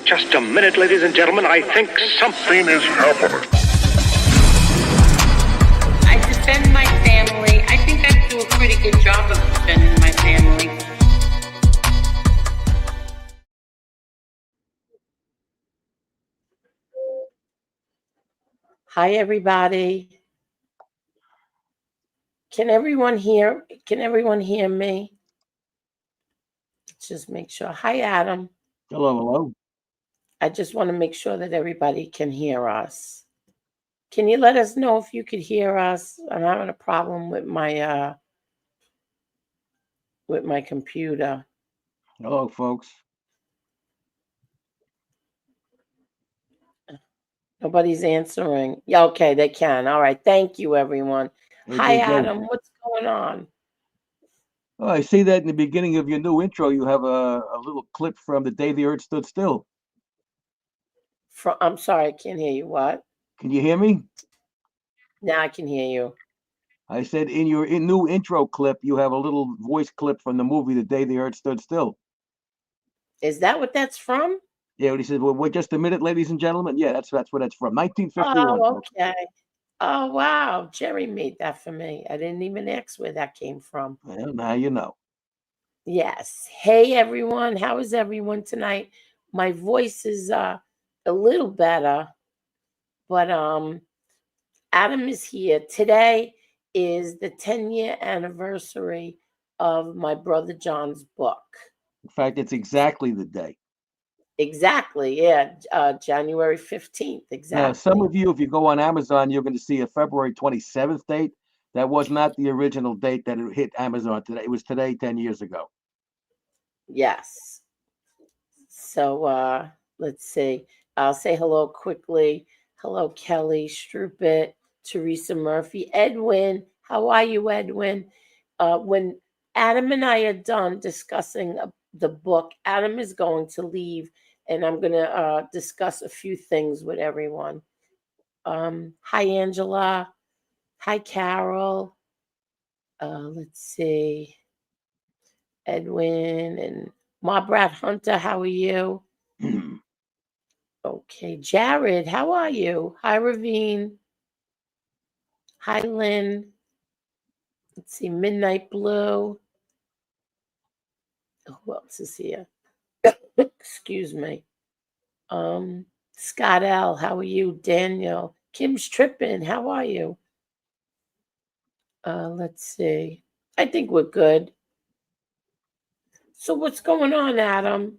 Just a minute, ladies and gentlemen. I think something is happening. I defend my family. I think I do a pretty good job of defending my family. Hi, everybody. Can everyone hear me? Let's just make sure. Hi, Adam. Hello. I just want to make sure that everybody can hear us. Can you let us know if you could hear us? I'm having a problem with my computer. Hello, folks. Nobody's answering. Yeah, okay, they can. All right. Thank you, everyone. Hi, Adam. What's going on? Oh, I see that in the beginning of your new intro, you have a little clip from the day the Earth stood still. I'm sorry, I can't hear you. What? Can you hear me? Now I can hear you. I said in your new intro clip, you have a little voice clip from the movie The Day the Earth Stood Still. Is that what that's from? Yeah, what he said, well, wait just a minute, ladies and gentlemen. Yeah, that's what that's from. 1951. Oh, okay. Oh, wow. Jerry made that for me. I didn't even ask where that came from. Well, now you know. Yes. Hey, everyone. How is everyone tonight? My voice is a little better, but Adam is here. Today is the 10-year anniversary of my brother John's book. In fact, it's exactly the day. Exactly. Yeah. January 15th. Exactly. Now, some of you, if you go on Amazon, you're going to see a February 27th date. That was not the original date that it hit Amazon today. It was today, 10 years ago. Yes. So let's see. I'll say hello quickly. Hello, Kelly, Strupit, Teresa Murphy, Edwin. How are you, Edwin? When Adam and I are done discussing the book, Adam is going to leave, and I'm going to discuss a few things with everyone. Hi, Angela. Hi, Carol. Let's see. Edwin and Marbrat Hunter, how are you? Okay, Jared, how are you? Hi, Ravine. Hi, Lynn. Let's see, Midnight Blue. Who else is here? Excuse me. Scott L, how are you? Daniel. Kim's tripping. How are you? Let's see. I think we're good. So what's going on, Adam?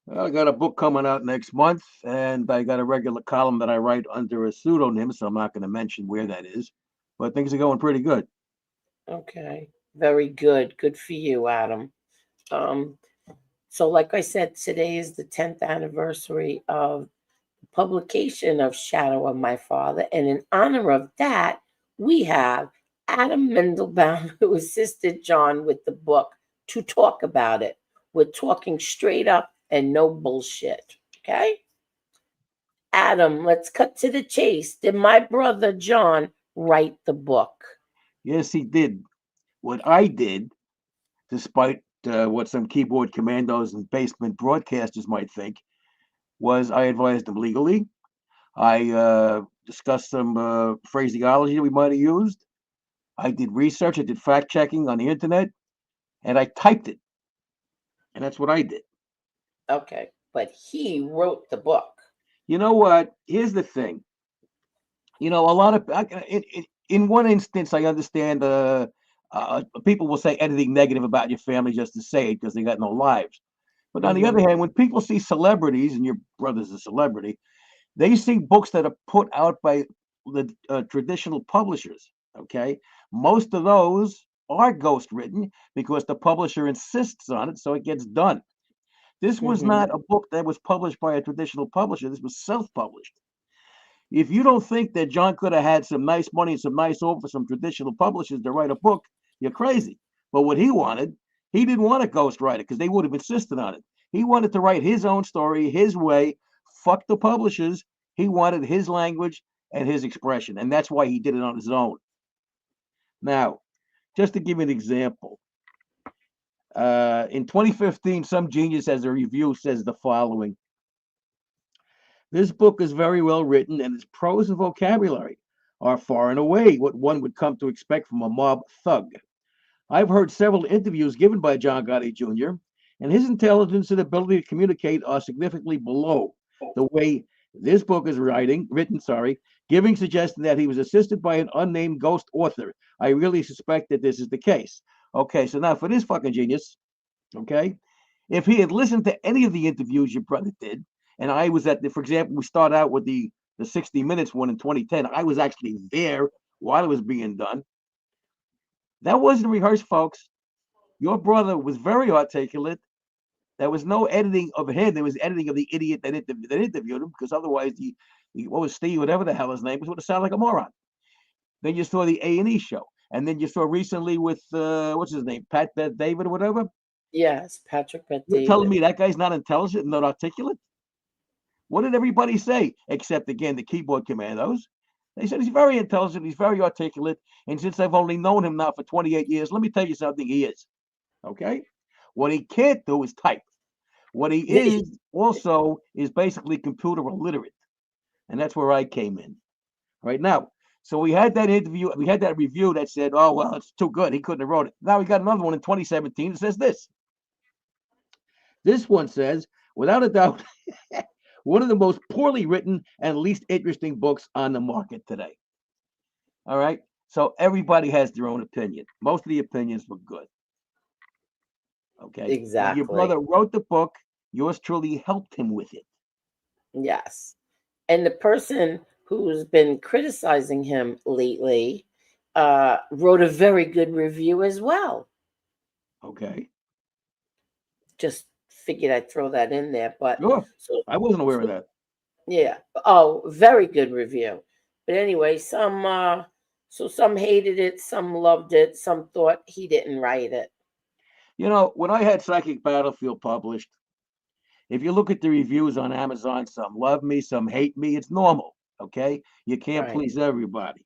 Well, I got a book coming out next month, and I got a regular column that I write under a pseudonym, so I'm not going to mention where that is. But things are going pretty good. Okay, very good. Good for you, Adam. So like I said, today is the 10th anniversary of the publication of Shadow of My Father. And in honor of that, we have Adam Mandelbaum, who assisted John with the book, to talk about it. We're talking straight up and no bullshit. Okay? Adam, let's cut to the chase. Did my brother John write the book? Yes, he did. What I did, despite what some keyboard commandos and basement broadcasters might think, was I advised him legally. I discussed some phraseology that we might have used. I did research. I did fact checking on the internet, and I typed it. And that's what I did. Okay, but he wrote the book. You know what? Here's the thing. A lot of in one instance, I understand people will say anything negative about your family just to say it because they got no lives. But on the other hand, when people see celebrities, and your brother's a celebrity, they see books that are put out by the traditional publishers. Okay, most of those are ghost written because the publisher insists on it, so it gets done. This was not a book that was published by a traditional publisher. This was self-published. If you don't think that John could have had some nice money and some nice offer from traditional publishers to write a book, you're crazy. But what he didn't want a ghostwriter because they would have insisted on it. He wanted to write his own story, his way. Fuck the publishers. He wanted his language and his expression, and that's why he did it on his own. Now, just to give you an example, in 2015, some genius as a review says the following. This book is very well written, and its prose and vocabulary are far and away what one would come to expect from a mob thug. I've heard several interviews given by John Gotti Jr., and his intelligence and ability to communicate are significantly below the way this book is written, giving suggestion that he was assisted by an unnamed ghost author. I really suspect that this is the case. Okay, so now for this fucking genius, okay, if he had listened to any of the interviews your brother did, and I was for example, we start out with the 60 Minutes one in 2010. I was actually there while it was being done. That wasn't rehearsed, folks. Your brother was very articulate. There was no editing of him. There was editing of the idiot that interviewed him, because otherwise, what was Steve, whatever the hell his name was, would have sounded like a moron. Then you saw the A&E show, and then you saw recently with what's his name, Pat Bet David or whatever. Yes, Patrick Bet You're David. telling me that guy's not intelligent and not articulate? What did everybody say? Except again the keyboard commandos. They said he's very intelligent, he's very articulate, and since I've only known him now for 28 years, let me tell you something, he is. Okay? What he can't do is type. What he is also is basically computer illiterate. And that's where I came in. Right now. So we had that interview, we had that review that said, oh, well, it's too good. He couldn't have wrote it. Now we got another one in 2017 that says this. This one says, without a doubt, one of the most poorly written and least interesting books on the market today. All right. So everybody has their own opinion. Most of the opinions were good. Okay. Exactly. When your brother wrote the book, yours truly helped him with it. Yes. And the person who's been criticizing him lately wrote a very good review as well. Okay. Just figured I'd throw that in there. But sure. I wasn't aware of that. Yeah. Oh, very good review. But anyway, some hated it, some loved it, some thought he didn't write it. You know, when I had Psychic Battlefield published, if you look at the reviews on Amazon, some love me, some hate me. It's normal. Okay. You can't please everybody.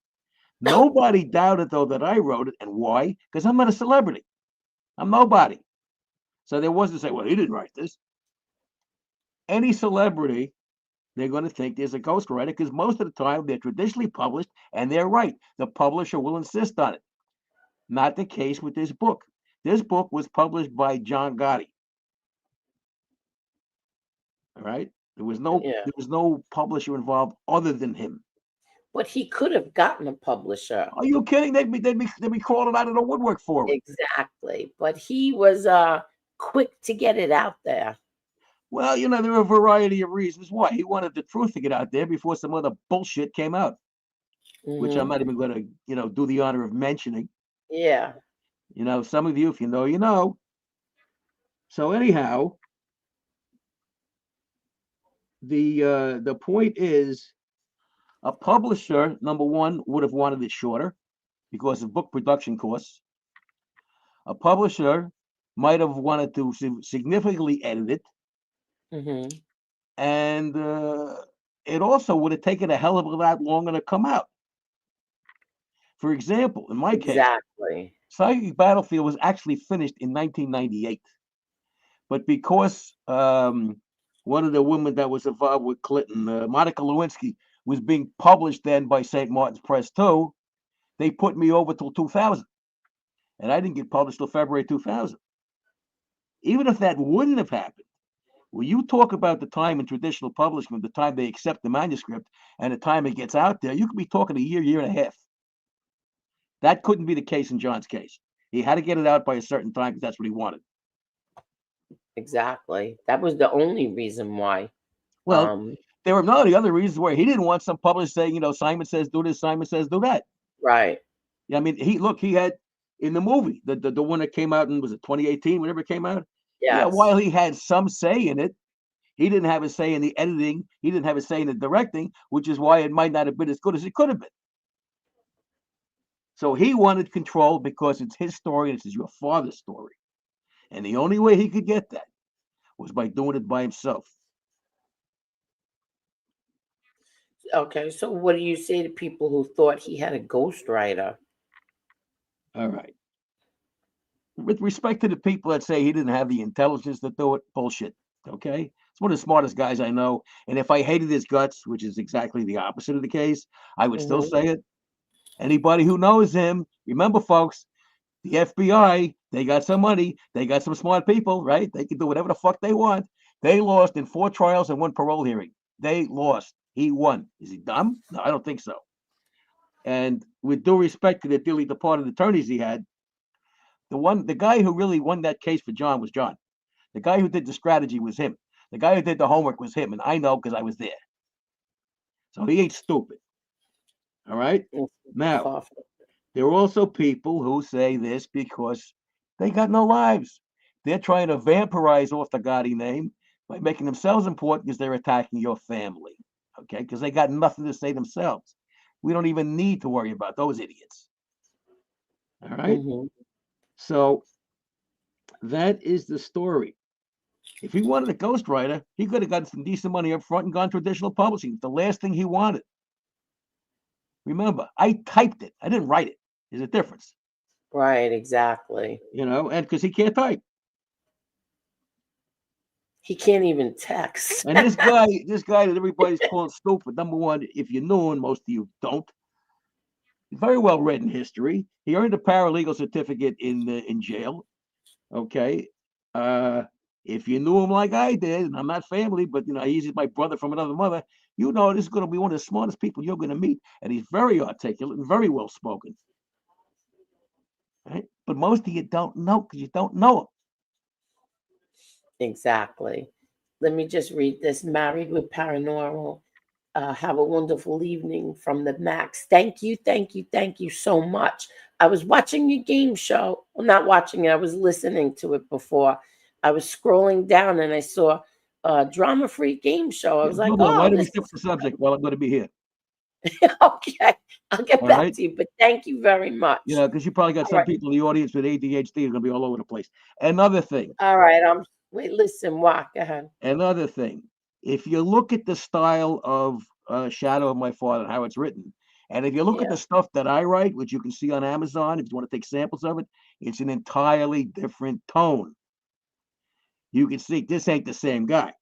Nobody doubted, though, that I wrote it. And why? Because I'm not a celebrity. I'm nobody. So there wasn't say, well, he didn't write this. Any celebrity, they're going to think there's a ghostwriter, because most of the time they're traditionally published and they're right. The publisher will insist on it. Not the case with this book. This book was published by John Gotti. All right. There was no publisher involved other than him. But he could have gotten a publisher. Are you kidding? They'd be crawling out of the woodwork for it. Exactly. But he was quick to get it out there. Well, you know, there are a variety of reasons why. He wanted the truth to get out there before some other bullshit came out, which I'm not even going to, do the honor of mentioning. Yeah. Some of you, if you know, you know. So anyhow, the point is, a publisher, number one, would have wanted it shorter because of book production costs. A publisher might have wanted to significantly edit it. And it also would have taken a hell of a lot longer to come out. For example, in my case, Psychic Battlefield was actually finished in 1998. But because one of the women that was involved with Clinton, Monica Lewinsky, was being published then by St. Martin's Press too, they put me over till 2000. And I didn't get published till February 2000. Even if that wouldn't have happened, when you talk about the time in traditional publishing, the time they accept the manuscript and the time it gets out there, you could be talking a year and a half. That couldn't be the case in John's case. He had to get it out by a certain time because that's what he wanted. Exactly. That was the only reason why. Well, there were none of the other reasons where he didn't want some publisher saying, Simon says do this, Simon says do that. Right. Yeah, I mean, he had in the movie, the one that came out in, was it 2018, whenever it came out? Yes. Yeah, while he had some say in it, he didn't have a say in the editing. He didn't have a say in the directing, which is why it might not have been as good as it could have been. So he wanted control because it's his story and it's your father's story. And the only way he could get that was by doing it by himself. Okay, so what do you say to people who thought he had a ghostwriter? All right. With respect to the people that say he didn't have the intelligence to do it, bullshit. Okay. He's one of the smartest guys I know. And if I hated his guts, which is exactly the opposite of the case, I would still Mm-hmm. say it. Anybody who knows him, remember, folks, the FBI, they got some money, they got some smart people, right? They can do whatever the fuck they want. They lost in 4 trials and 1 parole hearing. They lost. He won. Is he dumb? No, I don't think so. And with due respect to the dearly departed attorneys he had, the guy who really won that case for John was John. The guy who did the strategy was him. The guy who did the homework was him, and I know because I was there. So he ain't stupid. All right. Now, there are also people who say this because they got no lives. They're trying to vampirize off the Gotti name by making themselves important because they're attacking your family. Okay, because they got nothing to say themselves. We don't even need to worry about those idiots. All right. Mm-hmm. So that is the story. If he wanted a ghostwriter, he could have gotten some decent money up front and gone traditional publishing. The last thing he wanted. Remember, I typed it. I didn't write it. There's a difference. Right, exactly. And because he can't type. He can't even text. And this guy that everybody's calling stupid, number one, if you knew him, most of you don't. He's very well read in history. He earned a paralegal certificate in jail. Okay. If you knew him like I did, and I'm not family, but he's my brother from another mother, this is going to be one of the smartest people you're going to meet. And he's very articulate and very well spoken. Right? But most of you don't know because you don't know him. Exactly. Let me just read this. Married with Paranormal. Have a wonderful evening from the Max. Thank you, thank you, thank you so much. I was watching your game show. Well, not watching it. I was listening to it before. I was scrolling down and I saw a drama-free game show. I was like, Bubba, why oh, do we this skip is the subject while I'm going to be here? okay. I'll get All back right. to you, but thank you very much. Because you probably got All some right. people in the audience with ADHD who are going to be all over the place. Another thing. All right. Wait, listen, walk ahead. Another thing. If you look at the style of Shadow of My Father and how it's written, and if you look at the stuff that I write, which you can see on Amazon, if you want to take samples of it, it's an entirely different tone. You can see this ain't the same guy.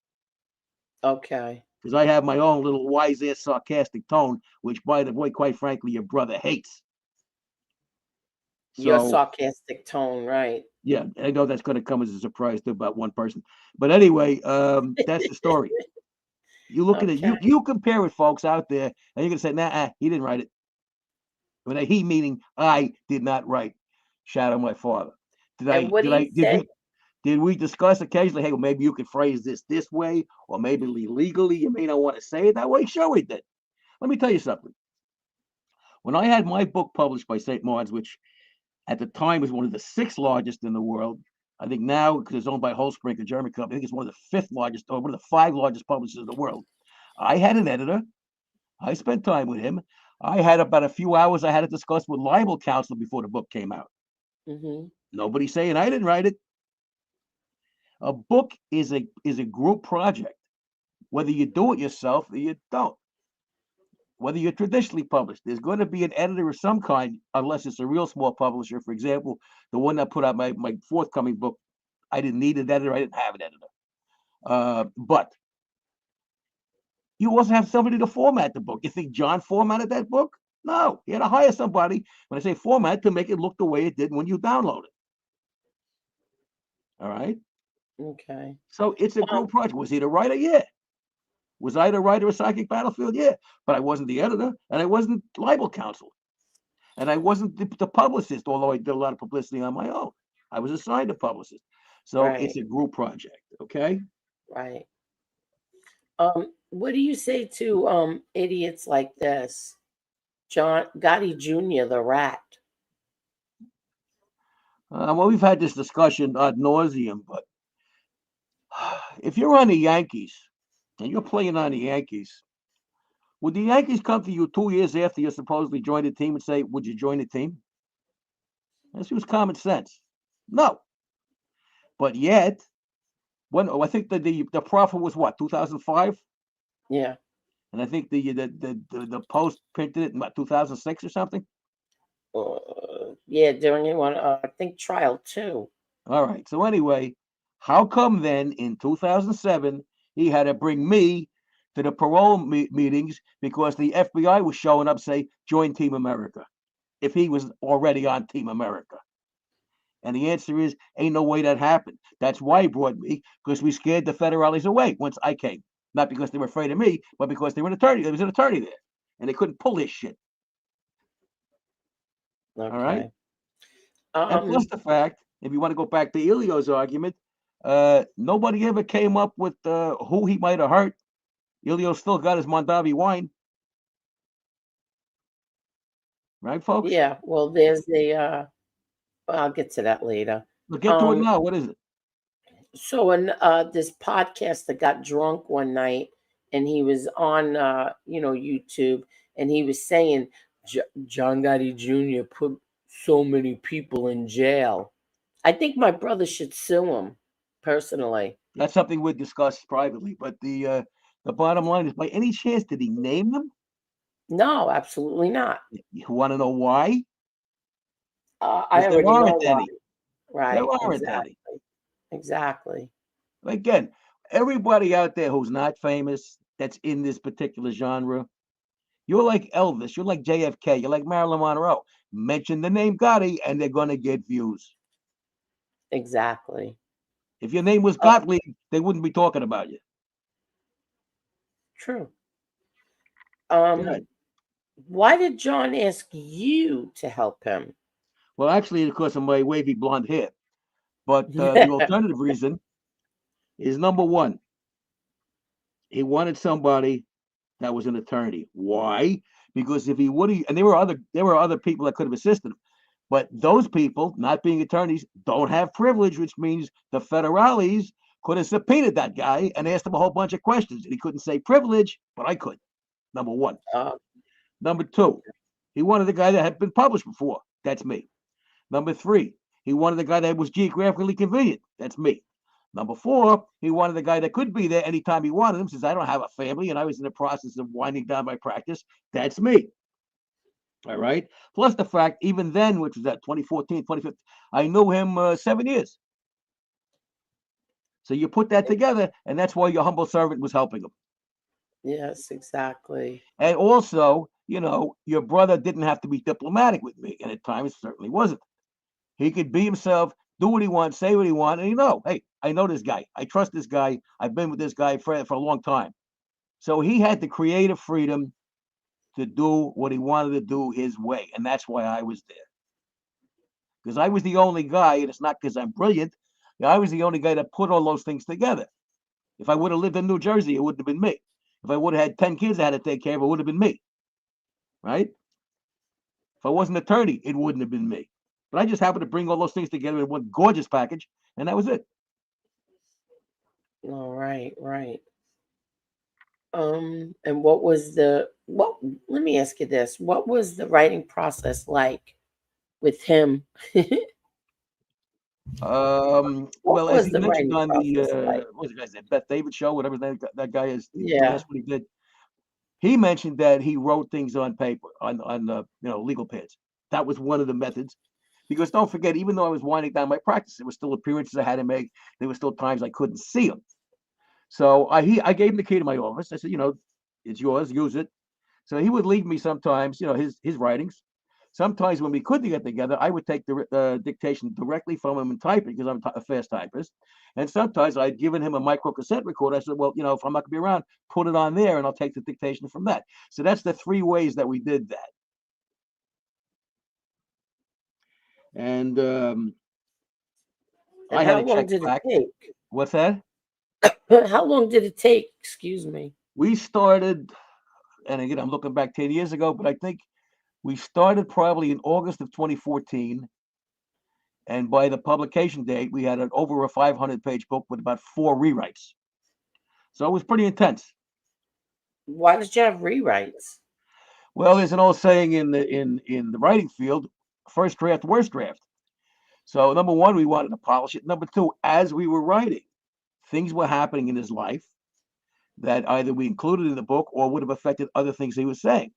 Okay. Because I have my own little wise-ass sarcastic tone, which, by the way, quite frankly, your brother hates. Your So, sarcastic tone, right? yeah, I know that's going to come as a surprise to about one person. But anyway, that's the story. You look at it, you compare it, folks out there, and you're going to say, nah, he didn't write it. When he meaning I did not write Shadow of My Father. Did we discuss occasionally, hey, well, maybe you could phrase this way, or maybe legally you may not want to say it that way? Sure we did. Let me tell you something. When I had my book published by St. Martin's, which at the time was one of the 6th largest in the world, I think now, because it's owned by Holzbrink, a German company, I think it's one of the 5th largest, or one of the 5 largest publishers in the world. I had an editor. I spent time with him. I had about a few hours I had to discuss with libel counsel before the book came out. Mm-hmm. Nobody saying I didn't write it. A book is a group project, whether you do it yourself or you don't. Whether you're traditionally published, there's going to be an editor of some kind, unless it's a real small publisher. For example, the one that put out my forthcoming book, I didn't need an editor. I didn't have an editor. But you also have somebody to format the book. You think John formatted that book? No, he had to hire somebody, when I say format, to make it look the way it did when you download it. All right? Okay. So it's a group project. Was he the writer? Yeah. Was I the writer of Psychic Battlefield? Yeah. But I wasn't the editor, and I wasn't libel counsel. And I wasn't the publicist, although I did a lot of publicity on my own. I was assigned a publicist. So it's a group project, okay? Right. What do you say to idiots like this? John Gotti Jr., the rat. Well, we've had this discussion ad nauseum, but if you're on the Yankees and you're playing on the Yankees, would the Yankees come to you 2 years after you supposedly joined the team and say, would you join the team? This was common sense. No. But yet, I think the profit was what, 2005? Yeah. And I think the Post printed it in what, 2006 or something? Yeah, during one, I think trial 2. All right. So anyway, how come then in 2007 he had to bring me to the parole meetings because the FBI was showing up, say, join Team America, if he was already on Team America. And the answer is, ain't no way that happened. That's why he brought me, because we scared the federales away once I came. Not because they were afraid of me, but because there was an attorney there, and they couldn't pull this shit. All right. Okay. And plus the fact, if you want to go back to Elio's argument, nobody ever came up with who he might have hurt. Elio still got his Mondavi wine, right, folks? Yeah, well, there's I'll get to that later. But get to it now. What is it? So in this podcaster got drunk one night, and he was on YouTube, and he was saying John Gotti Jr. put so many people in jail. I think my brother should sue him personally. That's something we'll discuss privately. But the bottom line is, by any chance, did he name them? No, absolutely not. You want to know why? I There already know aren't why. any. Right. There aren't Exactly. any. Exactly. Again, everybody out there who's not famous, that's in this particular genre, you're like Elvis, you're like JFK, you're like Marilyn Monroe. Mention the name Gotti, and they're going to get views. Exactly. If your name was Gottlieb, they wouldn't be talking about you. True. Good. Why did John ask you to help him? Well, actually, because of my wavy blonde hair. But the alternative reason is, number one, he wanted somebody that was an attorney. Why? Because if he would have, and there were other people that could have assisted him, but those people, not being attorneys, don't have privilege, which means the federales could have subpoenaed that guy and asked him a whole bunch of questions, and he couldn't say privilege, but I could. Number one. Number two, he wanted the guy that had been published before. That's me. Number three, he wanted the guy that was geographically convenient. That's me. Number four, he wanted the guy that could be there anytime he wanted him, since I don't have a family and I was in the process of winding down my practice. That's me. All right. Plus the fact, even then, which was at 2014, 2015, I knew him 7 years. So you put that together, and that's why your humble servant was helping him. Yes, exactly. And also, your brother didn't have to be diplomatic with me, and at times certainly wasn't. He could be himself, do what he wants, say what he wants, and hey, I know this guy. I trust this guy. I've been with this guy for a long time. So he had the creative freedom to do what he wanted to do his way, and that's why I was there. Because I was the only guy, and it's not because I'm brilliant. I was the only guy that put all those things together. If I would have lived in New Jersey, it wouldn't have been me. If I would have had 10 kids I had to take care of, it would have been me. Right? If I wasn't an attorney, it wouldn't have been me. But I just happened to bring all those things together in one gorgeous package, and that was it. All right, right. And what was let me ask you this. What was the writing process like with him? Well, as was he the mentioned writing on process like? what's the guy's name? Beth David show, whatever that guy is, the Yeah. last one he did. He mentioned that he wrote things on paper, on legal pads. That was one of the methods. Because don't forget, even though I was winding down my practice, there were still appearances I had to make. There were still times I couldn't see him. So I gave him the key to my office. I said, it's yours, use it. So he would leave me sometimes, his writings. Sometimes when we couldn't get together, I would take the dictation directly from him and type it because I'm a fast typist. And sometimes I'd given him a micro cassette recorder. I said, well, if I'm not going to be around, put it on there and I'll take the dictation from that. So that's the three ways that we did that. And I had how to long check did back. it take? What's that? How long did it take? Excuse me. We started, and again, I'm looking back 10 years ago, but I think we started probably in August of 2014. And by the publication date, we had over a 500-page book with about 4 rewrites. So it was pretty intense. Why did you have rewrites? Well, there's an old saying in the writing field: first draft, worst draft. So number one, we wanted to polish it. Number two, as we were writing, things were happening in his life that either we included in the book or would have affected other things he was saying.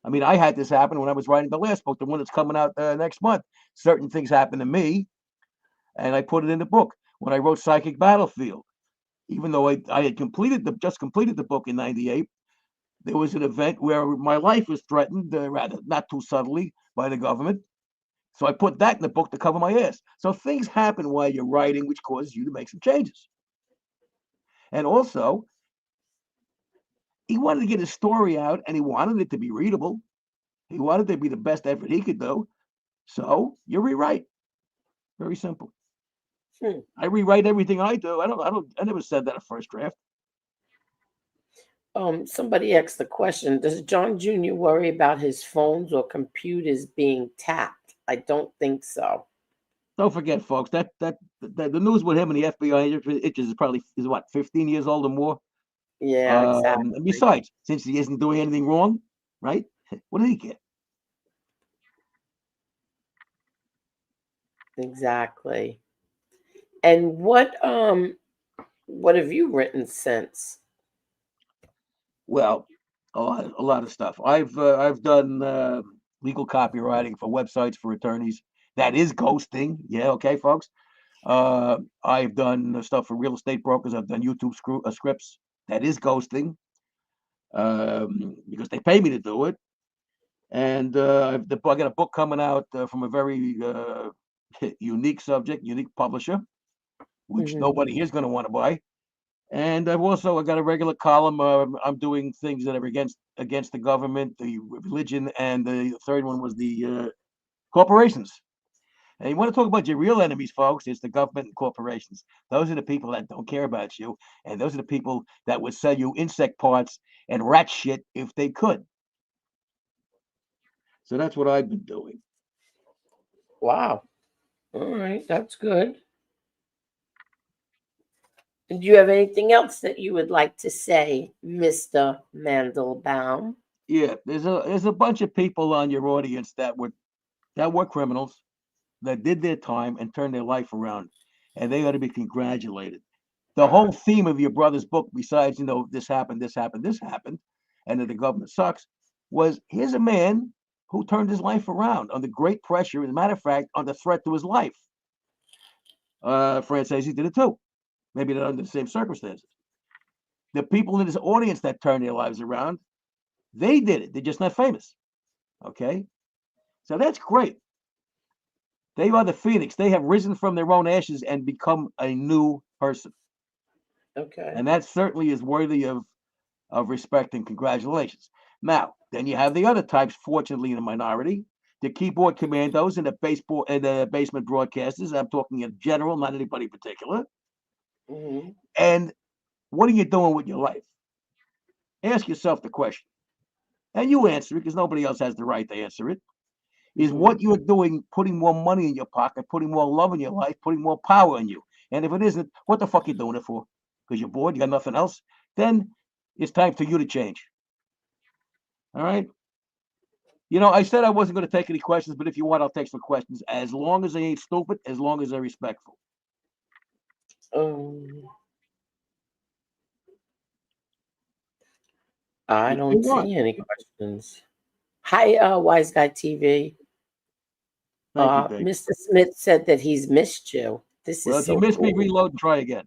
I mean, I had this happen when I was writing the last book, the one that's coming out next month. Certain things happened to me, and I put it in the book. When I wrote Psychic Battlefield, even though I had just completed the book in '98. There was an event where my life was threatened, rather not too subtly, by the government. So I put that in the book to cover my ass. So things happen while you're writing, which causes you to make some changes. And also, he wanted to get his story out, and he wanted it to be readable. He wanted it to be the best effort he could do. So you rewrite. Very simple. I rewrite everything I do. I never said that at first draft. Somebody asked the question, does John Jr. worry about his phones or computers being tapped? I don't think so. Don't forget, folks, that the news with him and the FBI is what, 15 years old or more? Yeah, exactly. And besides, since he isn't doing anything wrong, right? What did he get? Exactly. And what have you written since? Well, a lot of stuff. I've done legal copywriting for websites for attorneys. That is ghosting. Yeah, okay, folks. I've done stuff for real estate brokers. I've done YouTube scripts. That is ghosting because they pay me to do it. And I got a book coming out from a very unique subject, unique publisher, which nobody here is going to want to buy. And I got a regular column. I'm doing things that are against the government, the religion, and the third one was the corporations. And you want to talk about your real enemies, folks? It's the government and corporations. Those are the people that don't care about you, and those are the people that would sell you insect parts and rat shit if they could. So that's what I've been doing. Wow. All right, that's good. And do you have anything else that you would like to say, Mr. Mandelbaum? Yeah, there's a bunch of people on your audience that were criminals that did their time and turned their life around, and they ought to be congratulated. The whole theme of your brother's book, besides this happened, and that the government sucks, was here's a man who turned his life around under great pressure. As a matter of fact, under threat to his life. Francesi did it too. Maybe not under the same circumstances. The people in his audience that turned their lives around, they did it. They're just not famous. Okay? So that's great. They are the phoenix. They have risen from their own ashes and become a new person. Okay. And that certainly is worthy of respect and congratulations. Now, then you have the other types, fortunately in a minority, the keyboard commandos and the basement broadcasters. I'm talking in general, not anybody in particular. And what are you doing with your life? Ask yourself the question. And you answer it because nobody else has the right to answer it. Is what you're doing putting more money in your pocket, putting more love in your life, putting more power in you? And if it isn't, what the fuck you doing it for? Because you're bored, you got nothing else? Then it's time for you to change. All right? I said I wasn't going to take any questions, but if you want, I'll take some questions. As long as they ain't stupid, as long as they're respectful. I don't see any questions. Hi, Wise Guy TV. Thank you, Mr. Smith said that he's missed you. This well, is if so you missed me, cool. reload and try again.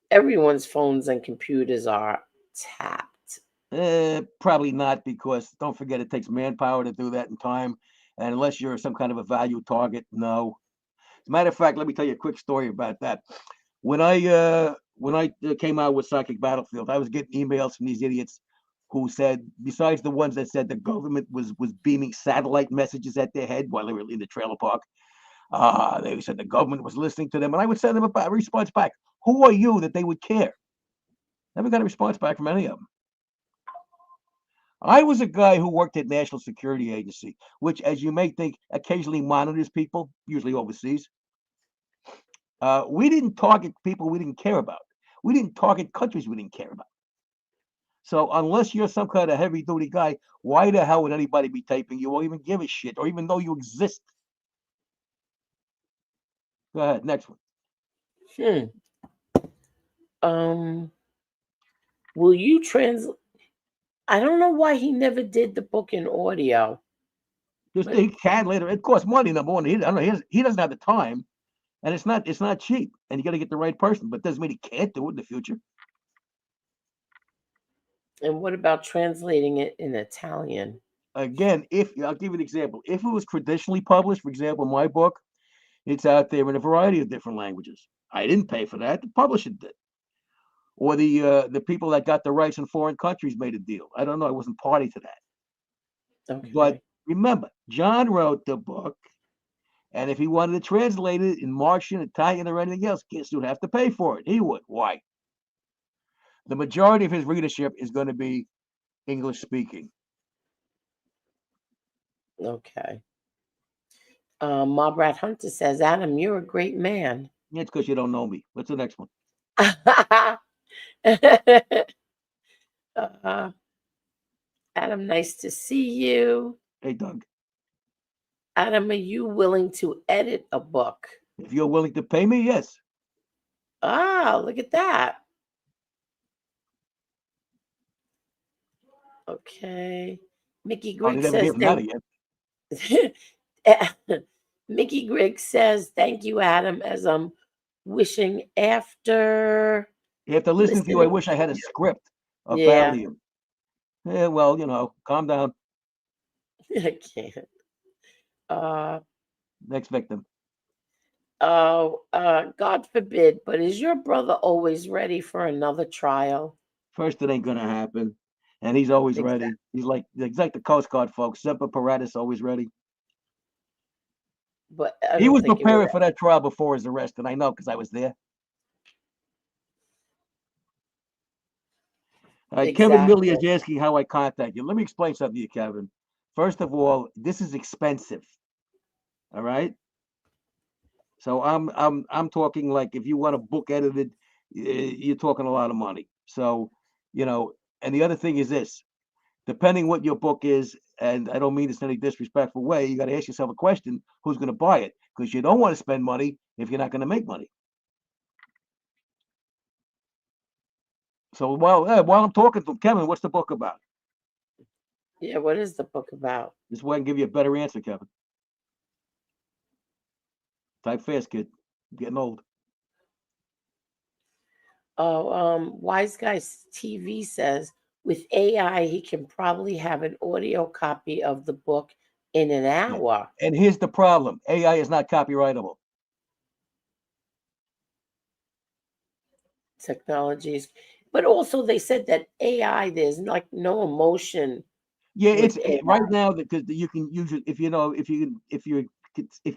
Everyone's phones and computers are tapped. Probably not, because don't forget it takes manpower to do that in time. And unless you're some kind of a value target, no. As a matter of fact, let me tell you a quick story about that. When I came out with Psychic Battlefield, I was getting emails from these idiots who said, besides the ones that said the government was beaming satellite messages at their head while they were in the trailer park, they said the government was listening to them, and I would send them a response back. Who are you that they would care? Never got a response back from any of them. I was a guy who worked at National Security Agency, which, as you may think, occasionally monitors people, usually overseas. We didn't target people we didn't care about. We didn't target countries we didn't care about. So unless you're some kind of heavy-duty guy, why the hell would anybody be taping you or even give a shit or even know you exist? Go ahead, next one. Will you translate? I don't know why he never did the book in audio. Just he can later. It costs money, number one. He doesn't have the time. and it's not cheap, and you got to get the right person. But doesn't mean he can't do it in the future. And what about translating it in Italian? Again, if I'll give you an example, if it was traditionally published, for example, my book, it's out there in a variety of different languages. I didn't pay for that; the publisher did, or the people that got the rights in foreign countries made a deal. I don't know; I wasn't party to that. But Okay. remember, John wrote the book, and if he wanted to translate it in Martian, Italian, or anything else, guess who'd have to pay for it? He would. Why? The majority of his readership is going to be English speaking. Okay. Mobrat Hunter says, Adam, you're a great man. It's because you don't know me. What's the next one? uh, Adam, nice to see you. Hey, Doug, Adam, are you willing to edit a book? if you're willing to pay me, yes. Ah, look at that. Okay. Mickey Oh, they Griggs never says, gave him that again. Mickey Griggs says, thank you, Adam, as I'm wishing after After listening to you, I listening wish I to had a you. script about Yeah, you. Yeah, well, calm down. I can't. Uh, Next victim. God forbid, but is your brother always ready for another trial? First, it ain't gonna happen, and he's always Exactly. ready. He's like the Coast Guard folks. Semper Paratus, always ready. But I He don't was think it would. preparing for that trial before his arrest, and I know because I was there. All right, Kevin Millie Exactly. is asking how I contact you. Let me explain something to you, Kevin. First of all, this is expensive. All right. So I'm talking like if you want a book edited, you're talking a lot of money. So, you know, and the other thing is this, depending what your book is, and I don't mean this in any disrespectful way, you got to ask yourself a question, who's going to buy it? Because you don't want to spend money if you're not going to make money. So while I'm talking to Kevin, what's the book about? Yeah, what is the book about? This way I can give you a better answer, Kevin. Type fast, kid. I'm getting old. Oh, Wise Guys TV says with AI, he can probably have an audio copy of the book in an Yeah. hour. And here's the problem. AI is not copyrightable. Technologies, but also they said that AI, there's like no emotion Yeah, with right AI. now because you can use it if you're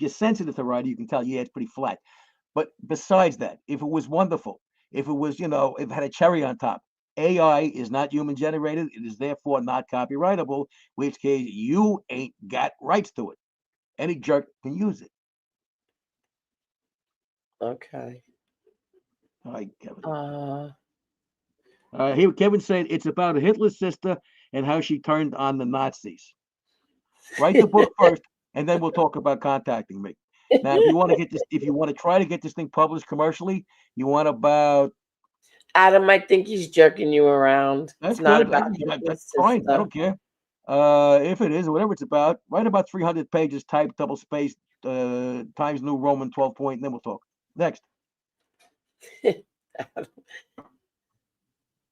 sensitive to writing, you can tell it's pretty flat. But besides that, if it was wonderful, if it was if it had a cherry on top, AI is not human generated. It is therefore not copyrightable, which case you ain't got rights to it. Any jerk can use it. Okay. All right, Kevin. Uh, Here, Kevin said it's about Hitler's sister and how she turned on the Nazis. Write the book first, and then we'll talk about contacting me. Now, if you want to try to get this thing published commercially, you want about Adam, I think he's jerking you around. It's that's not good. about That's Hitler's fine. I sister. don't care. If it is, whatever it's about, write about 300 pages, type double space, Times New Roman 12 point, and then we'll talk. Next,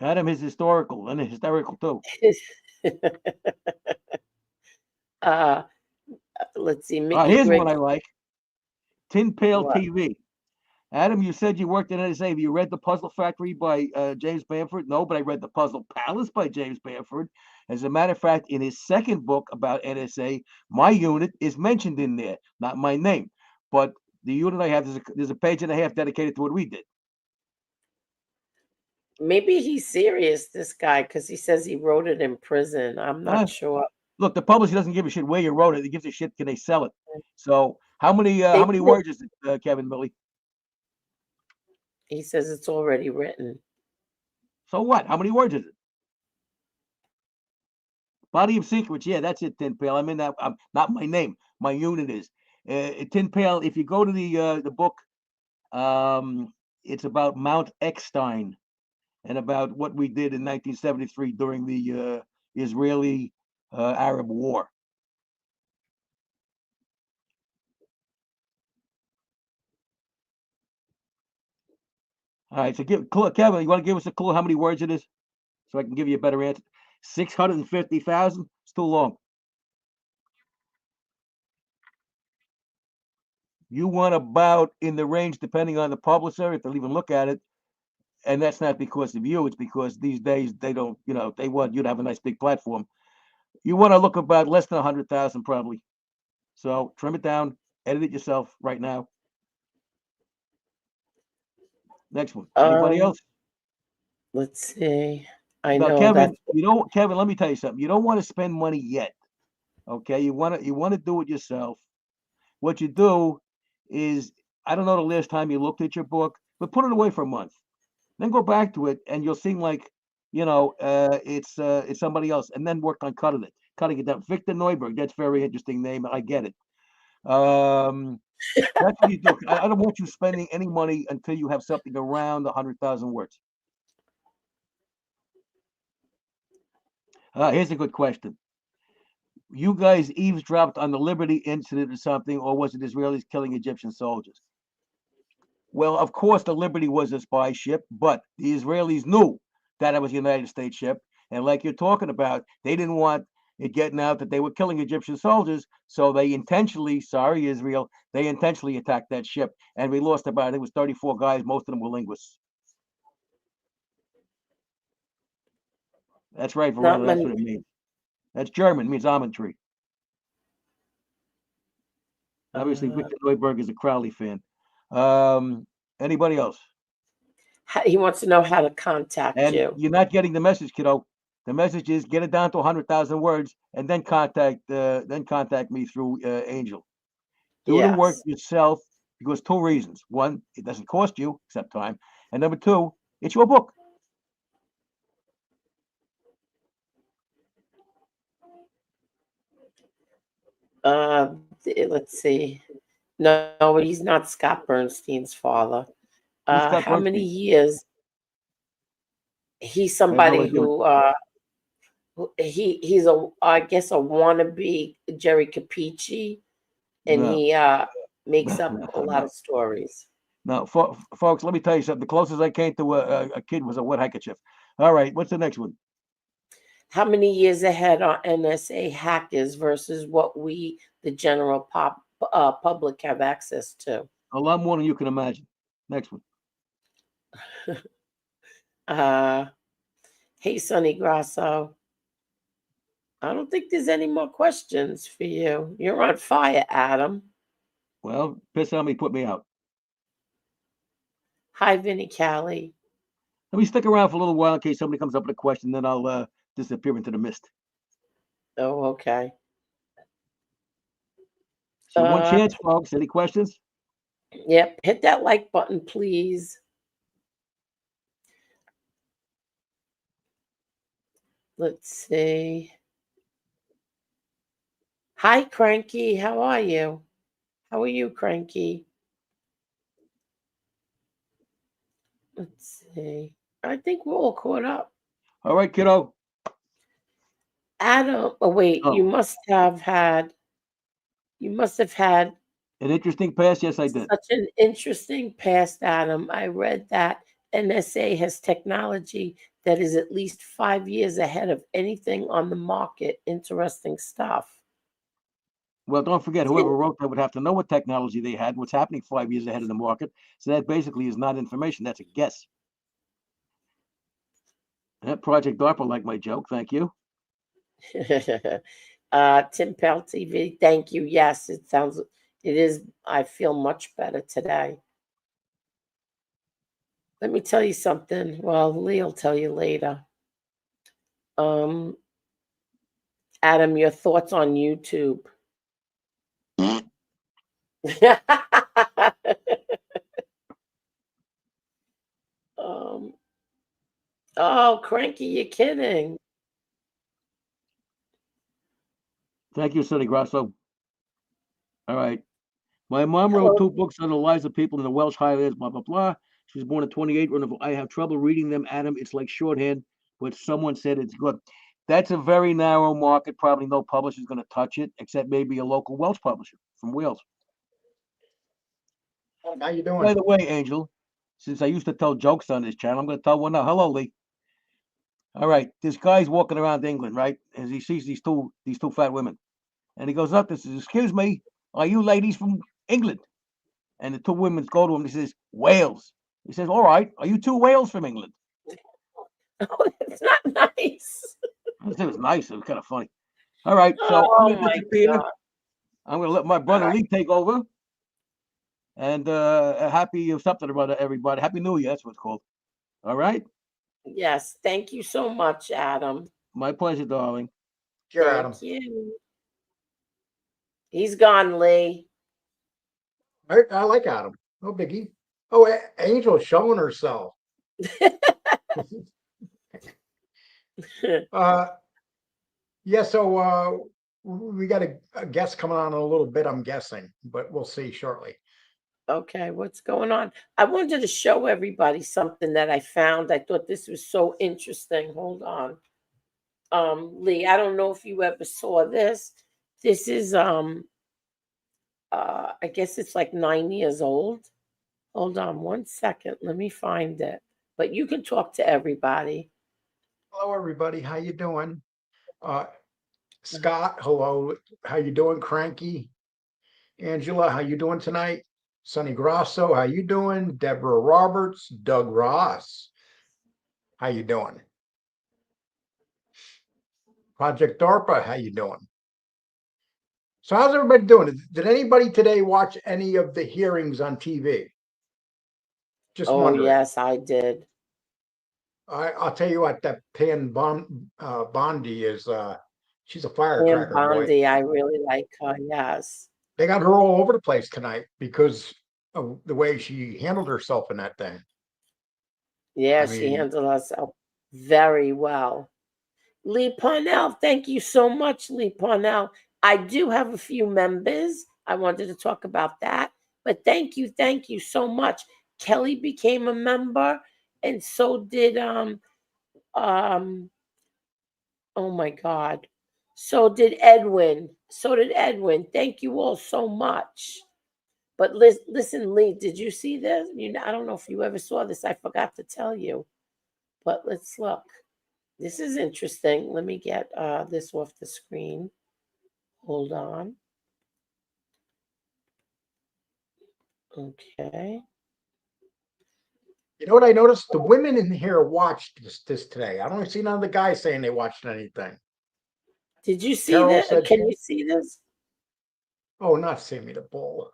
Adam is historical and hysterical too. uh, let's see. Mickey Here's one Griggs. I like. Tin Pail What? TV. Adam, you said you worked at NSA. Have you read The Puzzle Factory by James Bamford? No, but I read The Puzzle Palace by James Bamford. As a matter of fact, in his second book about NSA, my unit is mentioned in there, not my name. But the unit I have, there's a page and a half dedicated to what we did. Maybe he's serious, this guy, because he says he wrote it in prison. I'm Uh, not sure. Look, the publisher doesn't give a shit where you wrote it. It gives a shit can they sell it. So how many They how many put, words is it, Kevin Millie? he says it's already written. So what? How many words is it? Body of Secrets, yeah, that's it. Tin Pail. I mean that. Not my name. My unit is Tin Pail. If you go to the book, it's about Mount Eckstein and about what we did in 1973 during the Israeli Arab War. All right, so Kevin, you want to give us a clue how many words it is, so I can give you a better answer? 650,000. It's too long. You want about in the range, depending on the publisher, if they'll even look at it. And that's not because of you. It's because these days they don't, they want you to have a nice big platform. You want to look about less than 100,000 probably. So trim it down, edit it yourself right now. Next one. Anybody else? Let's see. I Now, know Kevin, that's Kevin, let me tell you something. You don't want to spend money yet. Okay. You want to do it yourself. What you do is, I don't know the last time you looked at your book, but put it away for a month. Then go back to it, and you'll seem like it's somebody else, and then work on cutting it down. Victor Neuberg, that's a very interesting name. I get it. That's what you do. I don't want you spending any money until you have something around 100,000 words. Here's a good question. You guys eavesdropped on the Liberty incident or something, or was it Israelis killing Egyptian soldiers? Well, of course, the Liberty was a spy ship, but the Israelis knew that it was a United States ship. And like you're talking about, they didn't want it getting out that they were killing Egyptian soldiers. So they intentionally, sorry, Israel, they intentionally attacked that ship. And we lost about, it was 34 guys. Most of them were linguists. That's right, not Verona. That's many. what it means. That's German. It means almond tree. Obviously, Uh, Victor Neuberg is a Crowley fan. Anybody else? he wants to know how to contact And you. you're not getting the message, kiddo. The message is get it down to 100,000 words, and then contact me through Angel. Do the work Yes. yourself because two reasons: one, it doesn't cost you except time, and number two, it's your book. Let's see. No, he's not Scott Bernstein's father. Who's Scott How many Bernstein? years? He's I have no somebody idea. he's a, I guess, a wannabe Jerry Capici, and No, he makes up no, a lot no, of stories. no, folks. Let me tell you something. The closest I came to a kid was a wet handkerchief. All right, what's the next one? How many years ahead are NSA hackers versus what we, the general public, have access to? A lot more than you can imagine. Next one. Uh, hey, Sonny Grasso. I don't think there's any more questions for you. You're on fire, Adam. Well, piss on me, put me out. Hi, Vinnie Callie. Let me stick around for a little while in case somebody comes up with a question. Then I'll disappear into the mist. Oh, okay. So one chance, folks. Any questions? Yep. Hit that like button, please. Let's see. Hi, Cranky. How are you? How are you, Cranky? Let's see. I think we're all caught up. All right, kiddo. Adam, oh wait, Oh, you must have had an interesting past. Yes, I did. such an interesting past, Adam. I read that NSA has technology that is at least 5 years ahead of anything on the market. Interesting stuff. Well, don't forget, whoever wrote that would have to know what technology they had, what's happening 5 years ahead of the market. So that basically is not information. That's a guess. Project DARPA like my joke. Thank you. Tim Pell TV, thank you. Yes, it is. I feel much better today. Let me tell you something. Well, Lee will tell you later. Adam, your thoughts on YouTube? um, oh, Cranky, you're kidding. Thank you, Sonny Grasso. All right. My mom wrote Hello. 2 books on the lives of people in the Welsh Highlands, blah, blah, blah. She was born in 28. I have trouble reading them, Adam. It's like shorthand, but someone said it's good. That's a very narrow market. Probably no publisher is going to touch it, except maybe a local Welsh publisher from Wales. How you doing? By the way, Angel, since I used to tell jokes on this channel, I'm going to tell one now. Hello, Lee. All right, this guy's walking around England, right? As he sees these two fat women, and he goes up and says, "Excuse me, are you ladies from England?" And the two women go to him. He says, "Wales." He says, "All right, are you two Wales from England?" Oh, that's not nice. I said it was nice. It was kind of funny. All right, so I'm Oh going to my disappear. God. I'm going to let my brother All right. Lee take over. And happy something about everybody. Happy New Year. That's what it's called. All right. Yes, thank you so much, Adam. My pleasure, darling. Sure, Adam. Thank you. He's gone, Lee. I like Adam. No biggie. Oh, Angel's showing herself. Yeah, so we got a guest coming on in a little bit, I'm guessing, but we'll see shortly. Okay, what's going on? I wanted to show everybody something that I found. I thought this was so interesting. Hold on. Lee, I don't know if you ever saw this. This is I guess it's like 9 years old. Hold on 1 second. Let me find it. But you can talk to everybody. Hello, everybody. How you doing? Scott, hello. How you doing, Cranky? Angela, how you doing tonight? Sonny Grasso, how you doing? Deborah Roberts, Doug Ross, how you doing? Project DARPA, how you doing? So how's everybody doing? Did anybody today watch any of the hearings on TV? Just Oh, wondering. yes, I did. I'll tell you what, that Bondi is, she's a Pam firecracker, boy. Bondi, I really like her. Yes. They got her all over the place tonight because of the way she handled herself in that thing. Yeah, I she mean, handled herself very well. Lee Parnell, thank you so much, Lee Parnell. I do have a few members. I wanted to talk about that. But thank you so much. Kelly became a member, and so did oh my God. So did Edwin. So did Edwin. Thank you all so much. But listen, Lee, did you see this? I don't know if you ever saw this. I forgot to tell you. But let's look. This is interesting. Let me get this off the screen. Hold on. Okay. you know what I noticed? The women in here watched this today. I don't see none of the guys saying they watched anything. Did you see Carol this? said, Can you see this? "Oh, not Sammy the Bull.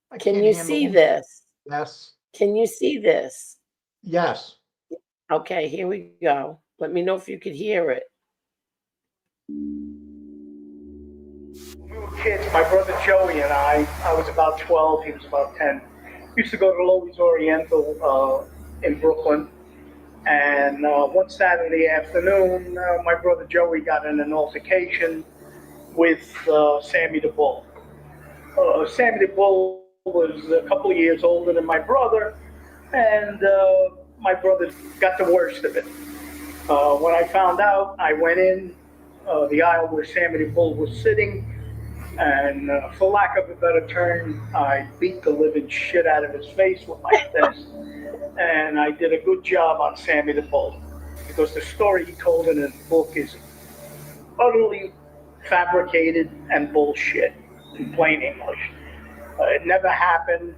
I Can can't you handle see him." this? Yes, Can you see this? yes. Okay, here we go. Let me know if you could hear it. When we were kids, my brother Joey and I was about 12, he was about 10, used to go to Lowe's Oriental in Brooklyn. And one Saturday afternoon, my brother Joey got in an altercation with Sammy the Bull. Sammy the Bull was a couple of years older than my brother, and my brother got the worst of it. When I found out, I went in the aisle where Sammy the Bull was sitting, and for lack of a better term, I beat the living shit out of his face with my fist. And I did a good job on Sammy the Bull, because the story he told in his book is utterly fabricated and bullshit, in plain English. It never happened.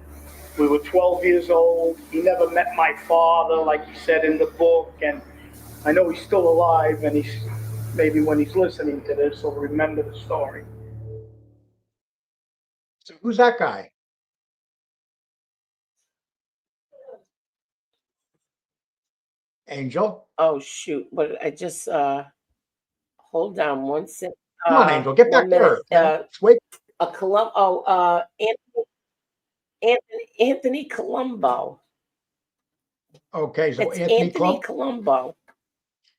We were 12 years old. He never met my father, like he said in the book. And I know he's still alive, and maybe when he's listening to this, he'll remember the story. So who's that guy? Angel? Oh shoot! But I just hold on 1 second. Come on, Angel, get back 1 to minute. Earth. Let's wake. A Colum. Anthony Colombo. Okay, so It's Anthony Anthony Clump. Colombo.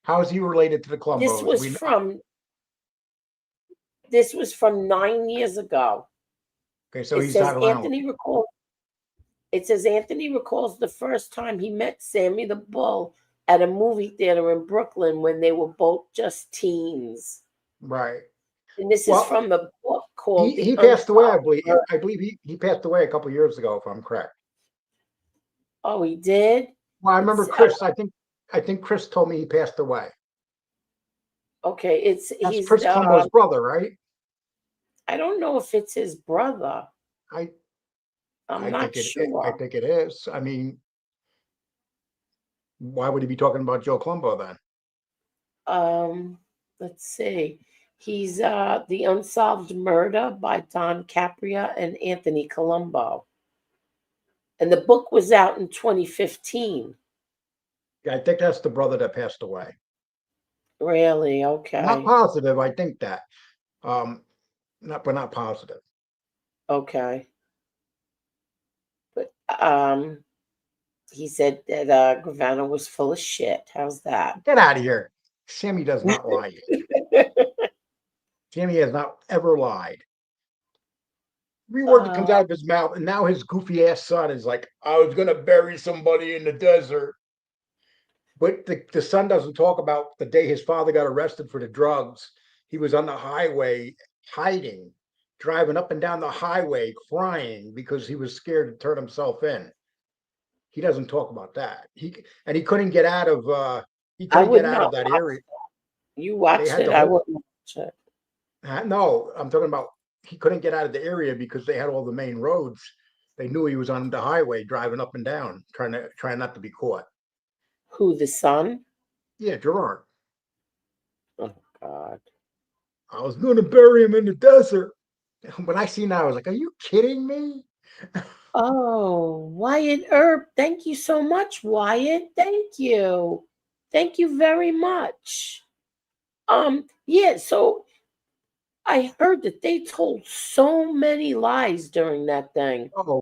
How is he related to the This Columbos? was from 9 years ago. Okay, so It he's says not around. Anthony recalls. It says Anthony recalls the first time he met Sammy the Bull at a movie theater in Brooklyn when they were both just teens. Right. And this is Well, from a book called he The passed away. I Unsolved believe. Murder. I believe he passed away a couple years ago, if I'm correct. Oh, he did? Well, I remember It's Chris. I think Chris told me he passed away. okay. It's That's he's Chris Colombo's brother, right? I don't know if it's his brother. I I'm I not think I sure. think it is. I mean, why would he be talking about Joe Colombo then? Let's see. He's The Unsolved Murder by Don Capria and Anthony Colombo. And the book was out in 2015. Yeah, I think that's the brother that passed away. Really? Not Okay. positive. I think that. Um, not positive. Okay. But he said that Gravano was full of shit. How's that? Get out of here. Sammy does not lie. Sammy has not ever lied. Every word that uh, comes out of his mouth, and now his goofy ass son is like, I was gonna bury somebody in the desert. But the son doesn't talk about the day his father got arrested for the drugs. He was on the highway hiding, driving up and down the highway, crying because he was scared to turn himself in. He doesn't talk about that. He couldn't get out of I would not that watch. area. You They watched had it. the I whole wouldn't watch it. no, I'm talking about he couldn't get out of the area because they had all the main roads. They knew he was on the highway driving up and down, trying not to be caught. Who, the son? Yeah, Gerard. Oh God. I was going to bury him in the desert. When I seen that, I was like, "Are you kidding me?" Oh, Wyatt Earp. Thank you so much, Wyatt. Thank you. Thank you very much. Yeah, so I heard that they told so many lies during that thing. Oh,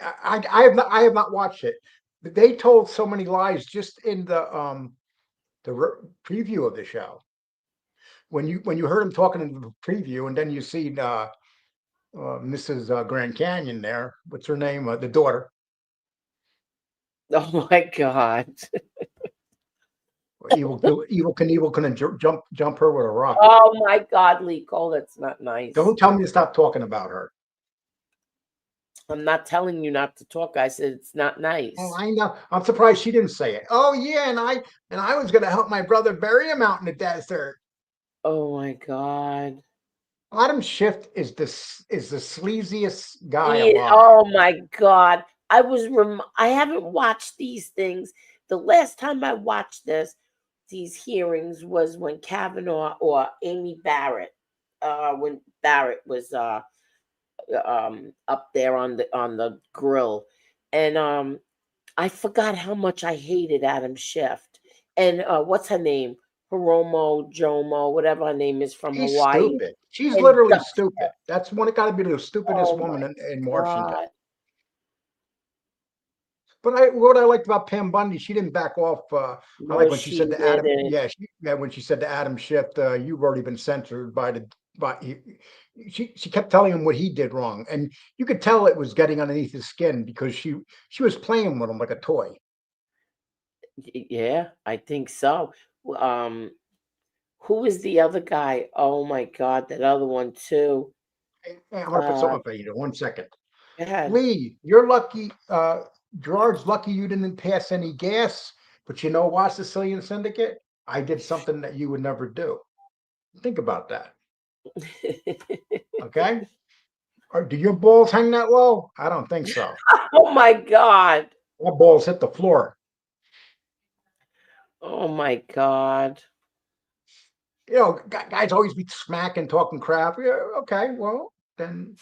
I have not watched it. They told so many lies just in preview of the show. When you heard him talking in the preview, and then you see Mrs. Grand Canyon there. What's her name? The daughter. Oh my God. Evil Knievel couldn't jump her with a rocket. Oh my God, Lee Cole, that's not nice. Don't tell me to stop talking about her. I'm not telling you not to talk. I said it's not Oh, nice. I know. I'm surprised she didn't say it. Oh yeah, and I was gonna help my brother bury him out in the desert. Oh my God. Adam Schiff is the sleaziest guy alive. Oh my God. I haven't watched these things. The last time I watched these hearings was when Kavanaugh or Amy Barrett, when Barrett was up there on the grill. And I forgot how much I hated Adam Schiff. And what's her name? Hiromo Jomo, whatever her name is from She's Hawaii. stupid. She's And literally Dust. stupid. That's one. It got to be the stupidest Oh my woman in Washington. God. But what I liked about Pam Bundy, she didn't back off. I like No, when she she said to Adam, didn't. yeah, when she said to Adam Schiff, "You've already been censored by." She kept telling him what he did wrong, and you could tell it was getting underneath his skin because she was playing with him like a toy. Yeah, I think so. Um, who is the other guy? Oh my God, that other one too. Hey, I'm gonna put Uh, something up for you. 1 second, Go ahead. Lee. You're lucky. Gerard's lucky you didn't pass any gas. But you know what, Sicilian Syndicate? I did something that you would never do. Think about that. Okay. Or do your balls hang that low? I don't think so. Oh my God. My balls hit the floor. Oh my God. Guys always be smacking, talking crap. Yeah, okay, well, then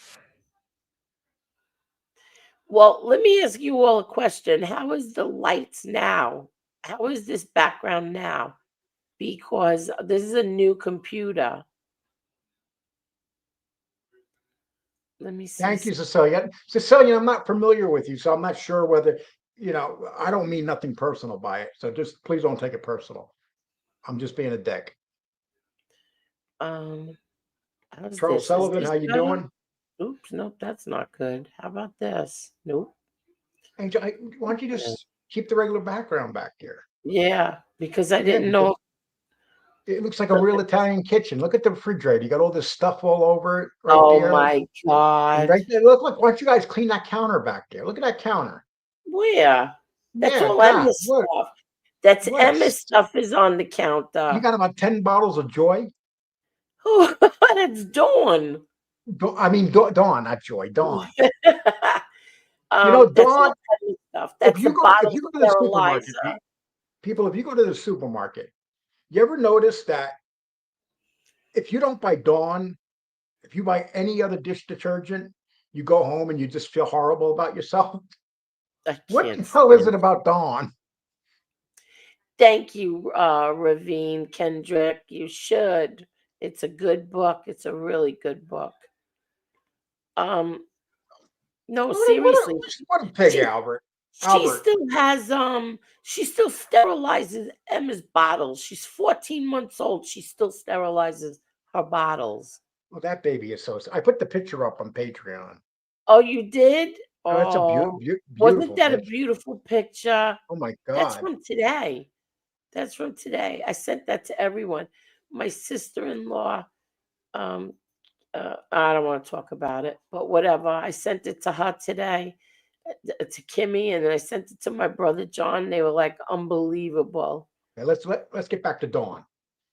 Well, let me ask you all a question. How is the lights now? How is this background now? Because this is a new computer. Let me see. thank you, Cecilia. Cecilia, I'm not familiar with you, so I'm not sure whether, I don't mean nothing personal by it. So just please don't take it personal. I'm just being a dick. Um, how's Charles this? Is Sullivan, this how you better? doing? Oops, nope, that's not good. How about this? Nope. Hey, why don't you just keep the regular background back here? Yeah, because I Yeah, didn't know. because it looks like a real Italian kitchen. Look at the refrigerator. You got all this stuff all over it right Oh there. my And God. right there, look, why don't you guys clean that counter back there? Look at that counter. Where? That's Yeah, all God, Emma's what? stuff. That's What? Emma's stuff is on the You counter. got about 10 bottles of Joy? Oh, that's Dawn. I mean, Dawn, not Joy, Dawn. That's Dawn, not Emma's stuff. That's a if bottle you go to the supermarket, sterilizer. people, if you go to the supermarket, you ever notice that if you don't buy Dawn, if you buy any other dish detergent, you go home and you just feel horrible about yourself? I What can't the hell is stand it about Dawn? Thank you, Ravine Kendrick. You should. It's a good book. It's a really good book. No, seriously. What a pig, She Albert. she Albert, still has she still sterilizes Emma's bottles. She's 14 months old. She still sterilizes her bottles. well, that baby is so. I put the picture up on Patreon. Oh, you did? Oh, that's a Oh, wasn't beautiful that a picture. beautiful picture? Oh my That's God. from today. That's from today. I sent that to everyone. My sister-in-law, um, I don't want to talk about it, but whatever. I sent it to her today, to Kimmy, and then I sent it to my brother John. They were like, unbelievable. Okay, let's get back to Dawn.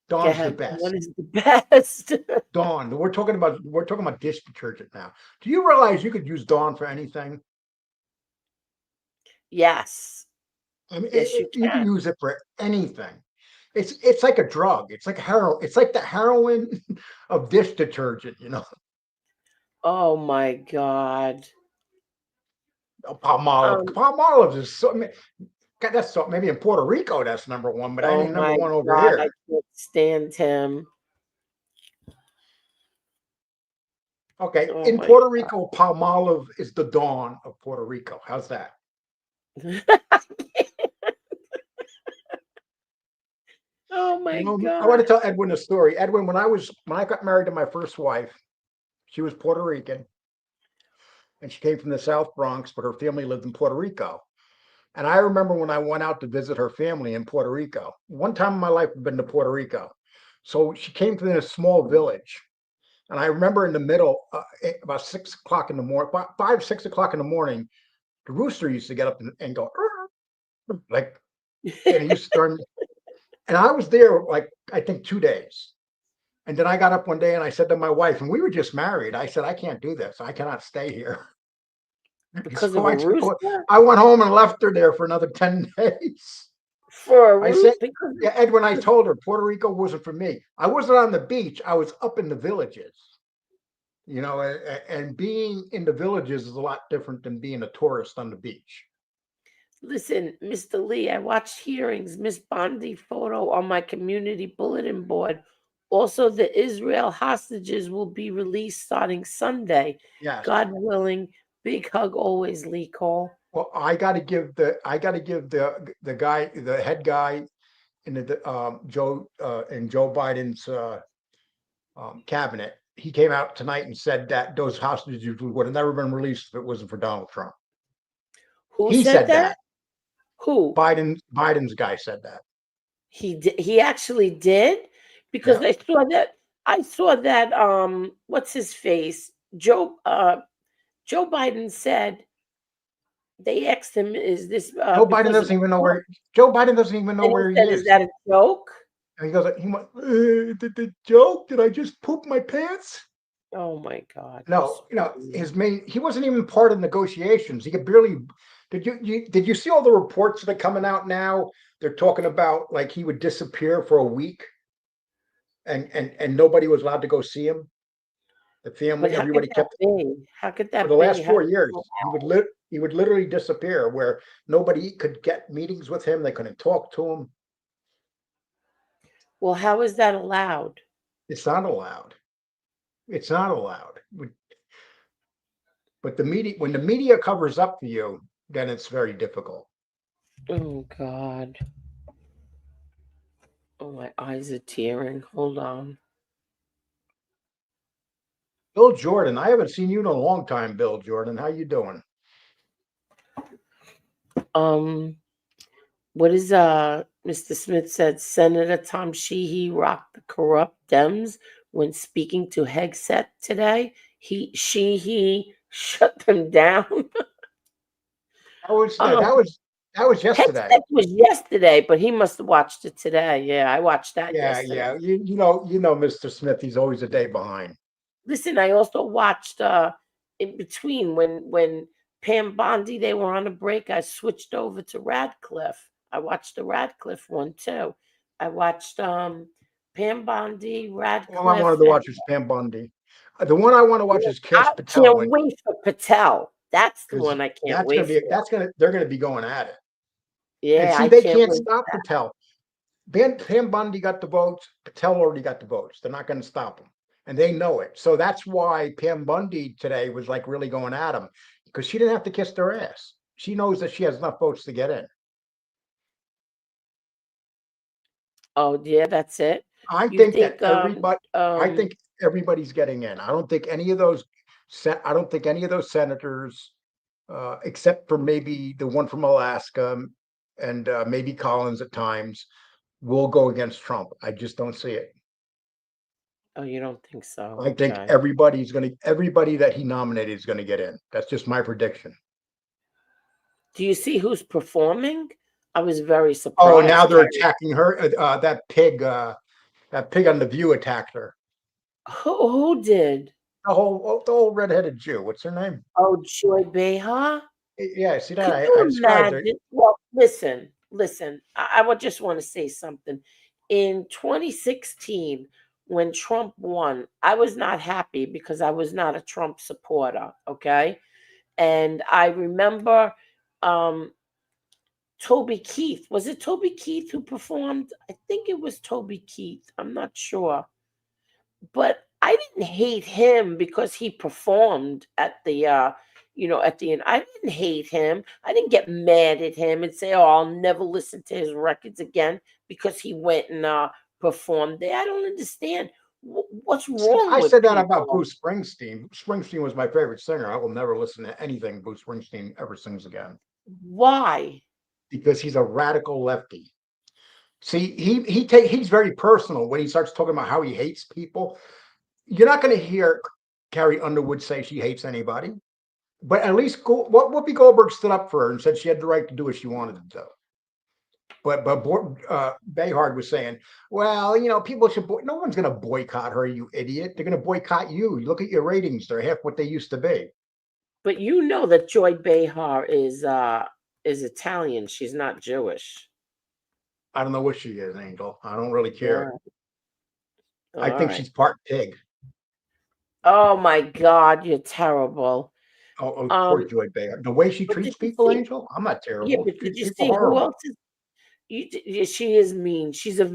Go Dawn's the ahead. best. What is the best? Dawn. We're talking about dish detergent now. Do you realize you could use Dawn for anything? Yes. I mean, Yes, you you can can. use it for anything. It's like a drug. It's like heroin. It's like the heroin of dish detergent. Oh my God. Palmolive. Um, Palmolive is so. God, that's so. Maybe in Puerto Rico that's number one, but that oh ain't number my one over God. I here. can't stand him. Okay, Oh in my Puerto Rico, Palmolive is the Dawn of Puerto Rico. How's that? Oh my I want God. to tell Edwin a story. Edwin, when I got married to my first wife, she was Puerto Rican and she came from the South Bronx, but her family lived in Puerto Rico. And I remember when I went out to visit her family in Puerto Rico. One time in my life, I've been to Puerto Rico. So she came from a small village. And I remember in the middle, about 6 o'clock in the morning, 5, 6 o'clock in the morning, the rooster used to get up and go, like, and he used to start. And I was there like, I think 2 days. And then I got up one day and I said to my wife, and we were just married, I said, I can't do this. I cannot stay here. Because of So a rooster? I went home and left her there for another 10 days. For a I said, rooster? Because yeah, Edwin, I told her Puerto Rico wasn't for me. I wasn't on the beach. I was up in the villages, and being in the villages is a lot different than being a tourist on the beach. listen, Mr. Lee, I watched hearings, Miss Bondi photo on my community bulletin board. Also, the Israel hostages will be released starting Sunday. Yes. God willing. Big hug always, Lee Cole. Well, I got to give the guy, the head guy in the Joe Biden's cabinet. He came out tonight and said that those hostages would have never been released if it wasn't for Donald Trump. Who He said said that. Who? Biden's guy said that. He did. He actually did, because Yeah. I saw that. What's his face? Joe Biden said they asked him, "Is this Joe Biden because of doesn't even know Trump?" where Joe Biden doesn't even know And he where he said, "Is is. that a joke?" And he goes, he went, the joke? Did I just poop my pants? Oh my God! No, he wasn't even part of negotiations. He could barely. Did you see all the reports that are coming out now? They're talking about like he would disappear for a week, and nobody was allowed to go see him. The But family, how could everybody that kept be? How could for the that be? last How 4 years. He would literally disappear, where nobody could get meetings with him. They couldn't talk to him. Well, how is that allowed? It's not allowed. It's not allowed. But when the media covers up for you, then it's very difficult. Oh God! Oh, my eyes are tearing. Hold on. Bill Jordan, I haven't seen you in a long time, Bill Jordan. How you doing? What is Mr. Smith said? Senator Tom Sheehy rocked the corrupt Dems when speaking to Hegseth today. He shut them down. That was Um, that was Pet yesterday. Sex was yesterday, but he must have watched it today. Yeah, I watched that Yeah, yesterday. yeah. You know, Mr. Smith, he's always a day behind. Listen, I also watched in between when Pam Bondi they were on a break. I switched over to Radcliffe. I watched the Radcliffe one too. I watched Pam Bondi, All I wanted Radcliffe, to and watch is Pam Bundy. The one I want to watch is I Cash Patel, can't wait for Patel. That's the because one I can't wait for. they're gonna be going at it. And Yeah, see, I they can't can't wait. stop Patel. Pam Bundy got the votes. Patel already got the votes. They're not going to stop him, and they know it. So that's why Pam Bundy today was like really going at him, because she didn't have to kiss their ass. She knows that she has enough votes to get in. Oh yeah, that's it. I You think that think everybody. I think everybody's getting in. I don't think any of those. I don't think any of those senators, except for maybe the one from Alaska and maybe Collins at times, will go against Trump. I just don't see it. oh, you don't think so? I think Okay. everybody that he nominated is gonna get in. That's just my prediction. Do you see who's performing? I was very Oh, now surprised, they're Carrie. attacking her. That pig on the View attacked her. Who did? The whole redheaded Jew. What's her name? Oh, Joy Behar? Yeah, see that? Could you I described her. imagine? Well, listen. I would just want to say something. In 2016, when Trump won, I was not happy because I was not a Trump supporter. Okay. And I remember um, Toby Keith. Was it Toby Keith who performed? I think it was Toby Keith. I'm not sure. But I didn't hate him because he performed at the at the end. I didn't hate him. I didn't get mad at him and say, "Oh, I'll never listen to his records again," because he went and performed there. I don't understand what's wrong I with said that about people. Bruce Springsteen. Springsteen was my favorite singer. I will never listen to anything Bruce Springsteen ever sings again, Why? because he's a radical lefty. See, he's very personal when he starts talking about how he hates people. You're not going to hear Carrie Underwood say she hates anybody, but at least Whoopi Goldberg stood up for her and said she had the right to do what she wanted to do. But Behard was saying, well, you know, people should. No one's going to boycott her, you idiot. They're going to boycott you. Look at your ratings; they're half what they used to be. But you know that Joy Behar is Italian. She's not Jewish. I don't know what she is, Angel. I don't really care. Yeah. I All think right. she's part pig. Oh my God, you're terrible. Poor Um, Joy Behard. The way she but did treats you people, see? Angel. I'm not Yeah, terrible. but She did treats you people see who horrible. else is? Yeah, she is mean. She's like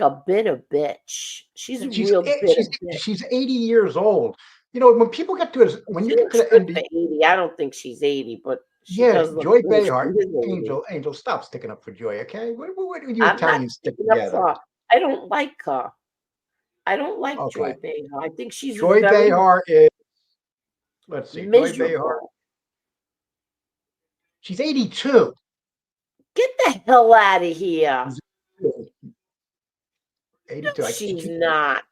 a bitter bitch. She's a She's real bitter bitch. she's 80 years old. You know, when people get to when She you get to looks the good end of for 80. I don't think she's 80, but she yeah, does look Joy good if she Behar, is 80. Angel, stop sticking up for Joy, okay? What do you I'm not Italians stick sticking up together? for her. I don't like her. I don't like Joy Okay. Behar. I think she's Joy very Behar is, let's see, Joy Behar, miserable. she's 82. Get the hell out of here. She's No, 82. she's not.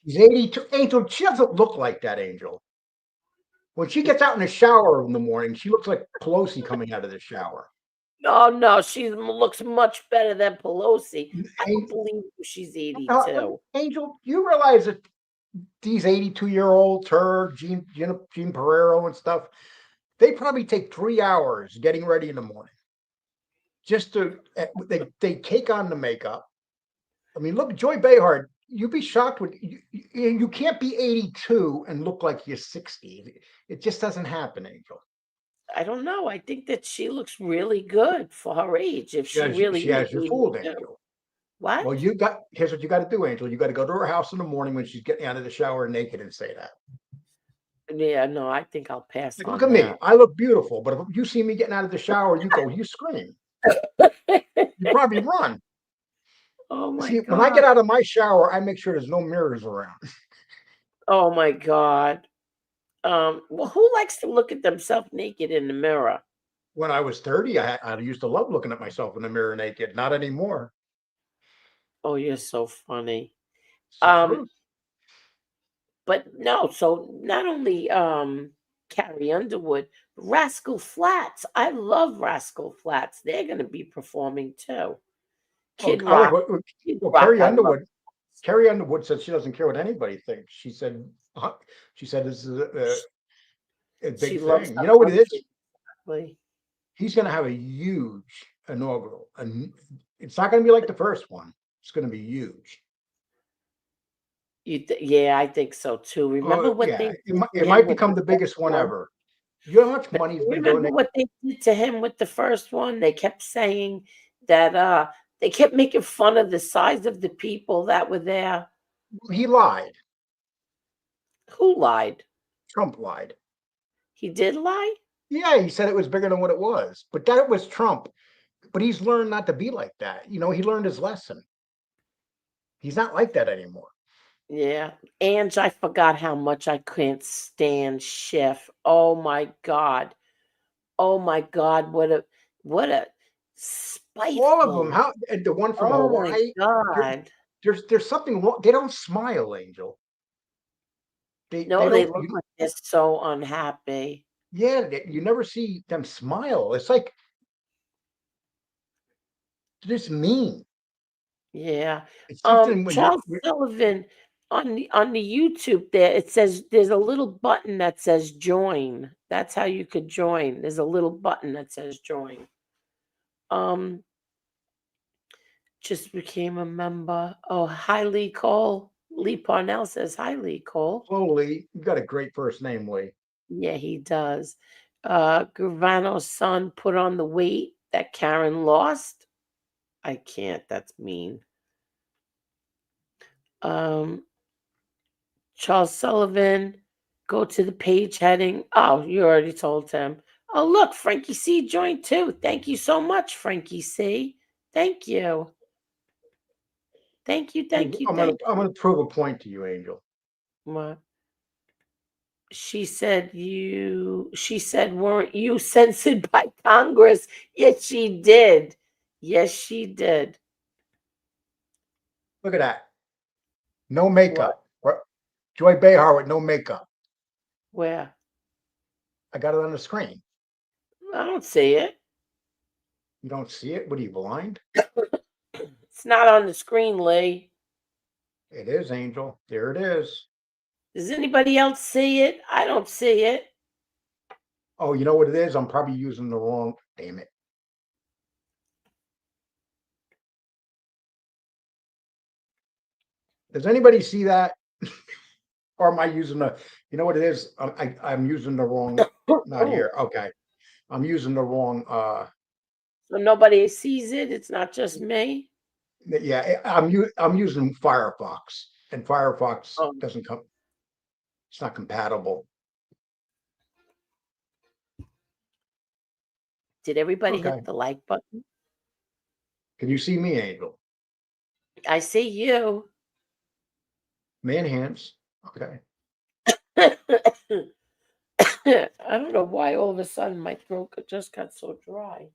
She's 82. Angel, she doesn't look like that, Angel. When she gets out in the shower in the morning, she looks like Pelosi coming out of the shower. No, no, she looks much better than Pelosi. I don't Angel, believe she's 82. Angel, you realize that these 82-year-olds, her, Jean Pereiro and stuff, they probably take 3 hours getting ready in the morning just to they take on the makeup. I mean, look, Joy Behar, you'd be shocked when you can't be 82 and look like you're 60. It just doesn't happen, Angel. I don't know. I think that she looks really good for her age, if she really She is has you fooled, 82. Angel. Well, What? here's what you got to do, Angel. You got to go to her house in the morning when she's getting out of the shower naked and say that. Yeah, no, I think I'll pass Like, look on at me. that. I look beautiful, but if you see me getting out of the shower, you scream. You probably run. Oh my See, when I God. get out of my shower, I make sure there's no mirrors around. Oh my God. Well, who likes to look at themselves naked in the mirror? When I was 30, I used to love looking at myself in the mirror naked. Not anymore. Oh, you're so funny. It's the Um, truth. but no, so not only Carrie Underwood, Rascal Flats. I love Rascal Flats. They're going to be performing too. Oh, Kid all right. Rock. Well, Kid well, Rock. I love. Carrie Underwood said she doesn't care what anybody thinks. She said this is a She big loves thing. the You know what it is? country. Exactly. He's going to have a huge inaugural, and it's not going to be like the first one. It's going to be huge. Yeah, I think so too. Remember Oh what they yeah, did to it him might with the become the first biggest one one? ever. You know how much But money he's you been remember doing? what they did to him with the first one? They kept saying that they kept making fun of the size of the people that were there. He lied. Who lied? Trump lied. He did lie? Yeah, he said it was bigger than what it was, but that was Trump. But he's learned not to be like that. You know, he learned his lesson. He's not like that anymore. Yeah. Ange, I forgot how much I couldn't stand Schiff. Oh my God. Oh my God. What a All of them. spiteful. How and the one from Oh my Hawaii? There, God. there's something wrong. They don't smile, Angel. They No, they don't. look like they're so unhappy. Yeah, you never see them smile. It's like they're just mean. Yeah. It's something when Charles Sullivan on the YouTube there, it says there's a little button that says join. That's how you could join. There's a little button that says join. Um, just became a member. Oh, hi Lee Cole. Lee Parnell says hi Lee Cole. slowly. You got a great first name, Lee. Yeah, he does. Gravano's son put on the weight that Karen lost. I can't, that's mean. Um, Charles Sullivan, go to the page heading. Oh, you already told him. Oh, look, Frankie C joined too. Thank you so much, Frankie C. Thank you. Thank you, thank you, thank I'm you. gonna prove a point to you, Angel. What? She said, weren't you censored by Congress? Yes, she did. Yes, she did. Look at that. No What? makeup. Joy Behar with no makeup. Where? I got it on the screen. I don't see it. You don't see it? What are you blind? It's not on the screen, Lee. It is, Angel. There it is. Does anybody else see it? I don't see it. Oh, you know what it is? I'm probably using the wrong. Damn it. Does anybody see that? Or am I using the? You know what it is? I'm using the wrong. Not Oh, here. Okay. I'm using the wrong. so nobody sees it. It's not just me. Yeah, I'm using Firefox, and Firefox Oh, doesn't come. It's not compatible. did everybody Okay. hit the like button? Can you see me, Angel? I see you. Man hands. Okay. I don't know why all of a sudden my throat just got so dry.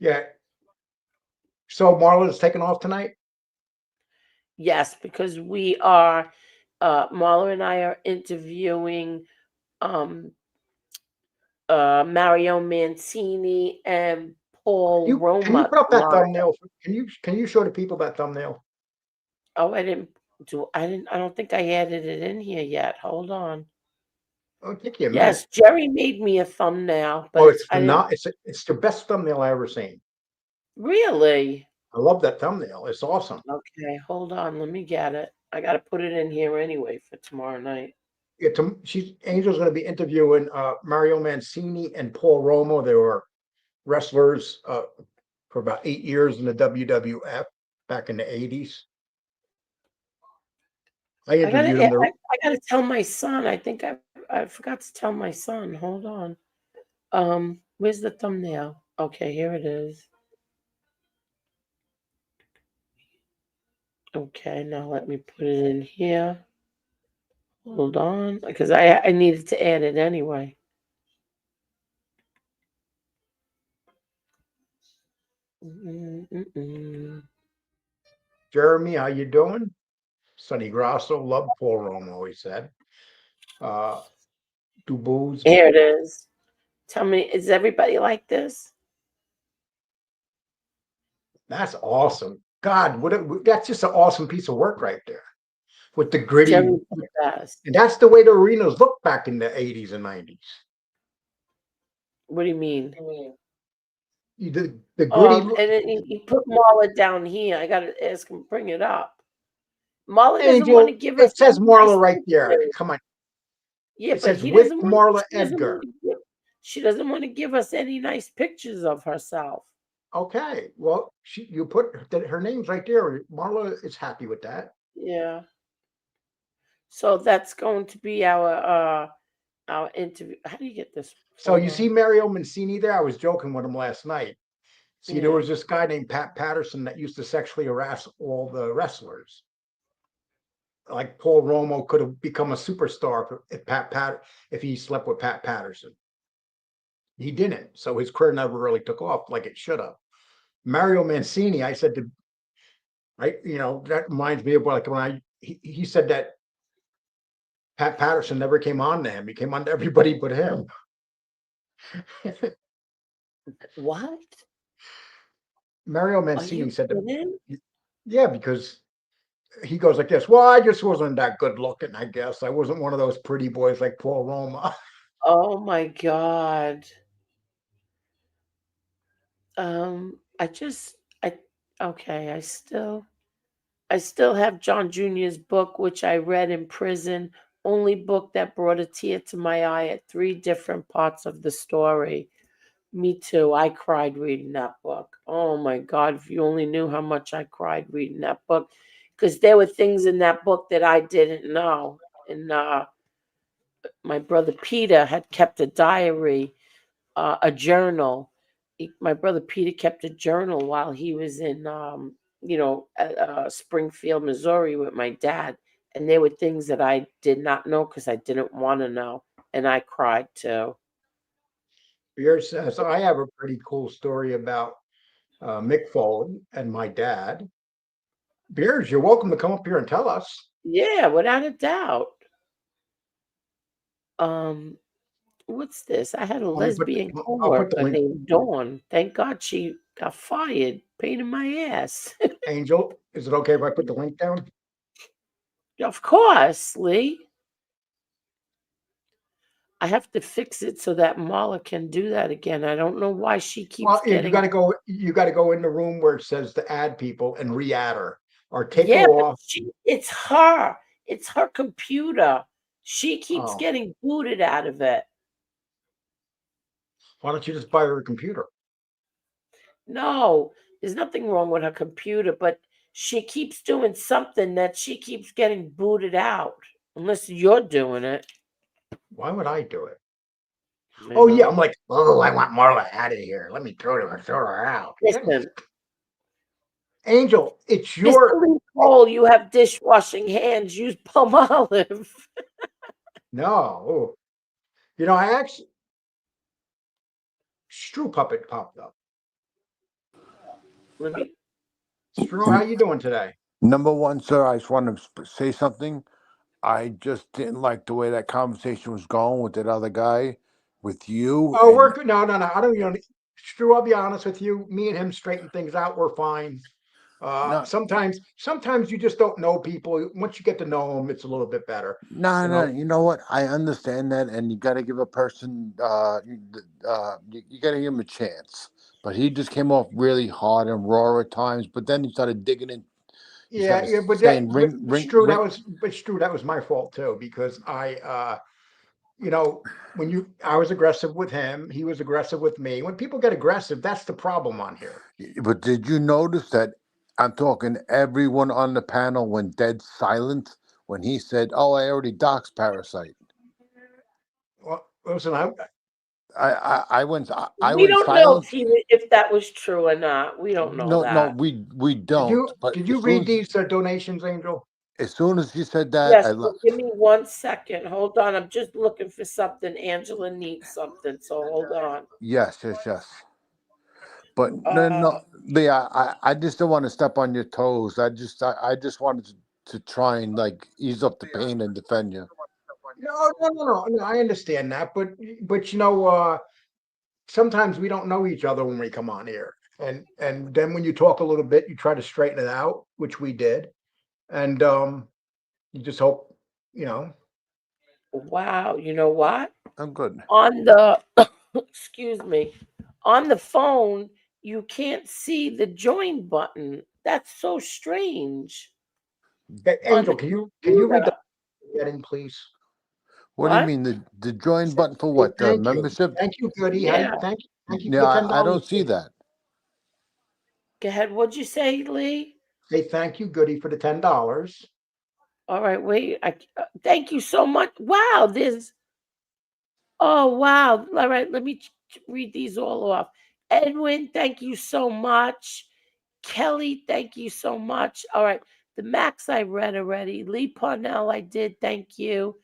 Yeah. So Marla's taking off tonight. Yes, because we are, Marla and I are interviewing um, Mario Mancini and Paul Can you Roma put up that tomorrow. thumbnail? Can you show the people that thumbnail? Oh, I don't think I added it in here yet. Hold on. Oh, it'll take you a minute. Yes, Jerry made me a thumbnail, Oh, but it's I didn't it's the best thumbnail I ever seen. really. I love that thumbnail. It's awesome. Okay, hold on. Let me get it. I got to put it in here anyway for tomorrow night. Yeah, Angel's going to be interviewing Mario Mancini and Paul Roma. They were wrestlers for about 8 years in the WWF back in the 80s. I I gotta, interviewed I, them. There, I gotta tell my son. I think I forgot to tell my son. Hold on. Where's the thumbnail? Okay, here it is. Okay, now let me put it in here. Hold on, because I needed to add it anyway. Mm-mm-mm. Jeremy, how you doing? Sonny Grasso loved Paul Romo, he said. Dubois. Here it is. Tell me, is everybody like this? That's awesome. God, that's just an awesome piece of work right there. With the gritty, Jerry the best. and that's the way the arenas looked back in the 80s and 90s. What do you mean? The gritty And then you put Marla down here. I gotta ask him, bring it up. Marla doesn't want to Angel, give us. it says any Marla nice right there. pictures. Come on. Yeah, It but says he with doesn't want. Marla Edgar. She doesn't want to give us any nice pictures of herself. Okay, well, you put her name's right there. Marla is happy with that. Yeah. So that's going to be our interview. How do you get this? So you see Mario Mancini there? I was joking with him last night. See, there Yeah. was this guy named Pat Patterson that used to sexually harass all the wrestlers. Like Paul Romo could have become a superstar if he slept with Pat Patterson. He didn't, so his career never really took off like it should have. Mario Mancini, I said that reminds me of like when he said that Pat Patterson never came on to him. He came on to everybody but him. What? Mario Are Mancini you said kidding? yeah, because he goes like this. Well, I just wasn't that good looking, I guess. I wasn't one of those pretty boys like Paul Roma. Oh my God. Okay, I still have John Jr.'s book, which I read in prison. Only book that brought a tear to my eye at 3 different parts of the story. Me too. I cried reading that book. Oh my God, if you only knew how much I cried reading that book. Because there were things in that book that I didn't know. And my brother Peter had kept a diary, a journal. My brother Peter kept a journal while he was in, Springfield, Missouri with my dad. And there were things that I did not know because I didn't want to know. And I cried too. So I have a pretty cool story about Mick Foley and my dad. Beers, you're welcome to come up here and tell us. Yeah, without a doubt. Um, what's this? I had a lesbian I'll put the coworker link. named Dawn. Thank God she got fired. Pain in my ass. Angel, is it okay if I put the link down? Of course, Lee. I have to fix it so that Marla can do that again. I don't know why she keeps Well, you getting. got to go in the room where it says to add people and re-add her or take Yeah, her but off. it's her. It's her computer. She keeps Oh, getting booted out of it. why don't you just buy her a computer? No, there's nothing wrong with her computer, but she keeps doing something that she keeps getting booted out. Unless you're doing it. Why would I do it? You Oh yeah, know? I'm like, oh, I want Marla out of here. Let me throw her out. Listen, Angel, it's Mr. your Lee Cole, you have dishwashing hands. Use Palmolive. no. I actually Stru puppet popped up. Let me. Stru, how you doing today? Number one, sir, I just want to say something. I just didn't like the way that conversation was going with that other guy, with you. Oh, we're And good. No. I don't. Stru, I'll be honest with you. Me and him straighten things out. We're fine. no, Sometimes you just don't know people. Once you get to know them, it's a little bit better. no. You know what? I understand that, and you got to give a person, you got to give him a chance. But he just came off really hard and raw at times. But then he started digging in. He started Yeah, saying, "Ring." Stru, that was my fault too because I was aggressive with him, he was aggressive with me. When people get aggressive, that's the problem on here. But did you notice that I'm talking everyone on the panel went dead silent when he said, "Oh, I already doxed Parasite." Well, listen, I went We don't know silent. if that was true or not. We don't know No, that. we don't. But did you read these donations, Angel? as soon as you said that, Yes, I but give left. me 1 second. Hold on. I'm just looking for something. Angela needs something, so hold on. Yes. But Uh, no, Leah, I just don't want to step on your toes. I just wanted to try and like ease up the pain and defend you. No, I understand that, but sometimes we don't know each other when we come on here. And then when you talk a little bit, you try to straighten it out, which we did. And you just hope, you know. Wow, you know what? I'm good. On the excuse me, on the phone, you can't see the join button. That's so strange. Hey, On Angel, the can you read the computer. heading, please? What do you What? mean the join button for Hey, what? The thank you. membership? Thank you, Goody. Yeah. Thank you for Yeah, the $10. I don't see Goody. that. Go ahead. What'd you say, Lee? Say thank you, Goody, for the $10. All right, wait. Thank you so much. Wow, there's. Oh wow. All right, let me read these all off. Edwin, thank you so much. Kelly, thank you so much. All right, the Max I read already. Lee Parnell, I did. Thank you.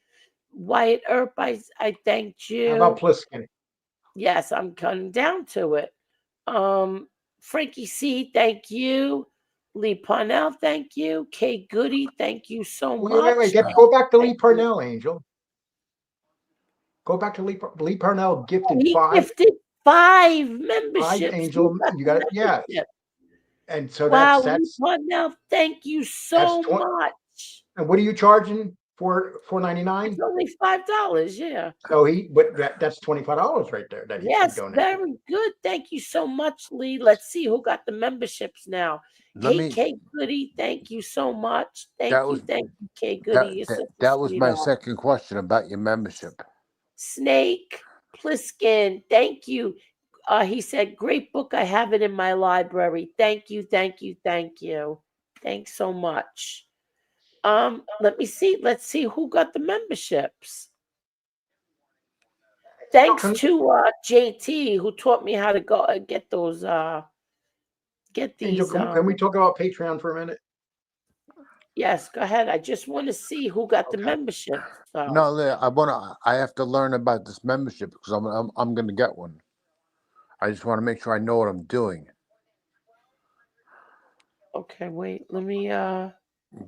Wyatt Earp, I thanked How about you. Pliskin? Yes, I'm coming down to it. Frankie C, thank you. Lee Parnell, thank you. Kay Goody, thank you so Wait. much. Go back to Lee Thank you. Parnell, Angel. Go back to Lee Parnell gifted He five gifted 5 memberships. Who Angel. got You the got it. Yeah. membership? And so Wow, that's Lee Parnell, thank you that's so 20. much. And what are you charging for It's $4.99? only $5, yeah. So but that's $25 right there that he Yes, donated. very good. Thank you so much, Lee. Let's see who got the memberships now. Let Hey, me Kay Goody, thank you so much. that was Thank you, Kay Goody. You're such a that was my sweetheart. second question about your membership. Snake Pliskin, thank you. He said, great book. I have it in my library. Thank you. Thanks so much. Let me see. Let's see who got the memberships. Thanks to JT who taught me how to go get those get Angel, these can we talk about Patreon for a minute? yes, go ahead. I just want to see who got the Okay. membership. So No, I have to learn about this membership because I'm gonna get one. I just want to make sure I know what I'm doing. okay, wait, let me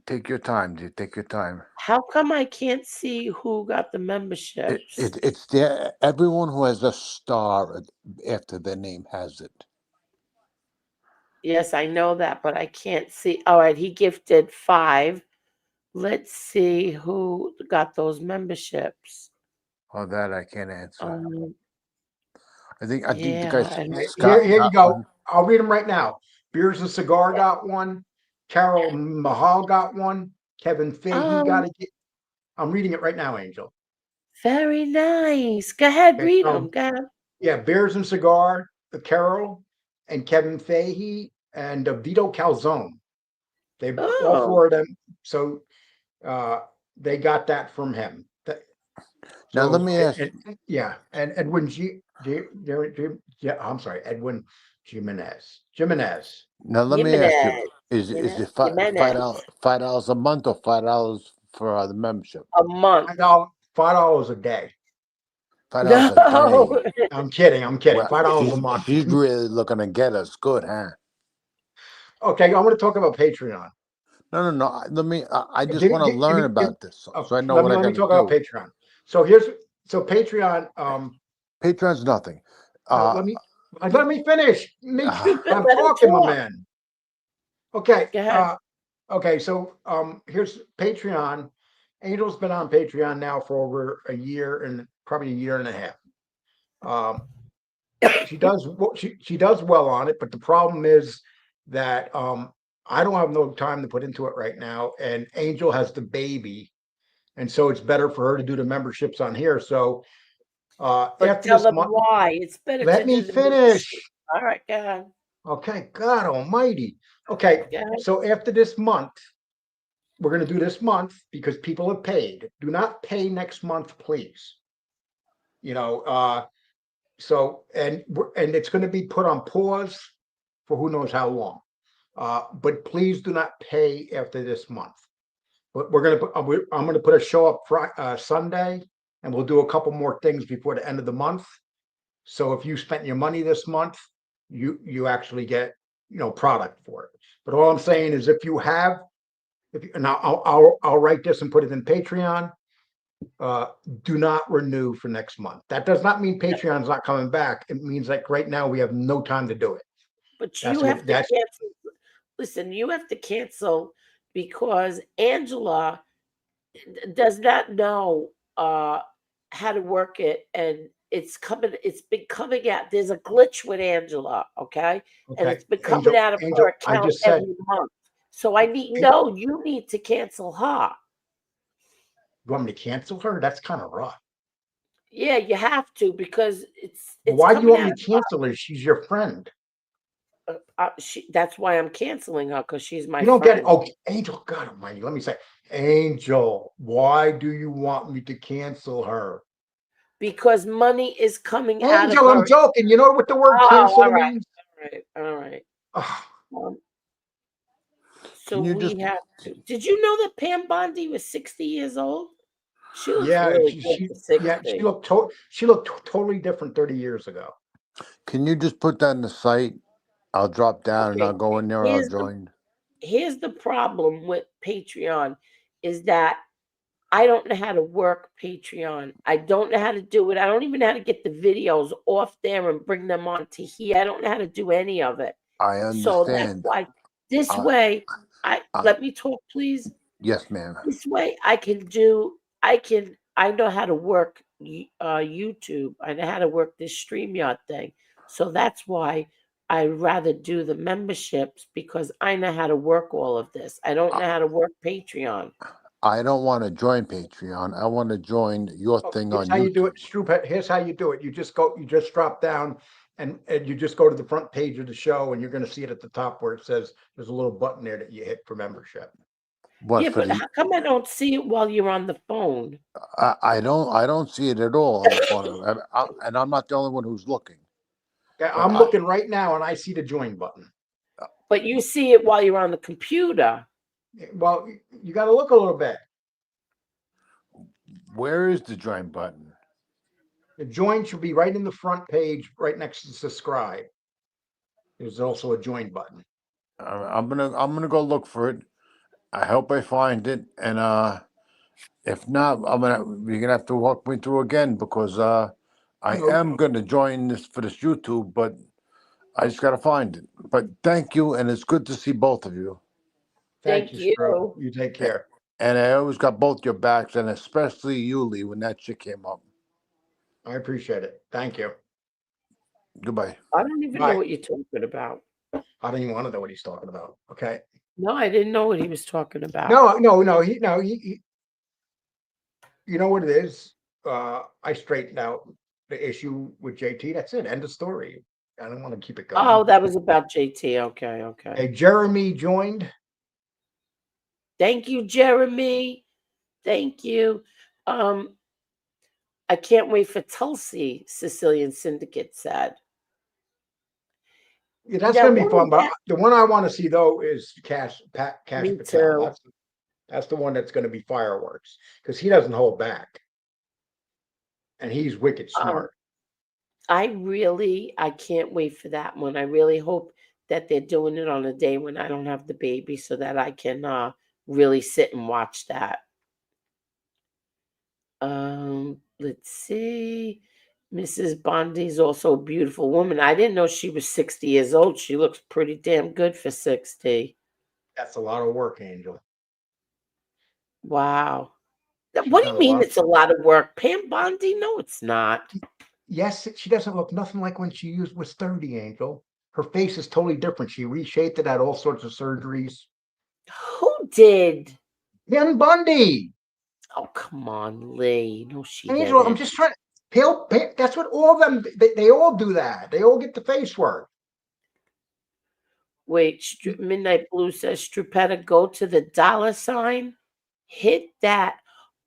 Take your time, dude. Take your time. how come I can't see who got the memberships? It's there. Everyone who has a star after their name has it. Yes, I know that, but I can't see. All right, he gifted 5. Let's see who got those memberships. Oh, that I can't answer. I think the guy Yeah, and Here Scott you got go. one. I'll read them right now. Beers and Cigar got one. Carol Mahal got one. Kevin Fahey got oh, it. I'm reading it right now, Angel. very nice. Go ahead, Okay, read so them. Go ahead. yeah, Beers and Cigar, Carol and Kevin Fahey and Vito Calzone. They all Oh, 4 of them. So they got that from him. Now let me ask. And Edwin I'm sorry, Edwin Jimenez. Now let me ask you: Jimenez. Is it Jimenez. $5 a month or $5 for the membership? A month. $5 a day. $5 a No. day. I'm kidding. Well, $5 a month. she's really looking to get us good, huh? Okay, I want to talk about Patreon. No. Let me. I just want to learn about this so I know Let what me I got to talk about do. Patreon. So Patreon. Patreon's nothing. No, let me finish. Speak up, I'm let him talking, my talk. man. Okay. Go ahead. Okay. So here's Patreon. Angel's been on Patreon now for over a year and probably a year and a half. She does well on it, but the problem is that I don't have no time to put into it right now, and Angel has the baby, and so it's better for her to do the memberships on here. So But after tell this them month, why. It's better to let me do the finish. membership. All right, go ahead. Okay, God Almighty. Okay, Go ahead. so after this month, we're going to do this month because people have paid. Do not pay next month, please. You know, so and it's going to be put on pause for who knows how long. But please do not pay after this month. But I'm going to put a show up Sunday, and we'll do a couple more things before the end of the month. So if you spent your money this month, you actually get product for it. But all I'm saying is if you have If you, now I'll write this and put it in Patreon. Do not renew for next month. That does not mean Patreon's not coming back. It means like right now we have no time to do it. But you That's have what to that's cancel. Listen, you have to cancel because Angela does not know how to work it, and it's been coming out. There's a glitch with Angela, okay? And okay. it's been coming Angel, out of her Angel, I account just said, every month. So I need you no, you need to cancel her. want me to cancel her? That's kind of rough. Yeah, you have to because it's Why do you coming want out me of to cancel her? She's your friend. that's why I'm canceling her because she's my You don't get, friend. oh, Angel, God almighty, let me say, Angel, why do you want me to cancel her? Because money is coming out of Angel, I'm her. joking. You know what the word Oh, cancel all right, means? all right. Ugh. Um, so Can you just we have to. Did you know that Pam Bondi was 60 years old? She looks Yeah, really good for yeah, 60. she looked totally different 30 years ago. can you just put that in the site? I'll drop down and Okay, I'll go in there and I'll here's the join. here's the problem with Patreon is that I don't know how to work Patreon. I don't know how to do it. I don't even know how to get the videos off there and bring them onto here. I don't know how to do any of it. I So that's understand. why this I, way, I I, let me talk, please. yes, ma'am. This way I know how to work YouTube. I know how to work this StreamYard thing. So that's why I rather do the memberships because I know how to work all of this. I don't I, know how to work Patreon. I don't want to join Patreon. I want to join your Oh, thing here's on how you do YouTube. it, Stroop. Here's how you do it. You just drop down and you just go to the front page of the show and you're going to see it at the top where it says there's a little button there that you hit for membership. What Yeah, for but the? how come I don't see it while you're on the phone? I don't see it at all on the phone, and I'm not the only one who's looking. Okay, But I'm looking right now and I see the join button. But you see it while you're on the computer. Well, you got to look a little bit. where is the join button? The join should be right in the front page, right next to subscribe. There's also a join button. I'm gonna go look for it. I hope I find it, and if not, you're gonna have to walk me through again because I No, am gonna join this for this YouTube, but I just gotta find it. But thank you, and it's good to see both of you. thank Thank you, Stroop. you. You take A- care. And I always got both your backs, and especially you, Lee, when that shit came up. I appreciate it. Thank you. Goodbye. I don't even know Bye. what you're talking about. I don't even want to know what he's talking about. Okay. No, I didn't know what he was talking about. No. He you know what it is? I straightened out the issue with JT. That's it. End of story. I don't want to keep it Oh, going. that was about JT. Okay, okay. Hey, Jeremy joined. Thank you, Jeremy. Thank you. Um, I can't wait for Tulsi, Sicilian Syndicate said. Yeah, that's Now, gonna be what fun. is But that? the one I want to see though is Cash Me Patel. too. That's the one that's going to be fireworks because he doesn't hold back and he's wicked Um, smart. I can't wait for that one. I really hope that they're doing it on a day when I don't have the baby so that I can really sit and watch that. Let's see. Mrs. Bondi's also a beautiful woman. I didn't know she was 60 years old. She looks pretty damn good for 60. That's a lot of work, Angel. Wow. She's What do done you a mean lot. it's a lot of work? Pam Bondi? No, it's not. Yes, she doesn't look nothing like when she was 30, Angel. Her face is totally different. She reshaped it, had all sorts of surgeries. Who did? Young Bundy, Oh, come on, Lee. No, she Angel. I'm didn't. just trying. Pale. That's what all of them. They all do that. They all get the face work. Wait, Midnight Blue says, Strupetta, go to the dollar sign. Hit that.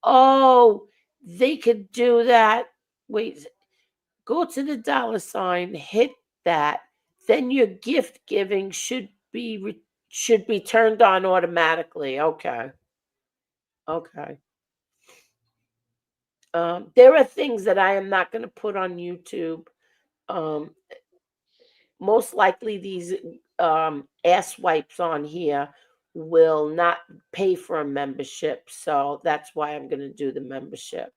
Oh, they could do that. Wait, go to the dollar sign, hit that. Then your gift giving should be turned on automatically. Okay. Okay. There are things that I am not going to put on YouTube. Um, Most likely these ass wipes on here will not pay for a membership. So that's why I'm going to do the membership.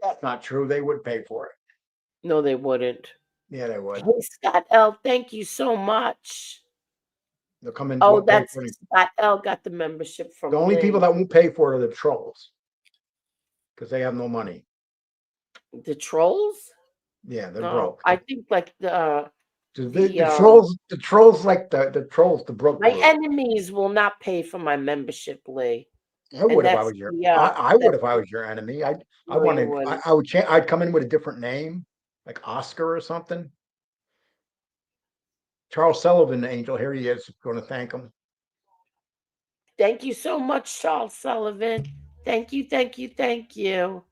That's not true. They would pay for it. No, they wouldn't. Yeah, they would. Hey, Scott L., thank you so much. They'll come in. Oh, Won't pay that's for it. Scott L. got the membership from The only people Lee. that won't pay for it are the trolls, because they have no money. The trolls? Yeah, they're No, broke. I think like the The trolls like the trolls, the broke my group. enemies will not pay for my membership, Lee. I would if I that's was your. the I would that's if I was your enemy. I no, you wanted. wouldn't. I would change. I'd come in with a different name, like Oscar or something. Charles Sullivan, Angel. Here he is. Going to thank him. Thank you so much, Charles Sullivan. Thank you, thank you, thank you.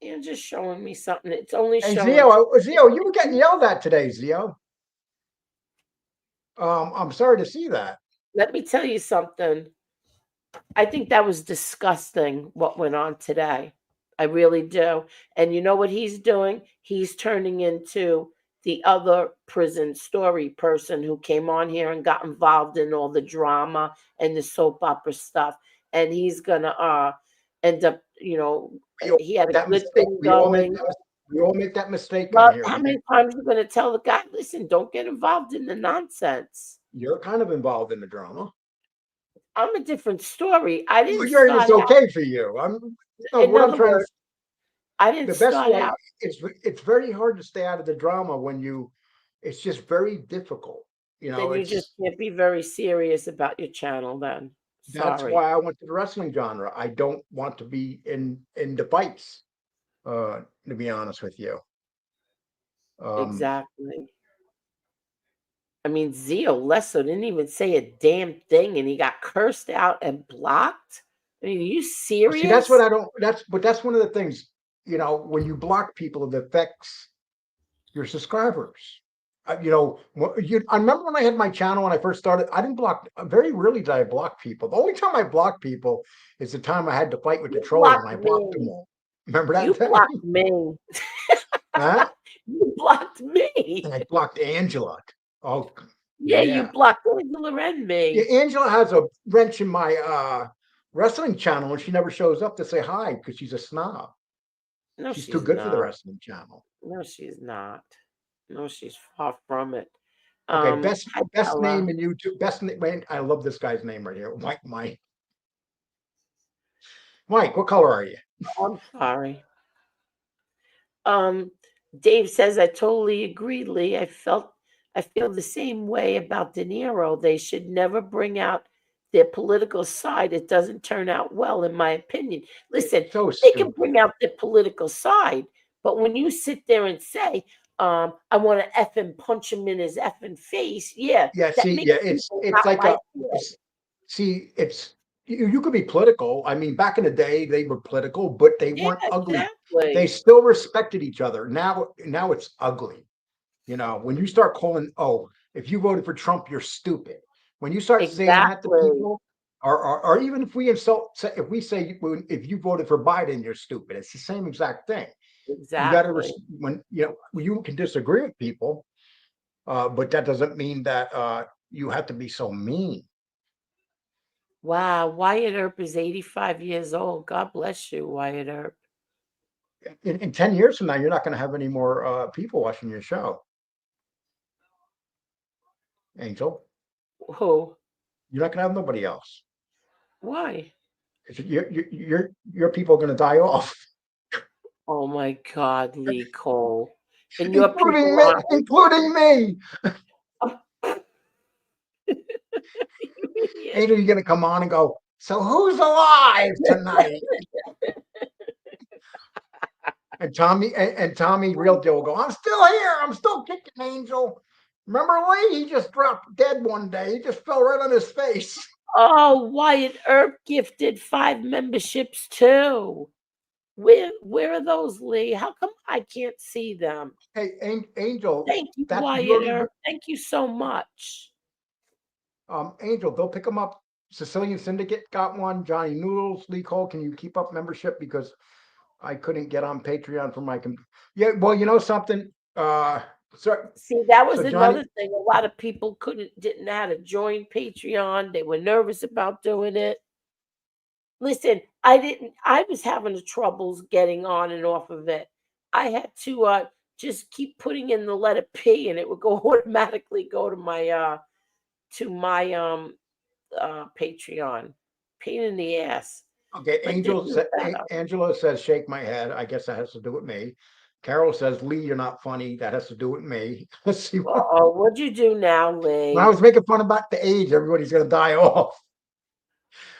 You're just showing me something. It's only Hey showing. Zio, you were getting yelled at today, Zio. I'm sorry to see that. Let me tell you something. I think that was disgusting what went on today. I really do. And you know what he's doing? He's turning into the other prison story person who came on here and got involved in all the drama and the soap opera stuff. And he's gonna end up, he had a That good mistake. thing going. We all make that mistake on But here. how many times are you gonna tell the guy, listen, don't get involved in the nonsense? You're kind of involved in the drama. I'm a different story. I didn't It's start out. okay for you. No. In What I'm other trying to. words, I didn't The best start way. out. It's very hard to stay out of the drama when you. It's just very difficult. Then you just can't be very serious about your channel then. That's Sorry. why I went to the wrestling genre. I don't want to be in the fights. To be honest with you. Exactly. I mean, Zio Lesso didn't even say a damn thing and he got cursed out and blocked. I mean, are you See, that's serious? what I don't. That's one of the things. When you block people, it affects your subscribers. I remember when I had my channel when I first started. I didn't block. Very rarely did I block people. The only time I blocked people is the time I had to fight with the You troll, and blocked I blocked them me. all. Remember You that time? blocked me. Huh? You blocked me. And I blocked Angela. Oh, Yeah, you yeah. blocked Angela and Yeah, me. Angela has a wrench in my wrestling channel, and she never shows up to say hi because she's a snob. No, She's too she's good for the not. wrestling channel. No, she's not. No, she's far from it. Okay, Hi, best Bella. name in YouTube. Best name. I love this guy's name right here. Mike. What color are you? I'm sorry. Um, Dave says, I totally agree, Lee. I feel the same way about De Niro. They should never bring out their political side. It doesn't turn out well, in my opinion. Listen, It's so they can stupid. bring out their political side, but when you sit there and say, I want to effing punch him in his effing face, yeah, Yeah. that See. makes Yeah. people It's not like like it. see. It's you could be political. I mean, back in the day, they were political, but they Yeah, weren't ugly. They exactly. still respected each other. Now it's ugly. When you start calling, if you voted for Trump, you're stupid. When you start saying that to Exactly. people, or even if we if we say if you voted for Biden, you're stupid. It's the same exact thing. You got to Exactly. when you can disagree with people, but that doesn't mean that you have to be so mean. Wow, Wyatt Earp is 85 years old. God bless you, Wyatt Earp. In 10 years from now, you're not going to have any more people watching your show, Angel. Who? You're not going to have nobody else. Why? Your people are going to die off. Oh my God, Lee Cole. And your including people me, are. including me. Yeah. Angel, you're gonna come on and go. So who's alive tonight? And Tommy, real deal, will go. I'm still here. I'm still kicking, Angel. Remember Lee? He just dropped dead one day. He just fell right on his face. Oh, Wyatt Earp gifted 5 memberships too. Where are those, Lee? How come I can't see them? Hey, Angel, Thank you, that's Wyatt your Earp. Thank you so much. Angel. They'll pick them up. Sicilian Syndicate got one. Johnny Noodles, Lee Cole. Can you keep up membership because I couldn't get on Patreon for my Yeah, well, you know something? So, See, that was so Johnny, another thing. A lot of people didn't know how to join Patreon. They were nervous about doing it. Listen, I was having the troubles getting on and off of it. I had to just keep putting in the letter P and it would go automatically go to my Patreon. Pain in the ass. okay, But this is better. Angela says, shake my head. I guess that has to do with me. Carol says, Lee, you're not funny. That has to do with me. Let's see. Oh, what'd you do now, When I Lee? was making fun about the age, everybody's going to die off.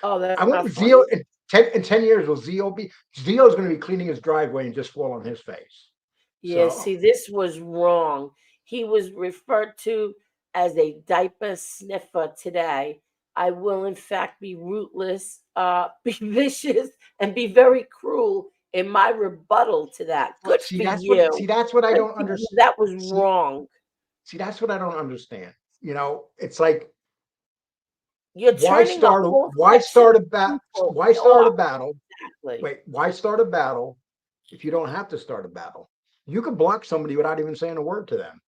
Oh, that's I not want funny. Zio in 10 years. Will Zio's going to be cleaning his driveway and just fall on his face. Yeah, So, see, this was wrong. He was referred to as a diaper sniffer today. I will, in fact, be rootless, be vicious, and be very cruel in my rebuttal to that. Good for you. that's what I Good don't for you. understand. That was wrong. See, that's what I don't understand. It's like, You're turning a whole why section start of a bat people why start a off. battle? Exactly. Wait, why start a battle if you don't have to start a battle? You can block somebody without even saying a word to them.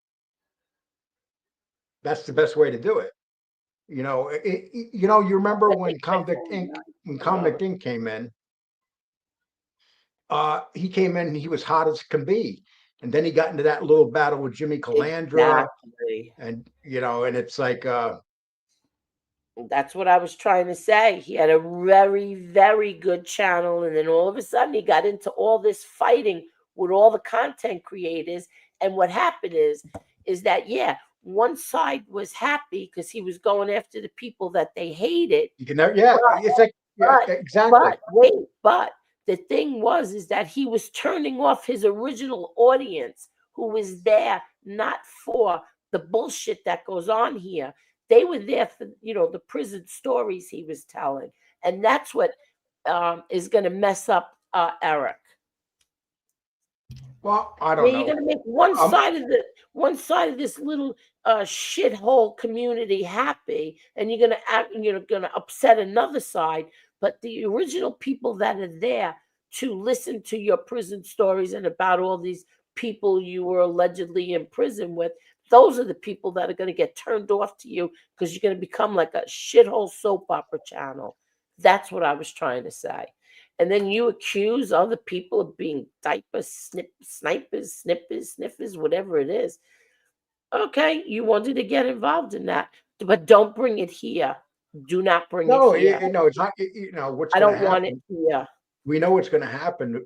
That's the best way to do it. You remember Let me when quit Convict going Inc. on. when Hold on. Convict Inc. came in, he came in and he was hot as can be. And then he got into that little battle with Jimmy Calandra. Exactly. And and it's like That's what I was trying to say. He had a very, very good channel. And then all of a sudden he got into all this fighting with all the content creators. And what happened is that, yeah, one side was happy because he was going after the people that they hated. you can never, yeah, it's like, yeah, But exactly. but the thing was is that he was turning off his original audience who was there not for the bullshit that goes on here. They were there for the prison stories he was telling, and that's what is going to mess up Eric. Well, I Yeah, don't you're know. gonna make Um, one side of this little shithole community happy, and you're gonna upset another side. But the original people that are there to listen to your prison stories and about all these people you were allegedly in prison with, those are the people that are gonna get turned off to you because you're gonna become like a shithole soap opera channel. That's what I was trying to say. And then you accuse other people of being snipers, snippers, sniffers, whatever it is. Okay, you wanted to get involved in that, but don't bring it here. Do not bring it no, here. it's not. What's I going to don't want it happen. here. We know what's going to happen.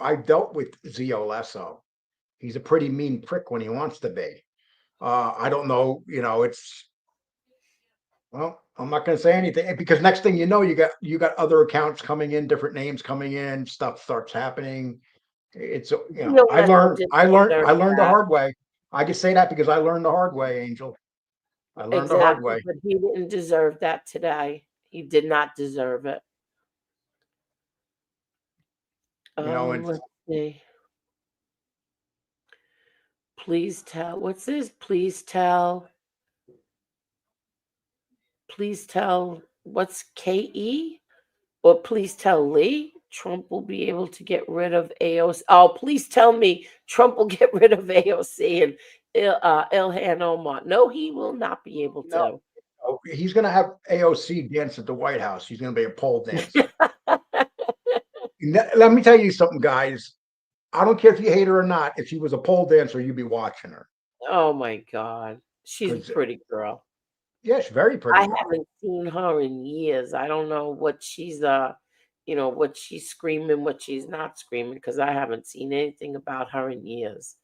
I dealt with Zio Lesso. He's a pretty mean prick when he wants to be. I don't know. It's well. I'm not going to say anything because next thing you know, you got other accounts coming in, different names coming in, stuff starts happening. It's Gio I Lesso learned didn't I learned I deserve learned the that. hard way. I can say that because I learned the hard way, Angel. I learned the hard Exactly, way. but he didn't deserve that today. He did not deserve it. And Let's see. Please tell. What's this? Please tell. Please tell. What's KE? Or please tell Lee Trump will be able to get rid of AOC. Oh, please tell me Trump will get rid of AOC and Ilhan Omar. No, he will not be able no, to. he's going to have AOC dance at the White House. He's going to be a pole dancer. Let me tell you something, guys. I don't care if you hate her or not. If she was a pole dancer, you'd be watching her. Oh my God. She's a Because pretty girl. yeah, she's a very pretty I girl. haven't seen her in years. I don't know what she's what she's screaming, what she's not screaming, because I haven't seen anything about her in years.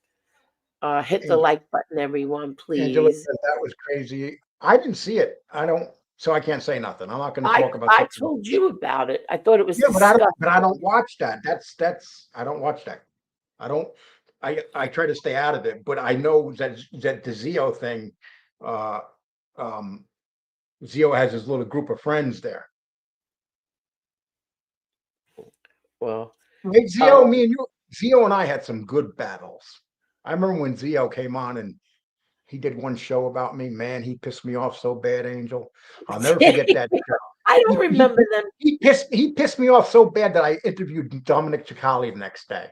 Hit the Angela, like button, everyone, Angela please. said that was crazy. I didn't see it. I don't, so I can't say nothing. I'm not going to I talk about I something. told you about it. I thought it was Yeah, but I don't disgusting. watch that. I don't watch that. I don't. I try to stay out of it. But I know that the Zio thing. Uh, um, Zio has his little group of friends there. Well, Hey, Zio, um, me and you, Zio and I had some good battles. I remember when Zio came on and he did one show about me. Man, he pissed me off so bad, Angel. I'll never forget that show. I don't He he remember them. he pissed me off so bad that I interviewed Dominic Cicali the next day.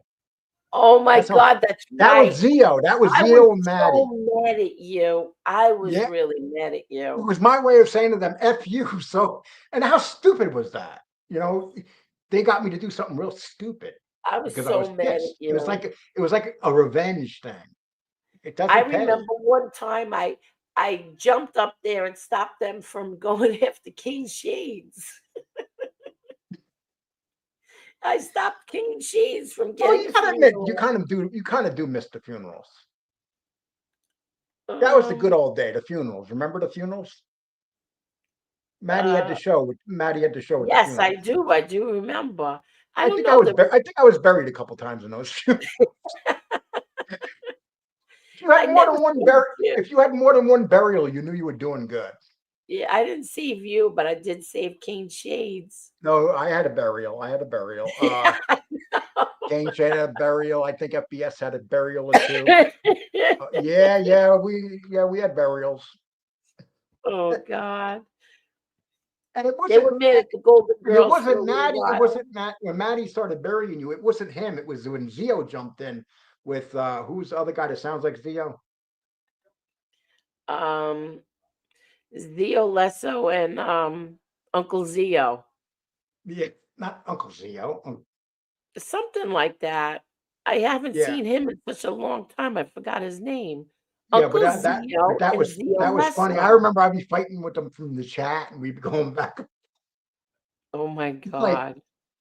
Oh my That's how God, that's that was right. Zio. That was I was Zio and Maddie. so mad at you. I was Yeah, really mad at it you. was my way of saying to them, F you. So, and how stupid was that? You know, they got me to do something real stupid I was because I was so mad at pissed. you. It was like a revenge thing. It I doesn't pay. remember one time I jumped up there and stopped them from going after King Shades. I stopped King Shades from Well, getting you a gotta admit, funeral. you kind of do miss the funerals. That was the good Um, old day, the funerals. Remember the funerals? uh, Maddie had the show at the yes, I funerals. do. I do remember. I don't know. I think I was buried a couple times in those funerals. If you I had more never than one saved you. if you had more than one burial, you knew you were doing good. Yeah, I didn't save you, but I did save King Shades. No, I had a burial. I had a burial. Jane Shade had a burial. I think FBS had a burial or two. We had burials, Oh God. and it They wasn't were mad at the Golden it Girls for a wasn't little Maddie. It while. wasn't Matt when Maddie started burying you. It wasn't him. It was when Zio jumped in with who's the other guy that sounds like Zio? Um, Zio Lesso and Uncle Zio. Yeah, not Uncle Zio. Something like that. I haven't Yeah, seen him in such a long time. I forgot his name. yeah, Uncle Zio and Zio that was funny. I Lesso. remember I'd be fighting with them from the chat, and we'd be going back Oh my like, God.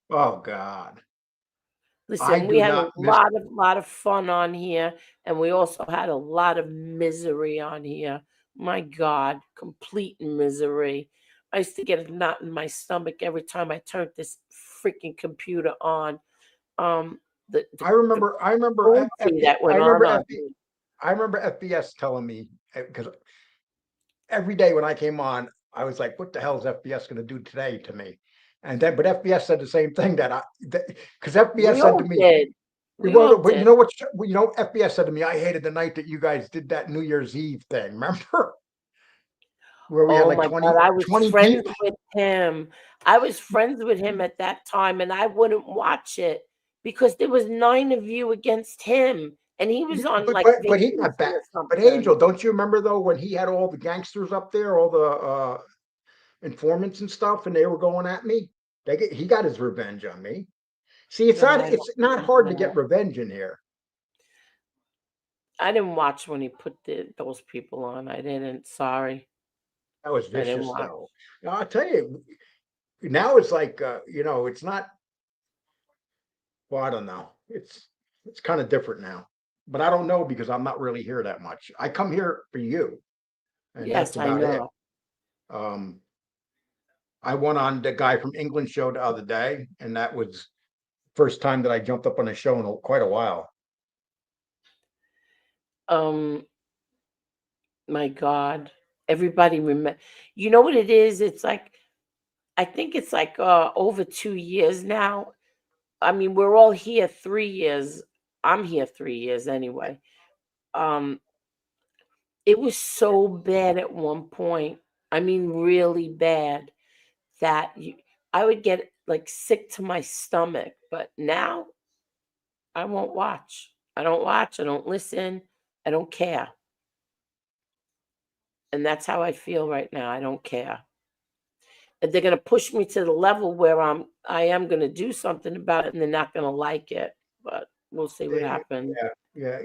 oh God, I Listen, we do had not a miss. lot of fun on here, and we also had a lot of misery on here. My God, complete misery. I used to get a knot in my stomach every time I turned this freaking computer on. Um, the cruelty that went on here. I remember FBS telling me because every day when I came on, I was like, "What the hell is FBS going to do today to me?" And then, but FBS said the same thing because FBS We said to all me, did. We "Well, all but you did. know what? You know, FBS said to me, I hated the night that you guys did that New Year's Eve thing. Remember where we had Oh like my God, I was 20 friends people? with him. I was friends with him at that time, and I wouldn't watch it because there was 9 of you against him, and he was on, like, But he vacation got back. or But Angel, something. don't you remember though when he had all the gangsters up there, all the informants and stuff, and they were going at me? He got his revenge on me. See, I don't it's not remember hard to get that. revenge in here. I didn't watch when he put those people on. I didn't. Sorry. That was I didn't vicious watch. though. Now, I'll tell you, now it's like it's not. Well, I don't know. It's kind of different now, but I don't know because I'm not really here that much. I come here for you, and that's Yes, I about it. know. Um, I went on the guy from England show the other day, and that was first time that I jumped up on a show in quite a while. Um, my God. Everybody remember. You know what it is? It's like I think it's like over 2 years now. I mean, we're all here 3 years. I'm here 3 years anyway. Um, it was so bad at one point. I mean, really bad that I would get like sick to my stomach. But now I won't watch. I don't watch. I don't listen. I don't care. And that's how I feel right now. I don't care. And they're gonna push me to the level where I am gonna do something about it, and they're not gonna like it. But we'll see what happens. Yeah, yeah.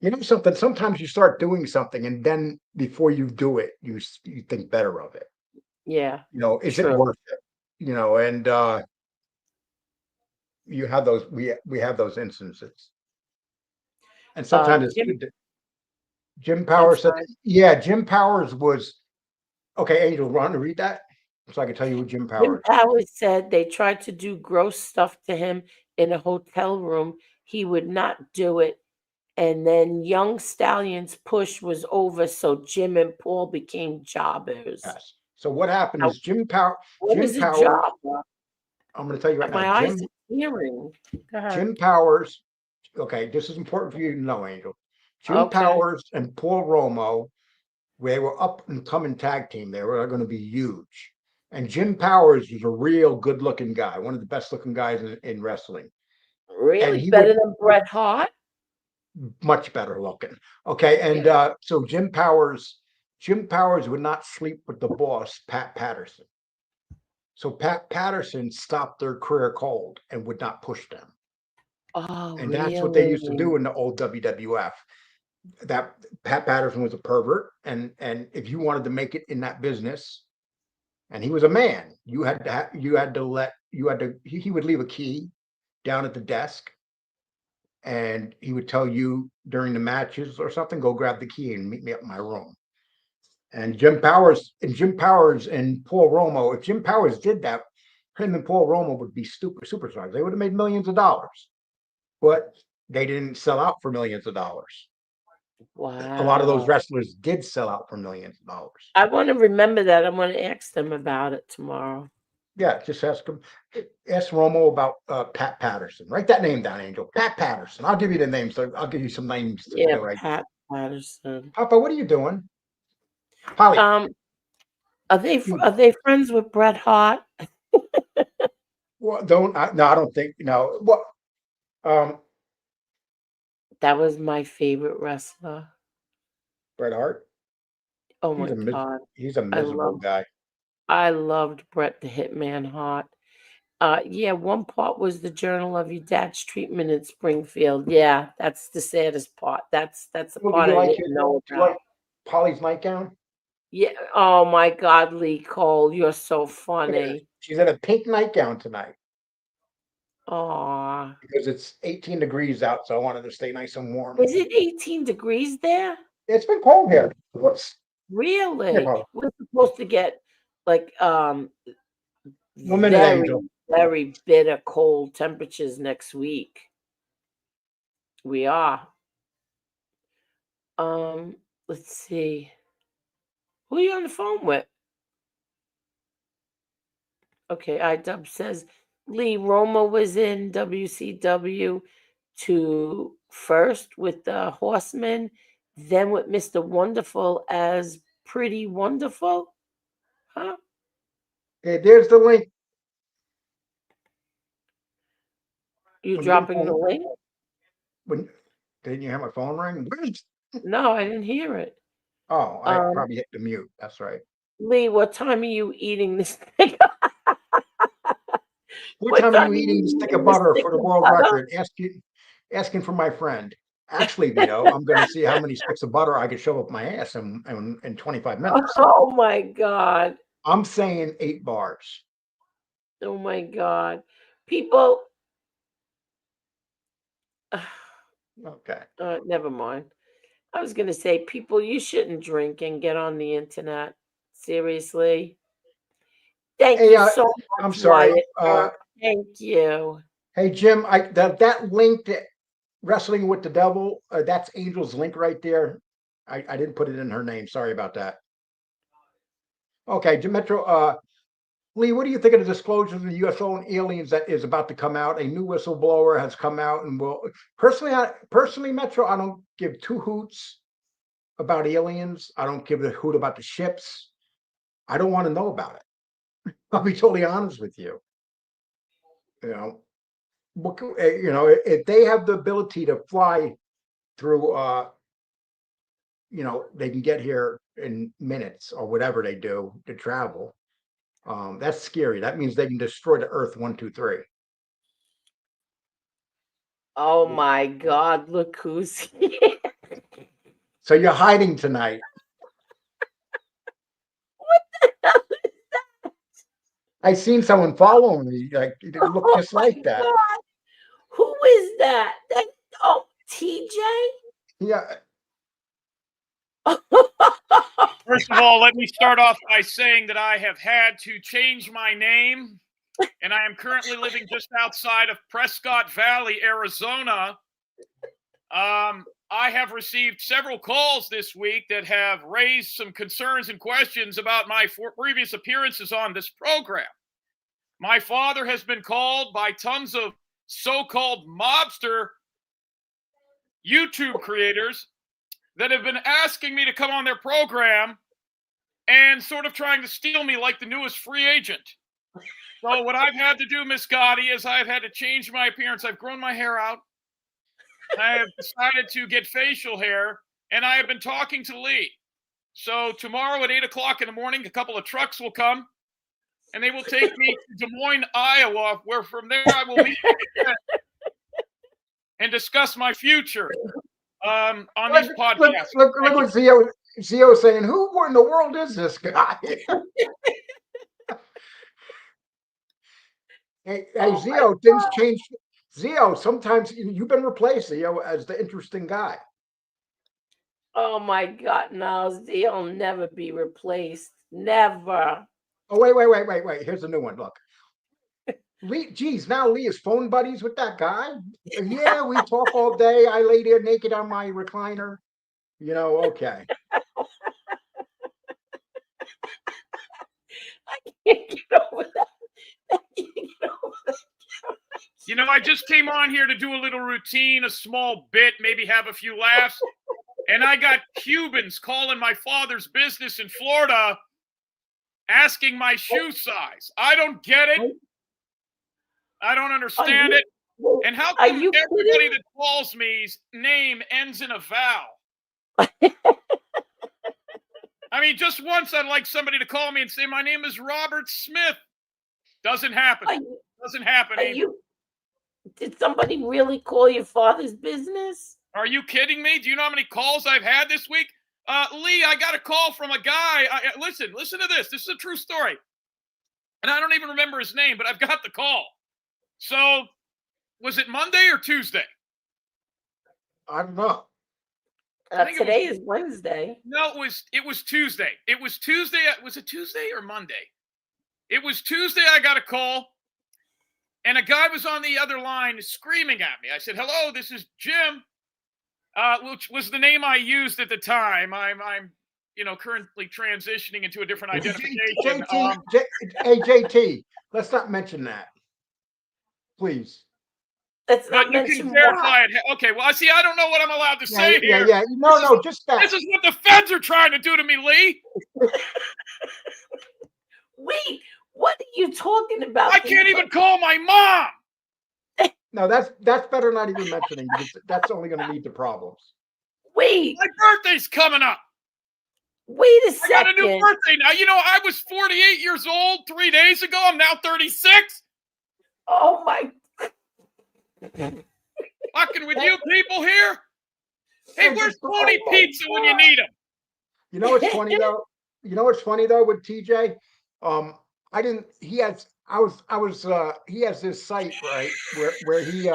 You know something. Sometimes you start doing something, and then before you do it, you think better of it. Yeah, Is it true. worth it? And you have those. We have those instances, and sometimes it's Jim, good. Jim I'm Powers said, sorry. "Yeah, Jim Powers was okay." Angel, want to read that so I can tell you who Jim Jim Powers. Powers said they tried to do gross stuff to him in a hotel room. He would not do it. And then Young Stallion's push was over, so Jim and Paul became jobbers. Yes. So what happened Now, is what Jim is a Powers. jobber? I'm going to tell you right now. My eyes are tearing. Go ahead. Jim Powers. Okay, this is important for you to know, Angel. Jim Okay. Powers and Paul Romo, they were up and coming tag team. They were going to be huge. And Jim Powers was a real good-looking guy, one of the best-looking guys in wrestling. And Really he better would than Bret Hart? much better looking. Okay, and so Jim Powers would not sleep with the boss, Pat Patterson. So Pat Patterson stopped their career cold and would not push them. Oh, And that's what they used to really? do in the old WWF. That Pat Patterson was a pervert, and if you wanted to make it in that business, and he was a man, you had to he would leave a key down at the desk, and he would tell you during the matches or something, go grab the key and meet me up in my room. And Jim Powers and Paul Romo, if Jim Powers did that, him and Paul Romo would be superstars. They would have made millions of dollars, but they didn't sell out for millions of dollars. A lot of those Wow. wrestlers did sell out for millions of dollars. I want to remember that. I want to ask them about it tomorrow. Yeah, just ask Romo about Pat Patterson. Write that name down, Angel. Pat Patterson. I'll give you the names. So I'll give you some names to Yeah, write. Pat Patterson. Papa, what are you doing? Holly, Are they friends with Bret Hart? well, no, I don't think no. What? That was my favorite wrestler. Bret Hart. Oh my God. He's a miserable guy. I loved Bret the Hitman Hart. Yeah, one part was the journal of your dad's treatment in Springfield. Yeah, that's the saddest part. That's the Well, part I didn't know do you about. like Polly's nightgown? Yeah. Oh my God, Lee Cole, you're so funny. She's in a pink nightgown tonight Aw. because it's 18 degrees out, so I wanted to stay nice and warm. Is it 18 degrees there? It's been cold here. Whoops. Really? Paula. We're supposed to get like 1 minute, very, Angel. very bitter cold temperatures next week. We are. Let's see. Who are you on the phone with? Okay, iDub says Lee Roma was in WCW first with the Horsemen, then with Mr. Wonderful as Pretty Wonderful. Huh? Okay, there's the link. You dropping the link? Didn't you have my phone ring? No, I didn't hear it. Oh, I probably hit the mute. That's right. Lee, what time are you eating this thing? What time are you eating a stick of butter for the world record? Asking for my friend. Actually, Vito, I'm going to see how many sticks of butter I can shove up my ass in 25 minutes. Oh my God. I'm saying 8 bars. Oh my God. People. Okay. Never mind. I was going to say, people, you shouldn't drink and get on the internet. Seriously. Thank you so much. I'm sorry. Wyatt. Thank you. Hey, Jim, that link to Wrestling with the Devil, that's Angel's link right there. I didn't put it in her name. Sorry about that. Okay, Metro. Lee, what do you think of the disclosures of the UFO and aliens that is about to come out? A new whistleblower has come out and will personally, Metro, I don't give 2 hoots about aliens. I don't give a hoot about the ships. I don't want to know about it. I'll be totally honest with you. You know, if they have the ability to fly through, they can get here in minutes or whatever they do to travel. That's scary. That means they can destroy the Earth 1, 2, 3. Oh my God! Look who's here. So you're hiding tonight. What the hell is that? I seen someone following me. Like it looked just like that. God. Who is that? TJ? Yeah. First of all, let me start off by saying that I have had to change my name, and I am currently living just outside of Prescott Valley, Arizona. I have received several calls this week that have raised some concerns and questions about my previous appearances on this program. My father has been called by tons of so-called mobster YouTube creators that have been asking me to come on their program and sort of trying to steal me like the newest free agent. So what I've had to do, Miss Gotti, is I've had to change my appearance. I've grown my hair out. I have decided to get facial hair, and I have been talking to Lee. So tomorrow at 8 o'clock in the morning, a couple of trucks will come, and they will take me to Des Moines, Iowa, where from there I will meet and discuss my future on these podcasts. Look what Zio saying. Who in the world is this guy? Hey, Zio, things change. Zio, sometimes you've been replaced, Zio, as the interesting guy. Oh my God, no, he'll never be replaced. Never. Oh, wait. Here's a new one. Look. Lee, geez, now Lee is phone buddies with that guy. Yeah, we talk all day. I lay there naked on my recliner. Okay. I can't get over that. I can't get over that. I just came on here to do a little routine, a small bit, maybe have a few laughs. And I got Cubans calling my father's business in Florida asking my shoe size. I don't get it. I don't understand it. And how come everybody that calls me's name ends in a vowel? I mean, just once I'd like somebody to call me and say, my name is Robert Smith. Doesn't happen. Doesn't happen. Did somebody really call your father's business? Are you kidding me? Do you know how many calls I've had this week? Lee, I got a call from a guy. Listen to this. This is a true story. And I don't even remember his name, but I've got the call. So, was it Monday or Tuesday? I don't know. Today is Wednesday. No, it was Tuesday. It was Tuesday. Was it Tuesday or Monday? It was Tuesday. I got a call, and a guy was on the other line screaming at me. I said, "Hello, this is Jim," which was the name I used at the time. I'm currently transitioning into a different identification. JT, let's not mention that, please. Let's not but you mention can verify it. Okay, well, see, I don't know what I'm allowed to say here. Yeah. No, just that. This is what the feds are trying to do to me, Lee. Wait, what are you talking about? I can't even call my mom. No, that's better not even mentioning, because that's only going to lead to problems. Wait. My birthday's coming up. Wait a second. I got a new birthday now. I was 48 years old 3 days ago. I'm now 36. Oh, my. Fucking with you people here. Hey, where's Tony Pizza when you need him? You know what's funny though? With TJ? He has this site, right, where he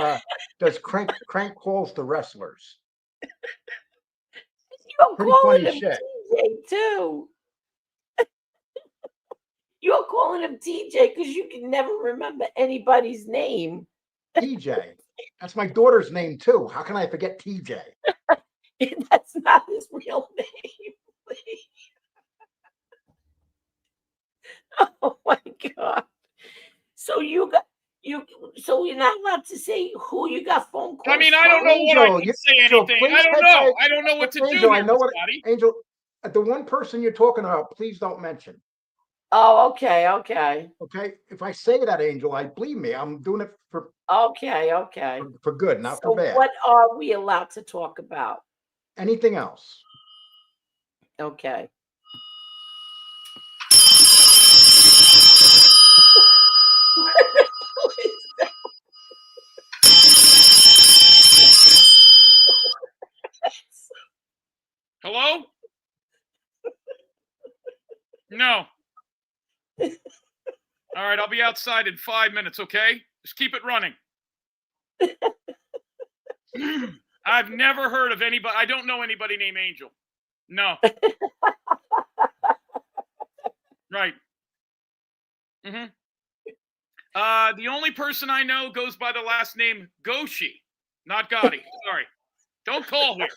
does crank calls to wrestlers. You're Pretty calling funny him shit. TJ too. You're calling him TJ because you can never remember anybody's name. TJ. That's my daughter's name too. How can I forget TJ? That's not his real name. Oh my God. So so you're not allowed to say who you got phone calls. I mean, I don't know what I can say anything. I don't know. I don't know what to do here, I know what, Scotty. Angel, the one person you're talking about, please don't mention. Oh, okay. Okay. If I say that, Angel, believe me, I'm doing it for for good, not for bad. What are we allowed to talk about? Anything else? Okay. Hello? No. All right, I'll be outside in 5 minutes, okay? Just keep it running. I've never heard of anybody. I don't know anybody named Angel. No. Right. The only person I know goes by the last name Goshi, not Gotti. Sorry. Don't call here.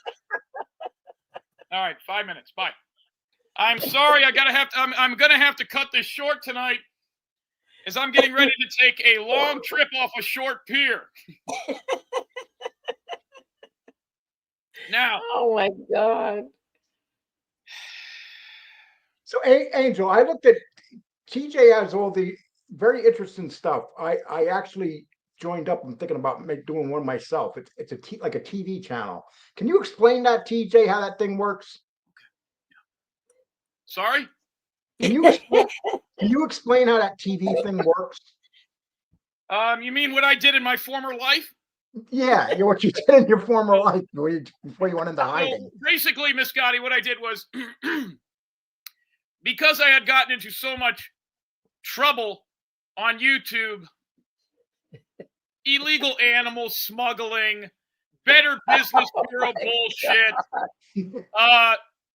All right, 5 minutes. Bye. I'm sorry. I'm gonna have to cut this short tonight, as I'm getting ready to take a long trip off a short pier. Now. Oh my God. So Angel, I looked at TJ has all the very interesting stuff. I actually joined up. I'm thinking about doing one myself. It's like a TV channel. Can you explain that, TJ, how that thing works? Sorry? Can you explain? Can you explain how that TV thing works? You mean what I did in my former life? Yeah, what you did in your former life before you went into hiding. Well, basically, Miss Gotti, what I did was because I had gotten into so much trouble on YouTube, illegal animal smuggling, Better Business Bureau bullshit,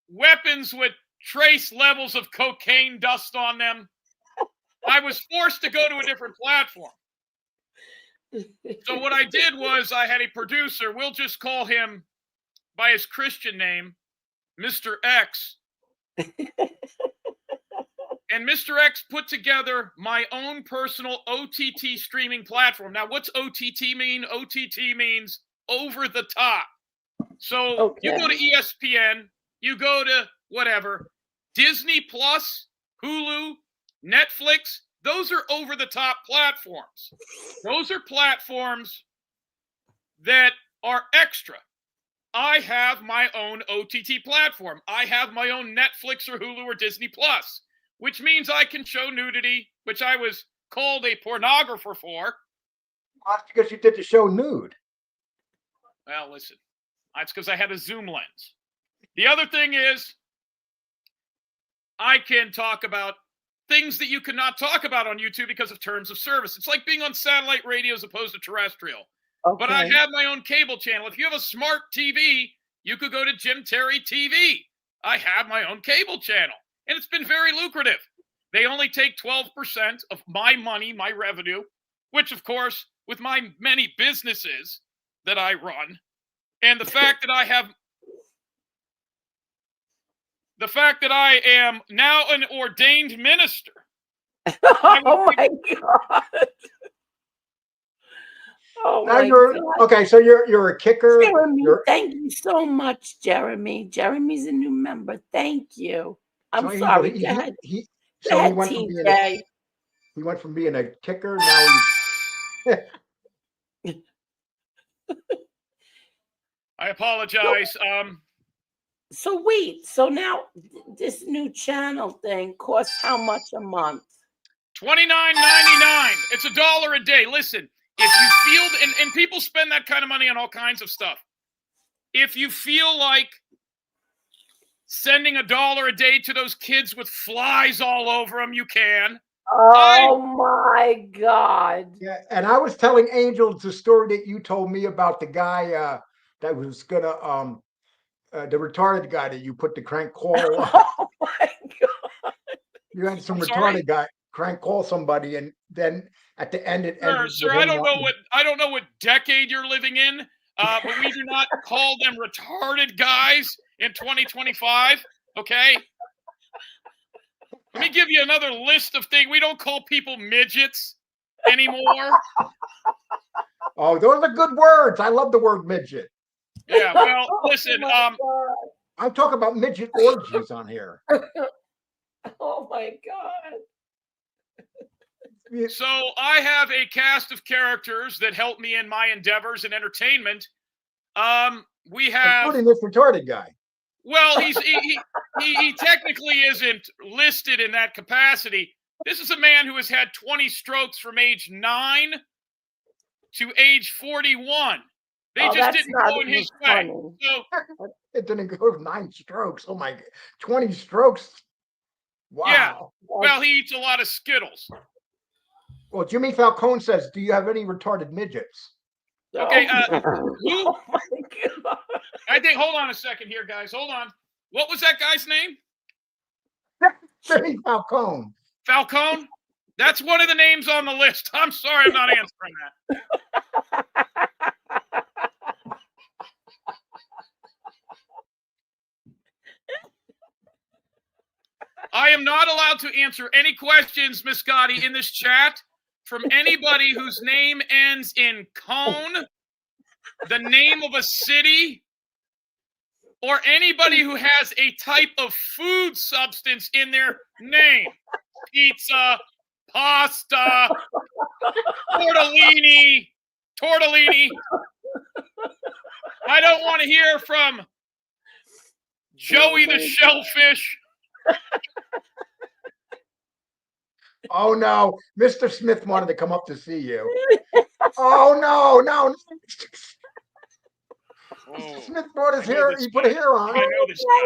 weapons with trace levels of cocaine dust on them, I was forced to go to a different platform. So what I did was I had a producer, we'll just call him by his Christian name, Mr. X. And Mr. X put together my own personal OTT streaming platform. Now, what's OTT mean? OTT means over the top. So you go to ESPN, you go to whatever, Disney Plus, Hulu, Netflix, those are over the top platforms. Those are platforms that are extra. I have my own OTT platform. I have my own Netflix or Hulu or Disney Plus, which means I can show nudity, which I was called a pornographer for. Well, that's because you did the show nude. Well, listen, that's because I had a zoom lens. The other thing is, I can talk about things that you cannot talk about on YouTube because of terms of service. It's like being on satellite radio as opposed to terrestrial. Okay. But I have my own cable channel. If you have a smart TV, you could go to Jim Terry TV. I have my own cable channel, and it's been very lucrative. They only take 12% of my money, my revenue, which, of course, with my many businesses that I run, and the fact that I am now an ordained minister. Oh my God. Oh Now my God. okay, so you're a kicker. Jeremy, thank you so much, Jeremy. Jeremy's a new member. Thank you. I'm So sorry. he Go ahead. he Go ahead, went from TJ. he went from being a kicker, now he's I apologize. So wait, so now this new channel thing costs how much a month? $29.99. It's $1 a day. Listen, if you feel, and people spend that kind of money on all kinds of stuff. If you feel like sending $1 a day to those kids with flies all over them, you can. Oh my God. yeah. And I was telling Angel the story that you told me about the guy that was gonna the retarded guy that you put the crank call. Oh my God. You had some I'm retarded sorry? guy crank call somebody, and then at the end it ended. Sir, with I him don't know what decade you're living in, but we do not call them retarded guys in 2025. Okay. Let me give you another list of things. We don't call people midgets anymore. Oh, those are good words. I love the word midget. Yeah. Well, listen. I'm talking about midget orgies on here. Oh my God. So I have a cast of characters that help me in my endeavors in entertainment. We have, including this retarded guy. well, he technically isn't listed in that capacity. This is a man who has had 20 strokes from age 9 to age 41. They just didn't go in his way. So, It didn't go to 9 strokes. Oh my God. 20 strokes. Wow. yeah. Well, he eats a lot of Skittles. Well, Jimmy Falcone says, do you have any retarded midgets? Okay, who? Oh my God. I think, hold on a second here, guys. Hold on. What was that guy's name? Jimmy Falcone. Falcone? That's one of the names on the list. I'm sorry, I'm not answering that. I am not allowed to answer any questions, Miss Gotti, in this chat from anybody whose name ends in Cone, the name of a city, or anybody who has a type of food substance in their name. Pizza, pasta, tortellini. I don't want to hear from Joey the Shellfish. Oh no, Mr. Smith wanted to come up to see you. Oh no. Mr. Smith brought his hair. He put a hair on. I know this guy.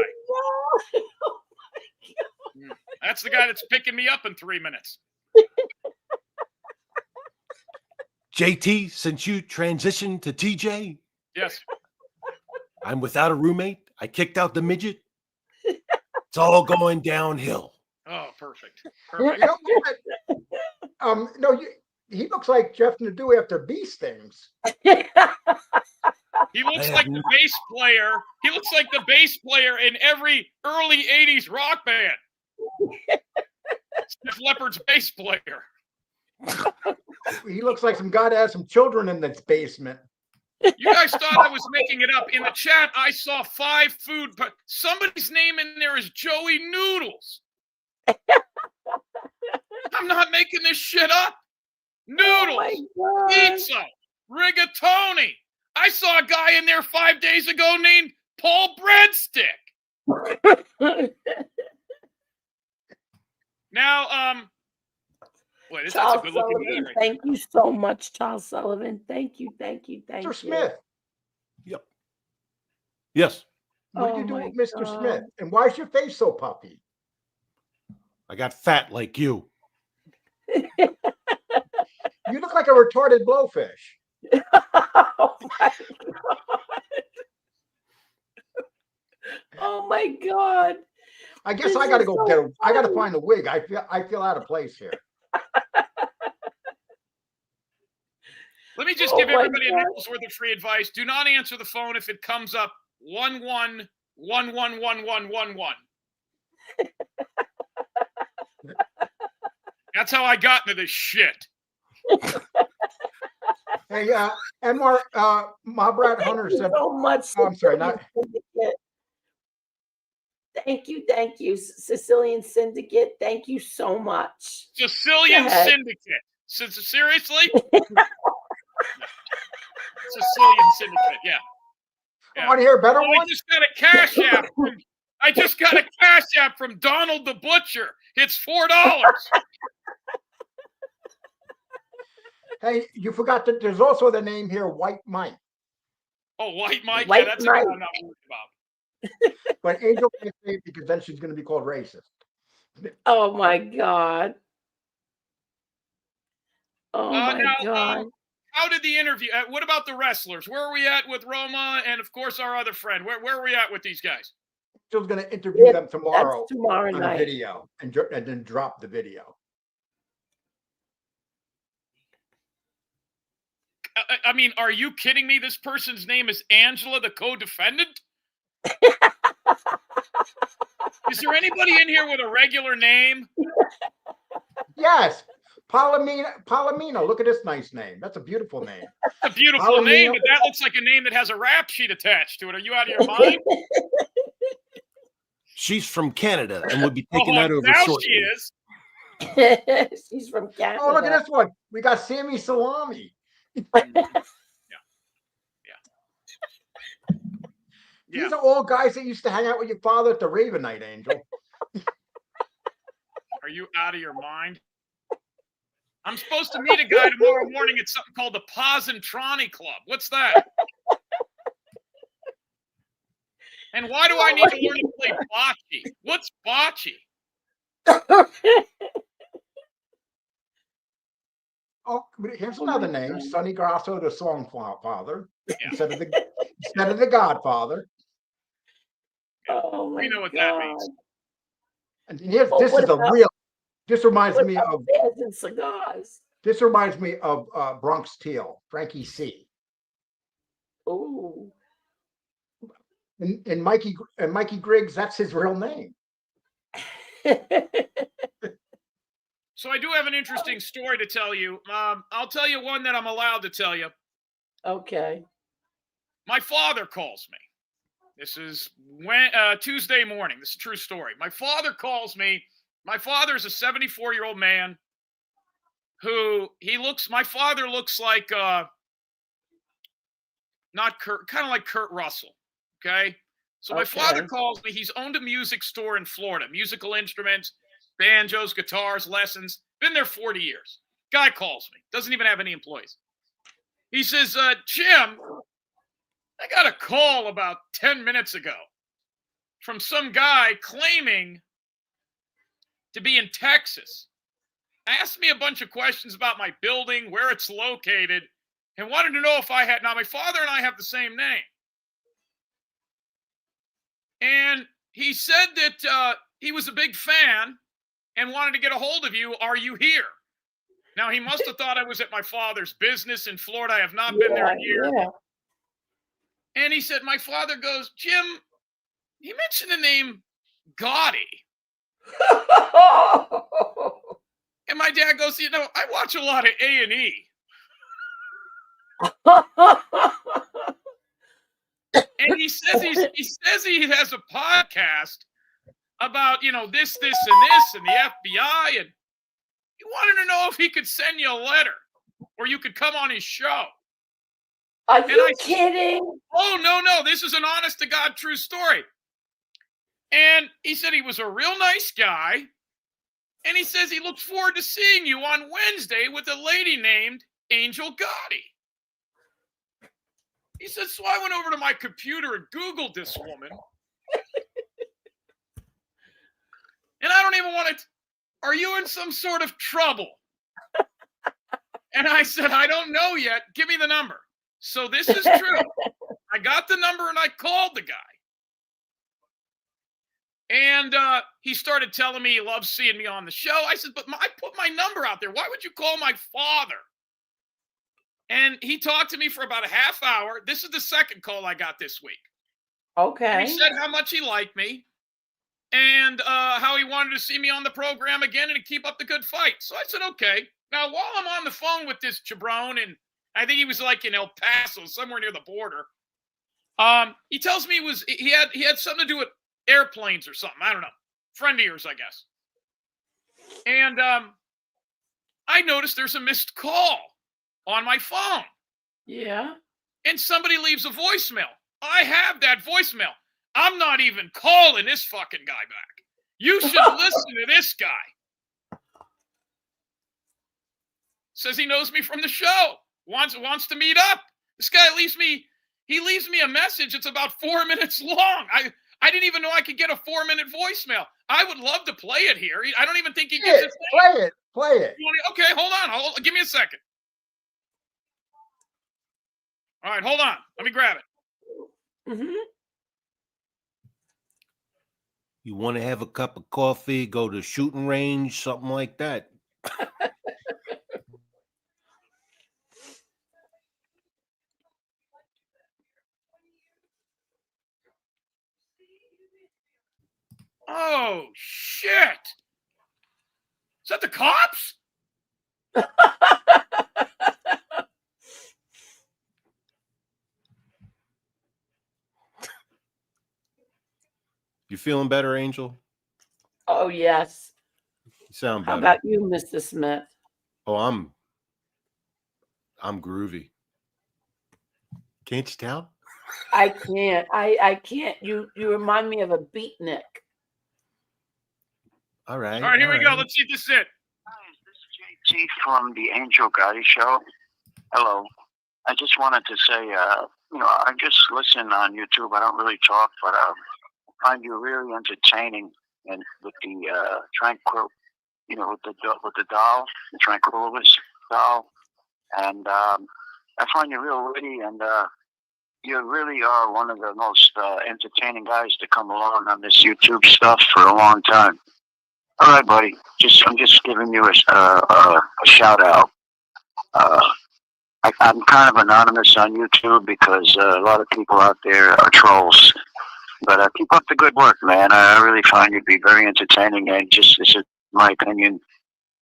That's the guy that's picking me up in 3 minutes. JT, since you transitioned to TJ, Yes. I'm without a roommate. I kicked out the midget. It's all going downhill. Oh, perfect. You know what? No, he looks like Jeff Nadeau after bee stings. He looks like the bass player. He looks like the bass player in every early 80s rock band. Def Leppard's bass player. He looks like some guy that has some children in this basement. You guys thought I was making it up. In the chat, I saw 5 food, but somebody's name in there is Joey Noodles. I'm not making this shit up. Noodles, pizza, rigatoni. I saw a guy in there 5 days ago named Paul Breadstick. Now, wait, that's a good looking guy right thank you so much, Charles Sullivan. Thank you. Mr. Smith, Yep. Yes. what do you do with Mr. Smith? And why is your face so puffy? I got fat like you. You look like a retarded blowfish. Oh my god. Oh my god. I guess This I gotta is go so get I gotta funny. find a wig. I feel out of place here. Let me just Oh give my everybody a God. nickel's worth of free advice. Do not answer the phone if it comes up 11111111. That's how I got into this shit. Hey, Enmar, Mobrat Hunter said, so much. oh, I'm sorry, not Thank you, Sicilian Syndicate. Thank you so much. Sicilian Go ahead. Syndicate. Seriously? Sicilian Syndicate, yeah. I want to hear a better Oh, one. I just got a cash app from Donald the Butcher. It's $4. Hey, you forgot that there's also the name here, White Mike. Oh, White Mike? White Yeah, that's Mike. a guy I'm not worried about. But Angel can't say it because then she's going to be called racist. Oh my god. Oh my Now, god. how did the interview? What about the wrestlers? Where are we at with Roma and, of course, our other friend? Where are we at with these guys? Angel's going to interview them tomorrow That's tomorrow on night. video and then drop the video. I mean, are you kidding me? This person's name is Angela, the co-defendant? Is there anybody in here with a regular name? Yes, Palomino. Look at this nice name. That's a beautiful name. It's a beautiful name, but that looks like a name that has a rap sheet attached to it. Are you out of your mind? She's from Canada and will be taking that over now shortly. she is. She's from Canada. Oh, look at this one. We got Sammy Salami. These are all guys that used to hang out with your father at the Raven Night, Angel. Are you out of your mind? I'm supposed to meet a guy tomorrow morning at something called the Positron Club. What's that? And why do I need to learn to play bocce? What's bocce? Oh, here's another name, Sonny Grasso, the song father, instead of the Godfather. Oh my We know what that means. And here's Well, this what is a about- real. This reminds What me about of bears and cigars? this reminds me of Bronx Teal, Frankie C. Ooh. And Mikey Griggs, that's his real name. So I do have an interesting story to tell you. I'll tell you one that I'm allowed to tell you. Okay. My father calls me. This is Tuesday morning. This is a true story. My father calls me. My father is a 74-year-old man my father looks like, not Kurt, kind of like Kurt Russell. Okay. So my father calls me. He's owned a music store in Florida, musical instruments, banjos, guitars, lessons. Been there 40 years. Guy calls me. Doesn't even have any employees. He says, Jim, I got a call about 10 minutes ago from some guy claiming to be in Texas. Asked me a bunch of questions about my building, where it's located, and wanted to know if I had. Now, my father and I have the same name. And he said that he was a big fan and wanted to get a hold of you. Are you here? Now, he must have thought I was at my father's business in Florida. I have not been there in years. Yeah. And he said, my father goes, Jim, he mentioned the name Gotti. And my dad goes, you know, I watch a lot of A&E. And he says he has a podcast about, you know, this, and the FBI. And he wanted to know if he could send you a letter or you could come on his show. Are you kidding? Oh, no. This is an honest to God true story. And he said he was a real nice guy. And he says he looks forward to seeing you on Wednesday with a lady named Angel Gotti. He says, so I went over to my computer and Googled this woman. And I don't even want to. Are you in some sort of trouble? And I said, I don't know yet. Give me the number. So this is true. I got the number and I called the guy. And he started telling me he loves seeing me on the show. I said, but I put my number out there. Why would you call my father? And he talked to me for about a half hour. This is the second call I got this week. Okay. And he said how much he liked me and how he wanted to see me on the program again and to keep up the good fight. So I said, okay. Now, while I'm on the phone with this jabron, and I think he was like in El Paso, somewhere near the border, he tells me he had something to do with airplanes or something. I don't know. Friend of yours, I guess. And I noticed there's a missed call on my phone. Yeah. And somebody leaves a voicemail. I have that voicemail. I'm not even calling this fucking guy back. You should listen to this guy. Says he knows me from the show. Wants to meet up. This guy leaves me a message. It's about 4 minutes long. I didn't even know I could get a 4-minute voicemail. I would love to play it here. I don't even think he gets it. Play it. Okay, hold on. Give me a second. All right, hold on. Let me grab it. Mm-hmm. You want to have a cup of coffee, go to shooting range, something like that. Oh, shit. Is that the cops? You feeling better, Angel? Oh, yes. You sound better. How about you, Mr. Smith? Oh, I'm groovy. Can't you tell? I can't. I can't. You remind me of a beatnik. All right. All right, here we go. Let's see if this is it. Hi, this is JT from the Angel Gotti Show. Hello. I just wanted to say, I just listen on YouTube. I don't really talk, but I find you really entertaining, and with the tranquil, with the doll, the Tranquilis doll, and I find you real witty, and you really are one of the most entertaining guys to come along on this YouTube stuff for a long time. All right, buddy. I'm just giving you a shout out. I'm kind of anonymous on YouTube because a lot of people out there are trolls. But keep up the good work, man. I really find you to be very entertaining. And this is my opinion.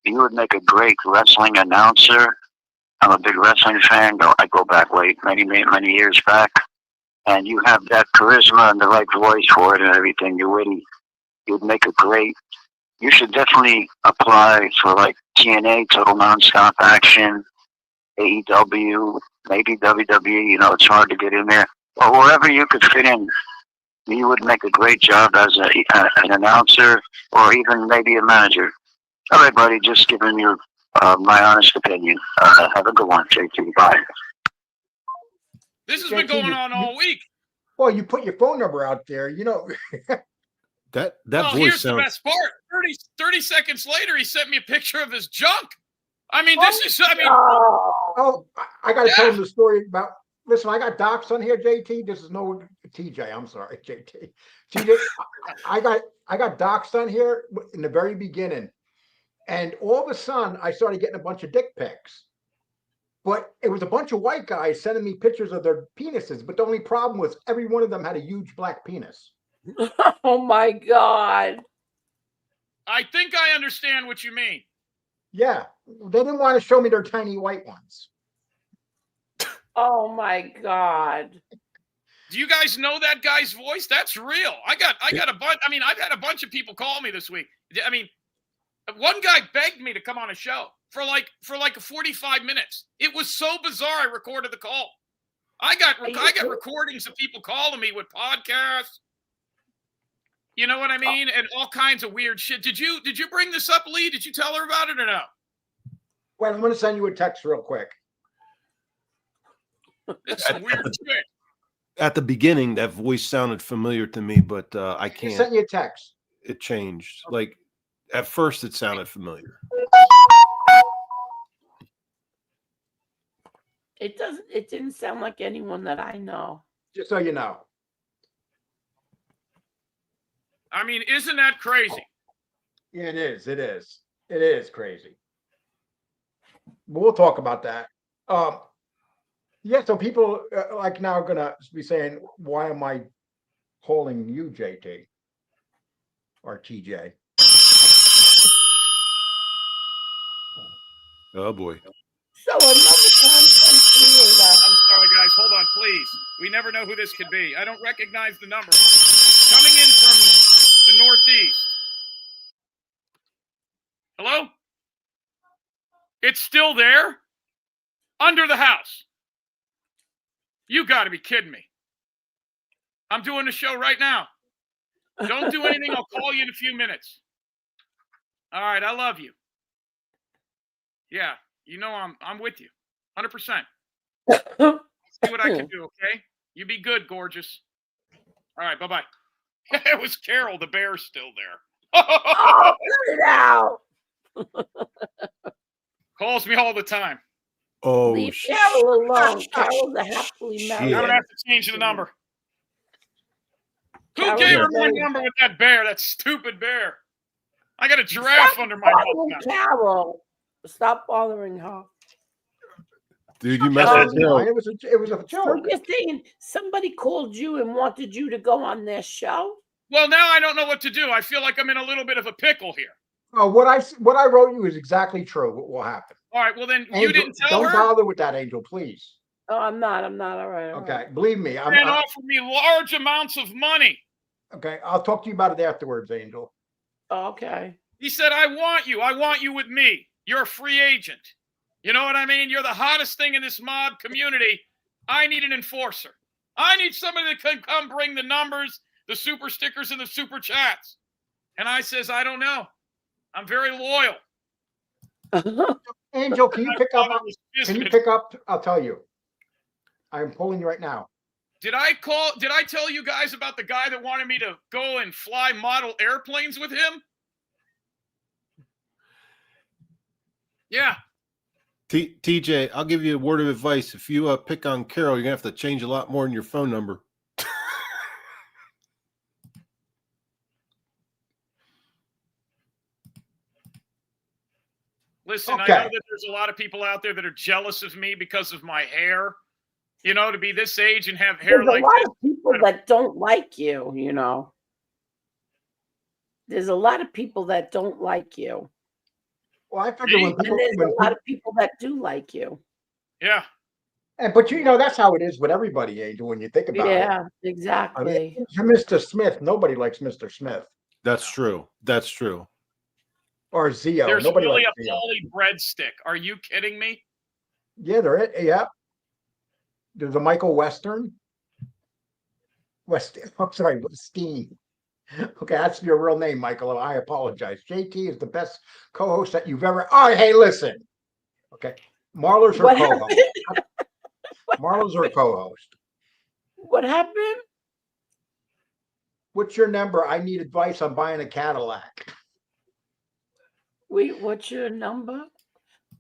You would make a great wrestling announcer. I'm a big wrestling fan. I go back many years back. and you have that charisma and the right voice for it and everything. You're witty. You'd make a great. You should definitely apply for like TNA, Total Nonstop Action, AEW, maybe WWE. You know, it's hard to get in there, or wherever you could fit in. You would make a great job as an announcer, or even maybe a manager. All right, buddy. Just giving you my honest opinion. Have a good one, JT. Bye. This has been going on all week. Well, you put your phone number out there, you know. That Well, voice here's the sounds. best part. 30 seconds later, he sent me a picture of his junk. I mean, this is, I mean, Oh, I got to tell Yeah. him the story about. Listen, I got docs on here, JT. This is no TJ. I'm sorry, JT. TJ, I got docs on here in the very beginning, and all of a sudden, I started getting a bunch of dick pics. But it was a bunch of white guys sending me pictures of their penises. But the only problem was every one of them had a huge black penis. Oh my God. I think I understand what you mean. Yeah, they didn't want to show me their tiny white ones. Oh my God. Do you guys know that guy's voice? That's real. I got a bunch. I mean, I've had a bunch of people call me this week. I mean, one guy begged me to come on a show for like 45 minutes. It was so bizarre. I recorded the call. I got recordings of people calling me with podcasts. You know what I mean? And all kinds of weird shit. Did you bring this up, Lee? Did you tell her about it or no? Well, I'm going to send you a text real quick. It's some weird shit. At the beginning, that voice sounded familiar to me, but I I can't. sent you a text. It changed. Like at first, it sounded familiar. It didn't sound like anyone that I know. Just so you know. I mean, isn't that crazy? Yeah, it is. It is. It is crazy. But we'll talk about that. Yeah, so people like now are going to be saying, why am I calling you JT or TJ? Oh boy. So another content creator. I'm sorry, guys. Hold on, please. We never know who this could be. I don't recognize the number. Coming in from the Northeast. Hello? It's still there? Under the house. You got to be kidding me. I'm doing the show right now. Don't do anything. I'll call you in a few minutes. All right, I love you. Yeah, you know I'm with you. 100%. See what I can do, okay? You be good, gorgeous. All right, bye-bye. It was Carol, the bear, still there. Oh, cut it out. Calls me all the time. Oh, Leave Carol alone. Carol's a happily Shit. I'm married. gonna have to change the number. Who Carol's gave her a my very- number with that bear? That stupid bear. I got a giraffe Stop under my house bothering now. Carol. Stop bothering her. dude, you messed with Carol. It was a So joke. you're saying somebody called you and wanted you to go on their show? Well, now I don't know what to do. I feel like I'm in a little bit of a pickle here. What I wrote you is exactly true. What will happen? All right, well then you Angel, didn't tell don't her. bother with that, Angel, please. Oh, I'm not. All right. all Okay, right. believe me. And offered me large amounts of money. Okay, I'll talk to you about it afterwards, Angel. Okay. He said, I want you with me. You're a free agent. You know what I mean? You're the hottest thing in this mob community. I need an enforcer. I need somebody that can come bring the numbers, the super stickers, and the super chats. And I says, I don't know. I'm very loyal. Angel, can you pick up? I thought it was Can you business. pick up? I'll tell you. I'm pulling you right now. Did I tell you guys about the guy that wanted me to go and fly model airplanes with him? Yeah. TJ, I'll give you a word of advice. If you pick on Carol, you're gonna have to change a lot more in your phone number. Listen, Okay. I know that there's a lot of people out there that are jealous of me because of my hair. You know, to be this age and have hair There's like a lot this. of people that don't like you, you know. There's a lot of people that don't like you. Well, I figure when And people, there's a lot of people that do like you. Yeah. but that's how it is with everybody, Angel. When you think about it, Yeah, I mean, exactly. Mr. Smith, nobody likes Mr. Smith That's true. That's true. or Zio. There's Nobody really likes a Zio. Paulie breadstick. Are you kidding me? Yeah, yeah. There's a Michael Western. I'm sorry, Westeen. Okay, that's your real name, Michael. I apologize. JT is the best co-host that you've ever. Oh, hey, listen. Okay, Marla's her What co-host. happened? Marla's her co-host. What happened? What's your number? I need advice on buying a Cadillac. Wait, what's your number?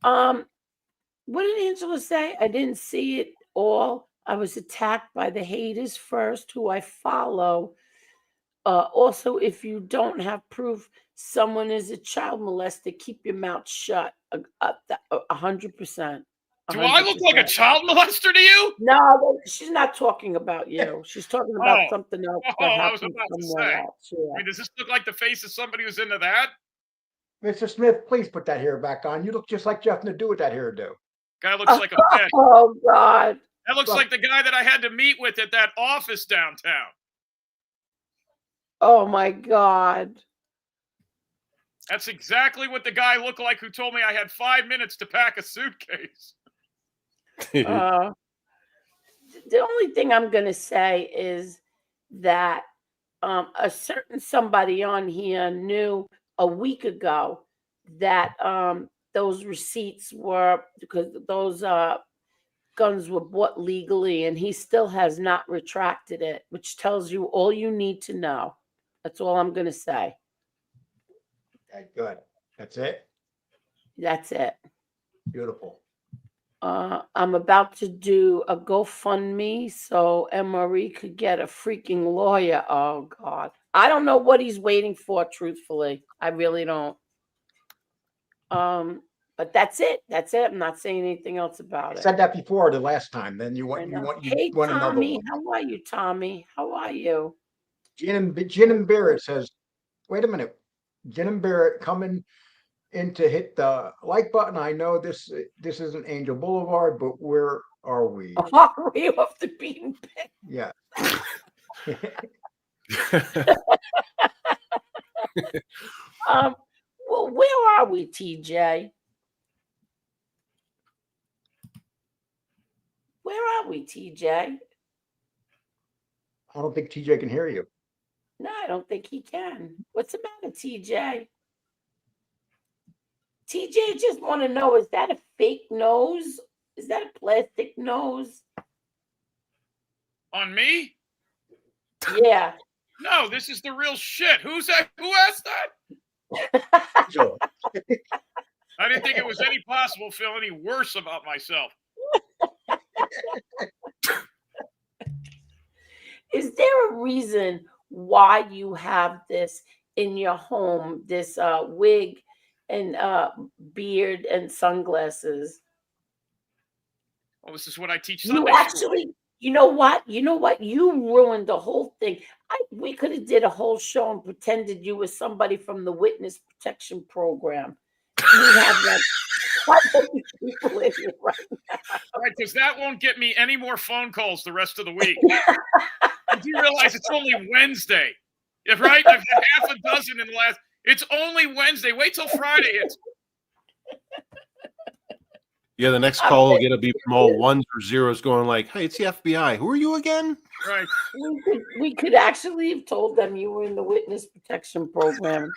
What did Angela say? I didn't see it all. I was attacked by the haters first, who I follow. Also, if you don't have proof someone is a child molester, keep your mouth shut. 100%. Do I look like a child molester to you? No, she's not talking about you. She's talking about Oh. something else Oh, that I was happened about to somewhere say. else. I Yeah. mean, does this look like the face of somebody who's into that? Mr. Smith, please put that hair back on. You look just like Jeff Nadeau with that hairdo. Guy looks like a pet. Oh God. That looks like the guy that I had to meet with at that office downtown. Oh my God. That's exactly what the guy looked like who told me I had 5 minutes to pack a suitcase. The only thing I'm gonna say is that a certain somebody on here knew a week ago that those receipts were because those guns were bought legally, and he still has not retracted it, which tells you all you need to know. That's all I'm gonna say. Okay, good. That's it. That's it. Beautiful. I'm about to do a GoFundMe so MRE could get a freaking lawyer. Oh God. I don't know what he's waiting for, truthfully. I really don't. But that's it. That's it. I'm not saying anything else about I it. said that before the last time. Then you I know. want Hey another Tommy, one. how are you, Tommy? How are you? Gin and Barrett says, wait a minute. Gin and Barrett coming in to hit the like button. I know this isn't Angel Boulevard, but where are we? Are we off the beaten path? Yeah. Well, where are we, TJ? Where are we, TJ? I don't think TJ can hear you. No, I don't think he can. What's the matter, TJ? TJ just want to know, is that a fake nose? Is that a plastic nose? On me? Yeah. No, this is the real shit. Who's that? Who asked that? So, I didn't think it was any possible to feel any worse about myself. Is there a reason why you have this in your home, this wig and beard and sunglasses? Well, this is what I teach You Sunday school. actually, you know what? You ruined the whole thing. We could have did a whole show and pretended you were somebody from the witness protection program. You have like 500 people in here right now. Right, because that won't get me any more phone calls the rest of the week. Do you realize it's only Wednesday? Yeah, right? I've had half a dozen in the last. It's only Wednesday. Wait till Friday hits. Yeah, the next call will get to be from all ones or zeros going like, hey, it's the FBI. Who are you again? Right. We could actually have told them you were in the witness protection program.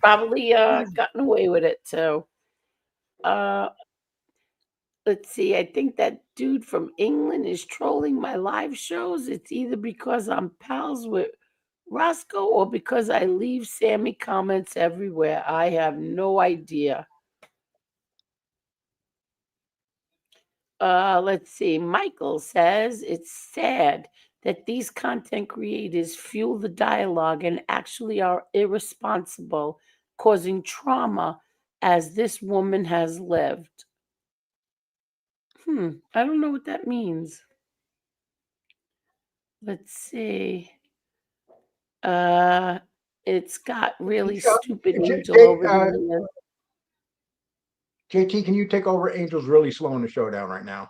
Probably gotten away with it too. Let's see. I think that dude from England is trolling my live shows. It's either because I'm pals with Roscoe or because I leave Sammy comments everywhere. I have no idea. Let's see. Michael says it's sad that these content creators fuel the dialogue and actually are irresponsible, causing trauma as this woman has lived. I don't know what that means. Let's see. It's got really stupid Angel over here. JT, can you take over? Angel's really slowing the show down right now.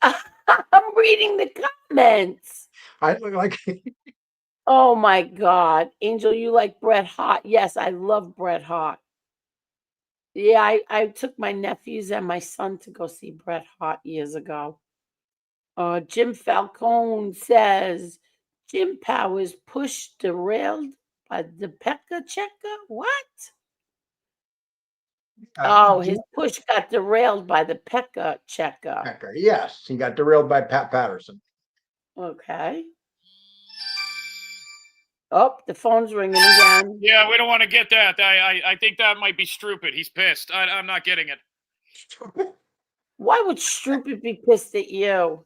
I'm reading the comments. I look like Oh my God. Angel, you like Bret Hart? Yes, I love Bret Hart. Yeah, I took my nephews and my son to go see Bret Hart years ago. Jim Falcone says Jim Powers pushed derailed by the pecker checker. What? Oh, his push got derailed by the pecker checker. Pecker. Yes, he got derailed by Pat Patterson. Okay. Oh, the phone's ringing again. Yeah, we don't want to get that. I think that might be stupid. He's pissed. I'm not getting it. Why would Stroopy be pissed at you?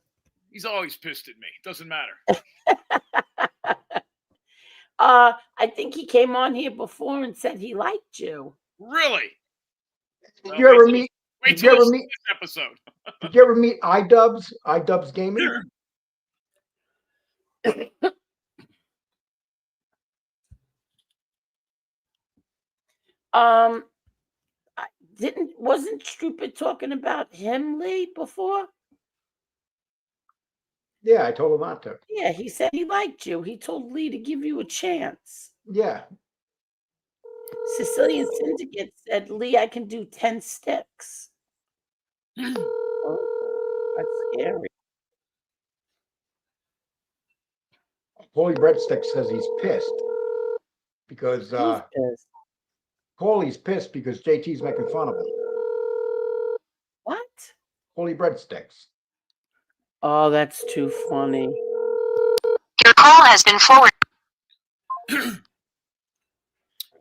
He's always pissed at me. Doesn't matter. I think he came on here before and said he liked you. Really? Did you ever meet? Wait Did you till ever this meet? episode. Did you ever meet iDubbbz? iDubbbz Gaming. Wasn't Stupid talking about him, Lee, before? Yeah, I told him not to. Yeah, he said he liked you. He told Lee to give you a chance. Yeah. Sicilian Syndicate said, Lee, I can do 10 sticks. Oh, that's scary. Paulie Breadstick says he's pissed because Who's pissed? Paulie's pissed because JT's making fun of him. What? Paulie Breadsticks. Oh, that's too funny. Your call has been forwarded.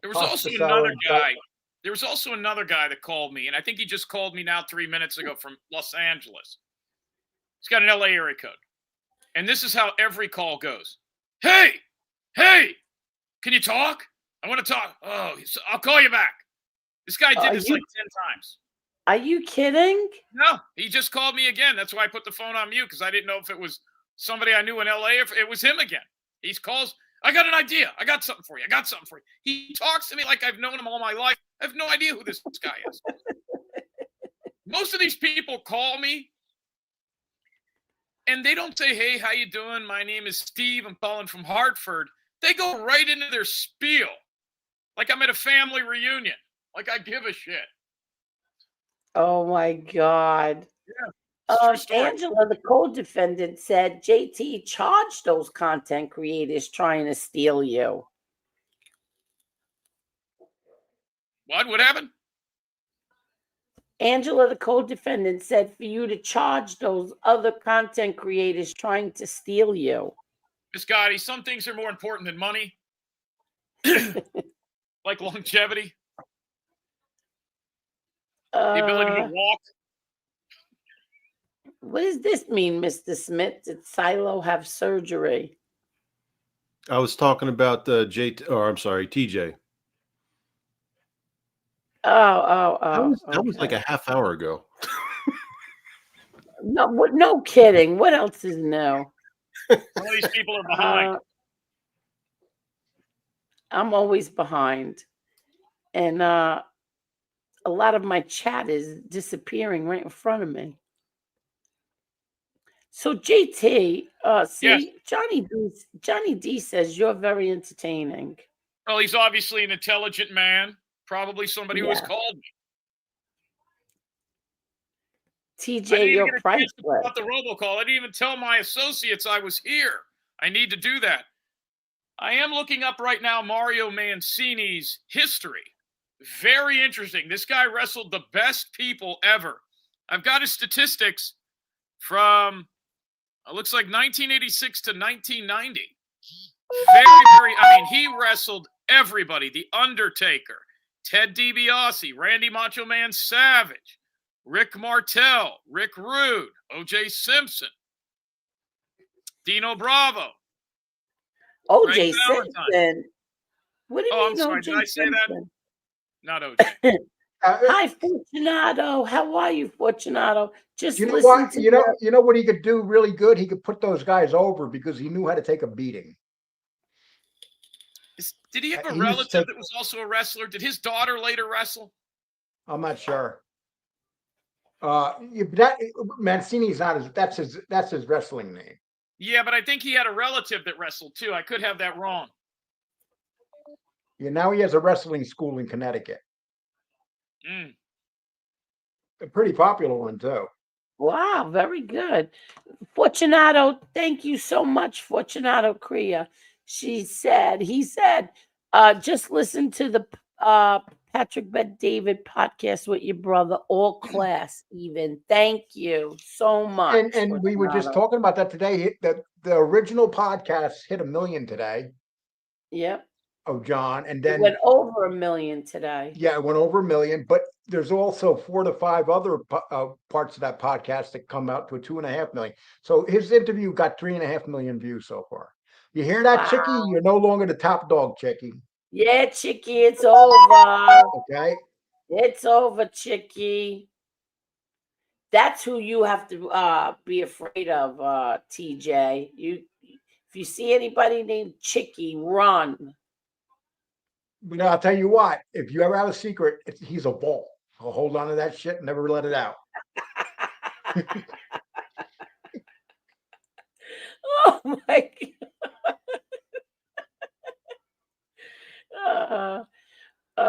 There was also another guy. There was also another guy that called me, and I think he just called me now 3 minutes ago from Los Angeles. He's got an LA area code. And this is how every call goes. Hey, can you talk? I want to talk. Oh, I'll call you back. This guy did this like 10 times. Are you kidding? No, he just called me again. That's why I put the phone on mute, because I didn't know if it was somebody I knew in LA, if it was him again. He calls, I got an idea. I got something for you. He talks to me like I've known him all my life. I have no idea who this guy is. Most of these people call me, and they don't say, hey, how you doing? My name is Steve. I'm calling from Hartford. They go right into their spiel, like I'm at a family reunion, like I give a shit. Oh, my God. Yeah. Angela, the co-defendant, said JT charged those content creators trying to steal you. What happened? Angela, the co-defendant, said for you to charge those other content creators trying to steal you. Miss Gotti, some things are more important than money, like longevity, the ability to walk. What does this mean, Mr. Smith? Did Silo have surgery? I was talking about TJ. That was like a half hour ago. No kidding. What else is new? All these people are behind. I'm always behind. And a lot of my chat is disappearing right in front of me. So JT, Yes. Johnny D says you're very entertaining. Well, he's obviously an intelligent man, probably somebody who has called me. TJ, you're priceless. About the robocall. I didn't even tell my associates I was here. I need to do that. I am looking up right now Mario Mancini's history. Very interesting. This guy wrestled the best people ever. I've got his statistics from, it looks like 1986 to 1990. He wrestled everybody. The Undertaker, Ted DiBiase, Randy Macho Man Savage, Rick Martel, Rick Rude, O.J. Simpson, Dino Bravo. O.J. Simpson? What do you mean, I'm sorry. O.J. Did I say Simpson? that? Not O.J. Hi, Fortunato. How are you, Fortunato? Just you know listen what? to You know what he could do really good? He could put those guys over because he knew how to take a beating. Did he have a relative that was also a wrestler? Did his daughter later wrestle? I'm not sure. That Mancini's not his. That's his wrestling name. Yeah, but I think he had a relative that wrestled too. I could have that wrong. Yeah, now he has a wrestling school in Connecticut. Mm. A pretty popular one too. Wow, very good. Fortunato, thank you so much, Fortunato Crea. He said, just listen to the Patrick Bet David podcast with your brother, all class, even. Thank you so much. And we were just Fortunato. talking about that today. The original podcast hit 1 million today Yep. of John, and It then went over 1 million today. yeah, it went over 1 million. But there's also 4 to 5 other parts of that podcast that come out to a 2.5 million. So his interview got 3.5 million views so far. You hear that, Chicky? Wow. You're no longer the top dog, Chicky. Yeah, Chicky, it's over. Okay. It's over, Chicky. That's who you have to be afraid of, TJ. If you see anybody named Chicky, run. But I'll tell you what, if you ever have a secret, he's a ball. I'll hold on to that shit and never let it out. Oh my God.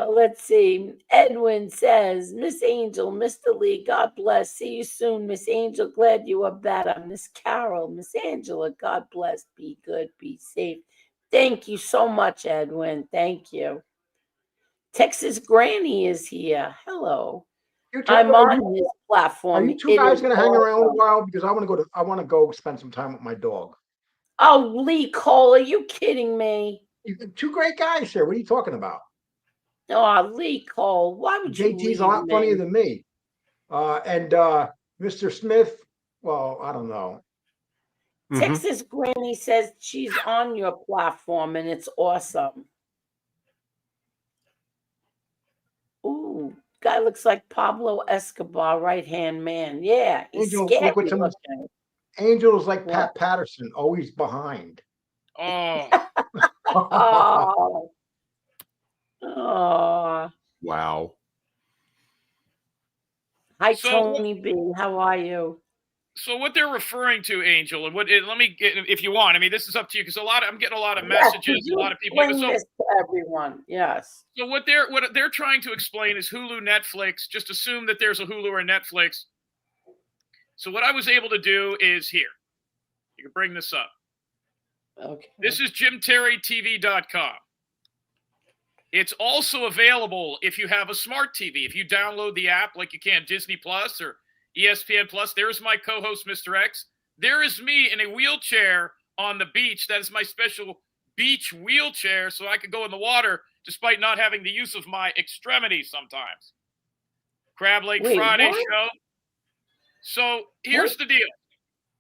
Let's see. Edwin says, Miss Angel, Mr. Lee, God bless. See you soon, Miss Angel. Glad you are better. Miss Carol, Miss Angela, God bless. Be good, be safe. Thank you so much, Edwin. Thank you. Texas Granny is here. Hello. I'm on his platform. Are you two guys going to hang around a while? Because I want to go spend some time with my dog. Oh, Lee Cole, are you kidding me? Two great guys here. What are you talking about? Oh, Lee Cole, why would you JT's leave a lot me? funnier than me. And Mr. Smith, well, I don't know. Texas Granny says she's on your platform and it's awesome. Ooh, guy looks like Pablo Escobar, right-hand man. Yeah, he's Angel, scary look what looking. Angel is like What? Pat Patterson, always behind. Oh. Oh. Oh. Wow. Hi, So- Tony B. How are you? So what they're referring to, Angel, and let me get, if you want. I mean, this is up to you because I'm getting a lot of Yes, messages. you A lot of people. explain this to everyone. Yes. So what they're trying to explain is Hulu, Netflix. Just assume that there's a Hulu or Netflix. So what I was able to do is here. You can bring this up. Okay. This is JimTerryTV.com. It's also available if you have a smart TV. If you download the app like you can Disney Plus or ESPN Plus, there's my co-host, Mr. X. There is me in a wheelchair on the beach. That is my special beach wheelchair so I could go in the water despite not having the use of my extremities sometimes. Crab Lake Friday what? show. So here's the deal.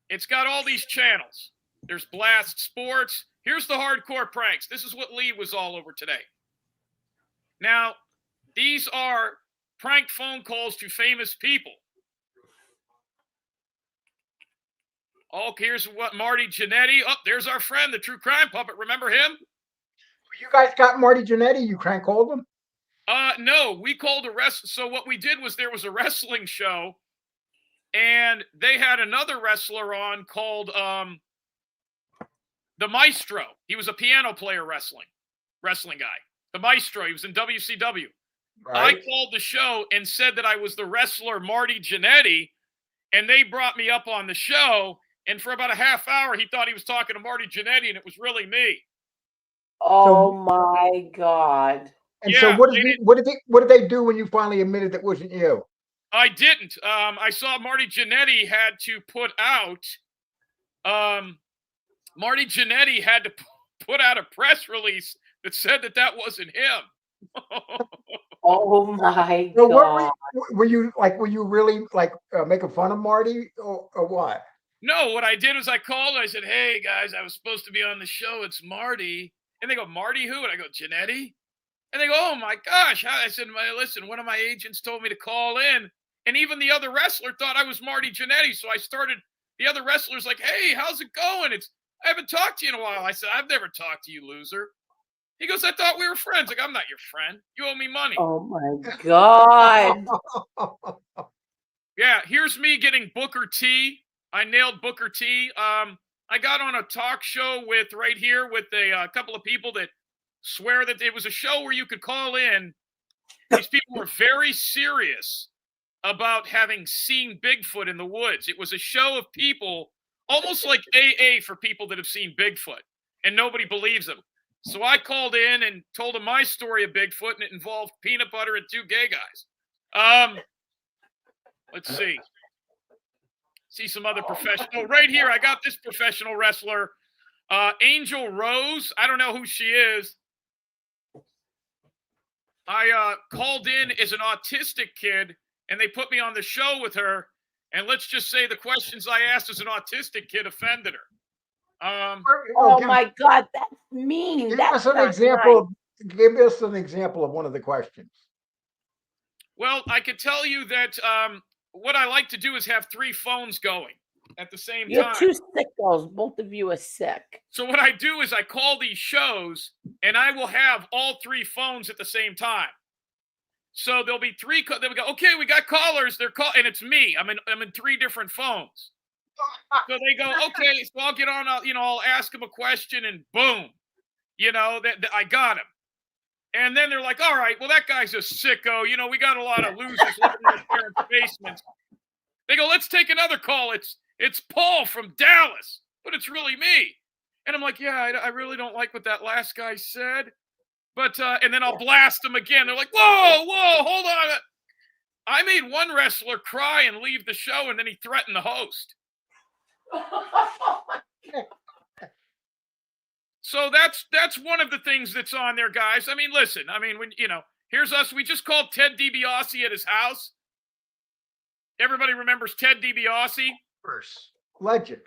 It's got all these channels. There's Blast Sports. Here's the hardcore pranks. This is what Lee was all over today. Now, these are prank phone calls to famous people. Oh, here's what Marty Jannetty. Oh, there's our friend, the true crime puppet. Remember him? You guys got Marty Jannetty. You crank called him? No, we called a wrestling. So what we did was there was a wrestling show, and they had another wrestler on called the Maestro. He was a piano player wrestling guy. The Maestro. He was in WCW. Right. I called the show and said that I was the wrestler Marty Jannetty, and they brought me up on the show. And for about a half hour, he thought he was talking to Marty Jannetty, and it was really me. Oh my God! And so, what did they do when you finally admitted that wasn't you? I didn't. I saw Marty Jannetty had to put out. Marty Jannetty had to put out a press release that said that wasn't him. Oh my So God! Were you really making fun of Marty or what? No, what I did was I called and I said, "Hey guys, I was supposed to be on the show. It's Marty." And they go, "Marty who?" And I go, "Jannetty." And they go, "Oh my gosh." I said, "Listen, one of my agents told me to call in." And even the other wrestler thought I was Marty Jannetty. So I started, the other wrestler's like, "Hey, how's it going? I haven't talked to you in a while." I said, "I've never talked to you, loser." He goes, "I thought we were friends." Like, "I'm not your friend. You owe me money." Oh my God! Yeah, Yeah, here's me getting Booker T. I nailed Booker T. I got on a talk show with right here with a couple of people that swear that it was a show where you could call in. These people were very serious about having seen Bigfoot in the woods. It was a show of people, almost like AA for people that have seen Bigfoot, and nobody believes them. So I called in and told them my story of Bigfoot, and it involved peanut butter and two gay guys. Let's see. See some other professional. Right here, I got this professional wrestler, Angel Rose. I don't know who she is. I called in as an autistic kid, and they put me on the show with her. And let's just say the questions I asked as an autistic kid offended her. Oh my God, that's mean. Give That's us an not example. nice. Give us an example of one of the questions. Well, I could tell you that what I like to do is have three phones going at the same You're time. two sickos. Both of you are sick. So what I do is I call these shows, and I will have all three phones at the same time. So there'll be three. They will go, okay, we got callers. They're and it's me. I'm in three different phones. So they go, okay, so I'll get on. I'll ask them a question, and boom, that I got him. And then they're like, all right, well, that guy's a sicko. We got a lot of losers living in their parents' basements. They go, let's take another call. It's Paul from Dallas, but it's really me. And I'm like, yeah, I really don't like what that last guy said. But, and then I'll blast them again. They're like, whoa, hold on. I made one wrestler cry and leave the show, and then he threatened the host. So that's one of the things that's on there, guys. I mean, listen, when, here's us. We just called Ted DiBiase at his house. Everybody remembers Ted DiBiase? Legend.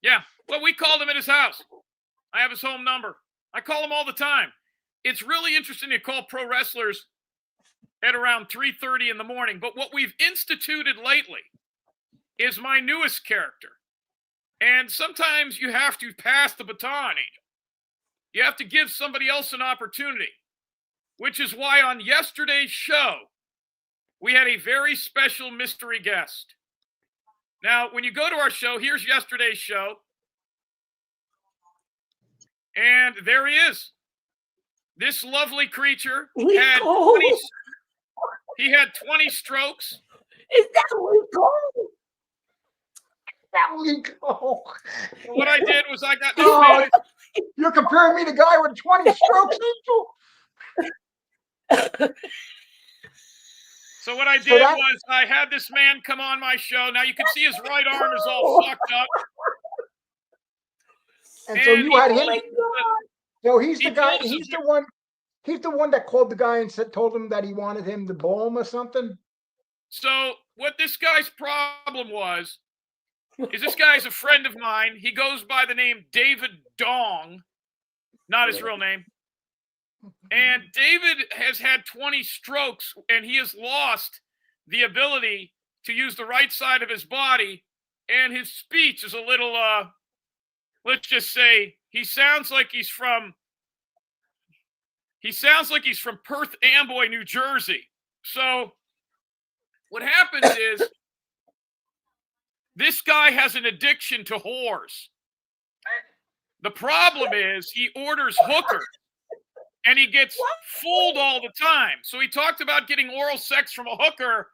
Yeah. Well, we called him at his house. I have his home number. I call him all the time. It's really interesting to call pro wrestlers at around 3:30 in the morning. But what we've instituted lately is my newest character. And sometimes you have to pass the baton, Angel. You have to give somebody else an opportunity, which is why on yesterday's show, we had a very special mystery guest. Now, when you go to our show, here's yesterday's show. And there he is. This lovely creature had 20 strokes. Is that legal? That legal. What I did was I got this man. You're comparing me to a guy with 20 strokes, Angel? So what I did was I had this man come on my show. Now you can see his right arm is all fucked up. And so you had him. So he's the guy. He's the one. He's the one that called the guy and told him that he wanted him to bowl him or something. So what this guy's problem was is this guy's a friend of mine. He goes by the name David Dong, not his real name. And David has had 20 strokes, and he has lost the ability to use the right side of his body, and his speech is a little, let's just say, he sounds like he's from Perth Amboy, New Jersey. So what happens is this guy has an addiction to whores. The problem is he orders hookers. And he gets fooled all the time. So he talked about getting oral sex from a hooker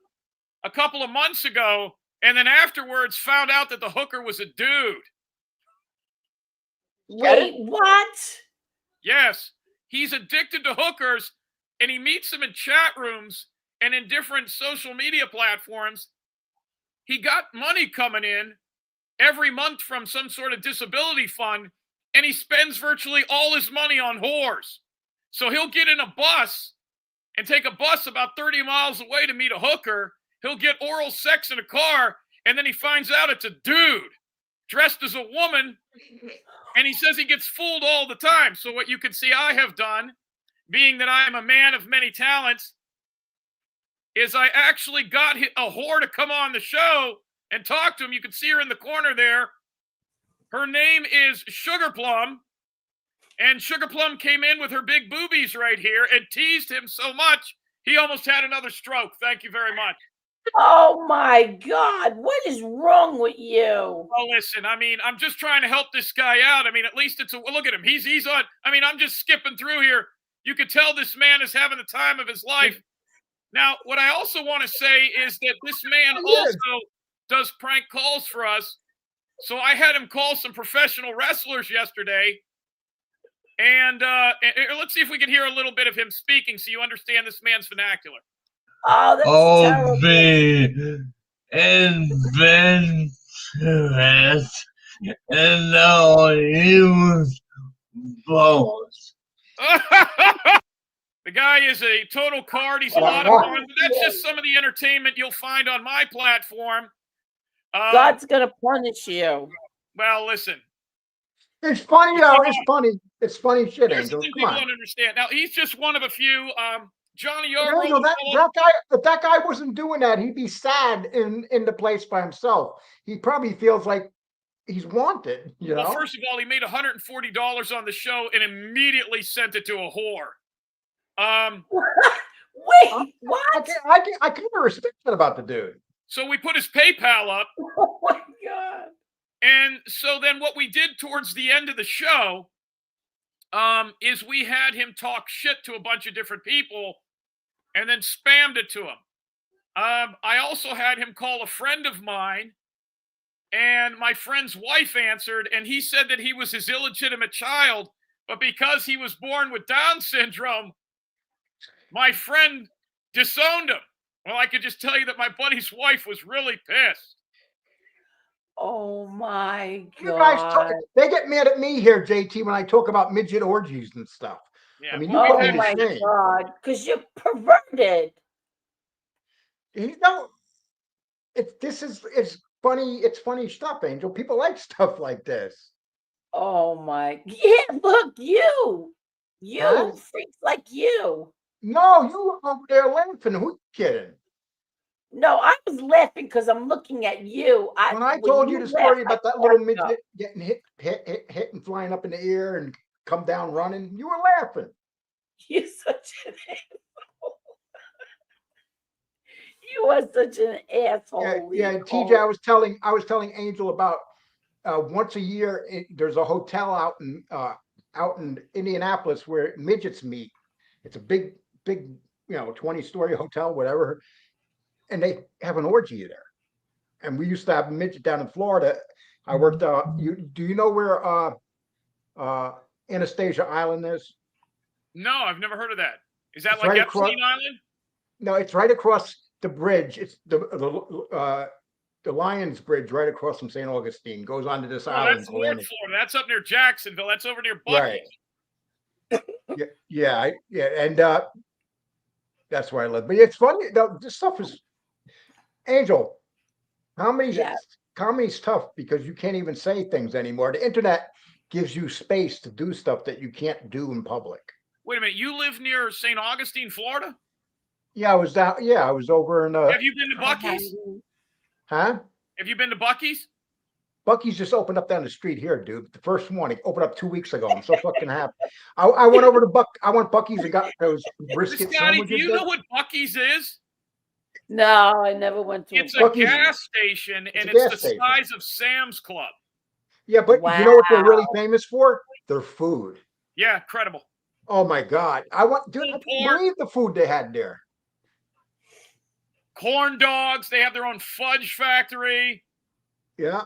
a couple of months ago, and then afterwards found out that the hooker was a dude. Wait, what? Yes. He's addicted to hookers, and he meets them in chat rooms and in different social media platforms. He got money coming in every month from some sort of disability fund, and he spends virtually all his money on whores. So he'll get in a bus and take a bus about 30 miles away to meet a hooker. He'll get oral sex in a car, and then he finds out it's a dude dressed as a woman, and he says he gets fooled all the time. So what you can see I have done, being that I am a man of many talents, is I actually got a whore to come on the show and talk to him. You can see her in the corner there. Her name is Sugar Plum. And Sugar Plum came in with her big boobies right here and teased him so much, he almost had another stroke. Thank you very much. Oh my God, what is wrong with you? Well, listen, I mean, I'm just trying to help this guy out. I mean, at least it's a look at him. He's on. I mean, I'm just skipping through here. You could tell this man is having the time of his life. Now, what I also want to say is that this man also does prank calls for us. So I had him call some professional wrestlers yesterday. And let's see if we can hear a little bit of him speaking so you understand this man's vernacular. Oh, that's terrible. Adventurous, and now he was balls. The guy is a total card. He's a lot of fun. But that's just some of the entertainment you'll find on my platform. God's gonna punish you. Well, listen. It's funny, though. It's funny. It's funny shit, Here's Angel. the thing Come people on. don't understand. Now, he's just one of a few. Johnny But Yarbrough. Angel, that guy, if that guy wasn't doing that, he'd be sad in the place by himself. He probably feels like he's wanted, you know? Well, first of all, he made $140 on the show and immediately sent it to a whore. Wait, what? I kind of respect that about the dude. So we put his PayPal up. Oh my God. And so then what we did towards the end of the show is we had him talk shit to a bunch of different people and then spammed it to him. I also had him call a friend of mine, and my friend's wife answered, and he said that he was his illegitimate child, but because he was born with Down syndrome, my friend disowned him. Well, I could just tell you that my buddy's wife was really pissed. Oh my You guys God. they get mad at me here, JT, when I talk about midget orgies and stuff. Yeah, I mean, you Oh put me my to shame. God, because you're perverted. You know, it's funny. It's funny stuff, Angel. People like stuff like this. Oh my, yeah, look, you Huh? freaks like you. No, you were over there laughing. Who's kidding? No, I was laughing because I'm looking at you. When I when told you the laugh, story I about that little cracked up. midget getting hit and flying up in the air and come down running, you were laughing. You're such an asshole. You are such an asshole. Yeah, TJ, I was telling Angel about once a year there's a hotel out in Indianapolis where midgets meet. It's a big 20-story hotel, whatever, and they have an orgy there. And we used to have a midget down in Florida. I worked. Do you know where Anastasia Island is? No, I've never heard of that. Is that It's like right Epstein Island? No, it's right across the bridge. It's the Lions Bridge right across from St. Augustine. Goes onto this island. That's North Florida. That's up near Jacksonville. That's over near Bucky's. Right. Yeah, and that's where I live. But it's funny. This stuff is Angel. Comedy's tough because you can't even say things anymore. The internet gives you space to do stuff that you can't do in public. Wait a minute. You live near St. Augustine, Florida? Yeah, I was down. Yeah, I was over in. Have you been to Bucky's? Huh? Have you been to Bucky's? Bucky's just opened up down the street here, dude. The first one, it opened up 2 weeks ago. I'm so fucking happy. I went over to I went Bucky's and got those brisket Scotty, sandwiches. do you know what Bucky's is? No, I never went to. It's a gas station, and it's the size of Sam's Club. Yeah, but you know what they're really famous for? Their food. Yeah, incredible. Oh my God! I couldn't believe the food they had there. Corn dogs. They have their own fudge factory. Yeah.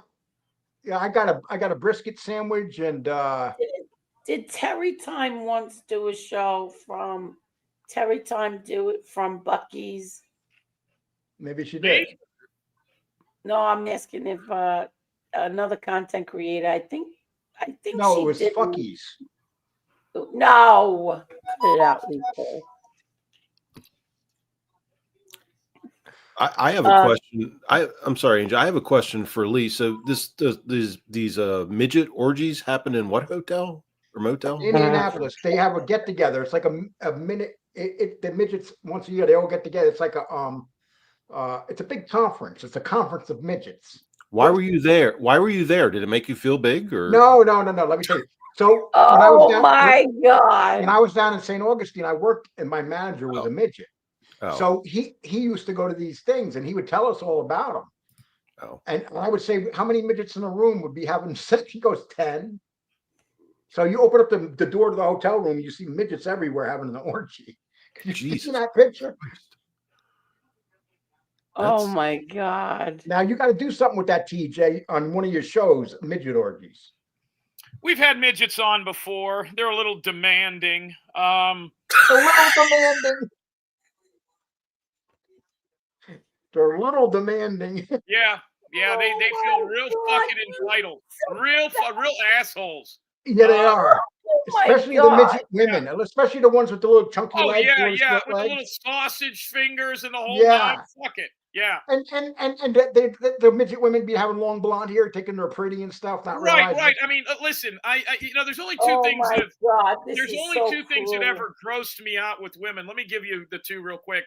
I got a brisket sandwich and Did Terry Time once do a show from Terry Time do it from Bucky's? Maybe she did. No, I'm asking if another content creator. I think no, she it was did. Fucky's. No, cut it out, Lisa. I have a question. I'm sorry, Angel. I have a question for Lee. So these midget orgies happen in what hotel or motel? Indianapolis. They have a get together. It's like a minute. The midgets once a year they all get together. It's like it's a big conference. It's a conference of midgets. Why were you there? Why were you there? Did it make you feel big or no? Let me tell you. So God! When I was down in St. Augustine, I worked and my manager was a midget. Oh. So he used to go to these things, and he would tell us all about them. Oh. And I would say, how many midgets in a room would be having sex? He goes, 10. So you open up the door to the hotel room, you see midgets everywhere having an orgy. Can you see that picture? Oh my God. Now you got to do something with that, TJ, on one of your shows, midget orgies. We've had midgets on before. They're a little demanding. A little demanding. They're a little demanding. Yeah, they feel real fucking entitled, real assholes. Yeah, they are. Especially the midget women, especially the ones with the little chunky Oh legs. yeah, with the legs. little sausage fingers and the whole Yeah. nine. Fuck it. Yeah. And the midget women be having long blonde hair, thinking they're pretty and stuff, not realizing. Right. I mean, listen, I there's only two Oh things my that God, this there's is only so two things that cruel. ever grossed me out with women. Let me give you the two real quick.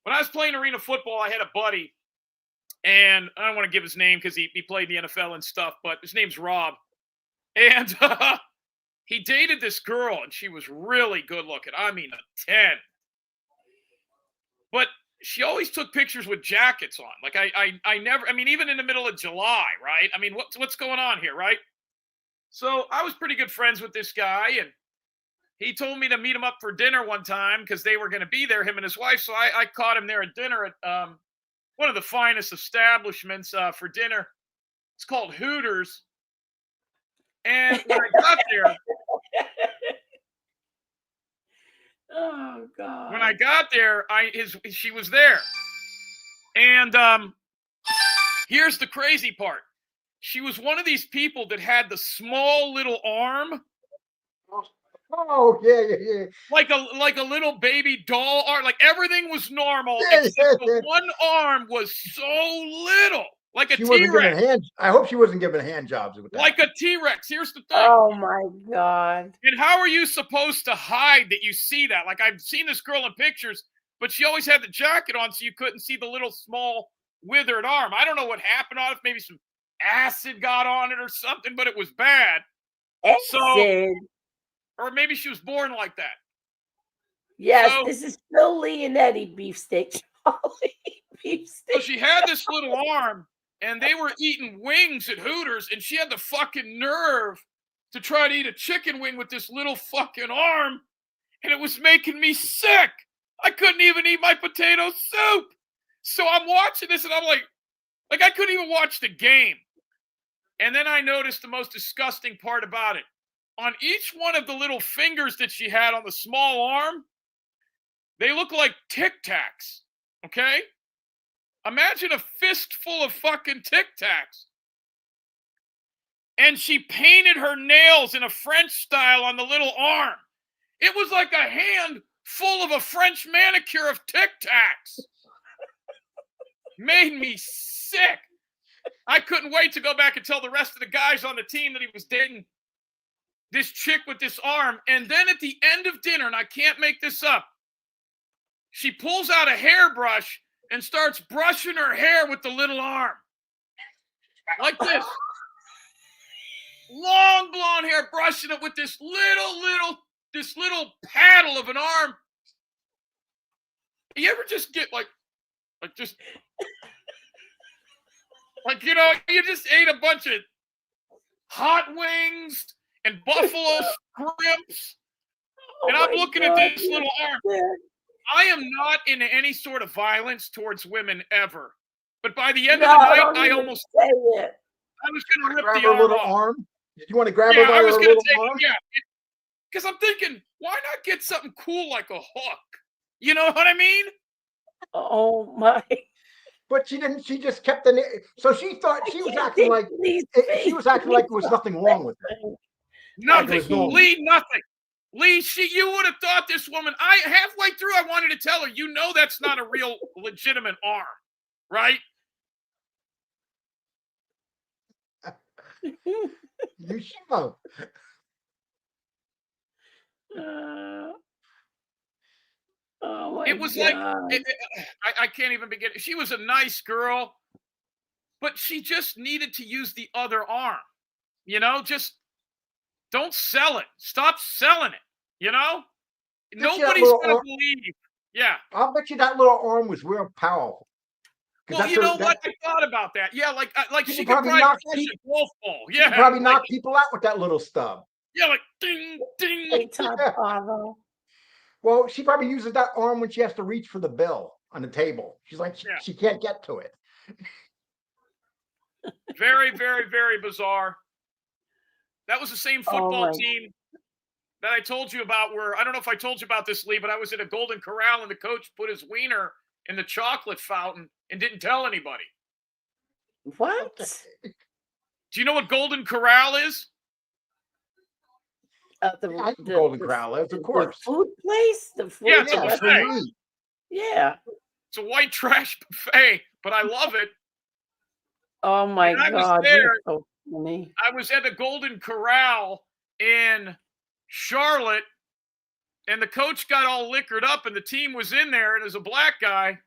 When I was playing arena football, I had a buddy, and I don't want to give his name because he played the NFL and stuff, but his name's Rob. And he dated this girl, and she was really good looking. I mean, a 10. But she always took pictures with jackets on. Like I never, I mean, even in the middle of July, right? I mean, what's going on here, right? So I was pretty good friends with this guy, and he told me to meet him up for dinner one time because they were going to be there, him and his wife. So I caught him there at dinner at one of the finest establishments for dinner. It's called Hooters. And when I got there, oh God! When I got there, she was there, and here's the crazy part: she was one of these people that had the small little arm. Oh yeah. Like a little baby doll arm. Like everything was normal, except the one arm was so little. Like a T-Rex. I hope she wasn't giving hand jobs with that. Like a T-Rex. Here's the thing. Oh my God. And how are you supposed to hide that you see that? Like I've seen this girl in pictures, but she always had the jacket on so you couldn't see the little small withered arm. I don't know what happened on it. Maybe some acid got on it or something, but it was bad. Acid. Or maybe she was born like that. Yes, this is Phil Leonetti beefsteak. So she had this little arm, and they were eating wings at Hooters, and she had the fucking nerve to try to eat a chicken wing with this little fucking arm, and it was making me sick. I couldn't even eat my potato soup. So I'm watching this, and I'm like I couldn't even watch the game. And then I noticed the most disgusting part about it. On each one of the little fingers that she had on the small arm, they look like Tic Tacs, okay? Imagine a fistful of fucking Tic Tacs. And she painted her nails in a French style on the little arm. It was like a hand full of a French manicure of Tic Tacs. Made me sick. I couldn't wait to go back and tell the rest of the guys on the team that he was dating this chick with this arm. And then at the end of dinner, and I can't make this up, she pulls out a hairbrush and starts brushing her hair with the little arm. Like this. Long blonde hair, brushing it with this little paddle of an arm. You ever just get like just like, you know, you just ate a bunch of hot wings and buffalo shrimps, and I'm looking at this little arm. I am not into any sort of violence towards women ever, but by the end of the night, I almost say it. I was going to rip grab the her arm little off. arm. Did you want to grab her by I her was going little to take arm? because I'm thinking, why not get something cool like a hook? You know what I mean? Oh my! But she didn't. She just kept the. So she thought she was acting like she was acting like there was nothing wrong with it. Nothing, Lee. Nothing, Lee. You would have thought this woman. Halfway through, I wanted to tell her, you know, that's not a real legitimate arm, right? You should have. Oh my It was God. like I can't even begin. She was a nice girl, but she just needed to use the other arm. You know, just don't sell it. Stop selling it. You know, nobody's gonna believe. Yeah. I'll bet you that little arm was real powerful. Well, you know what? I thought about that. Yeah, like She she could could probably probably knock crush people. a golf ball. She could Yeah, probably like knock people out with that little stub. yeah, like ding, ding. Hey, Todd Bravo. Well, she probably uses that arm when she has to reach for the bill on the table. She's like, Yeah. she can't get to it. Very, very, very bizarre. That was the same football team that I told you about where, I don't know if I told you about this, Lee, but I was at a Golden Corral and the coach put his wiener in the chocolate fountain and didn't tell anybody. What? Do you know what Golden Corral is? I know Golden Corral is, of course. The food place? The food Yeah, it's a that's buffet. what we eat. Yeah. It's a white trash buffet, but I love it. Oh my And I was God. there. You're so funny. I was at the Golden Corral in Charlotte, and the coach got all liquored up, and the team was in there, and there's a black guy.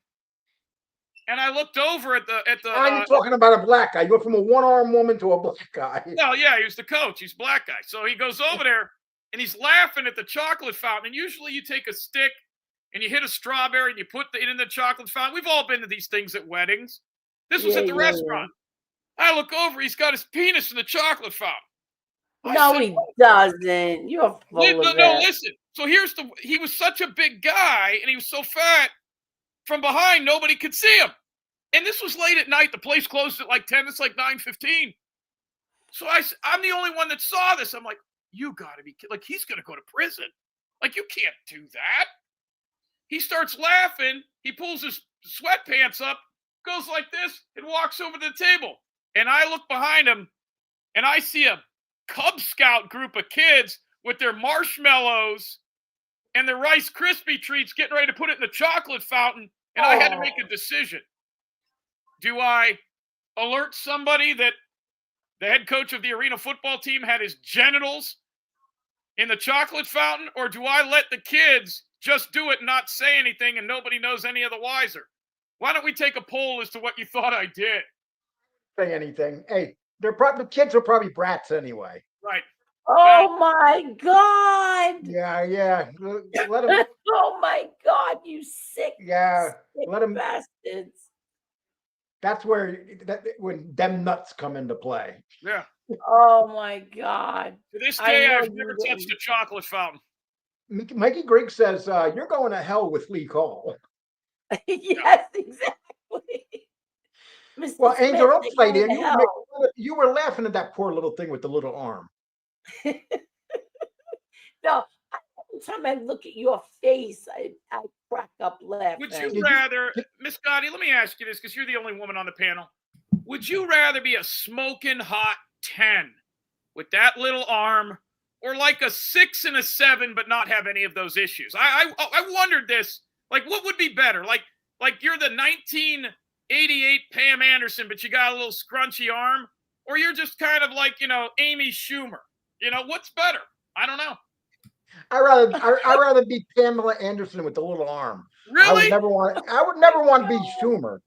And I looked over at the. I'm talking about a black guy. You go from a one-armed woman to a black guy. Well, yeah, he was the coach. He's a black guy. So he goes over there and he's laughing at the chocolate fountain. And usually you take a stick and you hit a strawberry and you put it in the chocolate fountain. We've all been to these things at weddings. This was at the restaurant. I look over, he's got his penis in the chocolate fountain. No, he doesn't. You're full of it. No, listen. So he was such a big guy and he was so fat, from behind, nobody could see him. And this was late at night. The place closed at like 10. It's like 9:15. So I'm the only one that saw this. I'm like, you got to be kidding. Like, he's going to go to prison. Like, you can't do that. He starts laughing. He pulls his sweatpants up, goes like this, and walks over to the table. And I look behind him, and I see a Cub Scout group of kids with their marshmallows and their Rice Krispie treats getting ready to put it in the chocolate fountain. And I had to make a decision. Do I alert somebody that the head coach of the arena football team had his genitals in the chocolate fountain? Or do I let the kids just do it and not say anything and nobody knows any of the wiser? Why don't we take a poll as to what you thought I did? Say anything. Hey, the kids are probably brats anyway. Right. Oh my God. Yeah. Let them. Oh my God, you sick. Yeah. Sick Let them. bastards. That's when them nuts come into play. Yeah. Oh my God. To this day, I've never touched a chocolate fountain. Mikey Griggs says, you're going to hell with Lee Cole. Yes, exactly. Mr. Well, Smith, Angel, don't they're say going that. to hell. You were laughing at that poor little thing with the little arm. No, every time I look at your face, I crack up laughing. Would you rather, Miss Gotti, let me ask you this, because you're the only woman on the panel. Would you rather be a smoking hot 10 with that little arm, or like a 6 and a 7 but not have any of those issues? I wondered this. Like, what would be better? Like you're the 1988 Pam Anderson, but you got a little scrunchy arm, or you're just kind of like, Amy Schumer. What's better? I don't know. I'd rather be Pamela Anderson with the little arm. Really? I would never want to be Schumer.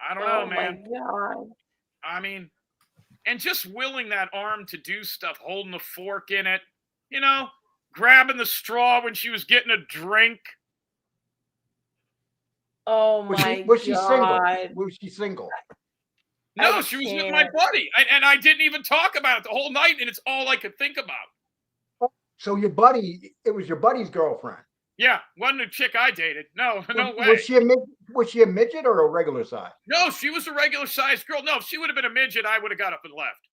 I don't know, Oh man. my God. I mean, and just willing that arm to do stuff, holding the fork in it, grabbing the straw when she was getting a drink. Oh my Was she single? God. Was she single? No, she was with my buddy. And I didn't even talk about it the whole night, and it's all I could think about. So it was your buddy's girlfriend. Yeah, wasn't a chick I dated. No way. Was she a midget or a regular size? No, she was a regular sized girl. No, if she would have been a midget, I would have got up and left.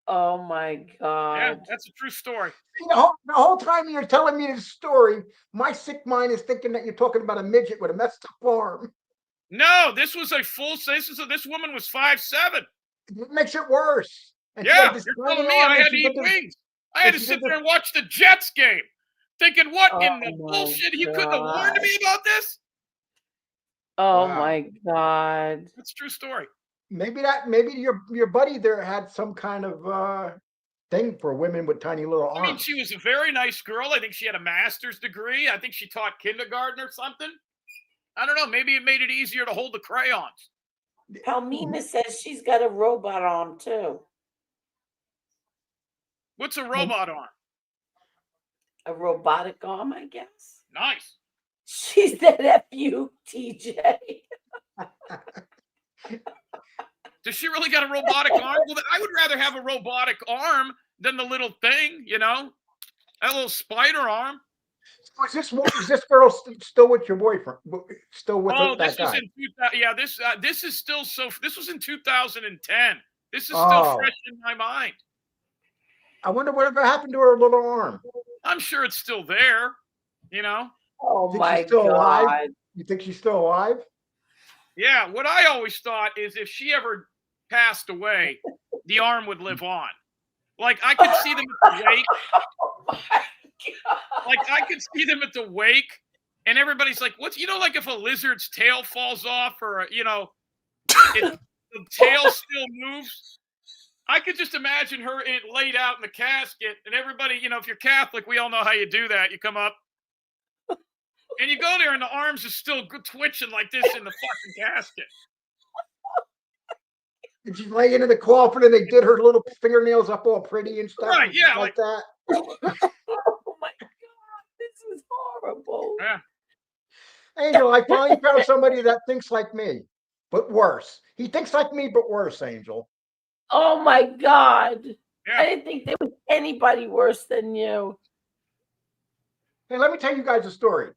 Oh my God. Yeah, that's a true story. The whole time you're telling me this story, my sick mind is thinking that you're talking about a midget with a messed up arm. No, this was a full. This woman was 5'7". It makes it worse. And yeah, you're telling me I had to eat wings. I had to sit there and watch the Jets game, thinking, "What in the bullshit? You couldn't have warned me about this." Oh my God. That's a true story. Maybe your buddy there had some kind of thing for women with tiny little arms. I mean, she was a very nice girl. I think she had a master's degree. I think she taught kindergarten or something. I don't know. Maybe it made it easier to hold the crayons. Palmina says she's got a robot arm too. What's a robot arm? A robotic arm, I guess. Nice. She's that F-U, TJ. Does she really got a robotic arm? Well, I would rather have a robotic arm than the little thing, you know, that little spider arm. Is this girl still with your boyfriend? Still with Oh, that this was guy? in 2000. Yeah, this is still so. This was in 2010. This is still Oh. fresh in my mind. I wonder whatever happened to her little arm. I'm sure it's still there. You know. Oh Think my she's still alive? God. You think she's still alive? Yeah. What I always thought is if she ever passed away, the arm would live on. Like I could see them at the wake. Oh my God. Like I could see them at the wake, and everybody's like, "What's like if a lizard's tail falls off, or the tail still moves." I could just imagine her laid out in the casket, and everybody, if you're Catholic, we all know how you do that. You come up, and you go there, and the arms are still twitching like this in the fucking casket. Did she lay into the coffin and they did her little fingernails up all pretty and stuff? Right? Yeah, like that. Oh my God, this is horrible. Yeah. Angel, I finally found somebody that thinks like me, but worse. He thinks like me, but worse, Angel. Oh my God. Yeah. I didn't think there was anybody worse than you. Hey, let me tell you guys a story.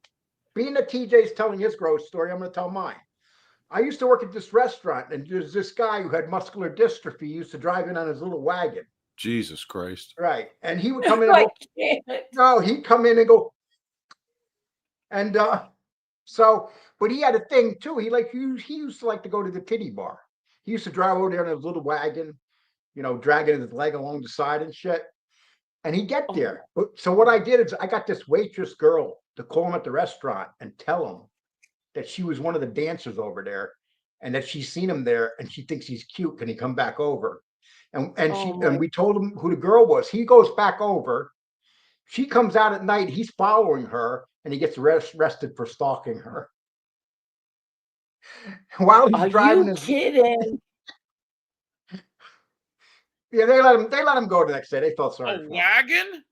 Being that TJ's telling his gross story, I'm going to tell mine. I used to work at this restaurant, and there's this guy who had muscular dystrophy. He used to drive in on his little wagon. Jesus Christ. Right. And he would come in and go, he'd come in and go, and but he had a thing too. He used to like to go to the titty bar. He used to drive over there in his little wagon, dragging his leg along the side and shit. And he'd get there. So what I did is I got this waitress girl to call him at the restaurant and tell him that she was one of the dancers over there and that she's seen him there and she thinks he's cute. Can he come back over? And we told him who the girl was. He goes back over. She comes out at night. He's following her and he gets arrested for stalking her. While he's driving, you kidding? Yeah, they let him go the next day. They felt sorry for him. Wagon?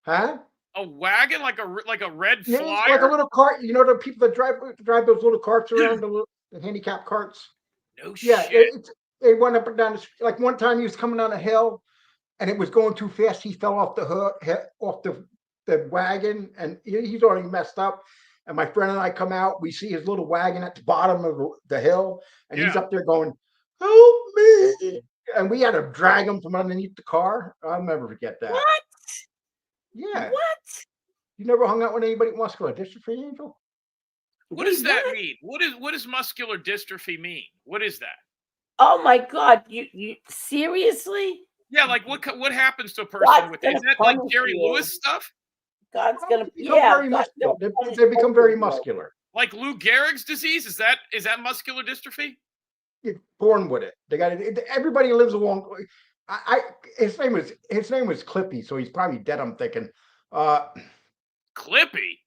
Huh? A wagon, like a red Yeah, flyer? like a little cart. You know the people that drive those little carts around, the handicap carts. No shit. Yeah, they went up and down the street. Like one time, he was coming down a hill, and it was going too fast. He fell off the wagon, and he's already messed up. And my friend and I come out. We see his little wagon at the bottom of the hill, and he's up there going, "Help me!" And we had to drag him from underneath the car. I'll never forget that. What? Yeah. What? You never hung out with anybody with muscular dystrophy, Angel? What does that mean? What does muscular dystrophy mean? What is that? Oh my God! You seriously? Yeah, like what happens to a person with that? Is that like Jerry Lewis stuff? God's gonna very muscular. They become very muscular. Like Lou Gehrig's disease? Is that muscular dystrophy? You're born with it. They got it. Everybody lives along. His name was Clippy, so he's probably dead. I'm thinking. Clippy.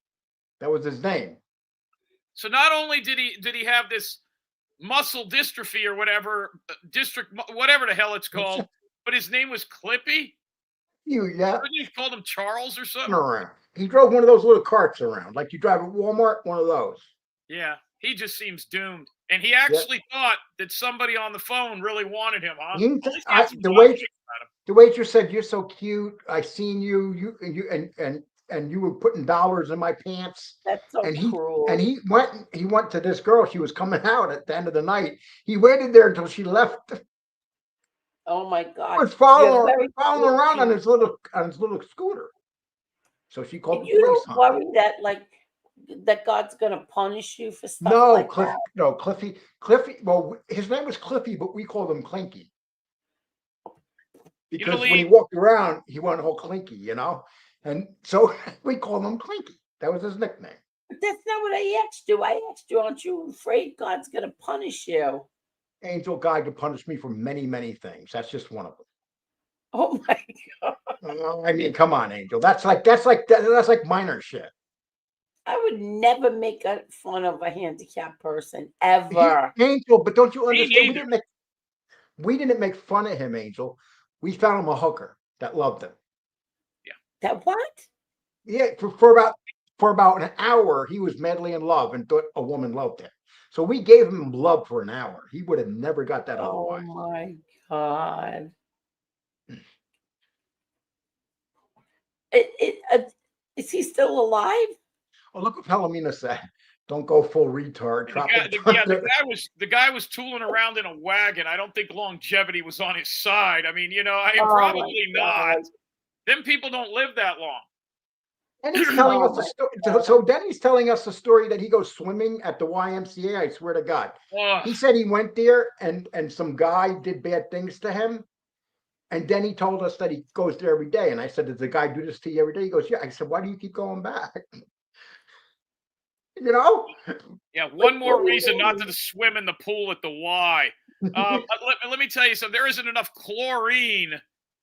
That was his name. So not only did he have this muscle dystrophy or whatever whatever the hell it's called, but his name was Clippy. Yeah. Couldn't you called him Charles or something? Around. He drove one of those little carts around, like you drive at Walmart. One of those. Yeah, he just seems doomed. And he actually thought that somebody on the phone really wanted him, huh? The waitress said, "You're so cute. I seen you. And you were putting dollars in my pants." That's so cruel. And he went to this girl. She was coming out at the end of the night. He waited there until she left. Oh my God! He was following around on his little scooter. So she called the police. You don't worry that God's gonna punish you for stuff like that? No, Cliffy. Well, his name was Cliffy, but we called him Clinky because when he walked around, he went all clinky, and so we called him Clinky. That was his nickname. But that's not what I asked you. I asked you, aren't you afraid God's gonna punish you? Angel, God could punish me for many, many things. That's just one of them. Oh my God! I mean, come on, Angel. That's like minor shit. I would never make fun of a handicapped person ever. Angel, but don't you understand? We didn't make fun of him, Angel. We found him a hooker that loved him. Yeah. That what? Yeah, for about an hour, he was madly in love and thought a woman loved him. So we gave him love for an hour. He would have never got that Oh otherwise. my God. Is he still alive? Oh, look what Palomino said. Don't go full retard. The Tropic guy, thunder. the guy was tooling around in a wagon. I don't think longevity was on his side. I mean, I mean, Oh, probably my not. God. Them people don't live that long. And he's telling Oh, us a story. So Denny's telling us a story that he goes swimming at the YMCA. I swear to God. Ugh. He said he went there and some guy did bad things to him. And then he told us that he goes there every day. And I said, does the guy do this to you every day? He goes, yeah. I said, why do you keep going back? You know? Yeah, one more reason not to swim in the pool at the Y. Let me tell you something. There isn't enough chlorine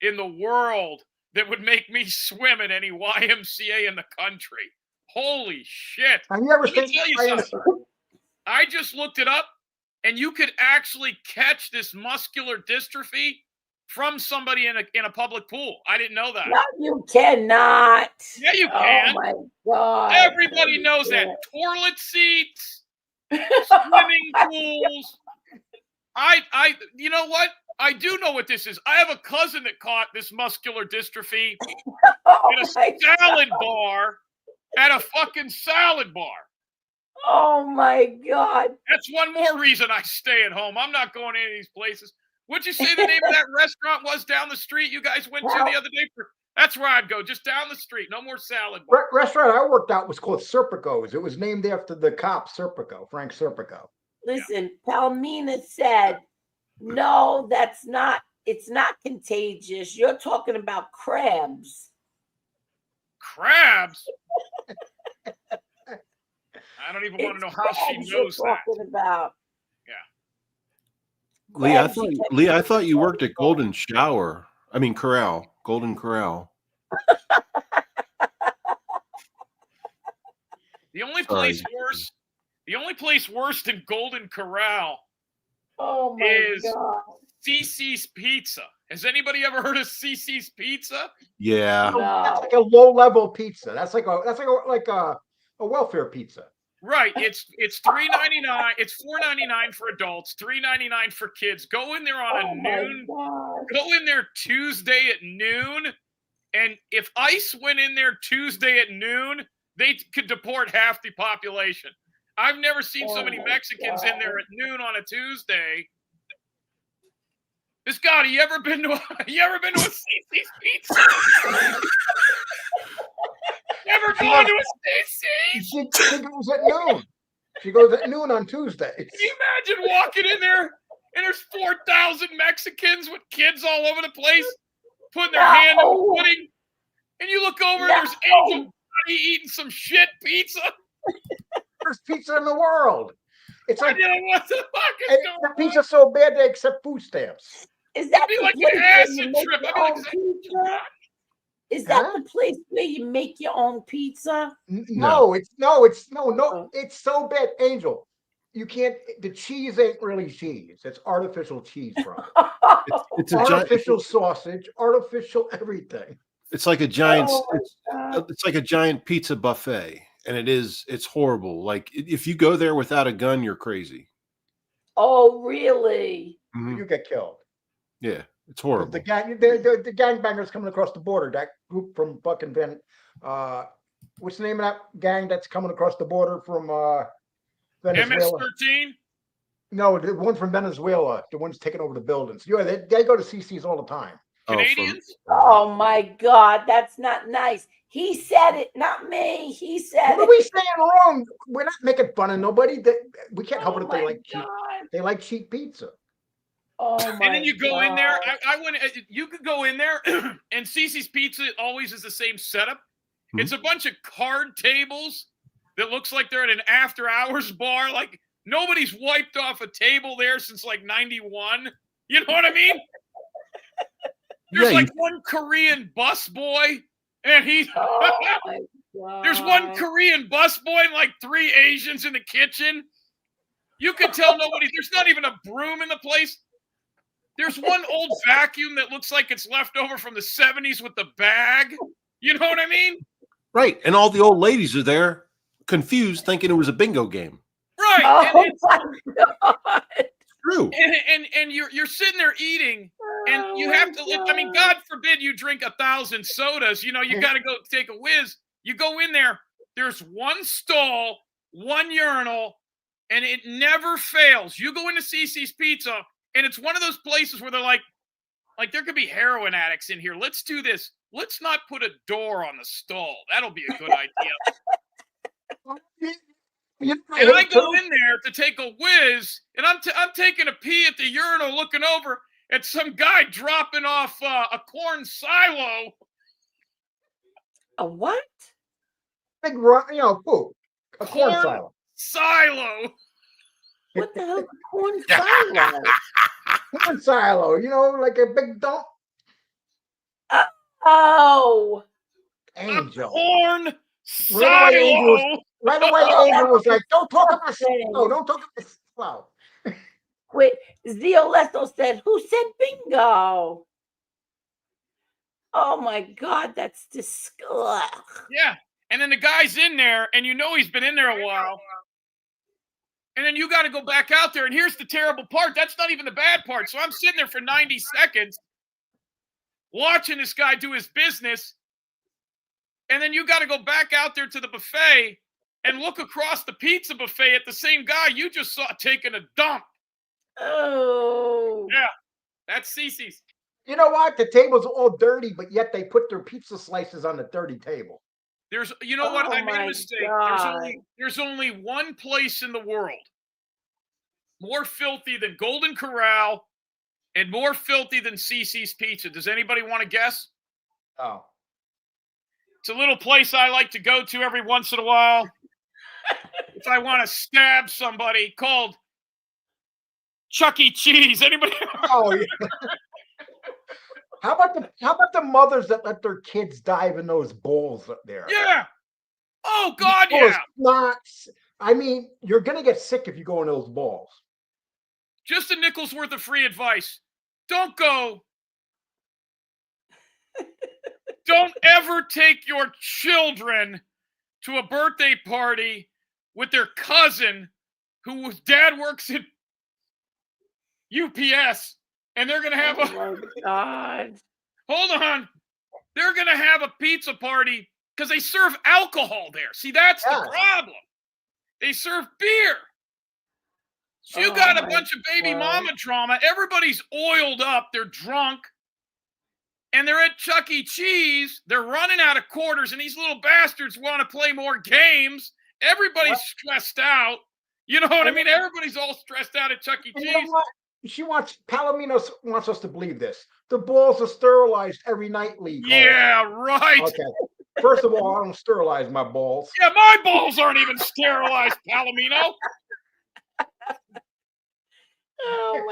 in the world that would make me swim at any YMCA in the country. Holy shit. Have you ever Let me seen tell you something. I just looked it up, and you could actually catch this muscular dystrophy from somebody in a public pool. I didn't know that. no, you cannot. Yeah, you Oh can. my God. Everybody knows that. Toilet seats, swimming pools. You know what? I do know what this is. I have a cousin that caught this muscular dystrophy Oh at a my salad bar. At a fucking salad bar. Oh my God. That's one more reason I stay at home. I'm not going to any of these places. What'd you say the name of that restaurant was down the street you guys went to the other day? That's where I'd go, just down the street. No more salad bar. Restaurant I worked out was called Serpico's. It was named after the cop Serpico, Frank Serpico. Listen, Palmina said, no, it's not contagious. You're talking about crabs. Crabs? I don't even want to know how she knows that. Talking about. Lee, I thought you worked at Golden Corral. Golden Corral. The only place worse than Golden Corral Oh my is God. CC's Pizza. Has anybody ever heard of CC's Pizza? Yeah. No. That's like a low-level pizza. That's like a welfare pizza. Right. It's $3.99. It's $4.99 for adults, $3.99 for kids. Go in there on a noon. Go in there Tuesday at noon. And if ICE went in there Tuesday at noon, they could deport half the population. I've never seen so many Mexicans in there at noon on a Tuesday. This Gotti, you ever been to a CC's Pizza? Never gone to a CC's? She goes at noon. She goes at noon on Tuesday. Can you imagine walking in there and there's 4,000 Mexicans with kids all over the place putting their hand in the pudding, and you look over and there's Angel Gotti eating some shit pizza? First pizza in the world. It's like what the fuck is going the on? pizza's so bad they accept food stamps. Is that It'd be the like place an where acid you make trip. your I mean, own pizza? Is that the place where you make your own pizza? No, it's so bad, Angel. You can't. The cheese ain't really cheese. It's artificial cheese, bro. It's a artificial sausage, artificial everything. It's like a giant. Oh, It's like a giant pizza buffet, and it's horrible. Like if you go there without a gun, you're crazy. Oh, really? Mhm. You get killed. Yeah, it's horrible. The gangbangers coming across the border. That group from fucking what's the name of that gang that's coming across the border from Venezuela? MS-13? No, the one from Venezuela. The ones taking over the buildings. Yeah, they go to CC's all the time. Canadians? Oh my God, that's not nice. He said it, not me. He said What are we saying wrong? We're not making fun of nobody. We can't help it if they like cheap. They like cheap pizza. Oh my And then you go in there. God. I went. You could go in there, and CC's Pizza always is the same setup. Mm-hmm. It's a bunch of card tables that looks like they're at an after-hours bar. Like nobody's wiped off a table there since like '91. You know what I mean? There's one Korean busboy, and he's there's one Korean busboy and like 3 Asians in the kitchen. You can tell there's not even a broom in the place. There's one old vacuum that looks like it's left over from the 70s with the bag. You know what I mean? Right. And all the old ladies are there confused, thinking it was a bingo game. Right. Oh my God. True. And you're sitting there eating, and Oh you my have to. I mean, God. God forbid you drink 1,000 sodas. You know, you got to go take a whiz. You go in there. There's one stall, one urinal, and it never fails. You go into CC's Pizza, and it's one of those places where they're like there could be heroin addicts in here. Let's do this. Let's not put a door on the stall. That'll be a good idea. You know, And I go too. in there to take a whiz, and I'm taking a pee at the urinal, looking over at some guy dropping off a corn silo. A what? Big, food. A corn Corn silo. silo. What the hell? Corn silo. Corn silo. You know, like a big dump. Oh. Angel. A corn Right away, Angel silo. right away, Oh, Angel was like, "Don't talk about disgusting. silo. Don't talk about silo." Wait, Zioletto said, who said bingo? Oh my God, that's disgusting. Yeah. And then the guy's in there, and you know he's been in there a while. And then you got to go back out there. And here's the terrible part. That's not even the bad part. So I'm sitting there for 90 seconds watching this guy do his business. And then you got to go back out there to the buffet and look across the pizza buffet at the same guy you just saw taking a dump. Oh. Yeah, that's Cece's. You know what? The table's all dirty, but yet they put their pizza slices on the dirty table. You know what? Oh I made a my mistake. God. There's only one place in the world more filthy than Golden Corral and more filthy than Cece's Pizza. Does anybody want to guess? Oh. It's a little place I like to go to every once in a while if I want to stab somebody, called Chuck E. Cheese. Anybody? Oh yeah. How about the mothers that let their kids dive in those bowls up there? Yeah. Oh God, Those yeah. Knots. I mean, you're gonna get sick if you go in those balls. Just a nickel's worth of free advice. Don't go. Don't ever take your children to a birthday party with their cousin whose dad works at UPS, and they're going to have Oh my God. hold on. They're going to have a pizza party because they serve alcohol there. See, that's the problem. They serve beer. So you got a bunch of baby mama drama. Everybody's oiled up. They're drunk. And they're at Chuck E. Cheese. They're running out of quarters, and these little bastards want to play more games. Everybody's stressed out. You know what I mean? Everybody's all stressed out at Chuck E. Cheese. You know what? Palomino wants us to believe this. The balls are sterilized every night, Lee. Yeah, right. Okay. First of all, I don't sterilize my balls. Yeah, my balls aren't even sterilized, Palomino. Oh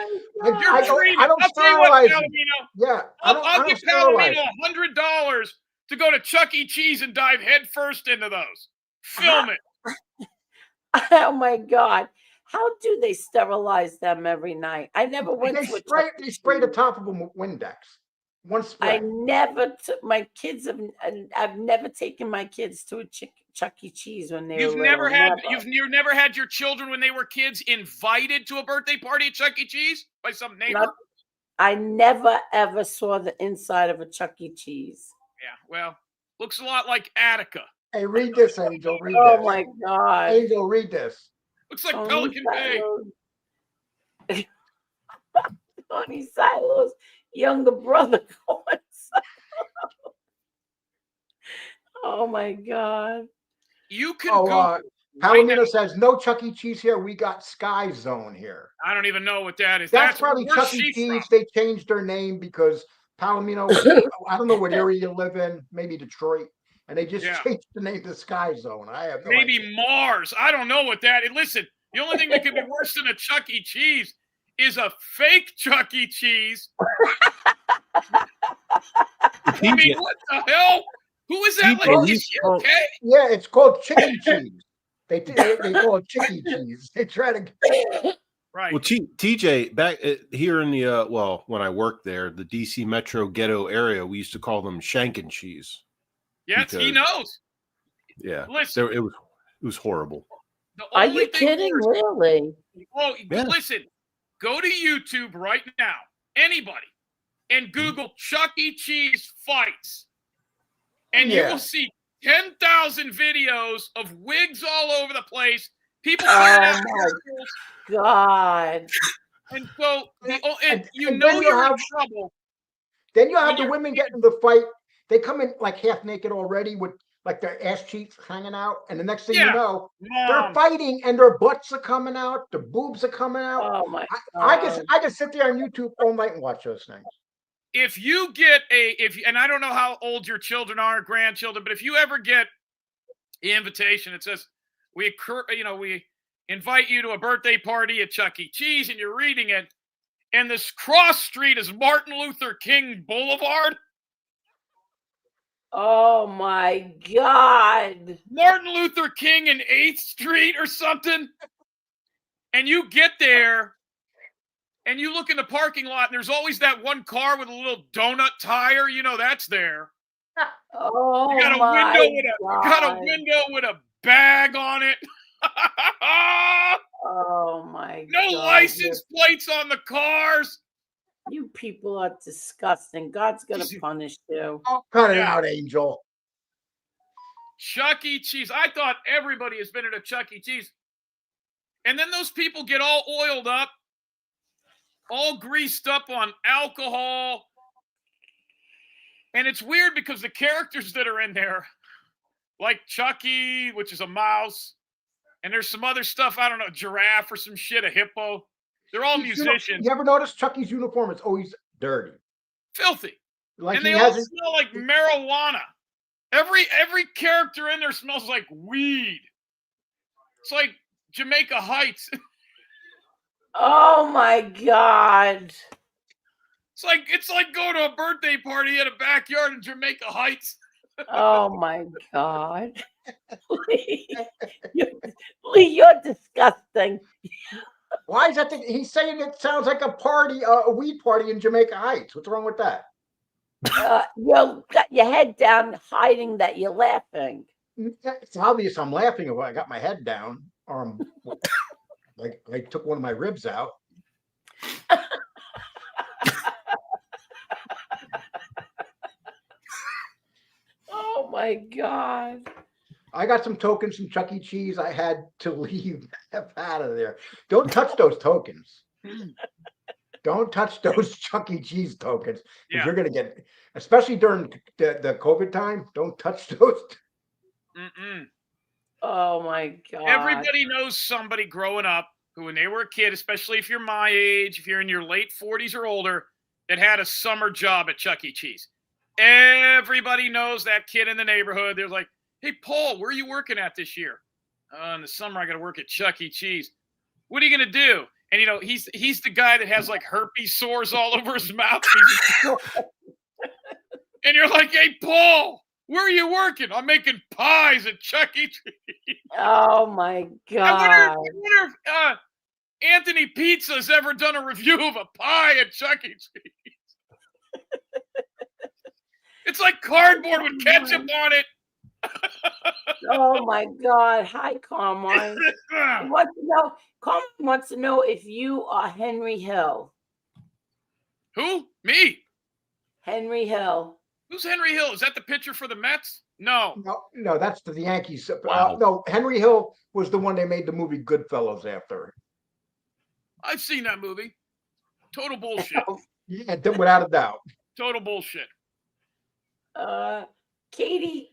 my God. You're dreaming. I don't I'll tell you what, sterilize them. Palomino. Yeah, I'll give Palomino $100 to go to Chuck E. Cheese and dive headfirst into those. Film it. Oh my God. How do they sterilize them every night? I never went to a Chuck E. They spray the top of them with Windex. One spray. I never took my kids. I've never taken my kids to a Chuck E. Cheese when they You've were never little. had Never. you've never had your children when they were kids invited to a birthday party at Chuck E. Cheese by some neighbor? I never ever saw the inside of a Chuck E. Cheese. Yeah, well, looks a lot like Attica. Hey, read this, Angel. Read Oh this. my God. Angel, read this. Looks like Pelican Bay. Tony Silo's younger brother. Oh my God. You can go. Palomino says no Chuck E. Cheese here. We got Sky Zone here. I don't even know what that is. That's probably where's Chuck E. she Cheese. from? They changed their name because Palomino, I don't know what area you live in, maybe Detroit, and they just changed the name to Sky Zone. I have no Maybe idea. Mars. I don't know what that is. Listen, the only thing that could be worse than a Chuck E. Cheese is a fake Chuck E. Cheese. I mean, what the hell? Who is that lady? Is she okay? Yeah, it's called chicken cheese. They call it chicken cheese. They try to. Right. Well, TJ, back here in the when I worked there, the DC metro ghetto area, we used to call them shank and cheese. Yes, he knows. Yeah. Listen. It was horrible. The Are only you thing kidding? worse- Really? Oh, Yeah. listen. Go to YouTube right now, anybody, and Mm-hmm. Google Chuck E. Cheese fights, and you Yeah. will see 10,000 videos of wigs all over the place. People Oh putting out my commercials. God. And so And you then know you you're in have- trouble. Then you have When the you're- women getting in the fight. They come in like half naked already with like their ass cheeks hanging out. And the next thing you Yeah. know, Mom. they're fighting and their butts are coming out. Their boobs are coming out. Oh my I God. can sit there on YouTube all night and watch those things. If you get and I don't know how old your children are, grandchildren, but if you ever get the invitation, it says we invite you to a birthday party at Chuck E. Cheese, and you're reading it, and this cross street is Martin Luther King Boulevard. Oh my God. Martin Luther King and 8th Street or something. And you get there and you look in the parking lot, and there's always that one car with a little donut tire. You know that's there. Oh You got a my window with a bag on it. Oh my No God. license plates on the cars. You people are disgusting. God's gonna punish you. Oh, cut it out, Angel. Chuck E. Cheese. I thought everybody has been at a Chuck E. Cheese. And then those people get all oiled up, all greased up on alcohol. And it's weird because the characters that are in there, like Chucky, which is a mouse, and there's some other stuff, I don't know, giraffe or some shit, a hippo. They're all musicians. You ever notice Chucky's uniform is always dirty? Filthy. Like And he they all hasn't. smell like marijuana. Every character in there smells like weed. It's like Jamaica Heights. Oh my God. It's like going to a birthday party at a backyard in Jamaica Heights. Oh my God. Lee, you're disgusting. Why is that? He's saying it sounds like a party, a weed party in Jamaica Heights. What's wrong with that? You got your head down, hiding that you're laughing. It's obvious I'm laughing if I got my head down, or I'm like I took one of my ribs out. Oh my God. I got some tokens from Chuck E. Cheese. I had to leave out of there. Don't touch those tokens. Don't touch those Chuck E. Cheese tokens. Yeah. You're gonna get, especially during the COVID time. Don't touch those. Mm-mm. Oh my God. Everybody knows somebody growing up who, when they were a kid, especially if you're my age, if you're in your late 40s or older, that had a summer job at Chuck E. Cheese. Everybody knows that kid in the neighborhood. They're like, hey, Paul, where are you working at this year? In the summer, I got to work at Chuck E. Cheese. What are you going to do? And, he's the guy that has, like, herpes sores all over his mouth. And you're like, hey, Paul, where are you working? I'm making pies at Chuck E. Cheese. Oh, my God. I wonder if Anthony Pizza's ever done a review of a pie at Chuck E. Cheese. It's like cardboard with ketchup on it. Oh my God. Hi, Carmine. Carmine wants to know if you are Henry Hill. Who? Me? Henry Hill. Who's Henry Hill? Is that the pitcher for the Mets? No. No, that's the Yankees. Wow. No, Henry Hill was the one they made the movie Goodfellas after. I've seen that movie. Total bullshit. Yeah, without a doubt. Total bullshit. Katie.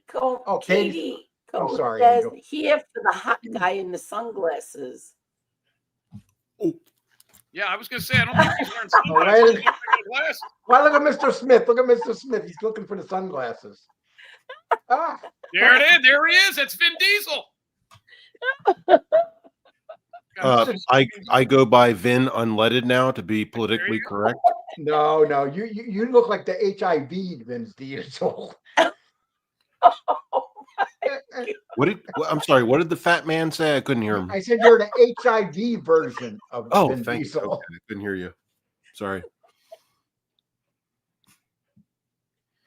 Katie. I'm Cole sorry, says Angel. here for the hot guy in the sunglasses. Yeah, I was going to say, I don't think he's wearing sunglasses. Right. Well, look at Mr. Smith. Look at Mr. Smith. He's looking for the sunglasses. Ah. There it is. There he is. That's Vin Diesel. I go by Vin Unleaded now to be politically correct. No, you look like the HIV Vince Diesel. I'm sorry. What did the fat man say? I couldn't hear him. I said you're the HIV version of Vin thank Diesel. you. Okay, I couldn't hear you. Sorry.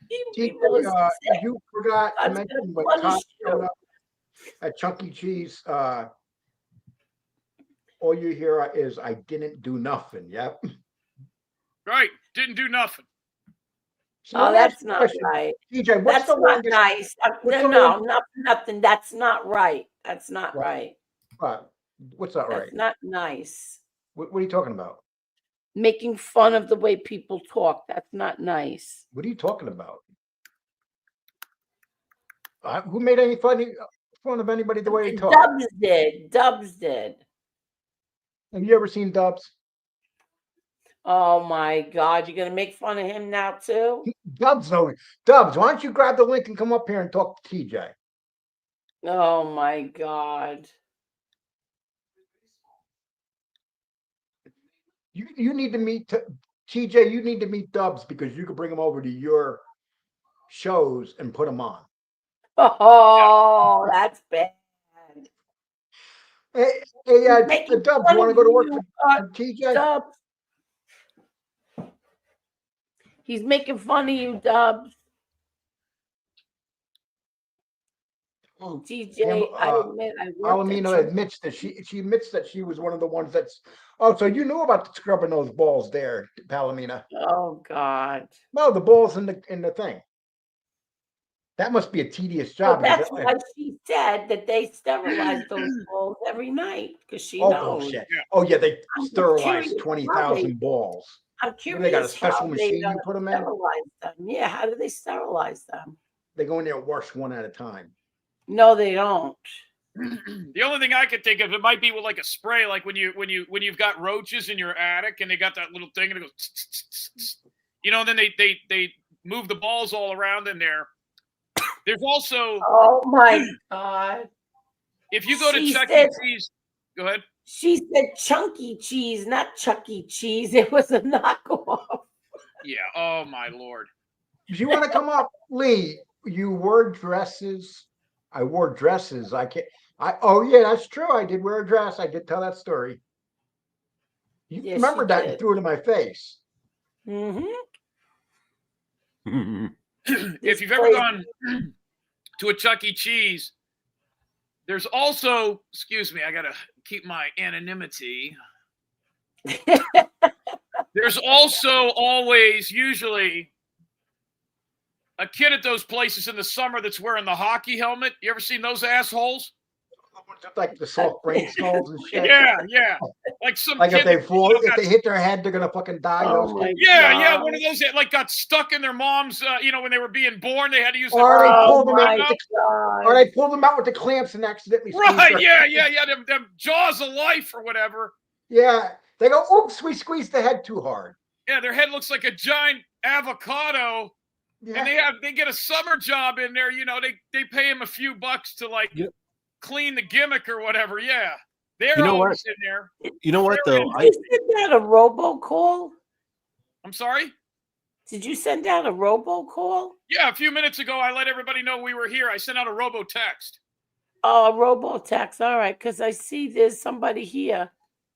You forgot to mention when Todd showed up at Chuck E. Cheese, all you hear is "I didn't do nothing." Yep. Right. Didn't do nothing. So Oh, let me ask that's you a not question, right. TJ. What's That's the not longest? nice. What's No, the long? no, nothing. That's not right. That's not What? right. What's not right? That's not nice. What are you talking about? Making fun of the way people talk. That's not nice. What are you talking about? Who made any fun of anybody the way they talk? Dubs did. Dubs did. Have you ever seen Dubs? Oh my God. You're going to make fun of him now too? Dubs, no. Dubs, why don't you grab the link and come up here and talk to TJ? Oh my God. You need to meet TJ. You need to meet Dubs because you could bring him over to your shows and put him on. Oh, that's bad. Hey, Making Dubs, fun you want to of go to work you, for TJ? Dubs. He's making fun of you, Dubs. TJ, I admit I worked at Alamina admits that she admits that she was one of the ones that's. Oh, so you knew about the scrubbing those balls there, Palomina? Oh God. No, the balls in the thing. That must be a tedious So job. that's why she said that they sterilize those balls every night because she knows. Bullshit. Oh yeah, they I'm sterilize curious 20,000 balls. I'm What, they got a curious special how they machine you put them in? sterilize them. Yeah, how do they sterilize them? They go in there and wash one at a time. No, they don't. The only thing I could think of, it might be with like a spray, like when you've got roaches in your attic and they got that little thing and it goes, tss, tss, tss, tss. And then they move the balls all around in there. There's also, oh my God. If you go to Chuck E. Cheese, go ahead. She said chunky cheese, not Chuck E. Cheese. It was a knockoff. Yeah. Oh my Lord. If you want to come up, Lee, you wore dresses. I wore dresses. I can't. Oh yeah, that's true. I did wear a dress. I did tell that story. You remember that and threw it in my face. Mm-hmm. If you've ever gone to a Chuck E. Cheese, there's also, excuse me, I gotta keep my anonymity. There's also always usually a kid at those places in the summer that's wearing the hockey helmet. You ever seen those assholes? Like the soft brain skulls and shit. Yeah. Like some like kid if they fall, that, if they hit their head, they're gonna fucking die. Oh those kids. Yeah. One of those that like got stuck in their mom's. When they were being born, they had to use. Or they pulled them out. Or they pulled them out with the clamps and accidentally. Right? Yeah. Them jaws of life or whatever. Yeah. They go, oops, we squeezed the head too hard. Yeah, their head looks like a giant avocado. Yeah. And they get a summer job in there. They pay him a few bucks to clean the gimmick or whatever. Yeah. They're always in there. You know what though? Did you send out a robocall? I'm sorry? Did you send out a robocall? Yeah, a few minutes ago I let everybody know we were here. I sent out a robo text. Oh, a robo-text. All right, because I see there's somebody here.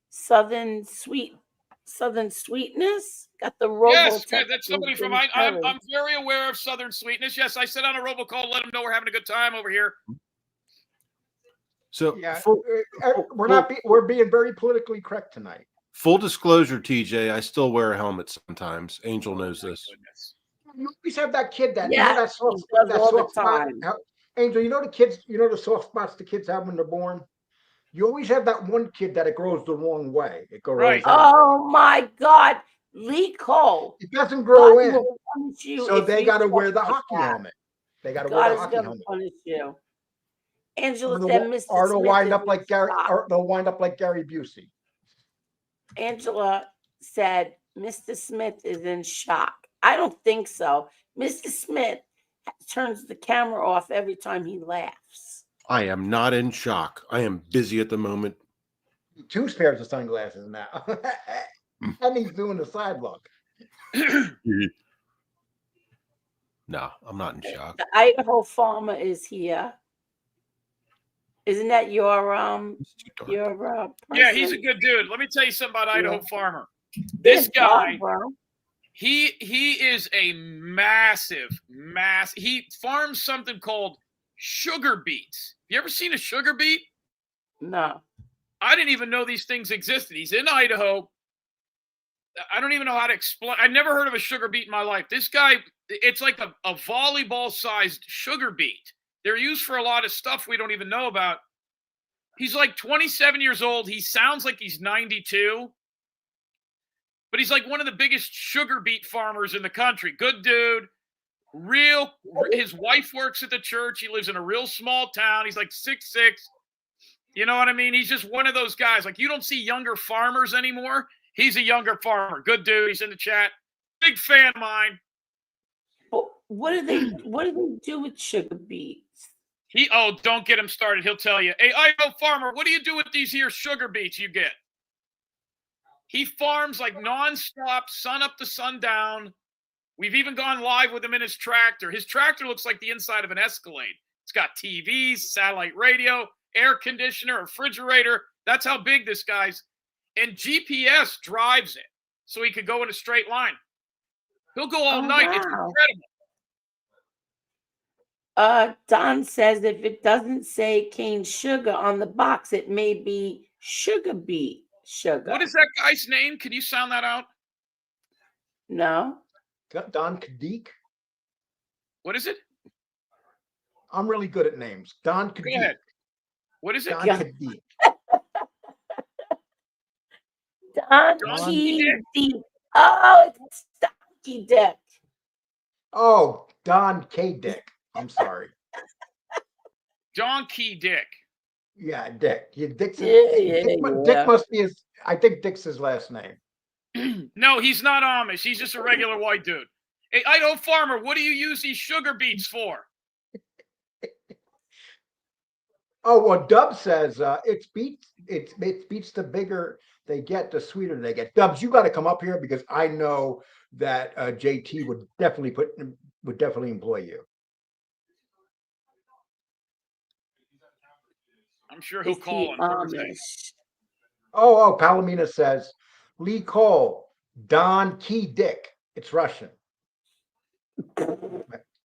Southern Sweetness got the robo. Yes, that's somebody from. I'm very aware of Southern Sweetness. Yes, I sent out a robocall. Let them know we're having a good time over here. So yeah, we're being very politically correct tonight. Full disclosure, TJ, I still wear a helmet sometimes. Angel knows this. You always have that kid that that soft spot. Angel, the kids, the soft spots the kids have when they're born. You always have that one kid that it grows the wrong way. It goes right. Oh my God, Lee Cole. It doesn't grow in. So they got to wear the hockey helmet. They got to wear the hockey helmet. Punish you. Angela said, "Mr. Or they'll Smith wind up like Gary. Or they'll wind up like Gary Busey." Angela said, "Mr. Smith is in shock." I don't think so. Mr. Smith turns the camera off every time he laughs. I am not in shock. I am busy at the moment. 2 pairs of sunglasses now. And he's doing the side look. No, I'm not in shock. The Idaho farmer is here. Isn't that your Yeah, he's a good dude. Let me tell you something about Idaho farmer. This guy, he is a massive. He farms something called sugar beets. You ever seen a sugar beet? No. I didn't even know these things existed. He's in Idaho. I don't even know how to explain. I've never heard of a sugar beet in my life. This guy, it's like a volleyball-sized sugar beet. They're used for a lot of stuff we don't even know about. He's like 27 years old. He sounds like he's 92. But he's like one of the biggest sugar beet farmers in the country. Good dude. His wife works at the church. He lives in a real small town. He's like 6'6". You know what I mean? He's just one of those guys. Like, you don't see younger farmers anymore. He's a younger farmer. Good dude. He's in the chat. Big fan of mine. But what do they do with sugar beets? Don't get him started. He'll tell you. Hey, Idaho farmer, what do you do with these here sugar beets you get? He farms like nonstop, sun up to sundown. We've even gone live with him in his tractor. His tractor looks like the inside of an Escalade. It's got TVs, satellite radio, air conditioner, refrigerator. That's how big this guy's. And GPS drives it so he could go in a straight line. He'll go all night. Wow. It's incredible. Don says if it doesn't say cane sugar on the box, it may be sugar beet sugar. What is that guy's name? Can you sound that out? No. Don Kadik. What is it? I'm really good at names. Don Kadik. Go ahead. What is it? Don Kadik. Donkey Dick. Oh, it's Donkey Dick. Oh, Don K. Dick. I'm sorry. Donkey Dick. Yeah, Dick. Dick Yeah. must be his. I think Dick's his last name. No, he's not Amish. He's just a regular white dude. Hey, Idaho farmer, what do you use these sugar beets for? Oh, well, Dub says it's beets. It beets the bigger they get, the sweeter they get. Dubs, you got to come up here because I know that JT would definitely employ you. I'm sure he'll call on Thursday. Oh, Palomina says Lee Cole, Don Key Dick. It's Russian.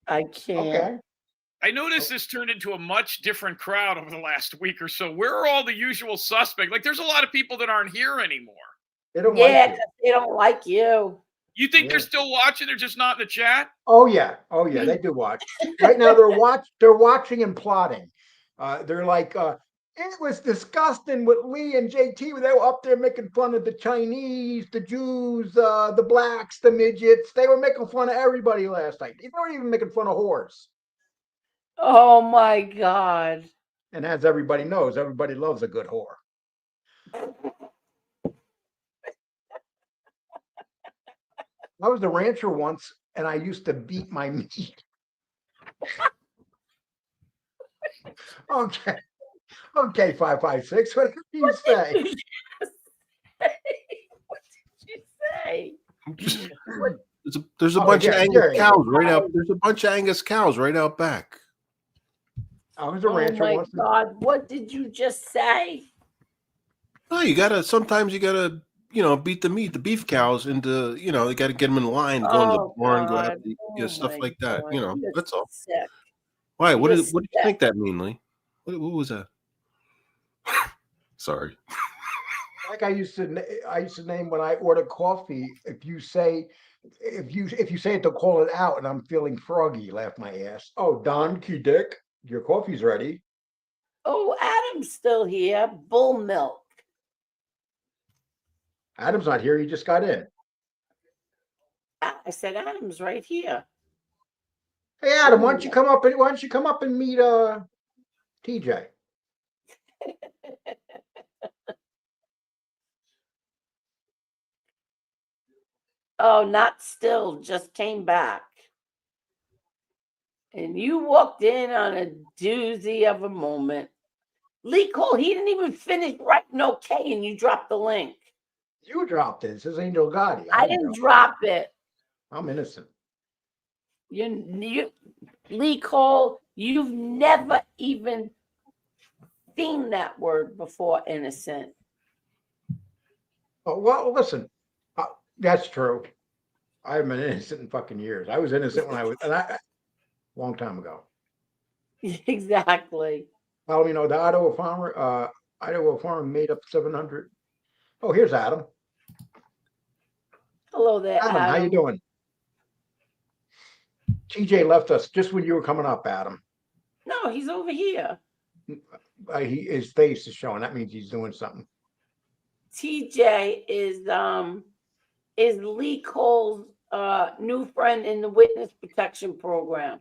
I can't. Okay. I noticed this turned into a much different crowd over the last week or so. Where are all the usual suspects? Like, there's a lot of people that aren't here anymore. They don't Yeah, like you. 'cause they don't like you. You think they're still watching? They're just not in the chat? Oh yeah, they do watch. Right now they're watching and plotting. They're like, it was disgusting with Lee and JT. They were up there making fun of the Chinese, the Jews, the blacks, the midgets. They were making fun of everybody last night. They weren't even making fun of whores. Oh my God. And as everybody knows, everybody loves a good whore. I was a rancher once, and I used to beat my meat. Okay, 556. What did you say? What did you say? There's a bunch of Angus cows right out. There's a bunch of Angus cows right out back. I was a rancher my once. God, what did you just say? Oh, sometimes you gotta, beat the beef cows into, you gotta get them in line, go into the barn, go out, stuff like that. That's all. Sick. Why? What did you think that mean, Lee? What was that? Sorry. Like I used to name when I order coffee. If you say it to call it out, and I'm feeling froggy, laugh my ass. Oh, Don Key Dick, your coffee's ready. Oh, Adam's still here. Bull milk. Adam's not here. He just got in. I said Adam's right here. Hey, Adam, why don't you come up and meet TJ? Oh, not still. Just came back. And you walked in on a doozy of a moment. Lee Cole, he didn't even finish writing okay, and you dropped the link. You dropped it. It says Angel Gotti. I didn't drop it. I'm innocent. You, Lee Cole, you've never even seen that word before, innocent. Oh, well, listen, that's true. I haven't been innocent in fucking years. I was innocent when I was, long time ago. Exactly. Well, the Idaho farmer made up 700. Oh, here's Adam. Hello there, Adam, how you Adam. doing? TJ left us just when you were coming up, Adam. No, he's over here. His face is showing. That means he's doing something. TJ is Lee Cole's new friend in the witness protection program.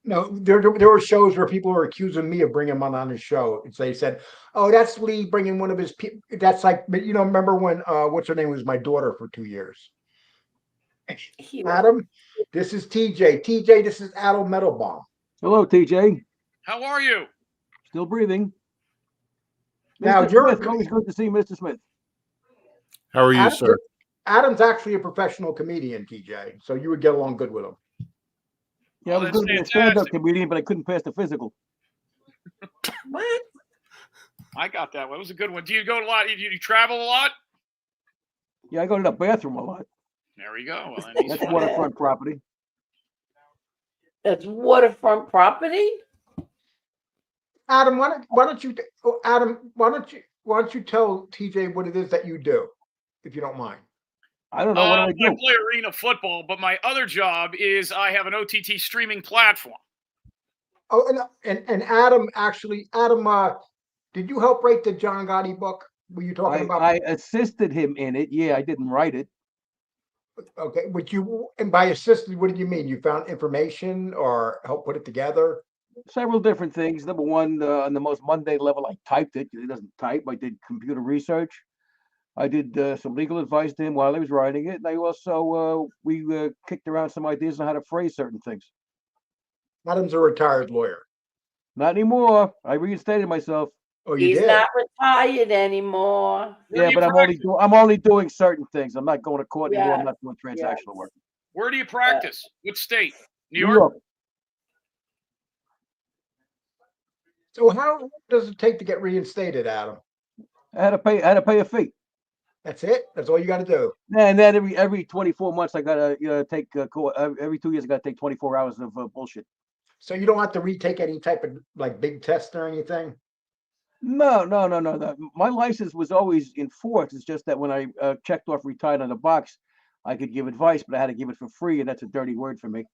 No, there were shows where people were accusing me of bringing him on the show. They said, "Oh, that's Lee bringing one of his people." That's like, remember when what's her name was my daughter for 2 years? Adam, this is TJ. TJ, this is Adam Mandelbaum. Hello, TJ. How are you? Still breathing. Now, Mr. Smith, always good to see Mr. Smith. How are you, sir? Adam's actually a professional comedian, TJ, so you would get along good with him. Yeah, I was going to be a stand-up comedian, but I couldn't pass the physical. What? I got that one. It was a good one. Do you go a lot? Do you travel a lot? Yeah, I go to the bathroom a lot. There we go. Well, that's waterfront property. That's waterfront property. Adam, why don't you tell TJ what it is that you do, if you don't mind? I don't know. What do I do? I play arena football, but my other job is I have an OTT streaming platform. Oh, and Adam, did you help write the John Gotti book? Were you talking about? I assisted him in it. Yeah, I didn't write it. Okay, and by assisted, what did you mean? You found information or helped put it together? Several different things. Number one, on the most mundane level, I typed it. He doesn't type. I did computer research. I did some legal advice to him while he was writing it. And I also, we kicked around some ideas on how to phrase certain things. Adam's a retired lawyer. Not anymore. I reinstated myself. Oh, you He's did? not retired anymore. Yeah, but I'm only doing certain things. I'm not going to court anymore. I'm not doing transactional work. Where do you practice? What state? New York? So how does it take to get reinstated, Adam? I had to pay a fee. That's it. That's all you got to do. And then every 24 months, I gotta take every 2 years. I gotta take 24 hours of bullshit. So you don't have to retake any type of like big test or anything. No. My license was always in force. It's just that when I checked off retired on the box, I could give advice, but I had to give it for free, and that's a dirty word for me.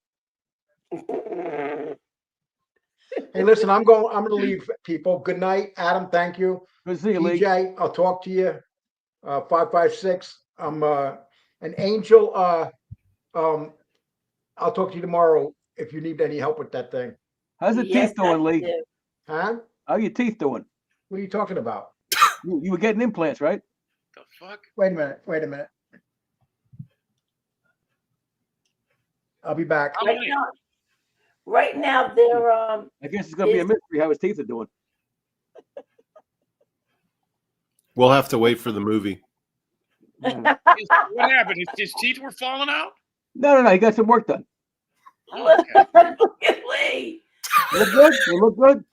Hey, listen, I'm going to leave, people. Good night, Adam. Thank you. Good to see you, TJ, I'll talk to you. 556. I'm an Angel. I'll talk to you tomorrow if you need any help with that thing. How's the teeth doing, Lee? Huh? How are your teeth doing? What are you talking about? You were getting implants, right? The fuck? Wait a minute. I'll be back. Right now, they're I guess it's gonna be a mystery how his teeth are doing. We'll have to wait for the movie. What happened? His teeth were falling out? No. He got some work done. Oh, okay. Look at Lee. Look good. They look good.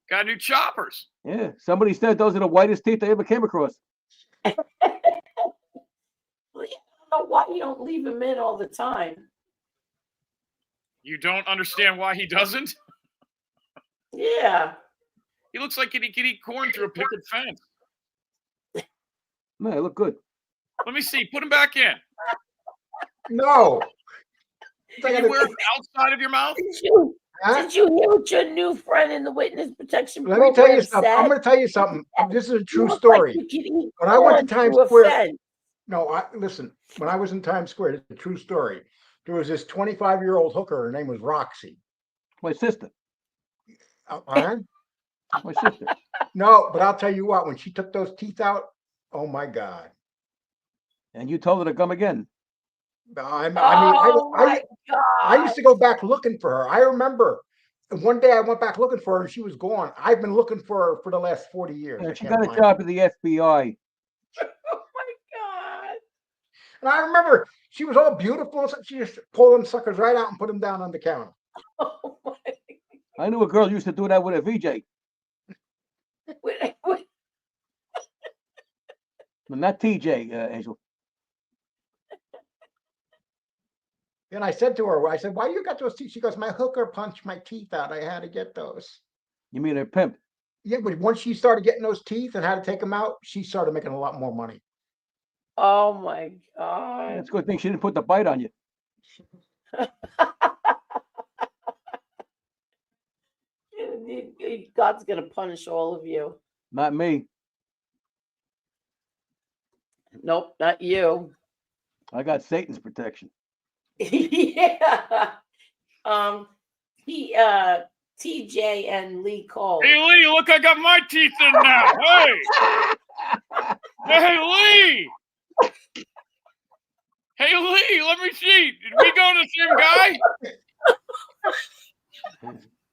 Got new choppers. Yeah. Somebody said those are the whitest teeth they ever came across. I don't know why you don't leave him in all the time. You don't understand why he doesn't? Yeah. He looks like he could eat corn through a picket fence. No, they look good. Let me see. Put him back in. No. Can you wear it outside of your mouth? Did you hear what your new friend in the witness protection Let program me tell you something. said? I'm going to tell you something. This is a true Look story. like you can eat When I went to corn Times through a Square, fence. no, listen. When I was in Times Square, it's a true story. There was this 25-year-old hooker. Her name was Roxy. My sister. Huh? My sister. No, but I'll tell you what. When she took those teeth out, oh my God. And you told her to come again. I used to go back looking for her. I remember one day I went back looking for her and she was gone. I've been looking for her for the last 40 years. Yeah, she got a job at the FBI. Oh my God. And I remember she was all beautiful. She just pulled them suckers right out and put them down on the counter. Oh my. I knew a girl used to do that with a VJ. Not TJ, Angel. And I said to her, I said, why you got those teeth? She goes, my hooker punched my teeth out. I had to get those. You mean a pimp? Yeah, but once she started getting those teeth and had to take them out, she started making a lot more money. Oh my God. That's a good thing she didn't put the bite on you. God's gonna punish all of you. Not me. Nope, not you. I got Satan's protection. Yeah. TJ and Lee Cole. Hey Lee, look, I got my teeth in now. Hey Lee. Hey Lee, let me see. Did we go to the same guy?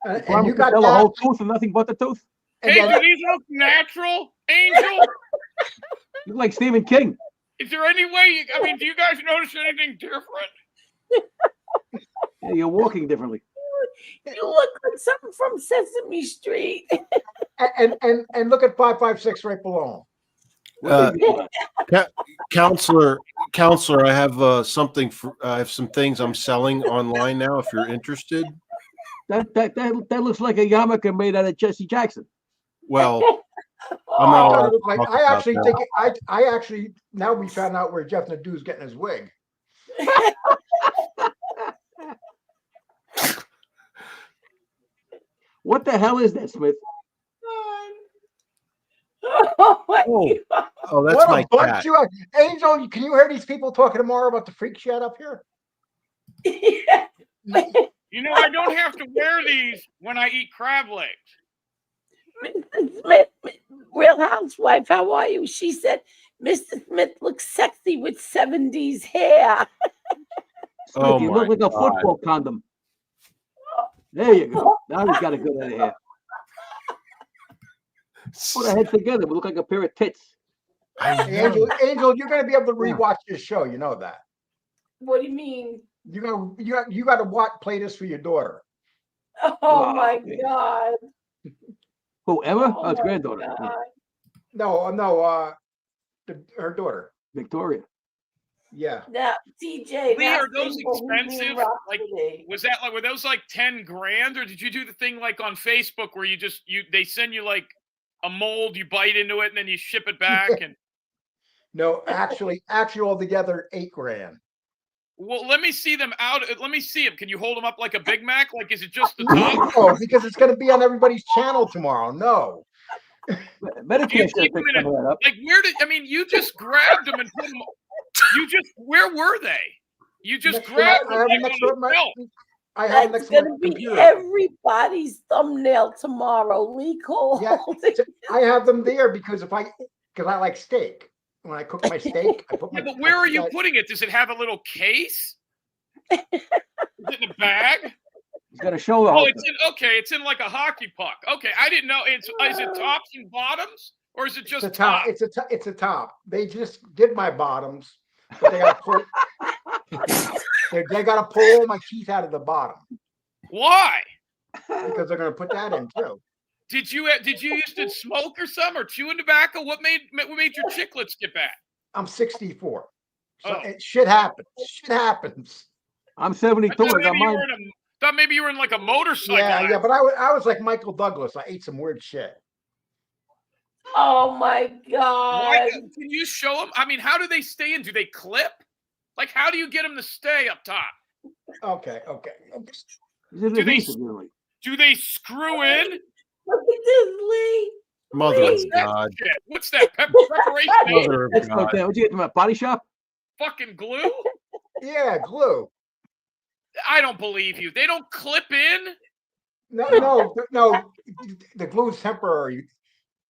And you got tell that? a whole tooth and nothing but the tooth. Hey, do these look natural, Angel? You look like Stephen King. Is there any way? I mean, do you guys notice anything different? Yeah, you're walking differently. You look like something from Sesame Street. and look at 556 right below Counselor, I have something for. I have some things I'm selling online now. If you're interested. That looks like a yarmulke made out of Jesse Jackson. Well, I'm not allowed to like, talk I about actually that. think I actually now we found out where Jeff Nadeau's getting his wig. What the hell is that, Smith? Oh my God. Oh, that's What my a bunch cat. you are. Angel, can you hear these people talking tomorrow about the freak shed up here? You know, I don't have to wear these when I eat crab legs. Mr. Smith, Real Housewife, how are you? She said, Mr. Smith looks sexy with 70s hair. Smith, you look like a football condom. There you go. Now he's got a good head of hair. Put our heads together. We look like a pair of tits. Angel, you're going to be able to rewatch this show. You know that. What do you mean? You got to play this for your daughter. Oh my God. Who, Emma? Oh Oh, it's my granddaughter. God. No, her daughter. Victoria. Yeah. Now, TJ, Lee, now are those think of expensive? Bohemian Like, Rhapsody. was that like, were those like 10 grand, or did you do the thing like on Facebook where they send you like a mold, you bite into it, and then you ship it back? And No, actually, altogether $8,000. well, let me see them out. Let me see them. Can you hold them up like a Big Mac? Like, is it just the top? Oh, because it's going to be on everybody's channel tomorrow. No. Medicare You keep them in like, where did, I mean, you just grabbed them and put them, where were they? You just grabbed them like on the shelf. I have That's going to be everybody's thumbnail tomorrow. Lee Cole. Yeah, I have them there because I like steak. When I cook my steak, I put my. Yeah, but where are you putting it? Does it have a little case? Is it in a bag? He's got a show. Oh, it's in like a hockey puck. Okay, I didn't know. Is it tops and bottoms, or is it just it's a top? It's a top. They just did my bottoms, but they got to pull. they got to pull all my teeth out of the bottom. Why? Because they're going to put that in too. Did you used to smoke or some or chewing tobacco? What made your chiclets get back? I'm 64, so shit happens. Shit happens. I'm 72. Thought maybe you were in like a motorcycle. Yeah, but I was like Michael Douglas. I ate some weird shit. Oh my God! Can you show them? I mean, how do they stay in? Do they clip? Like, how do you get them to stay up top? Okay. Do they screw in? Look at this, Lee. Mother of God. What's that? Preparation? Mother of God. What'd you get from a body shop? Fucking glue? Yeah, glue. I don't believe you. They don't clip in? No. The glue's temporary.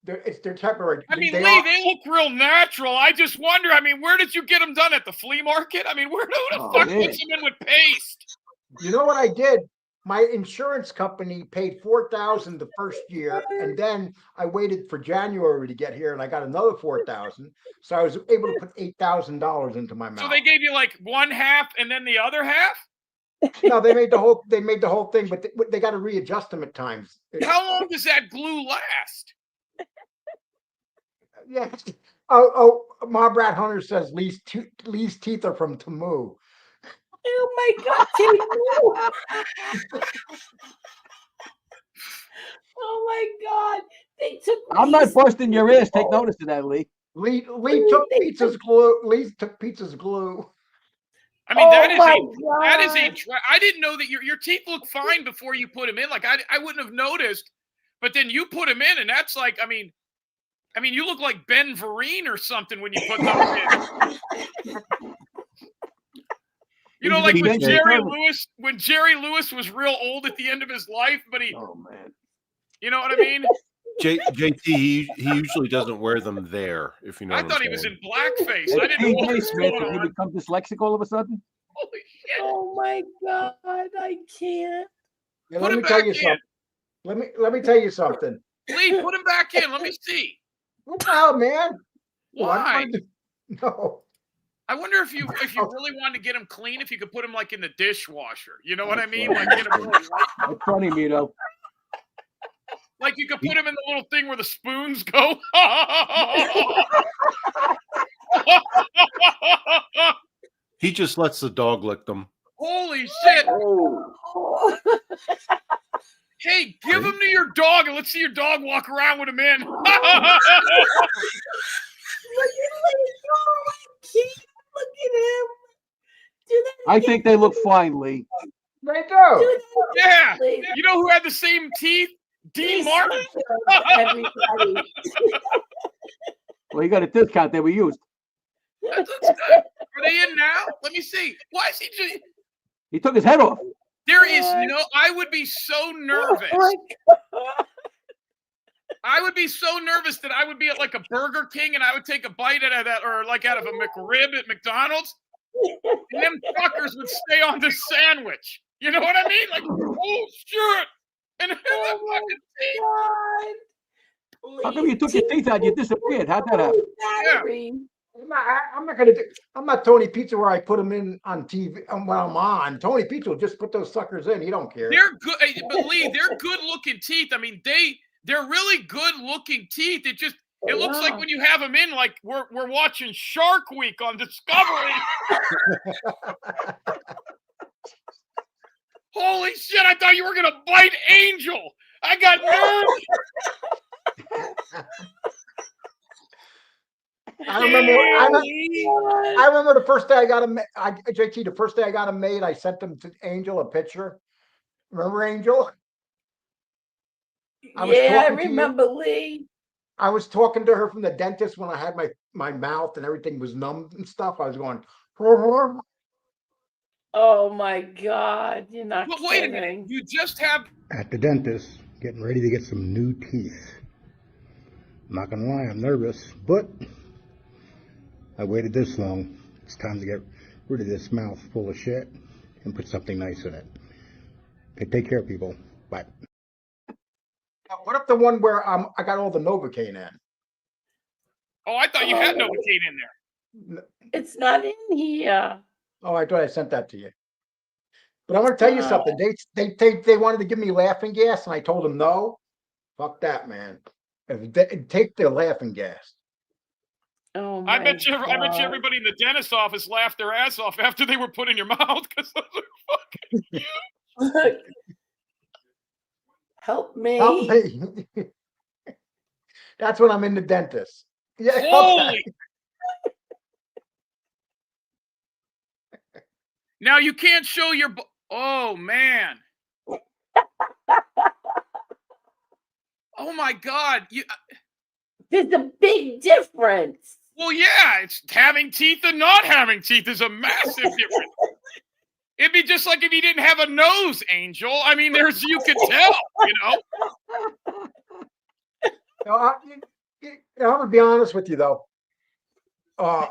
They're temporary. I mean, Lee, they look real natural. I just wonder, I mean, where did you get them done? At the flea market? I mean, who the fuck puts them in with paste? You know what I did? My insurance company paid $4,000 the first year, and then I waited for January to get here, and I got another $4,000. So I was able to put $8,000 into my mouth. So they gave you like one half and then the other half? No, they made the whole thing, but they got to readjust them at times. How long does that glue last? Yeah. Oh, Mob Rat Hunter says Lee's teeth are from Tamu. Oh my God, take Oh my God. They took I'm not Lee's busting your ass. Take people. notice of that, Lee. Lee They took took- pizza's glue. Lee took pizza's glue. I mean, Oh my God. I didn't know that your teeth look fine before you put them in. Like I wouldn't have noticed, but then you put them in, and that's like, I mean, you look like Ben Vereen or something when you put those in. You know, like when Jerry Lewis was real old at the end of his life, but oh man, you know what I mean? JT, he usually doesn't wear them there. If you know, I what thought I'm he was saying. in blackface. Hey, I didn't know what was Smith, going did you on. become dyslexic all of a sudden? Holy shit! Oh my God, I can't. Yeah, Put let him me tell back you in. something. Let me tell you something. Lee, put him back in. Let me see. Wow, man. Oh, I don't Why? wanna do- no. I wonder if you really wanted to get him clean, if you could put him like in the dishwasher. You know what I mean? Like get him really white. That's funny, Mito. Like you could put him in the little thing where the spoons go. He just lets the dog lick them. Holy shit! Oh. Hey, give him to your dog and let's see your dog walk around with him in. Look at him. Do that I think they look fine, Lee. They do. Yeah. You know who had the same teeth? Dean Martin. Everybody. Well, you got a discount that we used. That looks good. Are they in now? Let me see. Why is he just... He took his head off. There is no... I would be so nervous. I would be so nervous that I would be at like a Burger King and I would take a bite out of that, or like out of a McRib at McDonald's, and them fuckers would stay on the sandwich. You know what I mean? Like, oh shit! And Oh my God. How come you took your teeth out? You disappeared. How'd that happen? Battery. I'm not gonna do. I'm not Tony Pizza where I put them in on TV when I'm on. Tony Pizza will just put those suckers in. He don't care. They're good, but Lee, they're good-looking teeth. I mean, they're really good-looking teeth. It looks like when you have them in, like we're watching Shark Week on Discovery. Holy shit! I thought you were gonna bite Angel. I got nerves. I remember the first day I got him. JT, the first day I got him made, I sent them to Angel a picture. Remember Angel? I remember Lee. I was talking to her from the dentist when I had my mouth and everything was numb and stuff. I was going. Oh my God, you're not But kidding. wait a minute, you just have... At the dentist, getting ready to get some new teeth. I'm not gonna lie, I'm nervous, but I waited this long. It's time to get rid of this mouth full of shit and put something nice in it. Okay, take care, people. Bye. What if the one where I got all the Novocaine in? Oh, I thought you had Novocaine in there. It's not in here. Oh, I thought I sent that to you. But I'm going to tell you something. They wanted to give me laughing gas, and I told them no. Fuck that, man. Take the laughing gas. Oh I bet you everybody in the dentist's office laughed their ass off after they were put in your mouth because those are fucking huge. Help me. Help me. That's when I'm in the dentist. Yeah. Holy. Now you can't show your... Oh, man. Oh, my God. There's a big difference. Well, yeah, it's having teeth and not having teeth is a massive difference. It'd be just like if you didn't have a nose, Angel. I mean, you could tell, you know? I'm going to be honest with you, though. I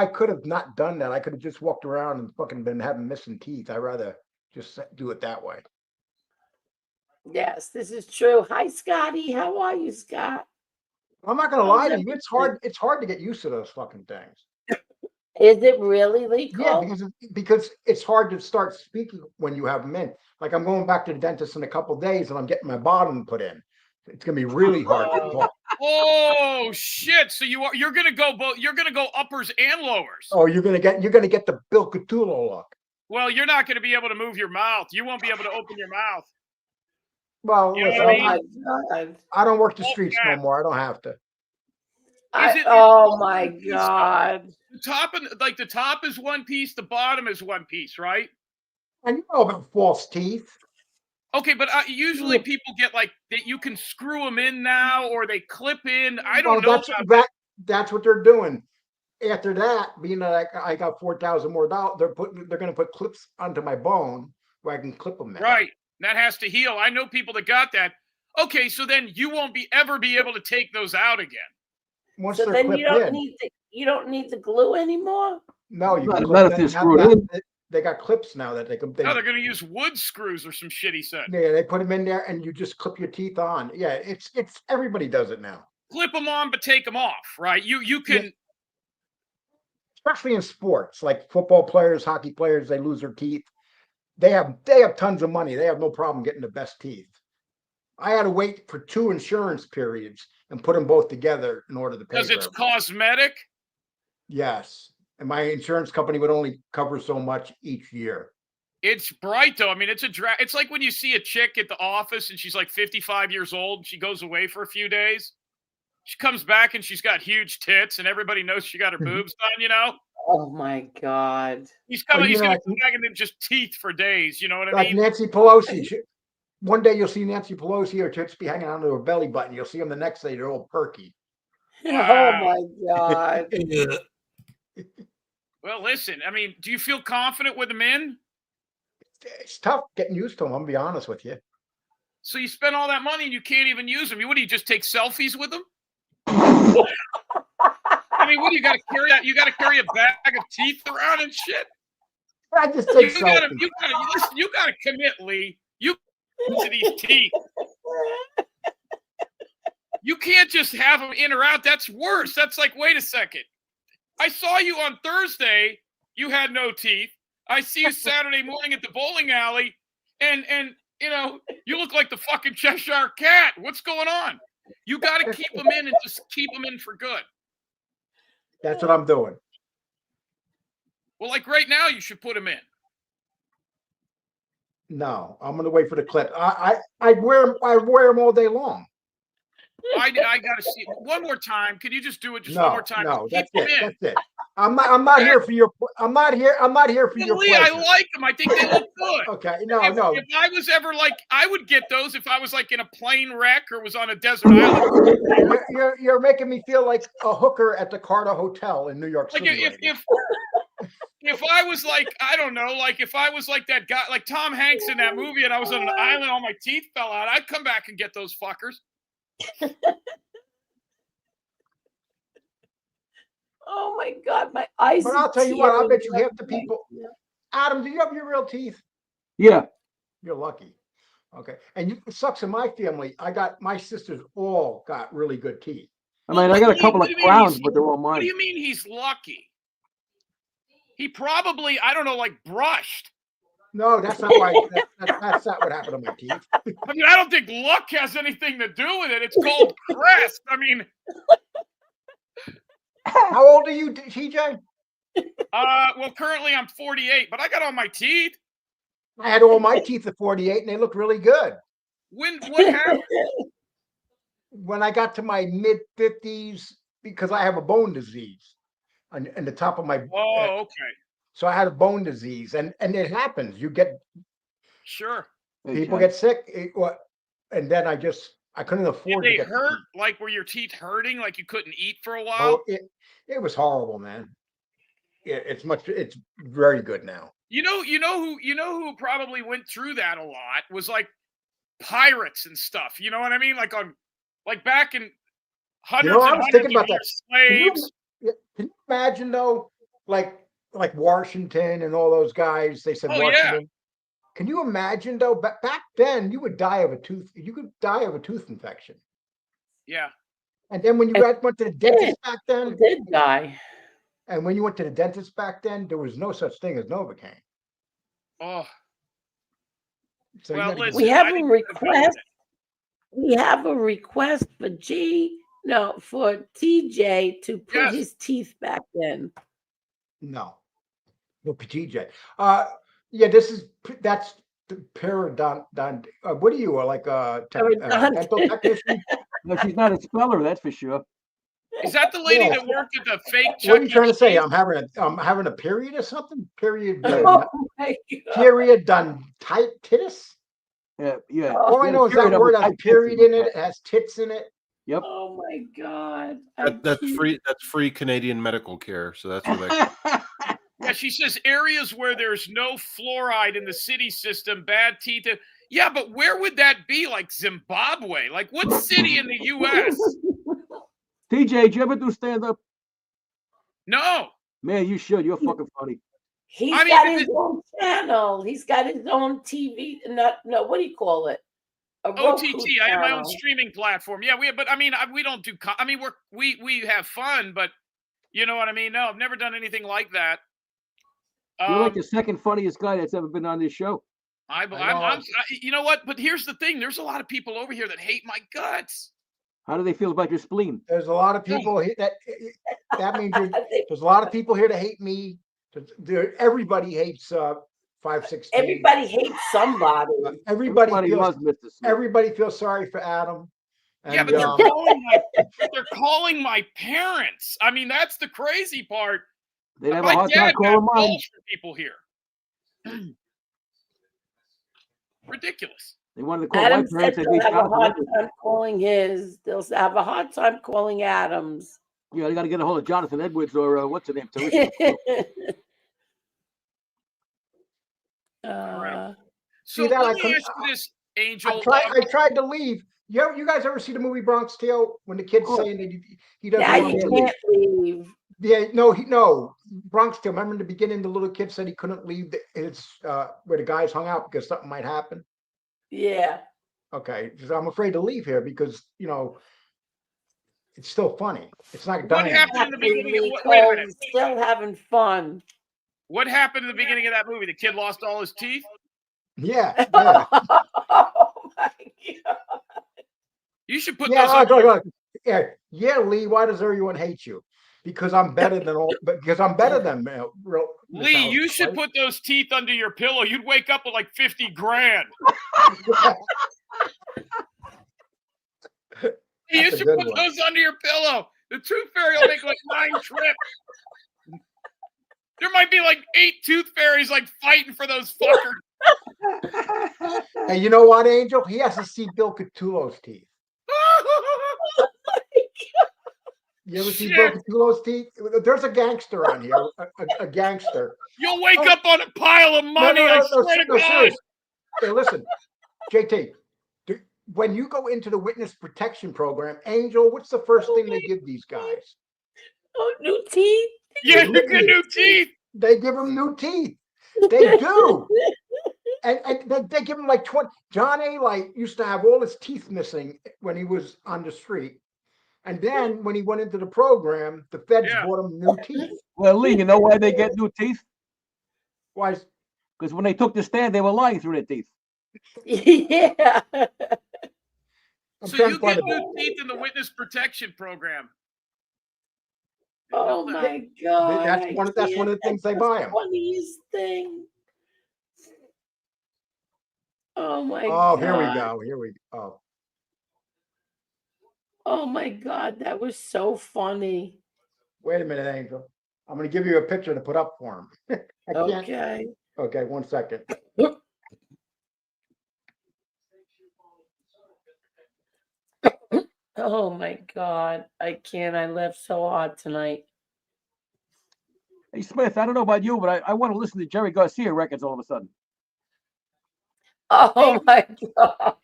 could have not done that. I could have just walked around and fucking been having missing teeth. I'd rather just do it that way. Yes, this is true. Hi, Scotty. How are you, Scott? I'm not gonna lie to you. It's hard to get used to those fucking things. Is it really, Lee? Yeah, because it's hard to start speaking when you have them in. Like I'm going back to the dentist in a couple of days and I'm getting my bottom put in. It's gonna be really hard to talk. Oh shit! So you're gonna go both. You're gonna go uppers and lowers. Oh, you're gonna get the Bill Cthulhu look. Well, you're not gonna be able to move your mouth. You won't be able to open your mouth. Well, You know listen, what I Oh mean? my God. I don't work the Oh, streets yeah. no more. I don't have to. Oh my God. The top and like the top is one piece, the bottom is one piece, right? And you know about false teeth. Okay, but usually people get like that. You can screw them in now, or they clip in. I Well, don't know about that's what they're doing. After that, being that I got 4,000 more dollars, they're gonna put clips onto my bone where I can clip them in. Right. That has to heal. I know people that got that. Okay, so then you won't ever be able to take those out again. Once So they're then clipped you don't need the glue anymore? No, you can Not clip if they're that. screwed in. They got clips now that they can. No, they're going to use wood screws or some shit. He said. Yeah, they put them in there, and you just clip your teeth on. Yeah, it's everybody does it now. Clip them on, but take them off. Right? You can. Yeah. Especially in sports, like football players, hockey players, they lose their teeth. They have tons of money. They have no problem getting the best teeth. I had to wait for 2 insurance periods and put them both together in order to pay. Because it's cosmetic. Yes, and my insurance company would only cover so much each year. It's bright though. I mean, it's like when you see a chick at the office and she's like 55 years old and she goes away for a few days. She comes back and she's got huge tits and everybody knows she got her boobs done, you know? Oh my God. He's going to come back and then just teeth for days, you know what I Like mean? Nancy Pelosi. One day you'll see Nancy Pelosi, her tits be hanging onto her belly button. You'll see them the next day, they're all perky. Wow. Oh my God. Well, listen, I mean, do you feel confident with them in? It's tough getting used to them, I'm going to be honest with you. So you spend all that money and you can't even use them. What do you just take selfies with them? I mean, what do you got to carry that? You got to carry a bag of teeth around and shit. I just take selfies. You got to commit, Lee. You to these teeth. You can't just have them in or out. That's worse. That's like, wait a second. I saw you on Thursday. You had no teeth. I see you Saturday morning at the bowling alley, and you know you look like the fucking Cheshire Cat. What's going on? You got to keep them in and just keep them in for good. That's what I'm doing. Well, like right now, you should put them in. No, I'm going to wait for the clip. I wear them all day long. I got to see it one more time. Can you just do it one more time? No, keep that's them in. That's it. I'm not here for your. I'm not here for your. Lee, I like them. I think they look good. Okay, no. If I was ever like, I would get those if I was like in a plane wreck or was on a desert island. You're making me feel like a hooker at the Carter Hotel in New York City. Like if I was like, I don't know, like if I was like that guy, like Tom Hanks in that movie, and I was on an island, all my teeth fell out, I'd come back and get those fuckers. Oh my God, my eyes. But I'll tell you what, I bet you half the people. Adam, do you have your real teeth? Yeah. You're lucky. Okay. And it sucks in my family. My sisters all got really good teeth. I mean, I got a couple of crowns, but they're all mine. What do you mean he's lucky? He probably, I don't know, like brushed. No, that's not why. That's not what happened to my teeth. I mean, I don't think luck has anything to do with it. It's called crest. I mean, how old are you, TJ? Well, currently I'm 48, but I got all my teeth. I had all my teeth at 48, and they look really good. What happened? When I got to my mid 50s, because I have a bone disease in the top of my. Oh, okay. So I had a bone disease, and it happens. You get people get sick, and then I couldn't afford. Did they hurt? Like, were your teeth hurting? Like you couldn't eat for a while? Oh, it was horrible, man. It's very good now. You know who probably went through that a lot was like pirates and stuff. You know what I mean? Like back in hundreds. I was thinking about that. Slaves. Can you imagine though, like Washington and all those guys? They said Washington. Yeah. Can you imagine though? Back then, you would die of a tooth. You could die of a tooth infection. Yeah. And then when you went to the dentist back then, you did die. And when you went to the dentist back then, there was no such thing as Novocaine. Oh. So well, listen, we have a request. We have a request for G No, for TJ to put Yes. his teeth back in. No, TJ. Yeah, that's the periodont. What are you, like a dental technician? No, she's not a speller, that's for sure. Is that the lady Yeah. that worked at the fake Chuck What are you E. trying to say? Cheese? I'm having a period or something? Period. Oh my God. Periodontitis. Yeah. All I Oh, know is that word has period in it. It has tits in it. Yep. oh my God. That's free. That's free Canadian medical care. So that's where that. Yeah, she says areas where there's no fluoride in the city system, bad teeth. Yeah, but where would that be? Like Zimbabwe? Like what city in the U.S.? TJ, did you ever do stand up? No. Man, you should. You're fucking funny. He's got his own channel. He's got his own TV. What do you call it? A Roku OTT. I have my own channel. streaming platform. Yeah, we don't do. We have fun, but you know what I mean. No, I've never done anything like that. You're like the second funniest guy that's ever been on this show. You know what? But here's the thing: there's a lot of people over here that hate my guts. How do they feel about your spleen? There's a lot of people that means there's a lot of people here to hate me. Everybody hates 516. Everybody hates somebody. Everybody feels sorry for Adam. Yeah, but they're calling my parents. I mean, that's the crazy part. They have my a hard dad time calling got mine. calls from people here. Ridiculous. They wanted to call Adam my said parents. they'll have a hard time calling his. They'll have a hard time calling Adam's. Yeah, they got to get a hold of Jonathan Edwards or what's her name? Teresa. So let me ask you this, Angel. I tried to leave. You guys ever see the movie Bronx Tale when the kid's saying that he doesn't Yeah, want you to can't leave. Yeah, no, Bronx Tale. Remember in the beginning, the little kid said he couldn't leave his where the guys hung out because something might happen. Yeah. Okay, because I'm afraid to leave here because it's still funny. It's not What dying. happened in the beginning? Wait a minute. Still having fun. What happened in the beginning of that movie? The kid lost all his teeth? Yeah. Oh my God. You should put those Yeah, Lee, why does everyone hate you? Because I'm better than Lee, you should put those teeth under your pillow. You'd wake up with like 50 grand. You should put those under your pillow. The tooth fairy will make like 9 trips. There might be like 8 tooth fairies like fighting for those fuckers. And you know what, Angel? He has to see Bill Catullo's teeth. You ever see Bill Catullo's teeth? There's a gangster on here, a gangster. You'll wake up on a pile of money. I swear to God. Hey, listen, JT, when you go into the witness protection program, Angel, what's the first thing they give these guys? Oh, new teeth. Yeah, you get new teeth. They give them new teeth. They do. And they give him like 20. John A. Light used to have all his teeth missing when he was on the street. And then when he went into the program, the feds bought him new teeth. Well, Lee, you know why they get new teeth? Why? Because when they took the stand, they were lying through their teeth. Yeah. So you get new teeth in the witness protection program. Oh my God. That's one of the things they buy him. Funniest thing. Oh my God. Oh, here we go. Here we go. Oh my God, that was so funny. Wait a minute, Angel. I'm going to give you a picture to put up for him. Okay. Okay, 1 second. Oh my God, I can't. I laughed so hard tonight. Hey, Smith, I don't know about you, but I want to listen to Jerry Garcia records all of a sudden. Oh my God.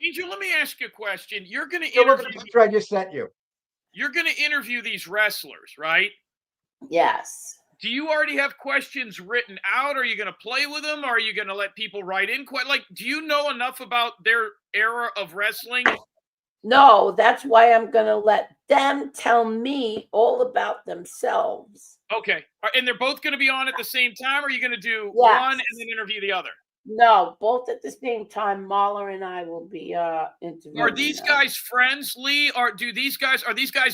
Angel, let me ask you a question. You're going to Look interview. at the picture I just sent you. You're going to interview these wrestlers, right? Yes. Do you already have questions written out? Are you going to play with them? Or are you going to let people write in? Do you know enough about their era of wrestling? No, that's why I'm going to let them tell me all about themselves. Okay. And they're both going to be on at the same time? Or are you going to do one and then interview the other? No, both at the same time. Marla and I will be interviewing. Are these guys friends, Lee? Are these guys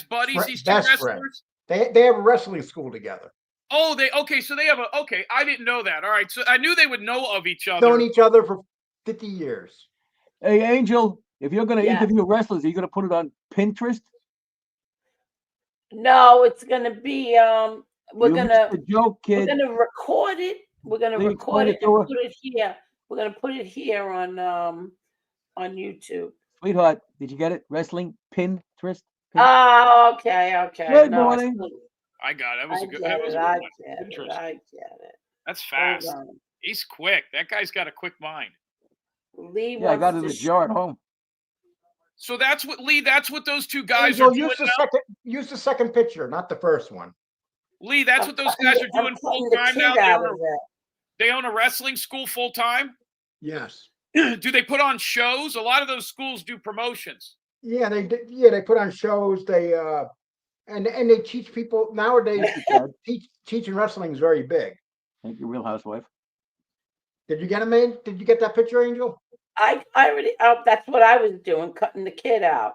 buddies? These two Best wrestlers? friends. They have a wrestling school together. Oh, so they have I didn't know that. All right, so I knew they would know of each other. Known each other for 50 years. Hey, Angel, if you're going to interview wrestlers, are you going to put it on Pinterest? No, it's going to be we're going to record it. We're going to record it and put it here. We're going to put it here on YouTube. Sweetheart, did you get it? Wrestling Pinterest? Oh, okay. Good morning. I got it. That was a good one. I get it. That's fast. He's quick. That guy's got a quick mind. Lee, I got it in the jar at home. So that's what those two guys are doing now? Use the second picture, not the first one. Lee, that's what those guys are doing full time now. They own a wrestling school full time. Yes. Do they put on shows? A lot of those schools do promotions. Yeah, they put on shows. They and they teach people nowadays. Teaching wrestling is very big. Thank you, Real Housewife. Did you get him in? Did you get that picture, Angel? I already. That's what I was doing, cutting the kid out.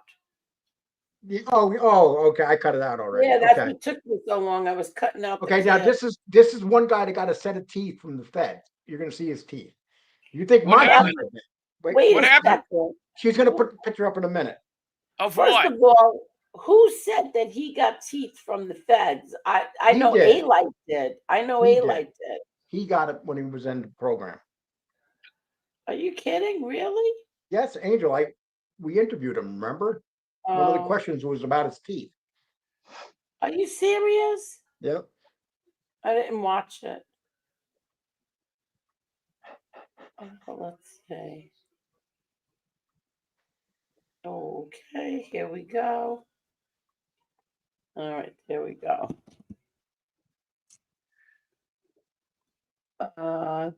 Okay. I cut it out already. Yeah, that's what took me so long. I was cutting out. Okay, now this is one guy that got a set of teeth from the Fed. You're gonna see his teeth. You think what happened? Wait what happened? She's gonna put the picture up in a minute. Of First what? of all, who said that he got teeth from the Feds? I know A-Light did. I know A-Light did. He got it when he was in the program. Are you kidding? Really? Yes, Angel. We interviewed him. Remember? One of the questions was about his teeth. Are you serious? Yep. I didn't watch it. Let's see. Okay, here we go. All right, there we go.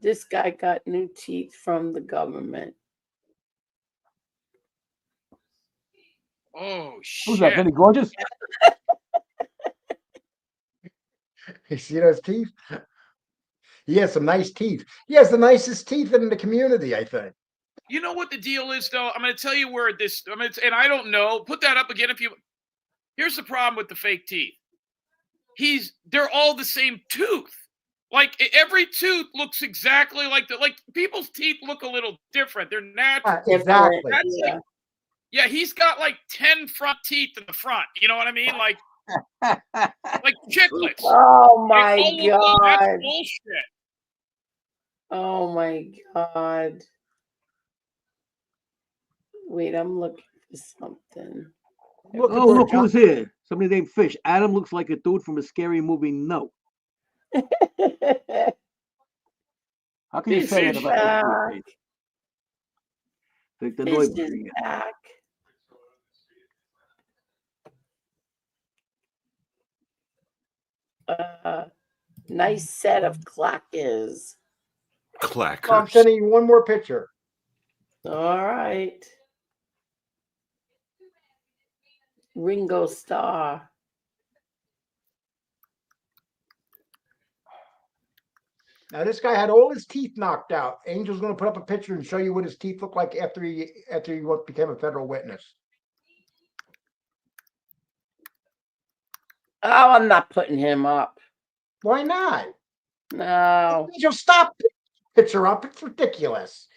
This guy got new teeth from the government. Oh, shit. Who's that, Vinny Gorgeous? You see those teeth? He has some nice teeth. He has the nicest teeth in the community, I think. You know what the deal is, though? I'm going to tell you where and I don't know. Put that up again if you. Here's the problem with the fake teeth. They're all the same tooth. Like every tooth looks exactly like people's teeth look a little different. They're natural. Exactly. Yeah, he's got like 10 front teeth in the front. You know what I mean? Like chiclets. Oh my God. That's bullshit. Oh my God. Wait, I'm looking for something. Look who's here. Somebody named Fish. Adam looks like a dude from a scary movie. No. How can you say that about the noise back. Nice set of clackers. So I'm sending you one more picture. All right. Ringo Starr. Now this guy had all his teeth knocked out. Angel's going to put up a picture and show you what his teeth look like after he became a federal witness. Oh, I'm not putting him up. Why not? No. Angel, stop picture up. It's ridiculous.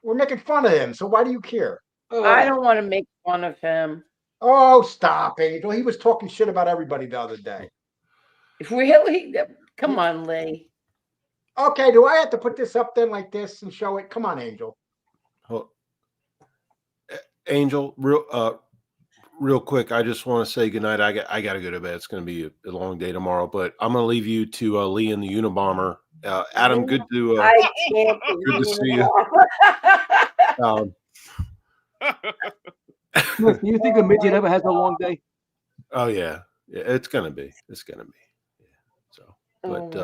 We're making fun of him, so why do you care? I don't want to make fun of him. Oh, stop, Angel. He was talking shit about everybody the other day. Really? Come on, Lee. Okay, do I have to put this up then like this and show it? Come on, Angel. Angel, real quick, I just want to say goodnight. I got to go to bed. It's going to be a long day tomorrow, but I'm going to leave you to Lee and the Unabomber. Adam, good to see you. Do you think a midget ever has a long day? Oh yeah, it's gonna be. Yeah, so, but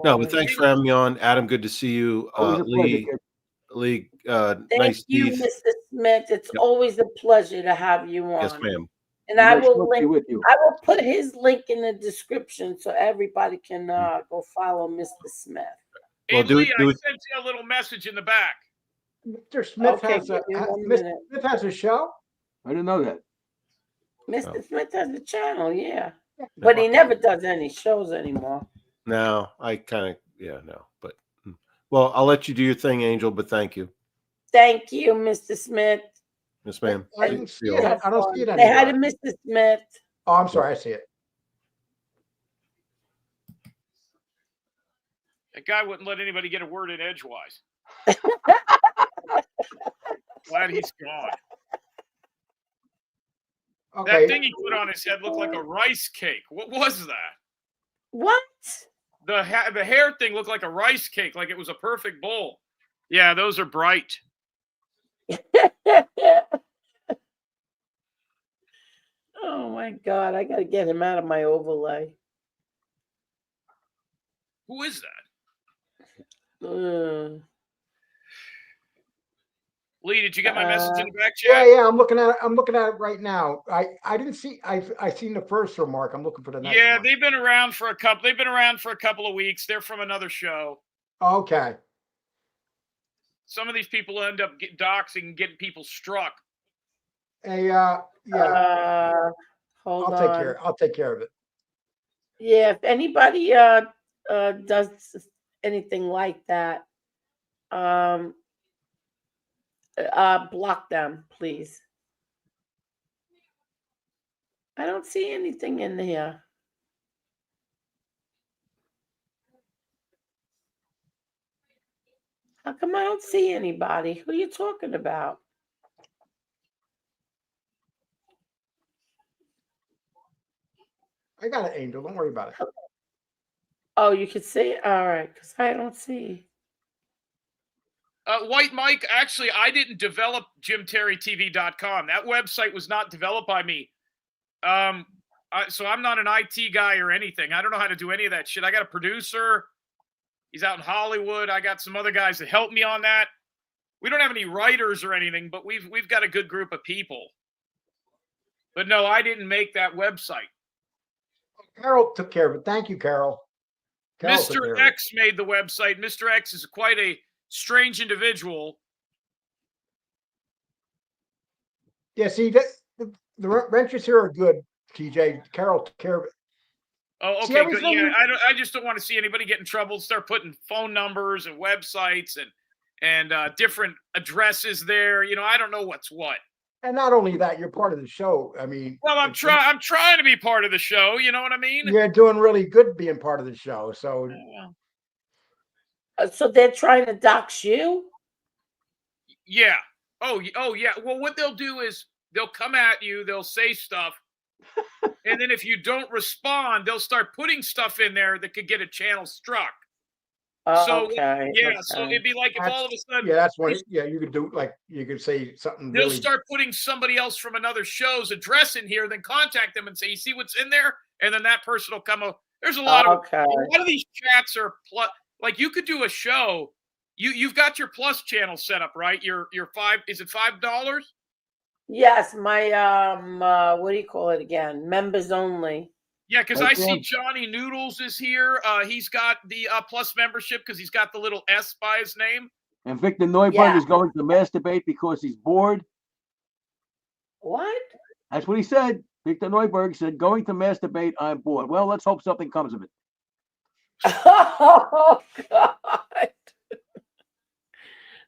no, but thanks for having me on, Adam. Good to see you, Lee. Thank you, Mr. Smith. It's always a pleasure to have you on. Yes, ma'am. And I will put his link in the description so everybody can go follow Mr. Smith. Well, And do Lee, it. I sent you a little message in the back. Mr. Smith Okay, has give me a 1 Mr. minute. Smith has a show. I didn't know that. Mr. Oh. Smith has a channel, yeah. But he never does any shows anymore. No, I kind of no, but well, I'll let you do your thing, Angel. But thank you, Thank you, Mr. Smith. Yes, ma'am. I didn't see it. Have I don't fun. see it Say hi to anywhere. Mr. Smith. Oh, I'm sorry. I see it. That guy wouldn't let anybody get a word in edgewise. Glad he's gone. Okay. That thing he put on his head looked like a rice cake. What was that? What? The hair thing looked like a rice cake, like it was a perfect bowl. Yeah, those are bright. Oh my God, I gotta get him out of my overlay. Who is that? Lee, did you get my message in the back chat? Yeah, I'm looking at it. I'm looking at it right now. I didn't see. I seen the first remark. I'm looking for the next Yeah, one. they've been around for a couple. They've been around for a couple of weeks. They're from another show. Okay. Some of these people end up doxing and getting people struck. Hey, yeah. Hold on. I'll take care of it. Yeah, if anybody does anything like that, block them, please. I don't see anything in here. How come I don't see anybody? Who are you talking about? I got it, Angel. Don't worry about it. Oh, you can see it? All right, because I don't see. White Mike, actually, I didn't develop JimTerryTV.com. That website was not developed by me. So I'm not an IT guy or anything. I don't know how to do any of that shit. I got a producer. He's out in Hollywood. I got some other guys that help me on that. We don't have any writers or anything, but we've got a good group of people. But no, I didn't make that website. Carol took care of it. Thank you, Carol. Mr. X made the website. Mr. X is quite a strange individual. Yeah, see, the wrenches here are good, TJ. Carol took care of it. Oh, okay, good. Yeah, I just don't want to see anybody get in trouble. Start putting phone numbers and websites and different addresses there. You know, I don't know what's what. And not only that, you're part of the show. I mean, well, I'm trying to be part of the show. You know what I mean? You're doing really good being part of the show. So, so they're trying to dox you? Yeah. Oh, yeah. Well, what they'll do is they'll come at you. They'll say stuff. And then if you don't respond, they'll start putting stuff in there that could get a channel struck. So so it'd be like if all of a sudden that's what you could do, like you could say something. They'll start putting somebody else from another show's address in here, then contact them and say, "You see what's in there?" And then that person will come up. There's a lot of these chats are like you could do a show. You've got your plus channel set up, right? Your is it $5? Yes, my what do you call it again? Members only. Yeah, because I see Johnny Noodles is here. He's got the plus membership because he's got the little S by his name. And Victor Neuberg is going to masturbate because he's bored. What? That's what he said. Victor Neuberg said, going to masturbate, I'm bored. Well, let's hope something comes of it. Oh, God.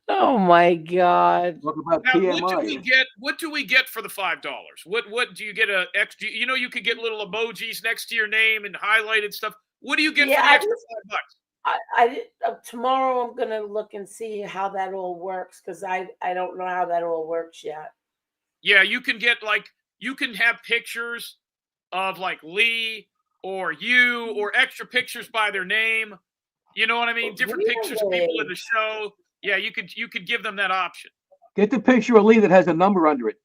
Oh my God! Talk about now, TMI. what do we get for the $5? What do you get a extra? You know, you could get little emojis next to your name and highlighted stuff. What do you get for the extra $5? I tomorrow I'm gonna look and see how that all works because I don't know how that all works yet. Yeah, you can get you can have pictures of like Lee or you or extra pictures by their name. You know what I mean? Different pictures of people in the show. Yeah, you could give them that option. Get the picture of Lee that has a number under it.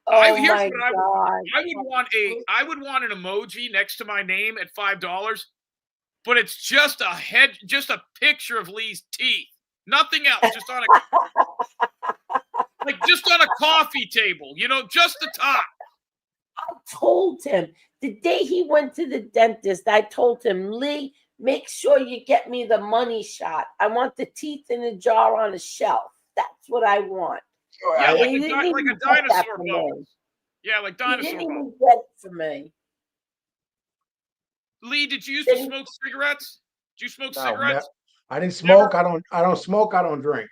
Oh Here's my what God! I would want an emoji next to my name at $5, but it's just a picture of Lee's teeth, nothing else, just on a coffee table, you know, just the top. I told him the day he went to the dentist. I told him, Lee, make sure you get me the money shot. I want the teeth in a jar on a shelf. That's what I want. Yeah, like He a didn't even get that dinosaur for me. bonus. Yeah, like He dinosaur didn't bonus. even get it for me. Lee, did you used to smoke cigarettes? Did you smoke cigarettes? I didn't smoke. I don't smoke. I don't drink.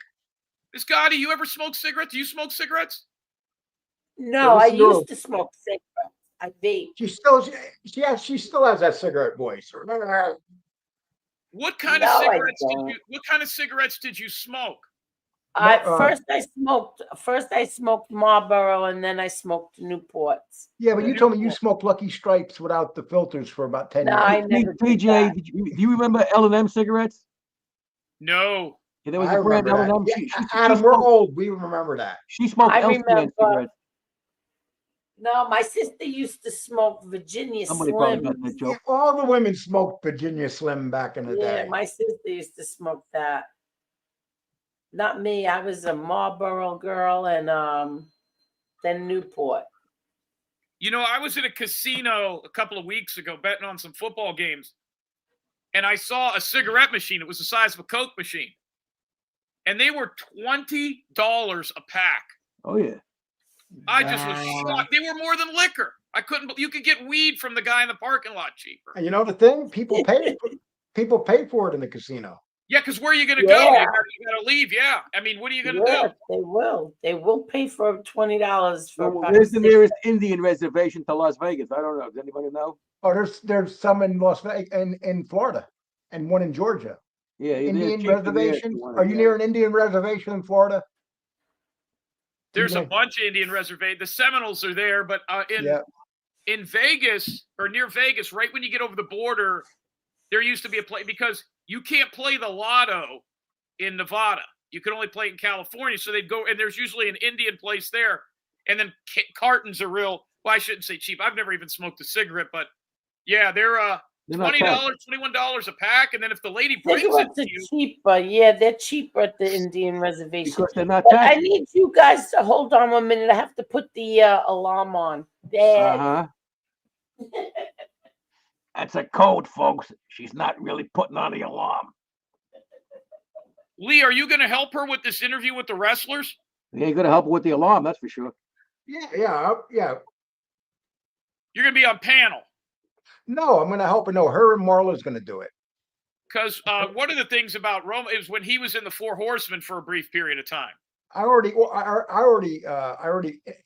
Miss Gotti, you ever smoke cigarettes? Do you smoke cigarettes? No, I used to smoke cigarettes. I vape. She still has that cigarette voice. What kind No, of I cigarettes don't. what kind of cigarettes did you smoke? First I smoked Marlboro, and then I smoked Newports. Yeah, but you told me you smoked Lucky Stripes without the filters for about 10 No, years. I never did PJ, that. do you remember L&M cigarettes? No. Yeah, there was I a brand remember that. L&M. Yeah, Adam, we're old. We remember that. She smoked I L-Scan remember. cigarettes. No, my sister used to smoke Virginia Somebody probably got Slims. that joke. All the women smoked Virginia Slim back in the Yeah, day. my sister used to smoke that. Not me. I was a Marlboro girl, and then Newport. You know, I was at a casino a couple of weeks ago betting on some football games, and I saw a cigarette machine. It was the size of a Coke machine. And they were $20 a pack. Oh, yeah. I just was shocked. They were more than liquor. You could get weed from the guy in the parking lot cheaper. And you know the thing? People pay for it in the casino. Yeah, because where are you going to go? You got to leave. Yeah. I mean, what are you going to do? They will. They will pay for $20 for. Where's the nearest Indian reservation to Las Vegas? I don't know. Does anybody know? Oh, there's some in Las Vegas in Florida, and one in Georgia. Yeah, Indian reservation. Are you near an Indian reservation in Florida? There's a bunch of Indian reservations. The Seminoles are there, but in Vegas or near Vegas, right when you get over the border, there used to be a place because you can't play the lotto in Nevada. You can only play it in California. So they'd go, and there's usually an Indian place there. And then cartons are real. Well, I shouldn't say cheap. I've never even smoked a cigarette, but yeah, they're $20, $21 a pack. And then if the lady brings it to you, cheaper. Yeah, they're cheaper at the Indian reservation. Because they're not I need you guys to hold on 1 minute. I have to put the alarm on. Dad. That's a code, folks. She's not really putting on the alarm. Lee, are you going to help her with this interview with the wrestlers? You ain't going to help her with the alarm, that's for sure. Yeah. You're going to be on panel. No, I'm going to help her. No, her and Marla's going to do it. Because one of the things about Roma is when he was in the Four Horsemen for a brief period of time. I already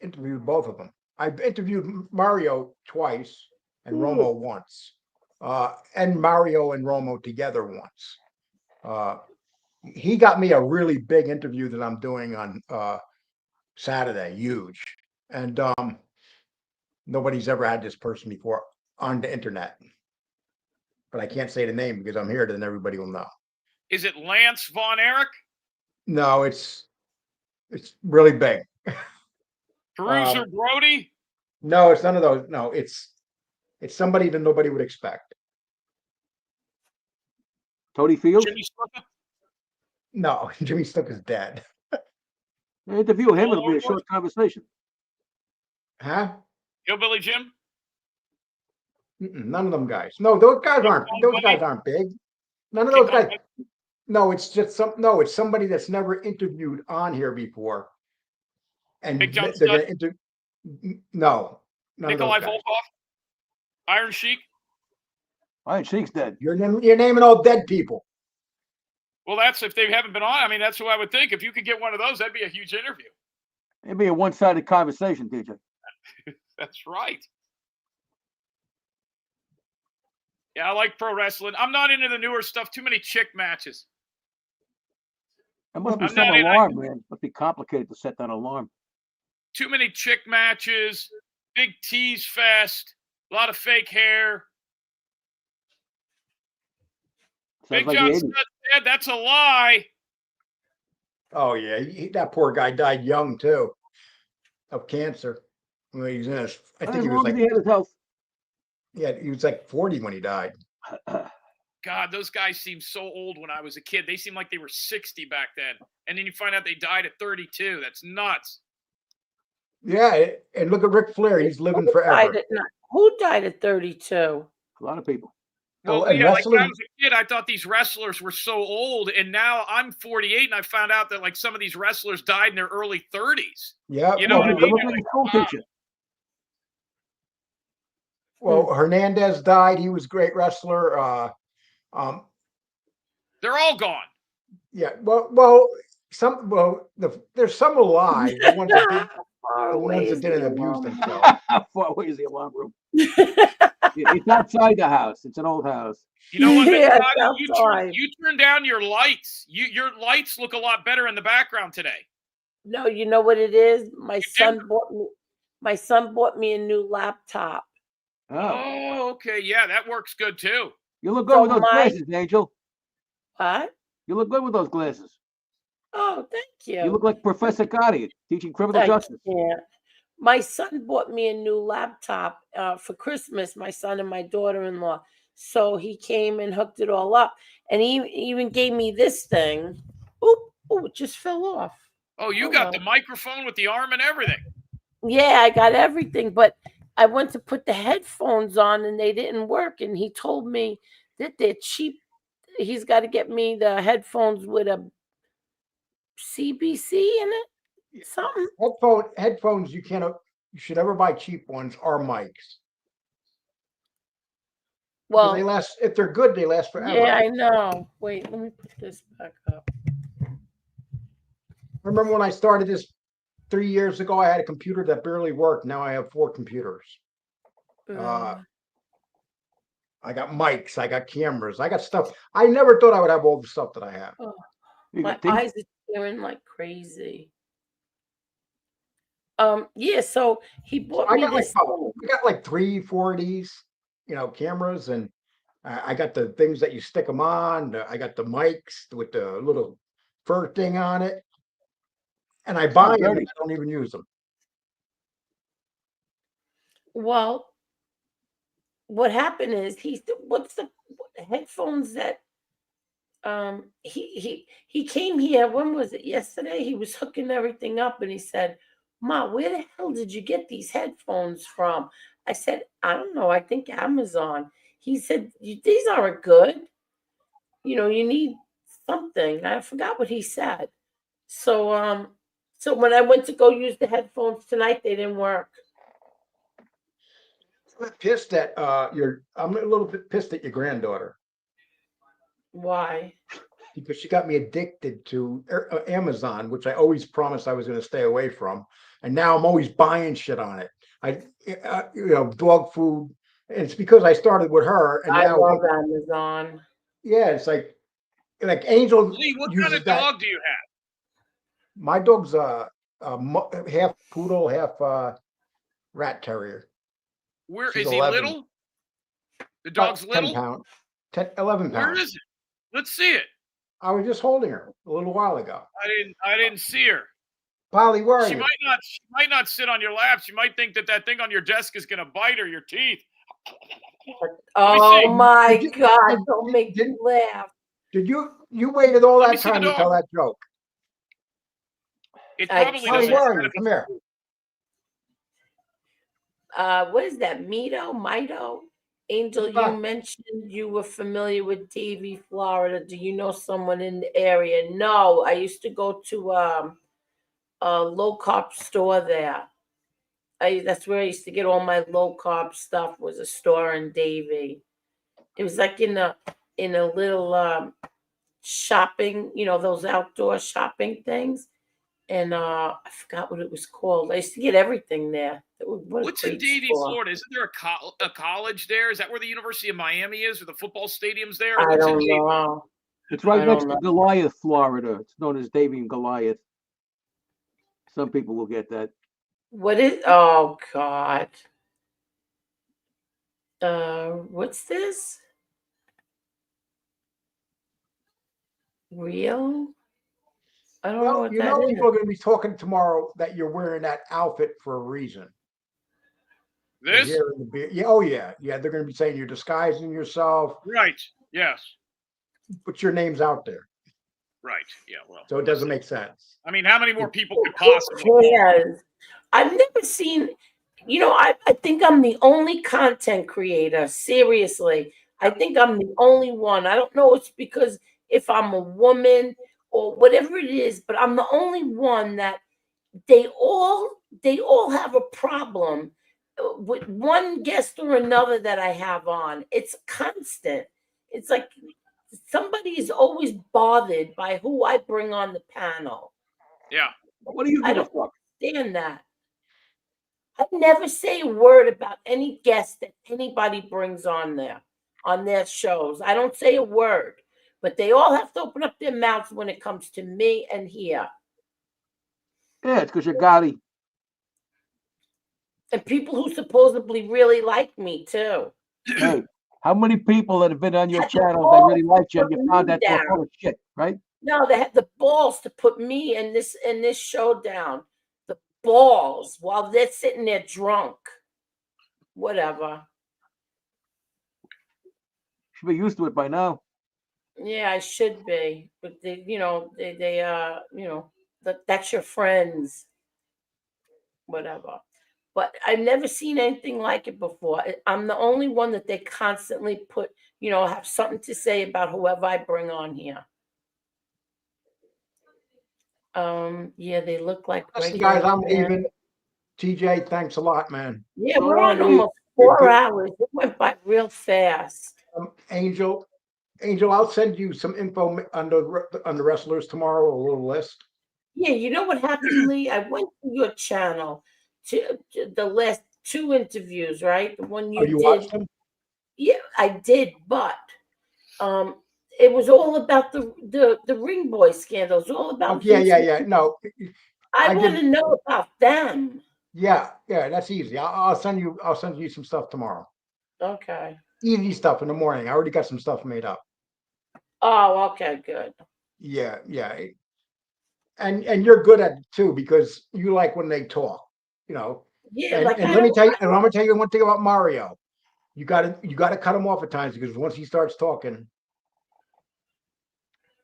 interviewed both of them. I interviewed Mario twice and Romo once, and Mario and Romo together once. He got me a really big interview that I'm doing on Saturday, huge, and nobody's ever had this person before on the internet. But I can't say the name because I'm here, then everybody will know. Is it Lance Von Erich? No, it's really big. Peruser Brody? No, it's none of those. No, it's somebody that nobody would expect. Tony Fields? Jimmy Snuka? No, Jimmy Snuka's dead. Interview him, it'll be a short conversation. Huh? Hillbilly Jim? None of them guys. No, those guys aren't big. None of those guys. No, it's just it's somebody that's never interviewed on here before. And Big John they're going to no. Nikolai Volkov? Iron Sheik? Iron Sheik's dead. You're naming all dead people. Well, that's if they haven't been on. I mean, that's who I would think. If you could get one of those, that'd be a huge interview. It'd be a one-sided conversation, DJ. That's right. Yeah, I like pro wrestling. I'm not into the newer stuff. Too many chick matches. That must be some alarm, man. Must be complicated to set that alarm. Too many chick matches. Big tease fest. A lot of fake hair. Sounds Big like John the 80s. Studd's dead. That's a lie. Oh yeah, that poor guy died young too, of cancer. When he was in his, I think he was like, he had his health. Yeah, he was like 40 when he died. God, those guys seemed so old when I was a kid. They seemed like they were 60 back then. And then you find out they died at 32. That's nuts. Yeah, and look at Ric Flair. He's living forever. Who died at 32? A lot of people. Well, and yeah, like when I wrestling. was a kid, I thought these wrestlers were so old, and now I'm 48, and I found out that like some of these wrestlers died in their early 30s. Yeah, You know what I well, mean? Look You're like like, a school wow. teacher. well, Hernandez died. He was a great wrestler. They're all gone. Yeah, there's some alive. The ones that did, Far the away ones that is didn't the abuse alarm. themselves. How far away is the alarm room? It's outside the house. It's an old house. You know what, Yeah, Scotty? it's outside. You turn down your lights. Your lights look a lot better in the background today. No, you know what it is? My You son bought me a new laptop. Oh, Oh, okay. Yeah, that works good too. you look good So with those glasses, Angel. What? You look good with those glasses. Oh, thank you. You look like Professor Gotti teaching criminal I justice. can't. My son bought me a new laptop for Christmas, my son and my daughter-in-law. So he came and hooked it all up. And he even gave me this thing. Oop, it just fell off. Oh, you Oh, got well. the microphone with the arm and everything. Yeah, I got everything, but I went to put the headphones on and they didn't work. And he told me that they're cheap. He's got to get me the headphones with a CBC in it. Something. Headphones. You should never buy cheap ones or mics. Because they Well, last. If they're good, they last forever. yeah, I know. Wait, let me put this back up. I remember when I started this 3 years ago, I had a computer that barely worked. Now I have 4 computers. I got mics, I got cameras, I got stuff. I never thought I would have all the stuff that I have. Oh, You my got things- eyes are tearing like crazy. Yeah, so he bought I me got like this. I got like 3, 4 of these, cameras, and I got the things that you stick them on. I got the mics with the little fur thing on it, and I buy them and I don't even use them. Well, what happened is what's the headphones that he came here, when was it? Yesterday? He was hooking everything up and he said, "Ma, where the hell did you get these headphones from?" I said, "I don't know, I think Amazon." He said, "These aren't good. You need something." I forgot what he said. So when I went to go use the headphones tonight, they didn't work. I'm pissed at I'm a little bit pissed at your granddaughter. Why? Because she got me addicted to Amazon, which I always promised I was going to stay away from, and now I'm always buying shit on it. Dog food. And it's because I started with her, and I now love Amazon. yeah, it's like Angel Lee, what uses kind of that. dog do you have? My dog's half poodle, half rat terrier. Where She's is he 11. little? The dog's About 10 little? pounds, 11 Where pounds. is it? Let's see it. I was just holding her a little while ago. I didn't see her. Polly, where are She you? might not sit on your lap. She might think that thing on your desk is going to bite her, your teeth. Oh my Did you- God! Don't make me laugh. Did you waited all Let me that see the time to tell dog. that joke? It I probably Polly, doesn't. where are you? Come here. What is that? Mito? Angel, you mentioned you were familiar with Davie, Florida. Do you know someone in the area? No, I used to go to a low carb store there. That's where I used to get all my low carb stuff. Was a store in Davie. It was like in a little shopping, those outdoor shopping things. And I forgot what it was called. I used to get everything there. What's in Davie, Florida? Isn't there a college there? Is that where the University of Miami is, or the football stadium's there? I don't know. It's right next to Goliath, Florida. It's known as Davie and Goliath. Some people will get that. What is? Oh God. What's this? Real? I don't know what that is. People are going to be talking tomorrow that you're wearing that outfit for a reason. This? Yeah, oh yeah. They're going to be saying you're disguising yourself. Right. Yes. But your name's out there. Right. Yeah. Well. So it doesn't make sense. I mean, how many more people could possibly? Yes. I've never seen. I think I'm the only content creator. Seriously, I think I'm the only one. I don't know it's because if I'm a woman or whatever it is, but I'm the only one that they all have a problem with one guest or another that I have on. It's constant. It's like somebody is always bothered by who I bring on the panel. Yeah. What do you I give a don't fuck? understand that. I never say a word about any guest that anybody brings on their shows. I don't say a word, but they all have to open up their mouths when it comes to me and here. Yeah, it's because you're Gotti. And people who supposedly really like me too. Hey, how many people that have been on your Had the channel that balls really to liked you and put you found me that they're full down. of shit, right? No, they had the balls to put me in this show down. The balls while they're sitting there drunk. Whatever. Should be used to it by now. Yeah, I should be. But they that's your friends. Whatever. But I've never seen anything like it before. I'm the only one that they constantly put, have something to say about whoever I bring on here. Yeah, they look like Listen, regular guys, I'm men. leaving. TJ, thanks a lot, man. Yeah, So we're long, on Lee. almost You're 4 good. hours. It went by real fast. Angel, I'll send you some info on the wrestlers tomorrow, a little list. Yeah, you know what happened, Lee? I went to your channel to the last 2 interviews, right? The one Oh, you you did. watched them? Yeah, I did, but it was all about the ring boy scandal. It was all Oh, about yeah, Vince. yeah. No, I I want did. to know about them. Yeah, that's easy. I'll send you some stuff tomorrow. Okay. Easy stuff in the morning. I already got some stuff made up. Oh, okay, good. Yeah. And you're good at it too because you like when they talk, Yeah, And like I let me don't. tell you, and I'm gonna tell you one thing about Mario. You gotta cut him off at times because once he starts talking,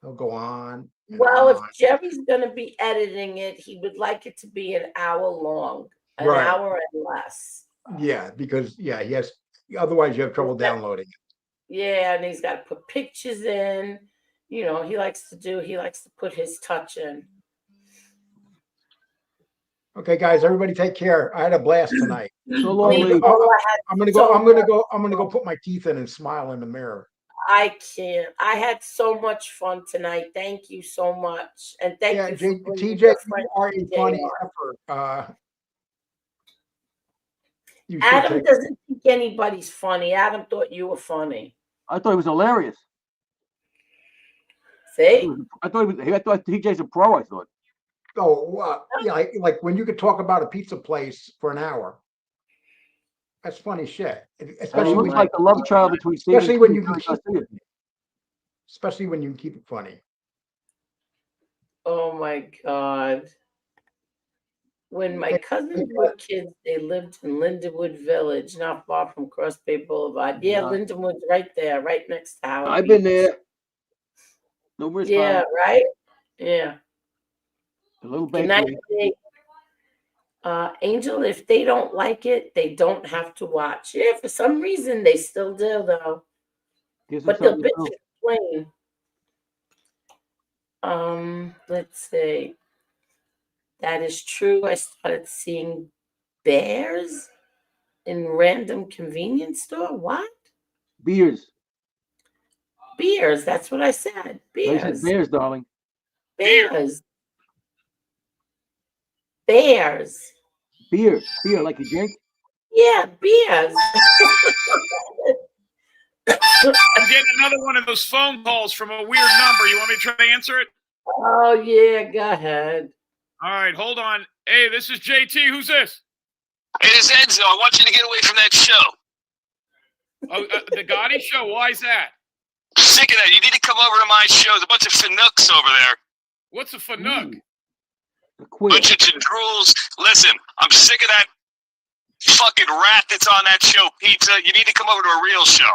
he'll go on and Well, if on. Jerry's going to be editing it, he would like it to be an hour long, an Right. hour and less. Yeah, because he has. Otherwise, you have trouble downloading it. Yeah, and he's got to put pictures in. He likes to put his touch in. Okay, guys, everybody take care. I had a blast tonight. So long, Lee. I'm gonna go put my teeth in and smile in the mirror. I can't. I had so much fun tonight. Thank you so much, and thank you for bringing TJ, your friend you are a TJ funny on. effort. You should Adam take. doesn't think anybody's funny. Adam thought you were funny. I thought he was hilarious. See? I thought TJ's a pro. I thought. Oh, yeah, like when you could talk about a pizza place for an hour. That's funny shit. And he looks like the love child between Steve especially and when Keith, you can Jerry Garcia. especially when you can keep it funny. Oh my God. When my cousins were kids, they lived in Lindenwood Village, not far from Cross Bay Boulevard. Yeah, Lindenwood's right there, right next to Howard I've been Beach. there. Numerous Yeah, times. right? Yeah. A little Good night, bakery. Jake. Angel, if they don't like it, they don't have to watch. Yeah, for some reason they still do though. But they'll bitch and complain. Let's see. That is true. I started seeing bears in random convenience store. What? Beers. Beers. That's what I said. I said Beers. bears, darling. Bears. Bears. Beer. Beer, like you drink? Yeah, beers. I'm getting another one of those phone calls from a weird number. You want me to try to answer it? Oh, yeah, go ahead. All right, hold on. Hey, this is JT. Who's this? It is Enzo. I want you to get away from that show. Oh, the Gotti show? Why is that? I'm sick of that. You need to come over to my show. There's a bunch of Fanooks over there. What's a Fanook? Bunch of drools. Listen, I'm sick of that fucking rat that's on that show, Pizza. You need to come over to a real show.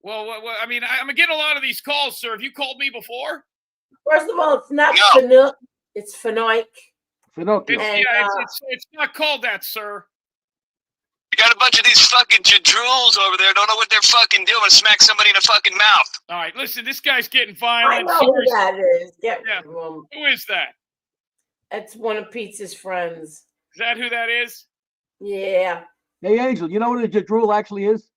Well, I mean, I'm getting a lot of these calls, sir. Have you called me before? First of all, it's not Fanook. It's Fanoik. Fanook. It's not called that, sir. You got a bunch of these fucking jadrules over there. Don't know what they're fucking doing. Smack somebody in the fucking mouth. All right, listen, this guy's getting I violent. know who that is. Get Yeah. rid of him. Who is that? That's one of Pete's friends. Is that who that is? Yeah. Hey, Angel, you know what a jadrule actually is?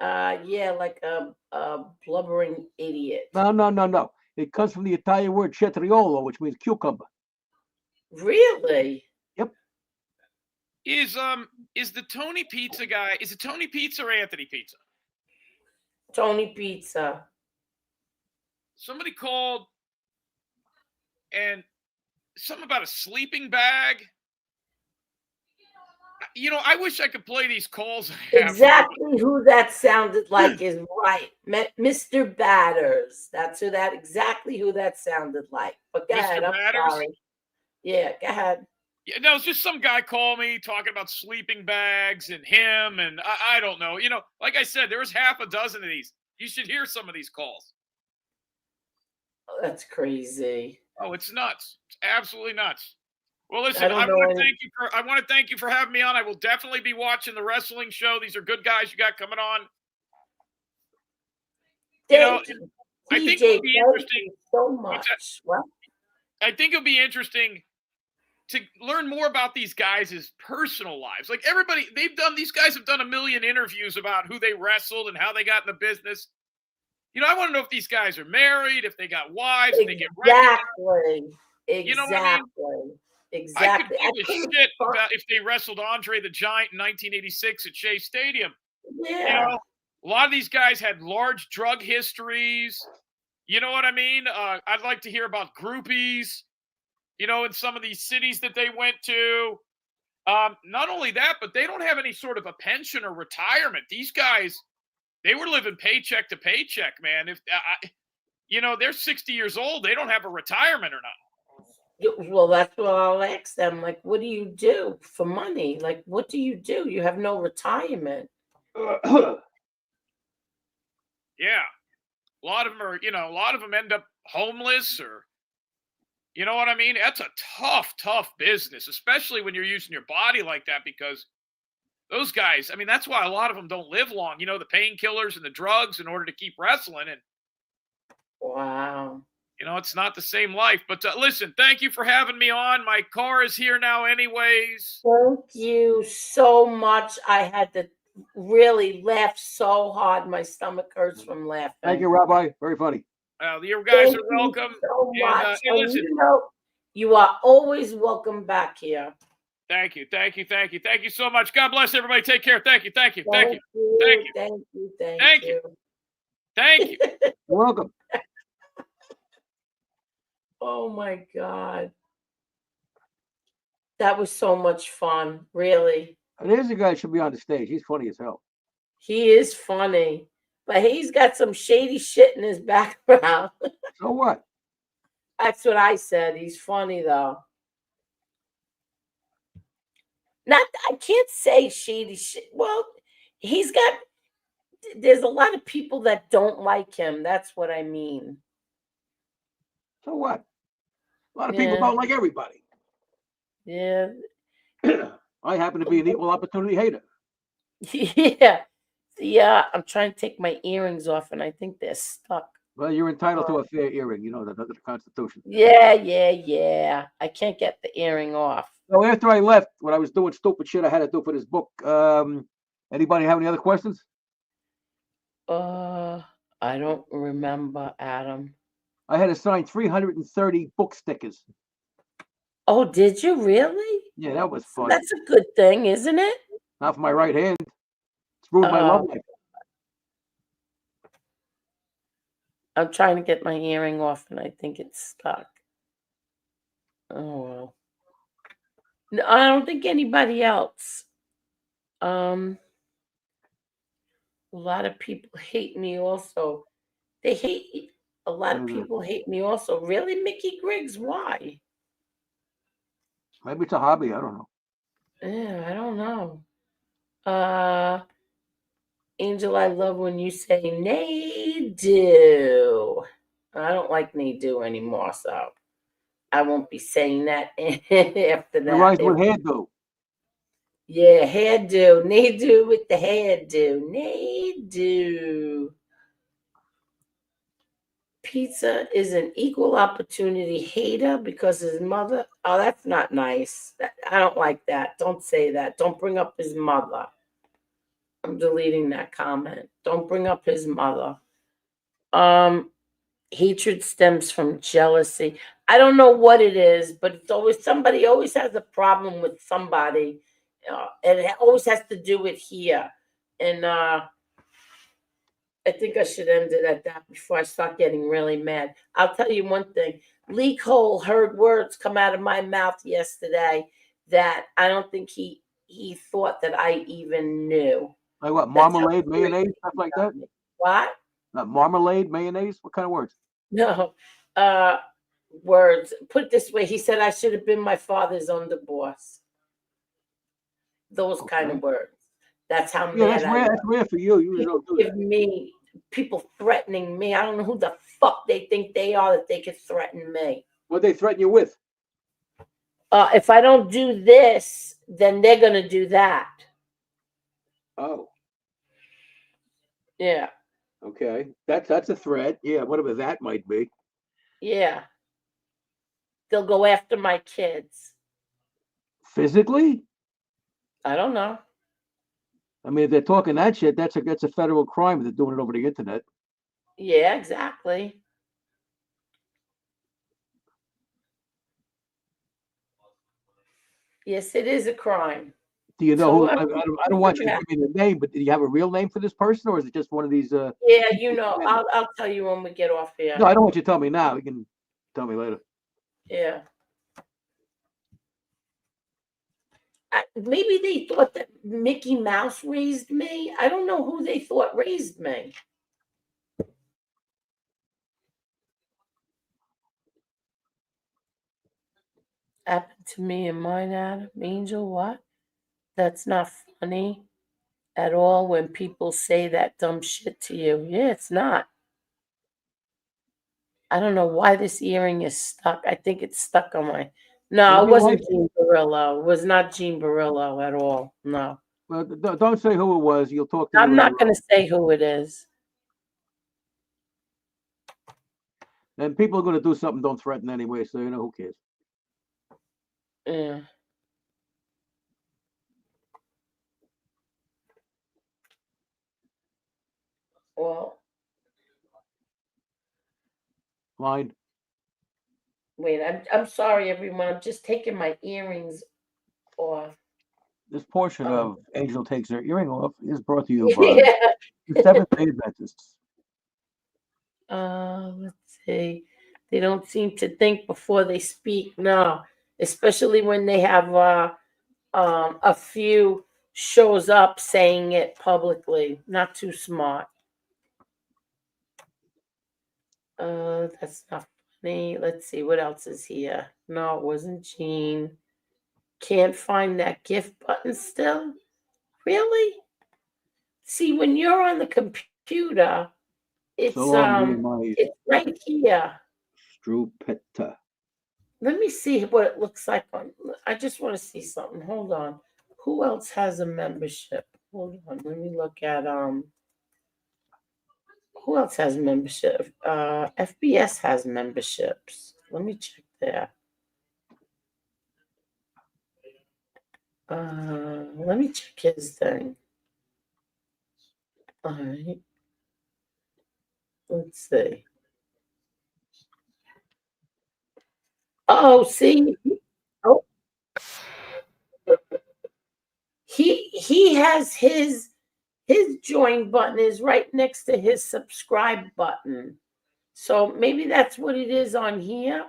Yeah, like a blubbering idiot. No. It comes from the Italian word cetriolo, which means cucumber. Really? Yep. Is the Tony Pizza guy? Is it Tony Pizza or Anthony Pizza? Tony Pizza. Somebody called and something about a sleeping bag. You know, I wish I could play these calls. Exactly who that sounded like is right. Mr. Batters. That's exactly who that sounded like. But go ahead, I'm sorry. Yeah, go ahead. Yeah, no, it's just some guy called me talking about sleeping bags and him, and I don't know. You know, like I said, there was half a dozen of these. You should hear some of these calls. Oh, that's crazy. Oh, it's nuts. It's absolutely nuts. Well, listen, I want to thank you for having me on. I will definitely be watching the wrestling show. These are good guys you got coming on. Thank you. I think it'll be interesting so much. Well, I think it'll be interesting to learn more about these guys' personal lives. Like everybody, these guys have done a million interviews about who they wrestled and how they got in the business. You know, I want to know if these guys are married, if they got wives, if they get recognized. You know what I mean? Exactly. I could give a shit about if they wrestled Andre the Giant in 1986 at Shea Stadium. Yeah. You know, a lot of these guys had large drug histories. You know what I mean? I'd like to hear about groupies, you know, in some of these cities that they went to. Not only that, but they don't have any sort of a pension or retirement. These guys, they were living paycheck to paycheck, man. If you know, they're 60 years old, they don't have a retirement or not. Well, that's what I'll ask them. Like, what do you do for money? Like, what do you do? You have no retirement. Yeah. A lot of them are, you know, a lot of them end up homeless or, you know what I mean? That's a tough business, especially when you're using your body like that, because those guys, I mean, that's why a lot of them don't live long. You know, the painkillers and the drugs in order to keep wrestling. And wow. You know, it's not the same life. But listen, thank you for having me on. My car is here now anyways. Thank you so much. I had to really laugh so hard. My stomach hurts from laughing. Thank you, Rabbi. Very funny. You guys are welcome. So much. Hey, listen. You know, you are always welcome back here. Thank you so much. God bless everybody. Take care. Thank you. Thank you. You're welcome. Oh my God. That was so much fun, really. There's a guy who should be on the stage. He's funny as hell. He is funny, but he's got some shady shit in his background. So what? That's what I said. He's funny though. I can't say shady shit. Well, there's a lot of people that don't like him. That's what I mean. So what? A lot of people don't like everybody. Yeah. I happen to be an equal opportunity hater. Yeah. I'm trying to take my earrings off, and I think they're stuck. Well, you're entitled to a fair earring. You know that under the Constitution. Yeah. I can't get the earring off. So after I left, when I was doing stupid shit I had to do for this book, anybody have any other questions? I don't remember, Adam. I had to sign 330 book stickers. Oh, did you really? Yeah, that was fun. That's a good thing, isn't it? Not for my right hand. It's ruined my love life. I'm trying to get my earring off, and I think it's stuck. Oh, well. No, I don't think anybody else. A lot of people hate me also. A lot of people hate me also. Really, Mickey Griggs? Why? Maybe it's a hobby. I don't know. Yeah, I don't know. Angel, I love when you say Nadu. I don't like Nadu anymore, so I won't be saying that after that. It rhymes with hairdo. Yeah, hairdo. Nadu with the hairdo. Nadu. Pizza is an equal opportunity hater because his mother. Oh, that's not nice. I don't like that. Don't say that. Don't bring up his mother. I'm deleting that comment. Don't bring up his mother. Hatred stems from jealousy. I don't know what it is, but it's always somebody always has a problem with somebody, and it always has to do with here. And I think I should end it at that before I start getting really mad. I'll tell you one thing. Lee Cole heard words come out of my mouth yesterday that I don't think he thought that I even knew. Like what? That's how Marmalade, serious mayonnaise, he stuff like got that? me. What? Marmalade, mayonnaise? What kind of words? No. Words. Put it this way, he said I should have been my father's underboss. Those kind of words. That's how Yeah, mad that's I rare. was. That's rare for you. You usually People don't do give that. me people threatening me. I don't know who the fuck they think they are that they could threaten me. What they threaten you with? If I don't do this, then they're gonna do that. Oh, Yeah, okay. That's a threat. Yeah, whatever that might be. yeah. They'll go after my kids. Physically? I don't know. I mean, if they're talking that shit, that's a federal crime if they're doing it over the internet. Yeah, exactly. Yes, it is a crime. Do you know So who? I don't want you to give me the name, but do you have a real name for this person, or is it just one of these? yeah, you know, I'll tell you when we get off here. No, I don't want you to tell me now. You can tell me later. Yeah. Maybe they thought that Mickey Mouse raised me. I don't know who they thought raised me. Happened to me and mine, Adam. Angel, what? That's not funny at all when people say that dumb shit to you. Yeah, it's not. I don't know why this earring is stuck. I think it's stuck on my. No, Maybe it it wasn't was. Gene Barillo. It was not Gene Barillo at all. No. Well, don't say who it was. You'll talk to me I'm later not going on. to say who it is. And people are going to do something. Don't threaten anyway. So you know who cares. Yeah. Well, Line. wait. I'm sorry, everyone. I'm just taking my earrings off. This portion of Angel Takes Her Earring Off is brought to you by Yeah. the Seventh-day Adventists. Let's see. They don't seem to think before they speak. No, especially when they have a few shows up saying it publicly. Not too smart. That's not funny. Let's see what else is here. No, it wasn't Gene. Can't find that gift button still. Really? See, when you're on the computer, it's So long, me and my it's right here. Strupetta. Let me see what it looks like on. I just want to see something. Hold on. Who else has a membership? Hold on. Let me look at who else has membership? FBS has memberships. Let me check there. Let me check his thing. All right. Let's see. Oh, see. Oh, he has his join button is right next to his subscribe button. So maybe that's what it is on here,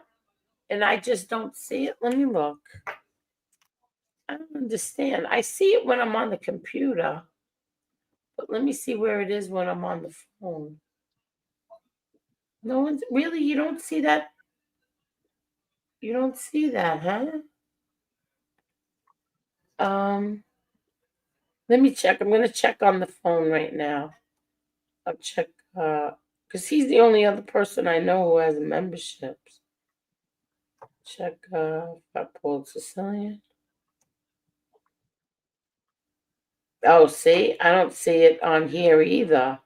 and I just don't see it. Let me look. I don't understand. I see it when I'm on the computer, but let me see where it is when I'm on the phone. No one's really, you don't see that? You don't see that, huh? Let me check. I'm gonna check on the phone right now. I'll check because he's the only other person I know who has memberships. Check Paul Sicilian. Oh, see, I don't see it on here either.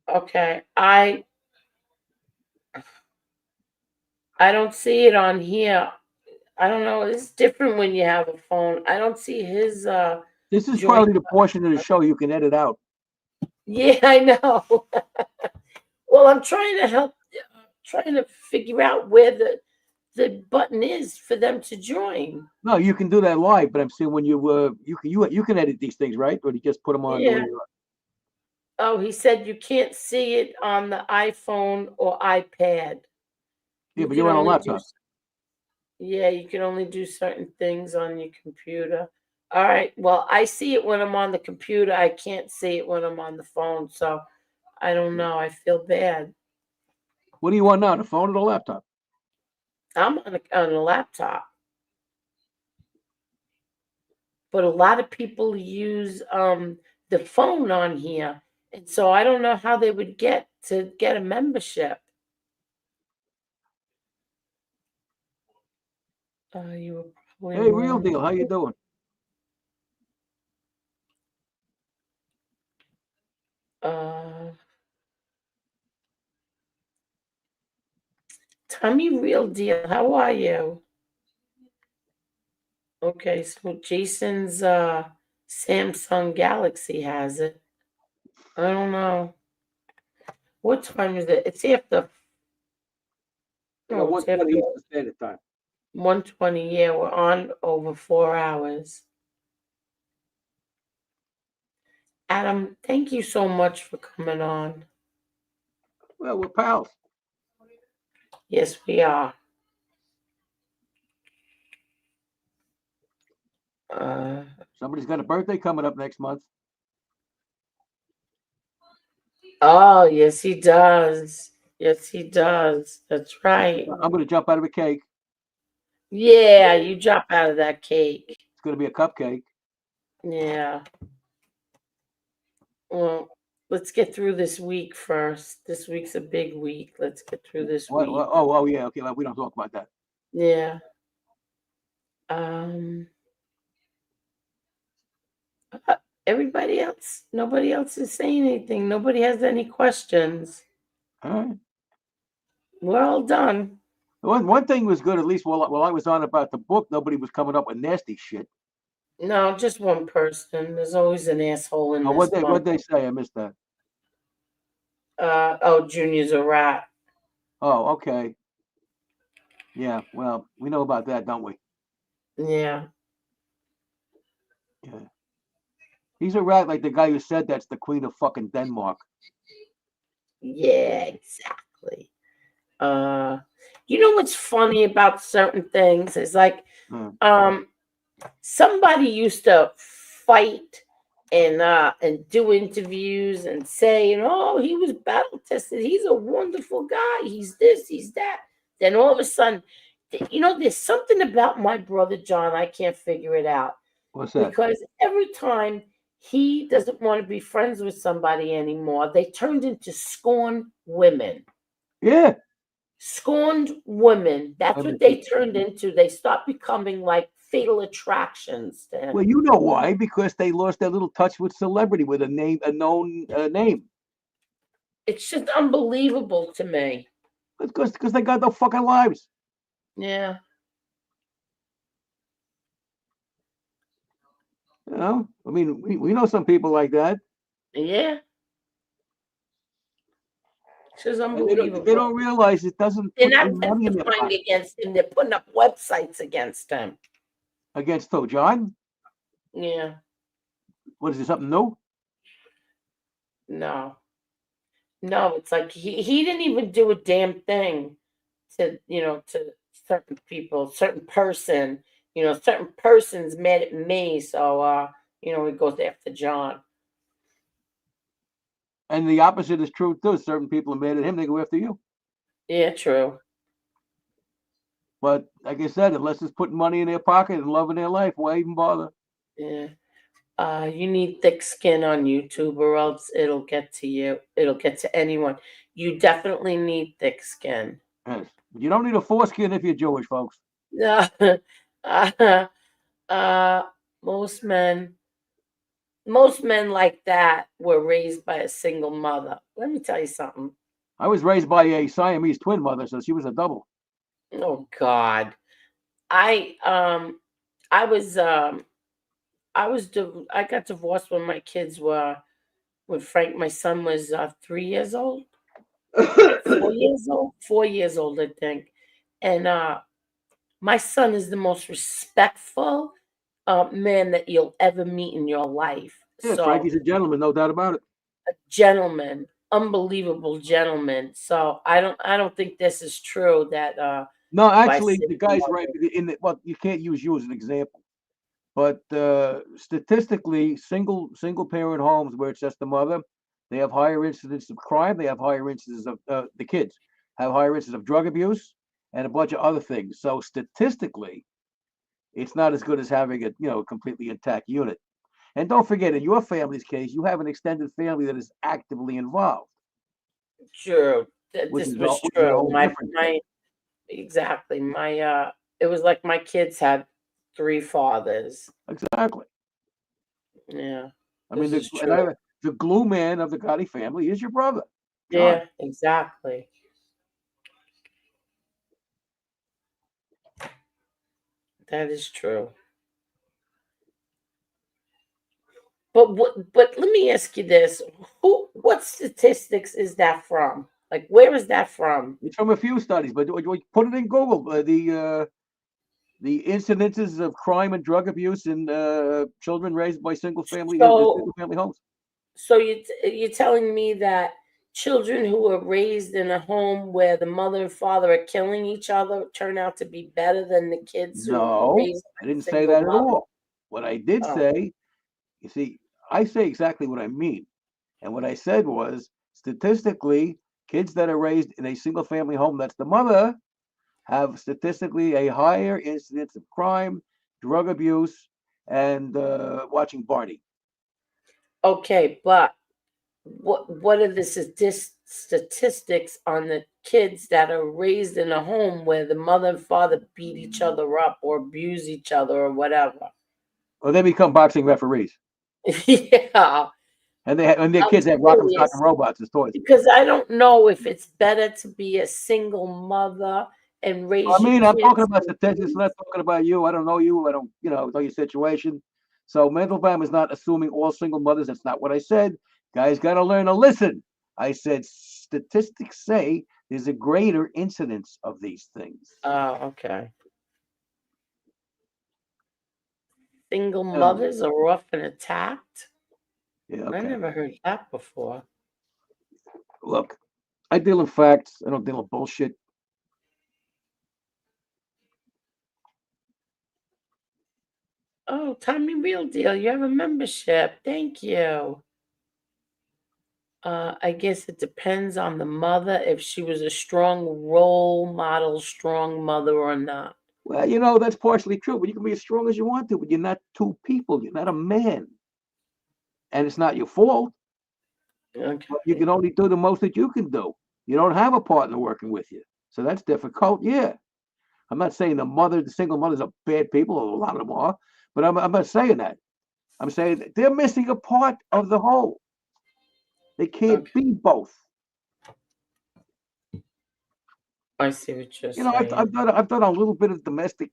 Okay, I don't see it on here. I don't know. It's different when you have a phone. I don't see his This is joint. probably the portion of the show you can edit out. Yeah, I know. Well, I'm trying to help, trying to figure out where the button is for them to join. No, you can do that live, but I'm saying when you can edit these things, right? Or you just put them on the way Yeah. you are. Oh, he said you can't see it on the iPhone or iPad. Yeah, You but can you're on a only do, laptop. yeah, you can only do certain things on your computer. All right. Well, I see it when I'm on the computer. I can't see it when I'm on the phone. So I don't know. I feel bad. What do you want now, the phone or the laptop? I'm on a laptop. But a lot of people use the phone on here. And so I don't know how they would get a membership. You were probably Hey, Real wrong. Deal, how you doing? Tommy Real Deal, how are you? Okay, so Jason's Samsung Galaxy has it. I don't know. What time is it? It's after. No, it's after 1:20 Eastern Standard Time. 1:20. Yeah, we're on over 4 hours. Adam, thank you so much for coming on. Well, we're pals. Yes, we are. Somebody's got a birthday coming up next month. Oh, yes, he does. Yes, he does. That's right. I'm going to jump out of a cake. Yeah, you drop out of that cake. It's going to be a cupcake. Yeah. Well, let's get through this week first. This week's a big week. Let's get through this week. Oh, yeah. Okay, well, we don't talk about that. Yeah. Everybody else, nobody else is saying anything. Nobody has any questions. All right. We're all done. One thing was good, at least while I was on about the book, nobody was coming up with nasty shit. No, just one person. There's always an asshole in this What'd they say? I missed that. Junior's a rat. Oh, okay. Yeah, well, we know about that, don't we? Yeah. Yeah. He's a rat like the guy who said that's the queen of fucking Denmark. Yeah, exactly. You know what's funny about certain things is like, somebody used to fight and do interviews and say, he was battle tested. He's a wonderful guy. He's this, he's that. Then all of a sudden, there's something about my brother John. I can't figure it out. What's that? Because every time he doesn't want to be friends with somebody anymore, they turned into scorned women. Yeah. Scorned women. That's what they turned into. They stopped becoming like fatal attractions to him. Well, you know why? Because they lost their little touch with celebrity, with a known name. It's just unbelievable to me. Because they got no fucking lives. Yeah. I mean, we know some people like that. Yeah. It's just unbelievable. They don't realize it doesn't. They're not testifying against him. They're putting up websites against him. Against who, John? Yeah. What is it? Something new? No, it's like he didn't even do a damn thing to certain people, certain person. Certain person's mad at me, so he goes after John. And the opposite is true too. Certain people are mad at him, they go after you. Yeah, true. But like I said, unless it's putting money in their pocket and love in their life, why even bother? Yeah. You need thick skin on YouTube, or else it'll get to you. It'll get to anyone. You definitely need thick skin. Yes. You don't need a foreskin if you're Jewish, folks. Yeah. Uh, uh, most men, most men like that were raised by a single mother. Let me tell you something. I was raised by a Siamese twin mother, so she was a double. Oh God, I um, I was I got divorced when my kids were when Frank, my son was 3 years old, 4 years old, 4 years old, I think, and my son is the most respectful man that you'll ever meet in your life. Yeah, So Frankie's a gentleman, no doubt about it. a gentleman, unbelievable gentleman. So I don't think this is true that No, by actually, the single guy's right. mother. Well, you can't use you as an example, but statistically, single parent homes where it's just the mother, they have higher incidence of crime. They have higher incidence of the kids have higher incidence of drug abuse and a bunch of other things. So statistically, it's not as good as having a completely intact unit. And don't forget, in your family's case, you have an extended family that is actively involved, True. which This is was a true. whole different thing. My exactly. My it was like my kids had three fathers. Exactly. Yeah. I mean, This is true. the glue man of the Gotti family is your brother, John. Yeah, exactly. That is true. But let me ask you this. What statistics is that from? Like where is that from? It's from a few studies, but put it in Google. The incidences of crime and drug abuse in children raised by So single family homes. so you're telling me that children who are raised in a home where the mother and father are killing each other turn out to be better than the kids who were No, raised I by a didn't say single that at mother? all. What I did Oh, say, you see, I say exactly what I mean. And what I said was statistically, kids that are raised in a single family home, that's the mother, have statistically a higher incidence of crime, drug abuse, and watching Barney. okay, but what are the statistics on the kids that are raised in a home where the mother and father beat each other up or abuse each other or whatever? Or they become boxing referees, Yeah, and their I'm kids have rock'em sock'em serious robots as toys. because I don't know if it's better to be a single mother and I raise your mean, I'm talking kids about in statistics. I'm not talking about you. I don't know you. I don't, know your situation. So Mandelbaum is not assuming all single mothers. That's not what I said. Guys got to learn to listen. I said statistics say there's a greater incidence of these things. Oh, okay. Single You know, mothers are often attacked. yeah, I okay. never heard that before. Look, I deal in facts. I don't deal in bullshit. Oh, Tommy Real Deal, you have a membership. Thank you. I guess it depends on the mother if she was a strong role model, strong mother or not. Well, that's partially true, but you can be as strong as you want to, but you're not two people. You're not a man. And it's not your fault. But you Okay. can only do the most that you can do. You don't have a partner working with you. So that's difficult. Yeah. I'm not saying the single mothers are bad people. A lot of them are. But I'm not saying that. I'm saying that they're missing a part of the whole. They can't Okay. be both. I see what you're I've saying. done a little bit of domestic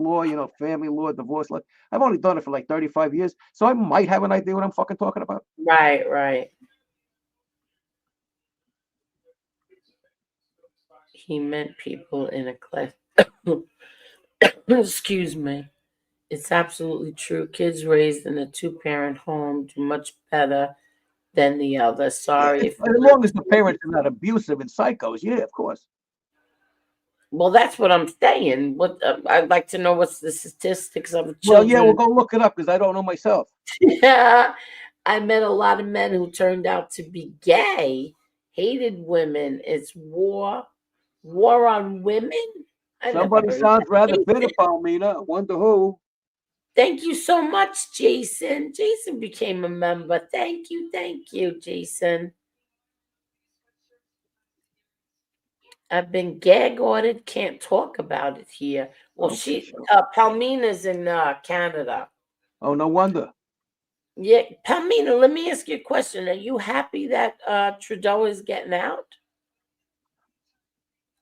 law, family law, divorce law. I've only done it for like 35 years, so I might have an idea what I'm fucking talking about. Right, right. He meant people in a class. Excuse me. It's absolutely true. Kids raised in a two-parent home do much better than the other. Yeah, Sorry if as long as the parents are not abusive and psychos, yeah, of course. well, that's what I'm saying. What I'd like to know what's the statistics of Well, yeah, we'll children. go look it up because I don't know myself. Yeah, I met a lot of men who turned out to be gay, hated women. It's war on women. I never Somebody heard sounds that. rather bitter, Jason, Palmina. I wonder who. thank you so much, Jason. Jason became a member. Thank you, Jason. I've been gag ordered, can't talk about it here. Well, Okay, sure. Palmina's in Canada. Oh, no wonder. Yeah, Palmina, let me ask you a question. Are you happy that Trudeau is getting out?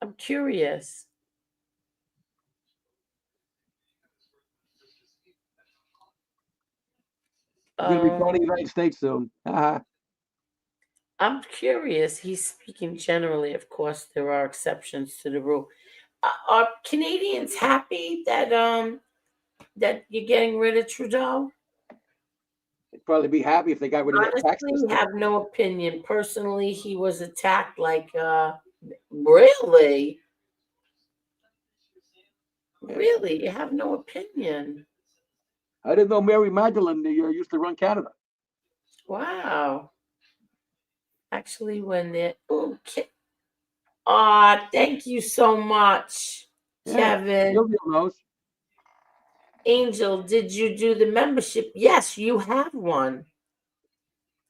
I'm curious. He's going to be going to the United States soon. I'm curious. He's speaking generally. Of course, there are exceptions to the rule. Are Canadians happy that that you're getting rid of Trudeau? They'd probably be happy if they got rid of that tax Honestly, system. have no opinion. Personally, he was attacked like really? Really? You have no opinion. I didn't know Mary Magdalene used to run Canada. Wow. Actually, when it okay. Thank you so much, Kevin. You'll knows. Angel, did you do the membership? Yes, you have one.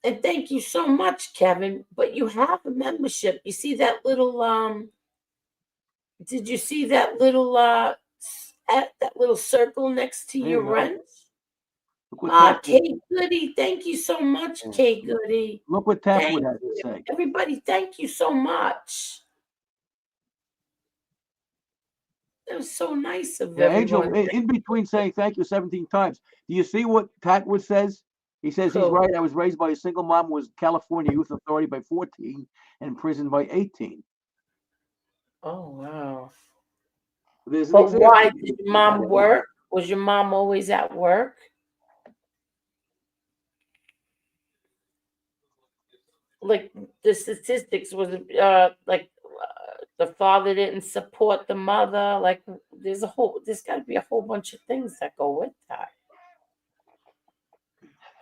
And thank you so much, Kevin. But you have a membership. You see that little did you see that little that little circle next to your rent? Kate Goody, thank you so much, Kate Goody. Look what Tapwood has to say. Everybody, thank you so much. That was so nice of everyone. Angel, in between saying thank you 17 times, do you see what Tapwood says? He says he's right. I was raised by a single mom, was California Youth Authority by 14 and imprisoned by 18. Oh, wow. But why did your mom work? Was your mom always at work? Like the statistics was the father didn't support the mother. Like there's got to be a whole bunch of things that go with that.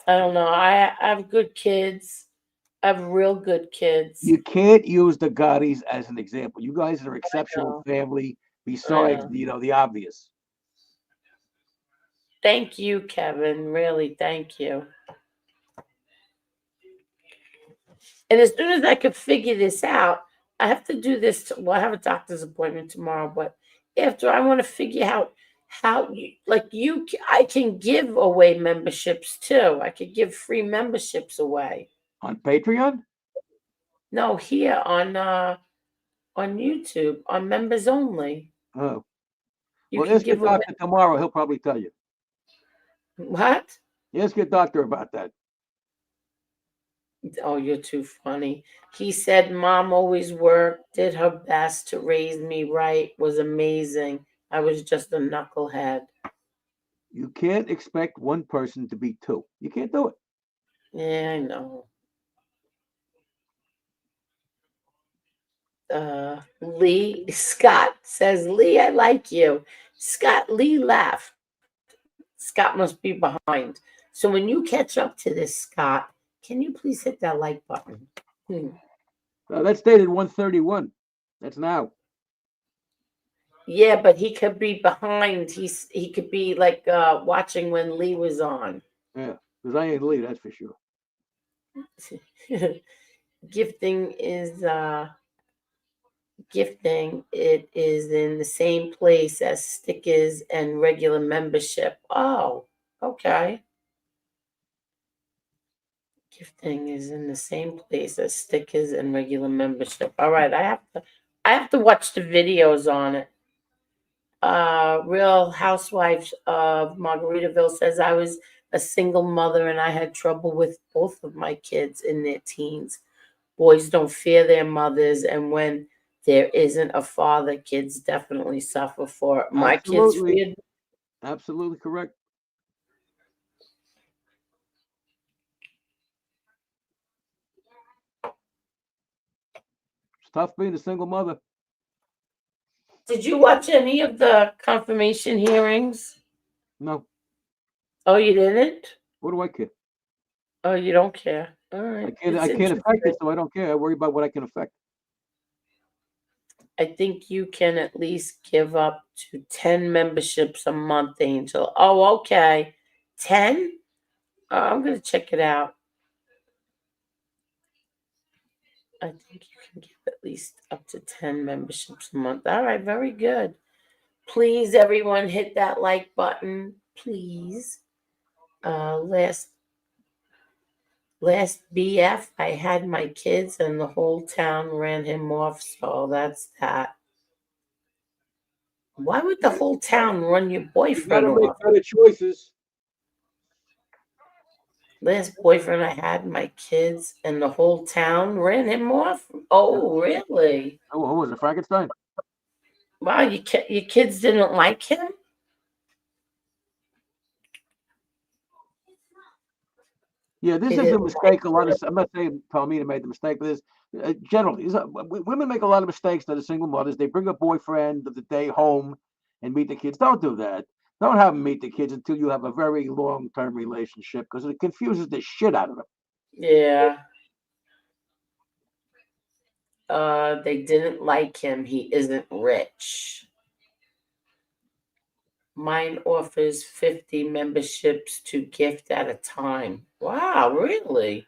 I don't know. I have good kids. I have real good kids. You can't use the Gottis as an example. You guys are an exceptional family. Besides, the obvious. Thank you, Kevin. Really, thank you. And as soon as I could figure this out, I have to do this. I have a doctor's appointment tomorrow, but after I want to figure out how I can give away memberships too. I could give free memberships away. On Patreon? No, here on YouTube, on members only. Oh. You Well, can ask your doctor tomorrow. He'll probably tell you. What? Ask your doctor about that. Oh, you're too funny. He said, Mom always worked, did her best to raise me right, was amazing. I was just a knucklehead. You can't expect one person to be two. You can't do it. Yeah, I know. Lee Scott says, Lee, I like you. Lee laughed. Scott must be behind. So when you catch up to this, Scott, can you please hit that like button? That's dated 131. That's now. Yeah, but he could be behind. He could be like watching when Lee was on. Yeah, because I ain't Lee, that's for sure. Gifting is gifting. It is in the same place as stickers and regular membership. Oh, okay. Gifting is in the same place as stickers and regular membership. All right, I have to watch the videos on it. Real Housewives of Margaritaville says I was a single mother and I had trouble with both of my kids in their teens. Boys don't fear their mothers, and when there isn't a father, kids definitely suffer for it. My kids feared. Absolutely correct. It's tough being a single mother. Did you watch any of the confirmation hearings? No. Oh, you didn't? What do I care? Oh, you don't care. All right. I can't affect it, so I don't care. I worry about what I can affect. I think you can at least give up to 10 memberships a month, Angel. Oh, okay. 10? I'm going to check it out. I think you can give at least up to 10 memberships a month. All right, very good. Please, everyone, hit that like button, please. Last BF, I had my kids and the whole town ran him off. So that's that. Why would the whole town run your You boyfriend gotta make off? better choices. Last boyfriend I had, my kids and the whole town ran him off. Oh, really? Oh, who was it? Frankenstein? Wow, your kids didn't like him? Yeah, this They is a didn't like mistake. I'm not saying Palmina made the mistake, but this generally women make a lot of mistakes that are single mothers. They bring a boyfriend of the day home and meet the kids. Don't do that. Don't have them meet the kids until you have a very long-term relationship because it confuses the shit out of them. Yeah. They didn't like him. He isn't rich. Mine offers 50 memberships to gift at a time. Wow, really?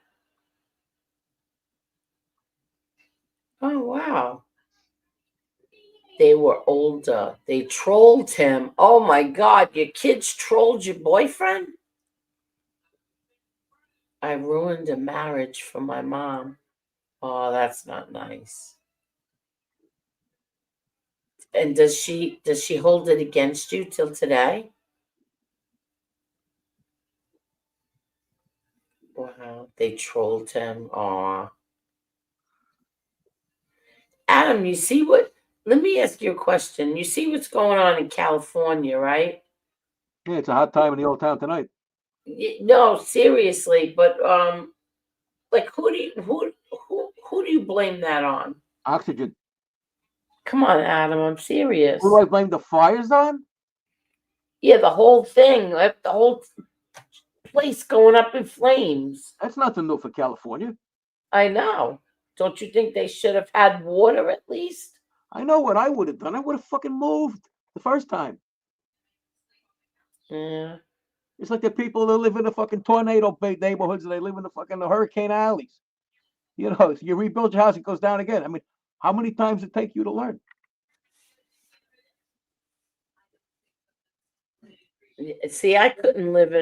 Oh, wow. They were older. They trolled him. Oh my God, your kids trolled your boyfriend? I ruined a marriage for my mom. Oh, that's not nice. And does she hold it against you till today? Wow, they trolled him. Aw. Adam, you see what? Let me ask you a question. You see what's going on in California, right? Yeah, it's a hot time in the old town tonight. No, seriously, but like who do you blame that on? Oxygen. Come on, Adam, I'm serious. Who do I blame the fires on? Yeah, the whole thing, like the whole place going up in flames. That's nothing new for California. I know. Don't you think they should have had water at least? I know what I would have done. I would have fucking moved the first time. Yeah. It's like the people that live in the fucking tornado neighborhoods and they live in the fucking hurricane alleys. You know, you rebuild your house, it goes down again. I mean, how many times does it take you to learn? See, I couldn't live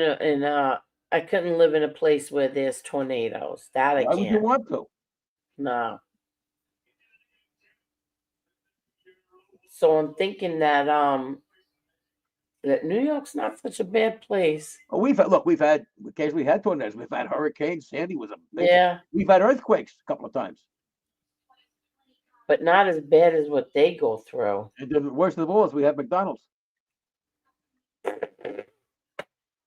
I couldn't live in a place where there's tornadoes. That I Why would you can't. want to? No. So I'm thinking that New York's not such a bad place. Oh, we've had occasionally had tornadoes. We've had hurricanes. Sandy was a big. Yeah, We've had earthquakes a couple of times. but not as bad as what they go through. And the worst of all is we have McDonald's.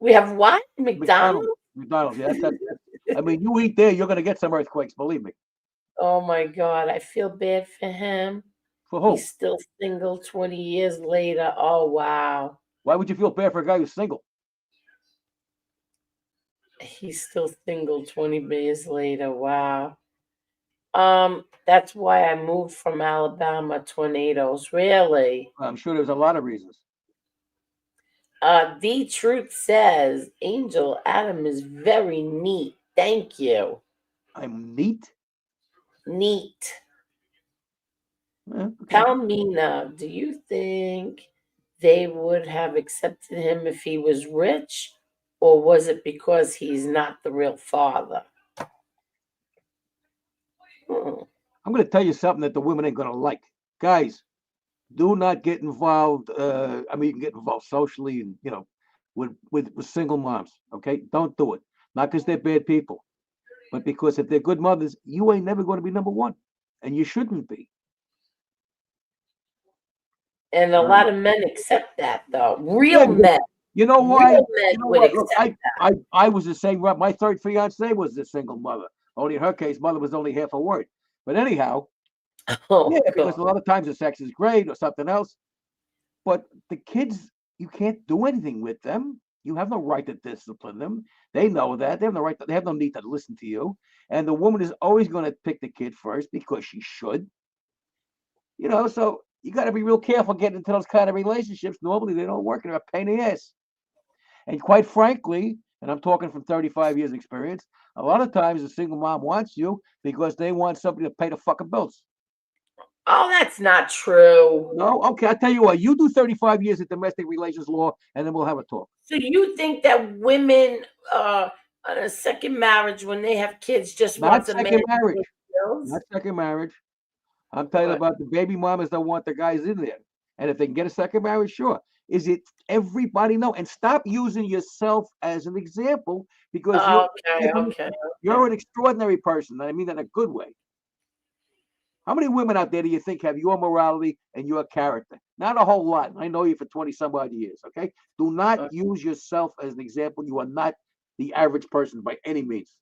We have what? McDonald's? McDonald's. Yeah, I mean, you eat there, you're going to get some earthquakes. Believe me. Oh my God, I feel bad for him. For who? He's still single 20 years later. Oh wow. Why would you feel bad for a guy who's single? He's still single 20 years later. Wow. That's why I moved from Alabama. Tornadoes, really. I'm sure there's a lot of reasons. The truth says Angel Adam is very neat. Thank you. I'm neat. Neat. Okay. Palmina, do you think they would have accepted him if he was rich, or was it because he's not the real father? I'm going to tell you something that the women ain't going to like. Guys, do not get involved. I mean, you can get involved socially and, you know, with single moms. Okay. Don't do it. Not because they're bad people, but because if they're good mothers, you ain't never going to be number one. And you shouldn't be. And a lot of men accept that, though. Real Yeah, men. You know why? Real men You know would what? Look, accept that. I was the same. My third fiance was a single mother. Only in her case, mother was only half a word. But anyhow, Oh, yeah, because God. a lot of times the sex is great or something else. But the kids, you can't do anything with them. You have no right to discipline them. They know that. They have no right. They have no need to listen to you. And the woman is always going to pick the kid first because she should. You know, so you got to be real careful getting into those kind of relationships. Normally, they don't work. They're a pain in the ass. And quite frankly, and I'm talking from 35 years experience, a lot of times a single mom wants you because they want somebody to pay the fucking bills. Oh, that's not true. No? Okay, I'll tell you what. You do 35 years of domestic relations law, and then we'll have a talk. So you think that women on a second marriage, when they have kids, just Not wants a man second to marriage. pay bills? Not second marriage. I'm telling you about the baby mamas that want the guys in there. And if they can get a second marriage, sure. Is it everybody? No. And stop using yourself as an example because you're an extraordinary person. And I mean that in a good way. How many women out there do you think have your morality and your character? Not a whole lot. I know you for 20 some odd years. Okay. Do not use yourself as an example. You are not the average person by any means.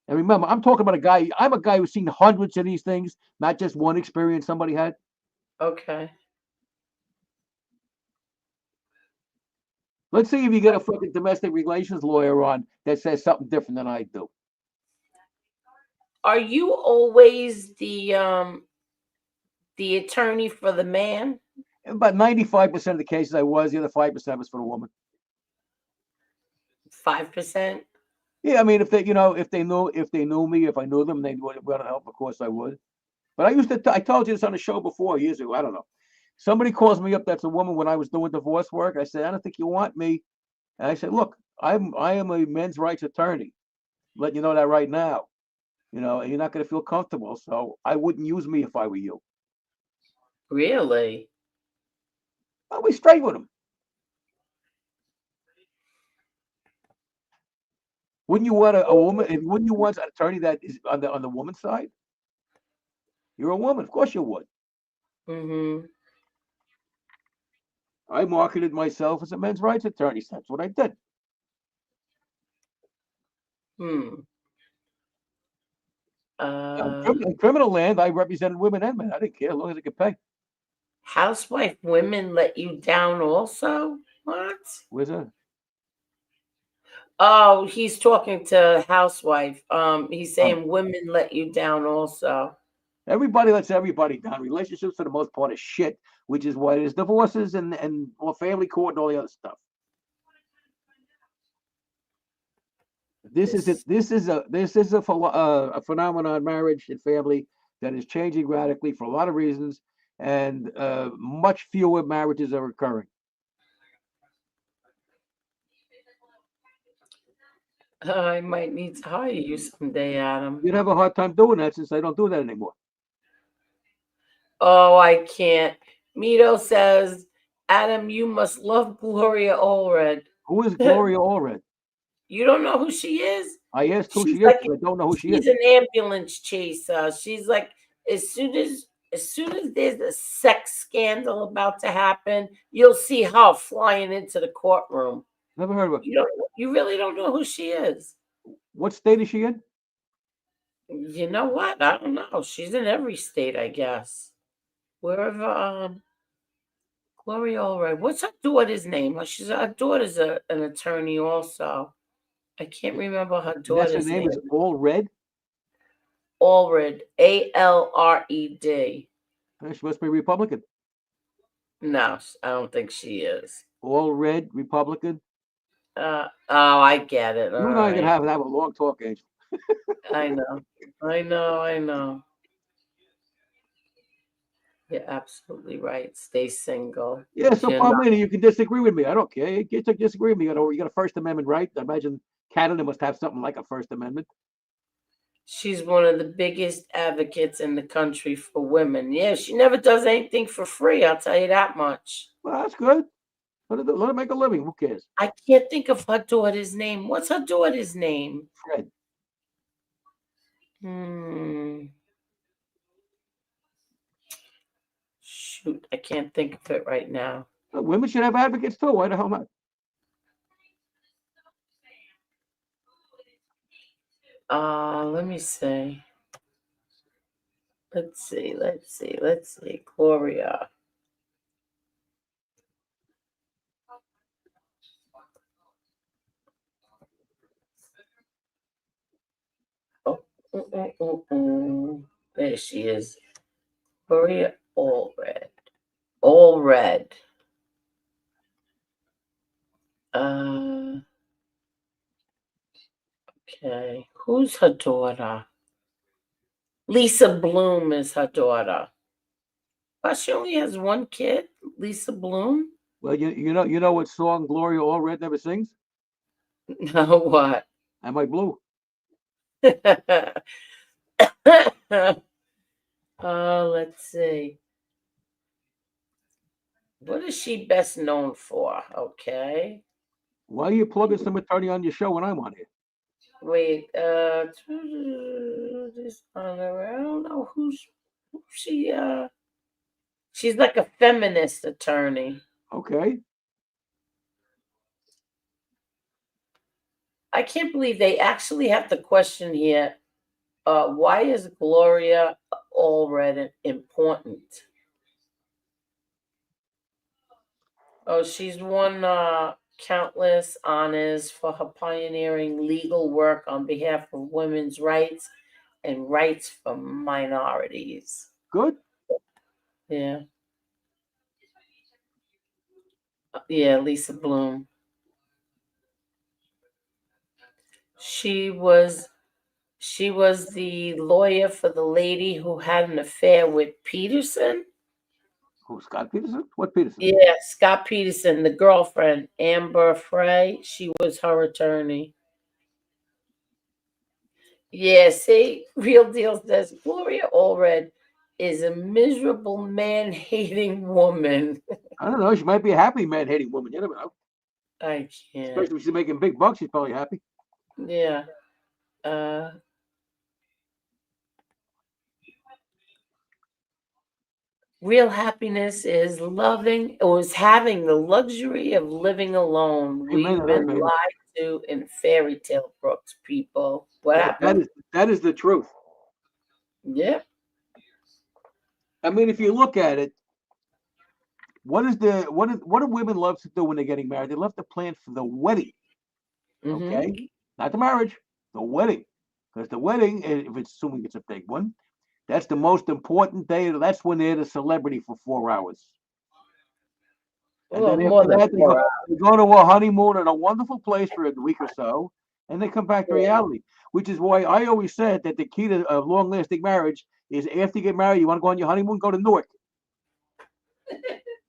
And remember, I'm talking about a guy. I'm a guy who's seen hundreds of these things, not just one experience somebody had. Okay. Let's see if you get a fucking domestic relations lawyer on that says something different than I do. Are you always the attorney for the man? About 95% of the cases I was, the other 5% was for the woman. 5%? Yeah, I mean, if they knew me, if I knew them, they'd want to help. Of course, I would. But I told you this on the show before years ago. I don't know. Somebody calls me up. That's a woman when I was doing divorce work. I said, I don't think you want me. And I said, look, I am a men's rights attorney. Let you know that right now. You know, and you're not going to feel comfortable. So I wouldn't use me if I were you. Really? I'll be straight with them. Wouldn't you want a woman? Wouldn't you want an attorney that is on the woman's side? You're a woman, of course you would. Mm-hmm. I marketed myself as a men's rights attorney. So that's what I did. Hmm. In criminal land, I represented women and men. I didn't care as long as I could pay. Housewife women let you down also? What? Where's that? Oh, he's talking to housewife. He's saying women let you down also. Everybody lets everybody down. Relationships, for the most part, are shit, which is why there's divorces and family court and all the other stuff. This is a phenomenon in marriage and family that is changing radically for a lot of reasons, and much fewer marriages are occurring. I might need to hire you someday, Adam. You'd have a hard time doing that since I don't do that anymore. Oh, I can't. Mito says, Adam, you must love Gloria Allred. Who is Gloria Allred? You don't know who she is? I asked who She's she is, but I don't know who she is. She's an ambulance chaser. She's like, as soon as there's a sex scandal about to happen, you'll see her flying into the courtroom. Never heard of her. You really don't know who she is. What state is she in? You know what? I don't know. She's in every state, I guess. Wherever Gloria Allred. What's her daughter's name? Her daughter's an attorney also. I can't remember her daughter's That's her name. name is Allred? Allred. Alred. She must be Republican. No, I don't think she is. Allred, Republican? Oh, I get it. You and I are going to have a long talk, Angel. I know. You're absolutely right. Stay single. Yeah, so you can disagree with me. I don't care. You get to disagree with me. You got a First Amendment right. I imagine Canada must have something like a First Amendment. She's one of the biggest advocates in the country for women. Yeah, she never does anything for free. I'll tell you that much. Well, that's good. Let her make a living. Who cares? I can't think of her daughter's name. What's her daughter's name? Fred. Shoot, I can't think of it right now. Well, women should have advocates too. Why the hell not? Let me see. Let's see. Gloria. There she is. Gloria Allred. Allred. Okay. Who's her daughter? Lisa Bloom is her daughter. But she only has one kid, Lisa Bloom. Well, you know what song Gloria Allred never sings? No, what? Am I blue? Let's see. What is she best known for? Okay. Why are you plugging some attorney on your show when I'm on here? Wait, this on her. I don't know who's she. She's like a feminist attorney. Okay. I can't believe they actually have the question here. Why is Gloria Allred important? Oh, she's won countless honors for her pioneering legal work on behalf of women's rights and rights for minorities. Good. Yeah. Yeah, Lisa Bloom. She was the lawyer for the lady who had an affair with Peterson. Who, Scott Peterson? What Peterson? Yeah, Scott Peterson, the girlfriend, Amber Frey. She was her attorney. Yeah, see, Real Deal says Gloria Allred is a miserable man-hating woman. I don't know. She might be a happy man-hating woman. You never know. I can't. Especially when she's making big bucks, she's probably happy. Yeah. Real happiness is having the luxury of living alone. Amen We've to that, been baby. lied to in fairy tale books, people. What happened? That is the truth. Yep. I mean, if you look at it, what do women love to do when they're getting married? They love to plan for the wedding. Okay, not the marriage, the wedding, because the wedding, if it's assuming it's a big one, that's the most important day. That's when they're the celebrity for 4 hours. And Well, then more after than that, 4 hours. they go to a honeymoon in a wonderful place for a week or so, and they come back to reality. Which is why I always said that the key to a long-lasting marriage is after you get married, you want to go on your honeymoon, go to Newark.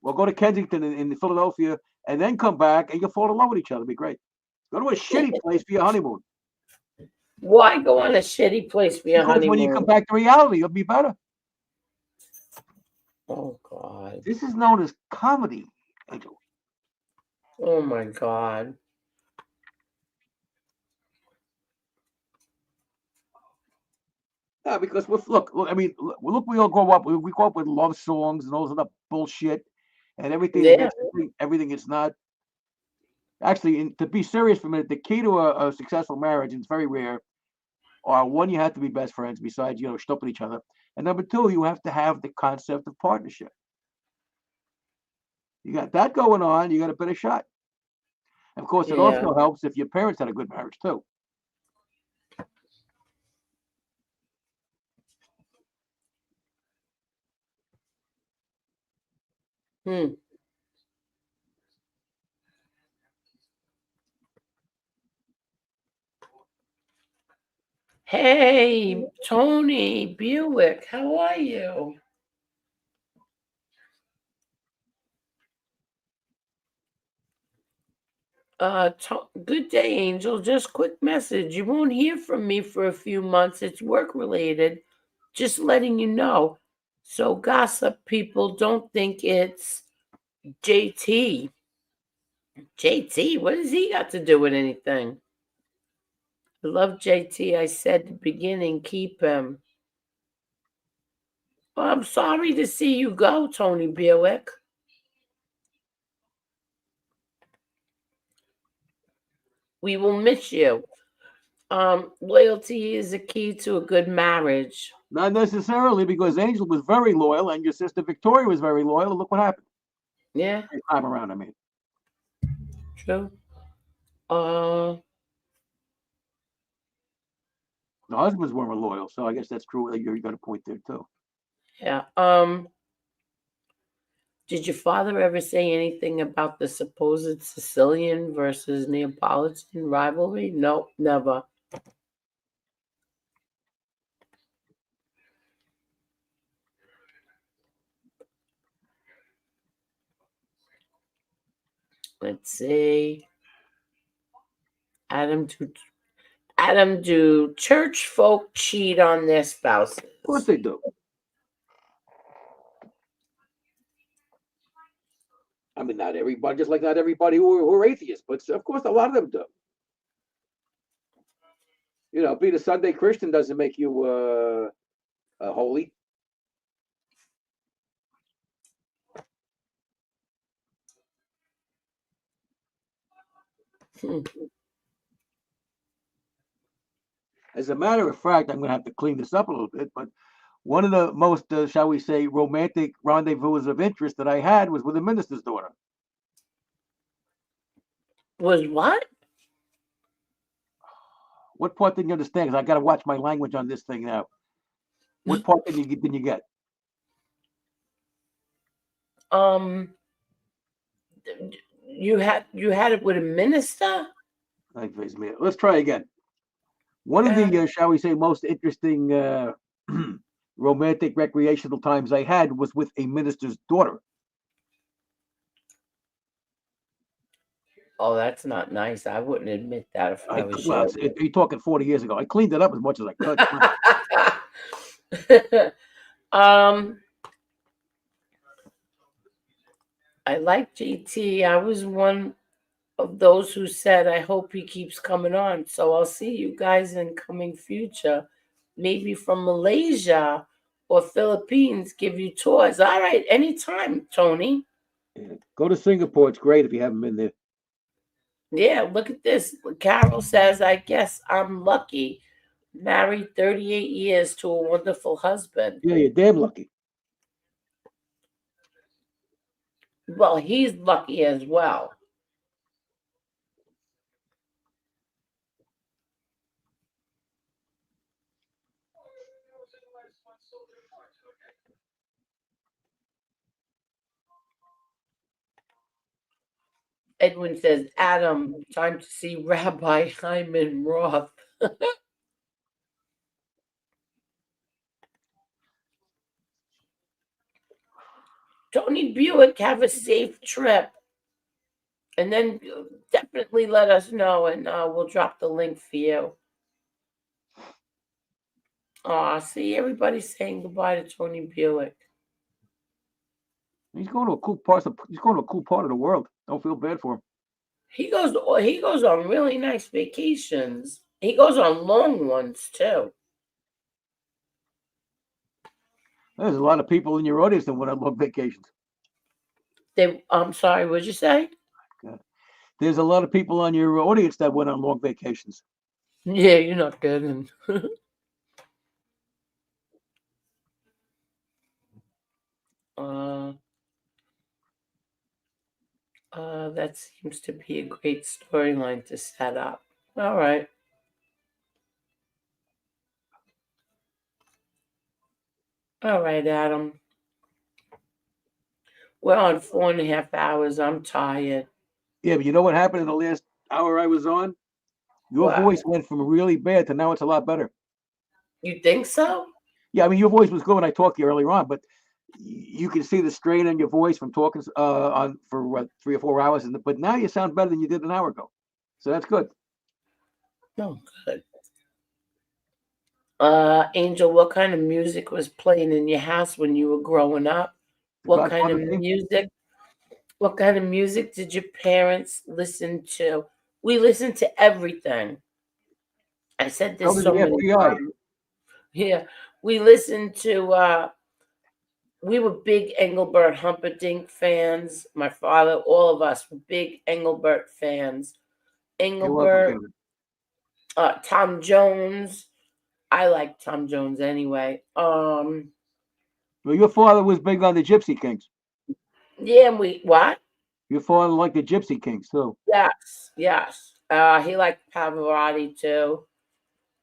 Well, go to Kensington in Philadelphia, and then come back, and you'll fall in love with each other. It'll be great. Go to a shitty place for your honeymoon. Why go on a shitty place for your Because honeymoon? when you come back to reality, you'll be better. Oh, God. This is known as comedy, Angel. Oh, my God. Yeah, because look, I mean, look, we all grow up. We grow up with love songs and all this other bullshit, and everything. Yeah. Everything it's not. Actually, to be serious for a minute, the key to a successful marriage, and it's very rare, are one, you have to be best friends, besides, stuff with each other. And number two, you have to have the concept of partnership. You got that going on, you got a better shot. Of course, it also helps if your parents had a good marriage too. Hey, Tony Buick, how are you? Good day, Angel. Just quick message. You won't hear from me for a few months. It's work related. Just letting you know. So, gossip people don't think it's JT. JT, what has he got to do with anything? I love JT. I said at the beginning, keep him. Well, I'm sorry to see you go, Tony Buick. We will miss you. Loyalty is a key to a good marriage. Not necessarily, because Angel was very loyal and your sister Victoria was very loyal. And look what happened. Yeah. This time around, I mean. True. The husbands weren't loyal, so I guess that's true. You got a point there too. Yeah. Did your father ever say anything about the supposed Sicilian versus Neapolitan rivalry? No, never. Let's see. Adam, do church folk cheat on their spouses? Of course they do. I mean, not everybody, just like not everybody who are atheists, but of course a lot of them do. You know, being a Sunday Christian doesn't make you holy. As a matter of fact, I'm going to have to clean this up a little bit, but one of the most, shall we say, romantic rendezvous of interest that I had was with a minister's daughter. Was what? What part didn't you understand? Because I got to watch my language on this thing now. What part didn't you get? You had it with a minister? Let's try again. One of the, shall we say, most interesting romantic recreational times I had was with a minister's daughter. Oh, that's not nice. I wouldn't admit that if I was Well, you. you're talking 40 years ago. I cleaned it up as much as I could. I like JT. I was one of those who said, I hope he keeps coming on. So I'll see you guys in coming future. Maybe from Malaysia or Philippines, give you tours. All right, anytime, Tony. Yeah. Go to Singapore. It's great if you haven't been there. Yeah, look at this. Carol says, I guess I'm lucky. Married 38 years to a wonderful husband. Yeah, you're damn lucky. Well, he's lucky as well. Edwin says, Adam, time to see Rabbi Hyman Roth. Tony Buick, have a safe trip. And then definitely let us know, and we'll drop the link for you. See, everybody's saying goodbye to Tony Buick. He's going to a cool part of the world. Don't feel bad for him. He goes on really nice vacations. He goes on long ones too. There's a lot of people in your audience that went on long vacations. I'm sorry, what'd you say? There's a lot of people on your audience that went on long vacations. Yeah, you're not kidding. That seems to be a great storyline to set up. All right. All right, Adam. We're on 4.5 hours. I'm tired. Yeah, but you know what happened in the last hour I was on? Your voice went from really bad to now it's a lot better. You think so? Yeah, I mean, your voice was good when I talked to you earlier on, but you can see the strain in your voice from talking on for what, 3 or 4 hours, but now you sound better than you did an hour ago, so that's good. No, good. Angel, what kind of music was playing in your house when you were growing up? What kind of music? What kind of music did your parents listen to? We listened to everything. I said this so many times. Yeah, we listened to. We were big Engelbert Humperdinck fans. My father, all of us were big Engelbert fans. Engelbert, Tom Jones. I like Tom Jones anyway. Well, your father was big on the Gypsy Kings. Yeah, and what? Your father liked the Gypsy Kings too. Yes. He liked Pavarotti too.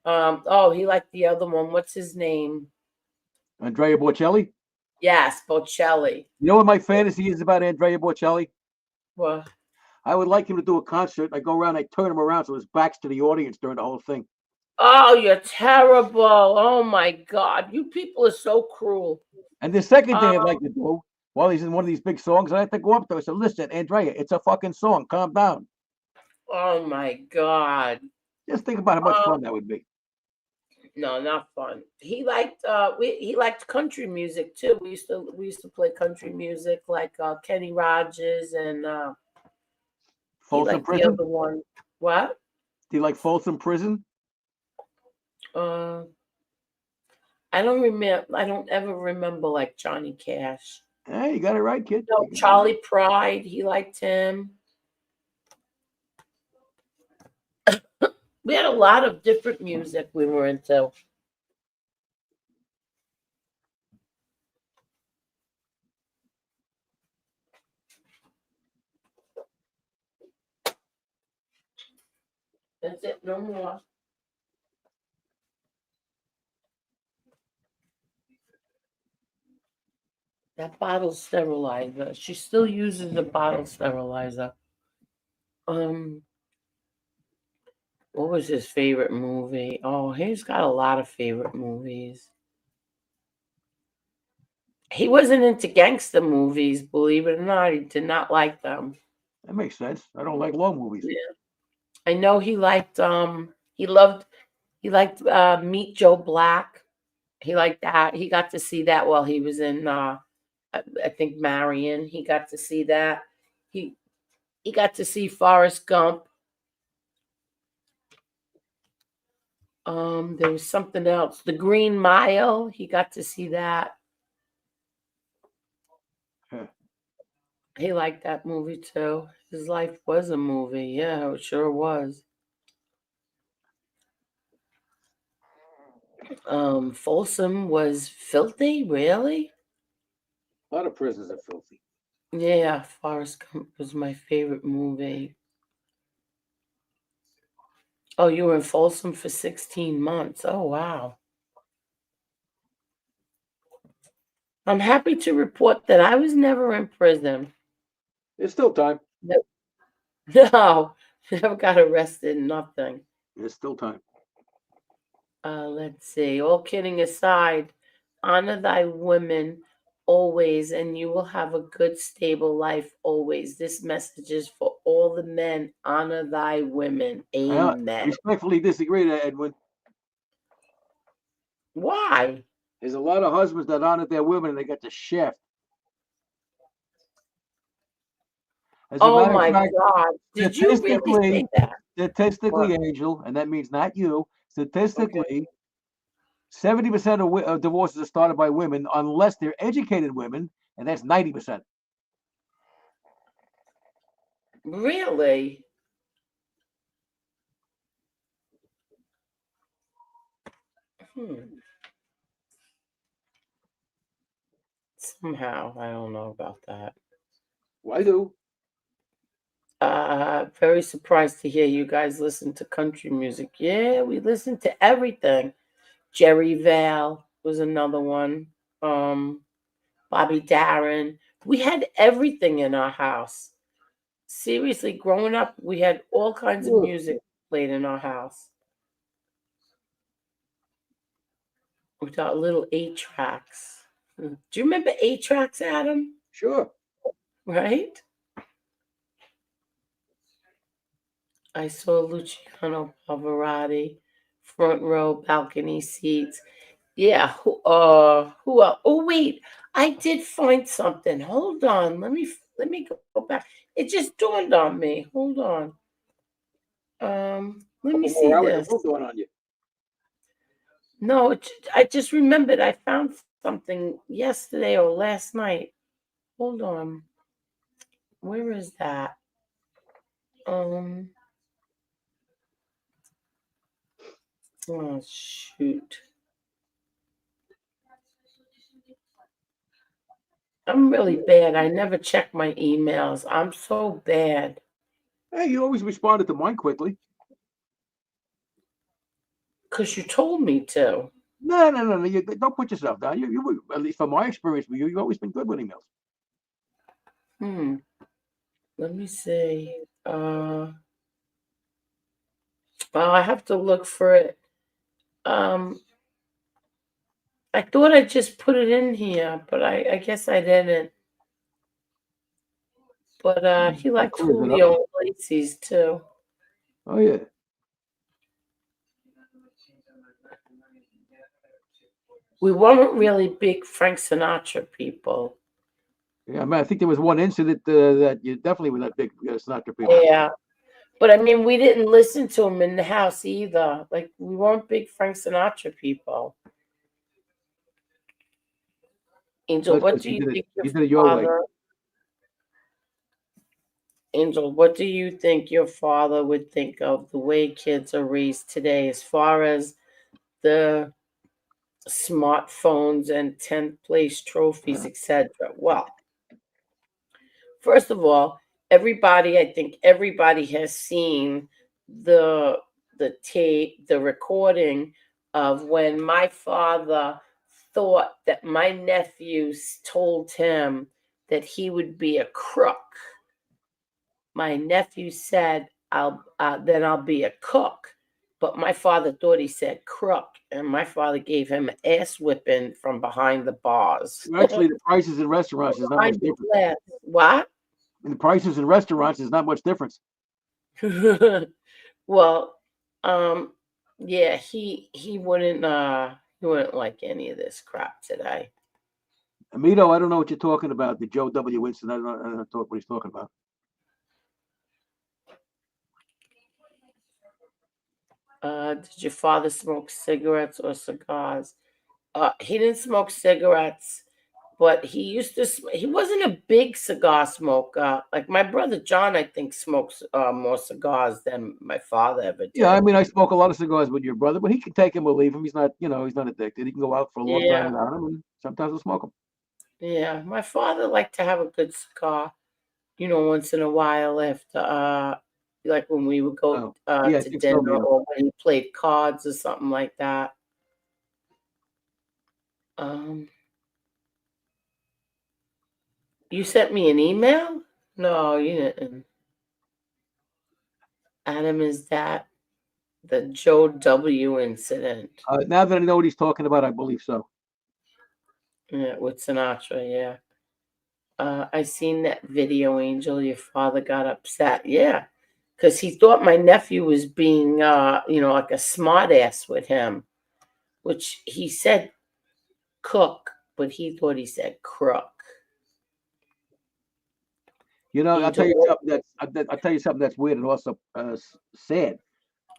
He liked the other one. What's his name? Andrea Bocelli. Yes, Bocelli. You know what my fantasy is about Andrea Bocelli? What? I would like him to do a concert. I go around, I turn him around so his back's to the audience during the whole thing. Oh, you're terrible. Oh my God. You people are so cruel. And the second thing I'd like to do, while he's in one of these big songs, I have to go up to him and say, listen, Andrea, it's a fucking song. Calm down. Oh my God. Just think about how much fun that would be. No, not fun. He liked he liked country music too. We used to play country music like Kenny Rogers and he Folsom liked the Prison? other one. What? Do you like Folsom Prison? I don't remember. I don't ever remember like Johnny Cash. Hey, you got it right, kid. No, Charlie Pride. He liked him. We had a lot of different music we were into. That's it. No more. That bottle sterilizer. She still uses the bottle sterilizer. What was his favorite movie? Oh, he's got a lot of favorite movies. He wasn't into gangster movies, believe it or not. He did not like them. That makes sense. I don't like long movies. Yeah. I know he liked he liked Meet Joe Black. He liked that. He got to see that while he was in I think Marion. He got to see that. He got to see Forrest Gump. There was something else. The Green Mile. He got to see that. He liked that movie too. His life was a movie. Yeah, it sure was. Folsom was filthy, really? A lot of prisons are filthy. Yeah, Forrest Gump was my favorite movie. Oh, you were in Folsom for 16 months. Oh, wow. I'm happy to report that I was never in prison. There's still time. No, never got arrested, nothing. There's still time. Let's see. All kidding aside, honor thy women always, and you will have a good, stable life always. This message is for all the men. Honor thy women. Amen. I respectfully disagree there, Edwin. Why? There's a lot of husbands that honor their women and they get the shaft. As a matter of fact, God. Did you really say that? Statistically, Angel, and that means not you, statistically, 70% of divorces are started by women unless they're educated women, and that's 90%. Really? Somehow, I don't know about that. Well, I do. Very surprised to hear you guys listen to country music. Yeah, we listen to everything. Jerry Vale was another one. Bobby Darin. We had everything in our house. Seriously, growing up, we had all kinds of music played in our house. We got little 8-tracks. Do you remember 8-tracks, Adam? Sure. Right? I saw Luciano Pavarotti, front row balcony seats. Yeah, who else? Oh wait, I did find something. Hold on. Let me go back. It just dawned on me. Hold on. Let me see this. On you. No, I just remembered I found something yesterday or last night. Hold on. Where is that? Oh shoot. I'm really bad. I never check my emails. I'm so bad. Hey, you always responded to mine quickly. Because you told me to. No. You don't put yourself down. You at least from my experience with you, you've always been good with emails. Let me see. I have to look for it. I thought I just put it in here, but I guess I didn't. But he liked clears it up. Julio Iglesias too. Oh yeah. We weren't really big Frank Sinatra people. Yeah, I mean, I think there was one incident that you definitely were not big Sinatra people. Yeah. But I mean, we didn't listen to him in the house either. Like, we weren't big Frank Sinatra people. Angel, That's what because do you think you did it your way. Angel, what do you think your father would think of the way kids are raised today as far as the smartphones and 10th place trophies, etc.? Well, first of all, I think everybody has seen the tape, the recording of when my father thought that my nephews told him that he would be a crook. My nephew said, then I'll be a cook. But my father thought he said crook, and my father gave him an ass whipping from behind the bars. Actually, the prices in restaurants is not much different. What? And the prices in restaurants is not much difference. Well, yeah, he wouldn't like any of this crap today. Amito, I don't know what you're talking about. The Joe W. incident. I don't know what he's talking about. Did your father smoke cigarettes or cigars? He didn't smoke cigarettes, but he used to. He wasn't a big cigar smoker. Like my brother John, I think smokes more cigars than my father ever did. Yeah, I mean, I smoke a lot of cigars with your brother, but he can take him or leave him. He's not, he's not addicted. He can go out for a long time without him, and sometimes he'll smoke them. Yeah, my father liked to have a good cigar, once in a while after, like when we would go to dinner or when he played cards or something like that. You sent me an email? No, you didn't. Adam, is that the Joe W. incident? Now that I know what he's talking about, I believe so. Yeah, with Sinatra, yeah. I seen that video, Angel. Your father got upset. Yeah, because he thought my nephew was being, like a smart ass with him, which he said cook, but he thought he said crook. I'll tell you something that's weird and also sad.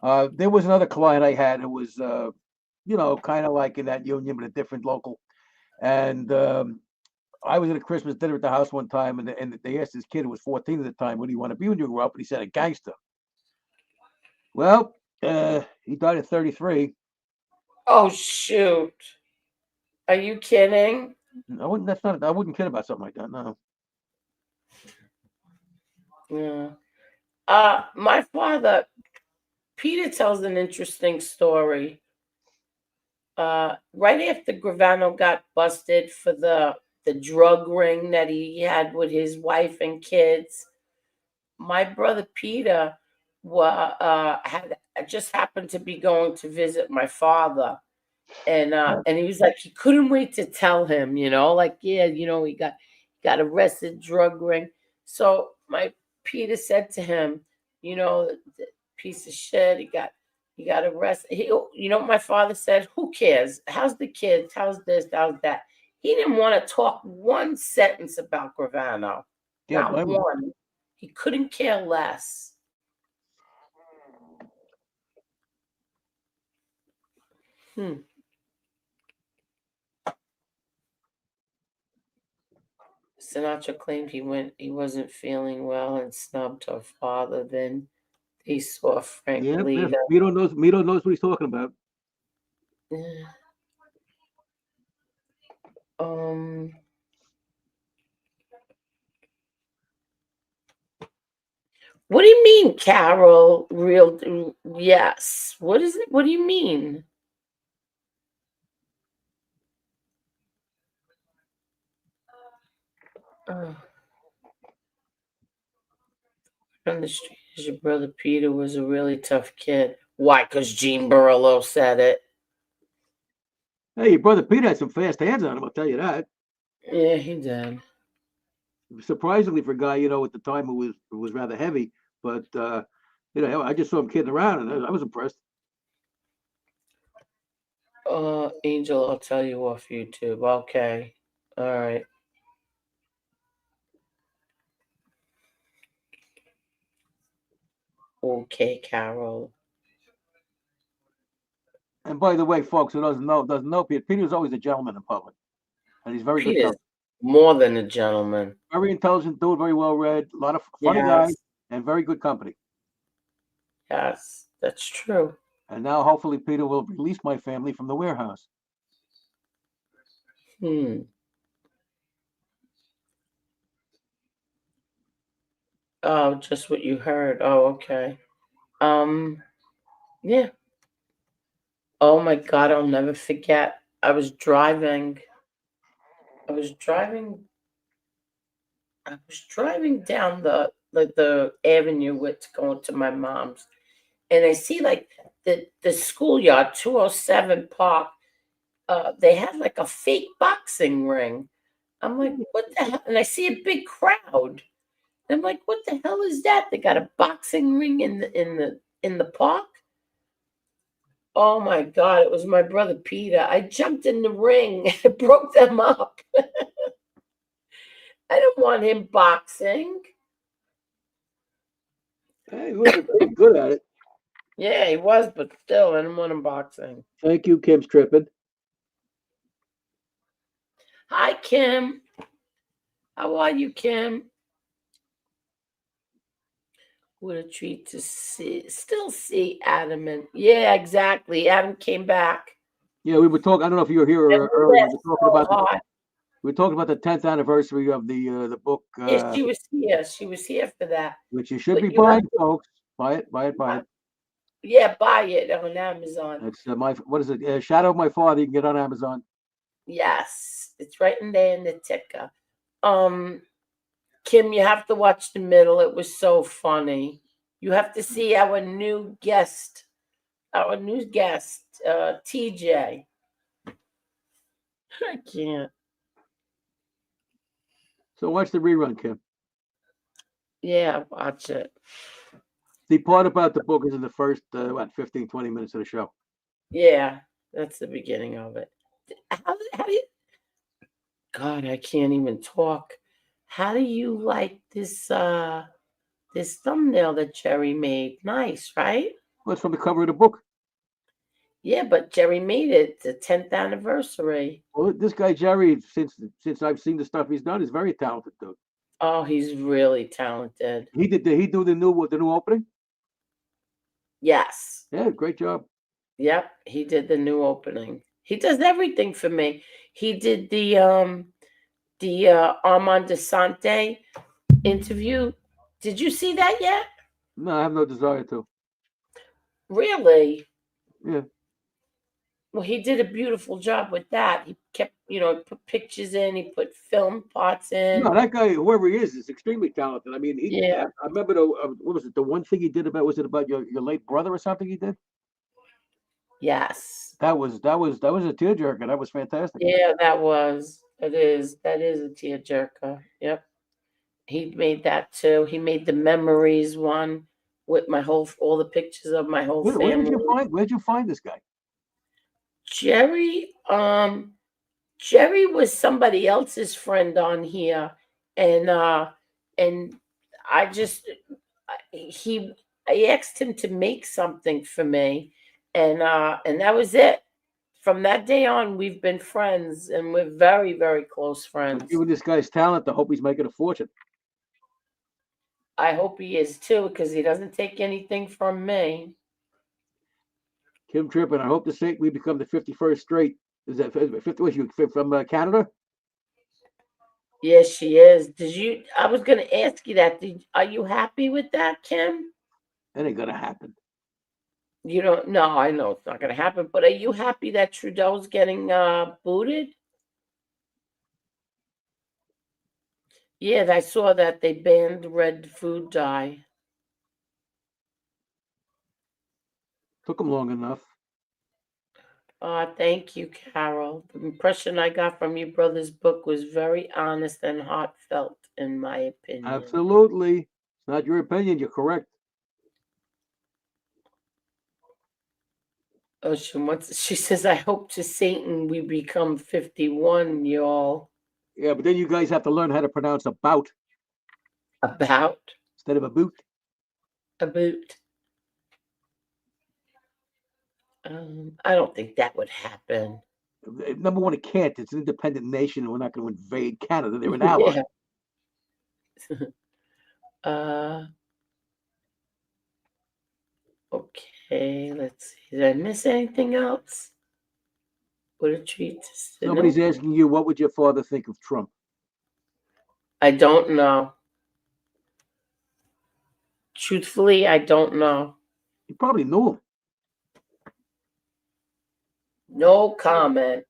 There was another client I had who was, kind of like in that union, but a different local. And I was at a Christmas dinner at the house one time, and they asked this kid who was 14 at the time, "What do you want to be when you grow up?" And he said, "A gangster." Well, he died at 33. Oh shoot! Are you kidding? No, that's not. I wouldn't kid about something like that. No. Yeah. My father, Peter, tells an interesting story. Right after Gravano got busted for the drug ring that he had with his wife and kids, my brother Peter had just happened to be going to visit my father, and he was like, he couldn't wait to tell him, he got arrested, drug ring. So my Peter said to him, the piece of shit, he got arrested. What my father said? Who cares? How's the kids? How's this? How's that? He didn't want to talk one sentence about Gravano. Yeah, Not one. He couldn't care less. Sinatra claimed he wasn't feeling well and snubbed her father. Then he saw Frank Lita. Mito knows what he's talking about. What do you mean, Carol? Yes. What is it? What do you mean? On the street, your brother Peter was a really tough kid. Why? Because Gene Burlow said it. Hey, your brother Peter had some fast hands on him, I'll tell you that. Yeah, he did. Surprisingly for a guy, at the time who was rather heavy, but I just saw him kidding around and I was impressed. Angel, I'll tell you off YouTube. Okay. All right. Okay, Carol. And by the way, folks who doesn't know Peter was always a gentleman in public. And he's very good Peter's company. more than a gentleman. Very intelligent dude, very well read, a lot of funny guy, Yes. and very good company. Yes, that's true. And now hopefully Peter will release my family from the warehouse. Oh, just what you heard. Oh, okay. Yeah. Oh my God, I'll never forget. I was driving down the avenue with going to my mom's, and I see like the schoolyard 207 Park. They had like a fake boxing ring. I'm like, what the hell? And I see a big crowd. I'm like, what the hell is that? They got a boxing ring in the park. Oh my God, it was my brother Peter. I jumped in the ring. I broke them up. I don't want him boxing. Hey, he was pretty good at it. Yeah, he was, but still, I didn't want him boxing. Thank you, Kim's tripping. Hi, Kim. How are you, Kim? What a treat to still see Adam. And yeah, exactly. Adam came back. Yeah, we were talking. I don't know if you were here earlier. We were talking about the 10th anniversary of the book. Yeah, she was here. She was here for that. Which you should be buying, folks. Buy it. Yeah, buy it on Amazon. It's what is it? Shadow of My Father. You can get on Amazon. Yes, it's right in there in the ticker. Kim, you have to watch the middle. It was so funny. You have to see our new guest, TJ. I can't. So watch the rerun, Kim. Yeah, watch it. The part about the book is in the first 15, 20 minutes of the show. Yeah, that's the beginning of it. How do you? God, I can't even talk. How do you like this this thumbnail that Jerry made? Nice, right? Well, it's from the cover of the book. Yeah, but Jerry made it the 10th anniversary. Well, this guy Jerry, since I've seen the stuff he's done, is very talented dude. Oh, he's really talented. Did he do the new opening? Yes. Yeah, great job. Yep, he did the new opening. He does everything for me. He did the Armand DeSante interview. Did you see that yet? No, I have no desire to. Really? Yeah. Well, he did a beautiful job with that. He kept, put pictures in. He put film parts in. No, that guy, whoever he is extremely talented. I mean, yeah. I remember what was it? The one thing he did was it about your late brother or something? He did. Yes. That was a tearjerker. That was fantastic. Yeah, that is a tearjerker. Yep. He made that too. He made the memories one with all the pictures of my whole family. Where'd you find this guy? Jerry was somebody else's friend on here, and I asked him to make something for me, and that was it. From that day on, we've been friends, and we're very, very close friends. Given this guy's talent, I hope he's making a fortune. I hope he is too, because he doesn't take anything from me. Kim Trippin, I hope to say we become the 51st straight. Is that 50? Was you from Canada? Yes, she is. I was going to ask you that. Are you happy with that, Kim? That ain't gonna happen. You don't. No, I know it's not going to happen. But are you happy that Trudeau's getting booted? Yeah, I saw that they banned red food dye. Took them long enough. Thank you, Carol. The impression I got from your brother's book was very honest and heartfelt, in my opinion. Absolutely. It's not your opinion. You're correct. Oh, she says, I hope to Satan we become 51, y'all. Yeah, but then you guys have to learn how to pronounce about. About? Instead of a boot. A boot. I don't think that would happen. Number one, it can't. It's an independent nation, and we're not going to invade Canada. They're an ally. Yeah. Okay, let's see. Did I miss anything else? What a treat. Somebody's asking you, what would your father think of Trump? I don't know. Truthfully, I don't know. You probably knew him. No comment.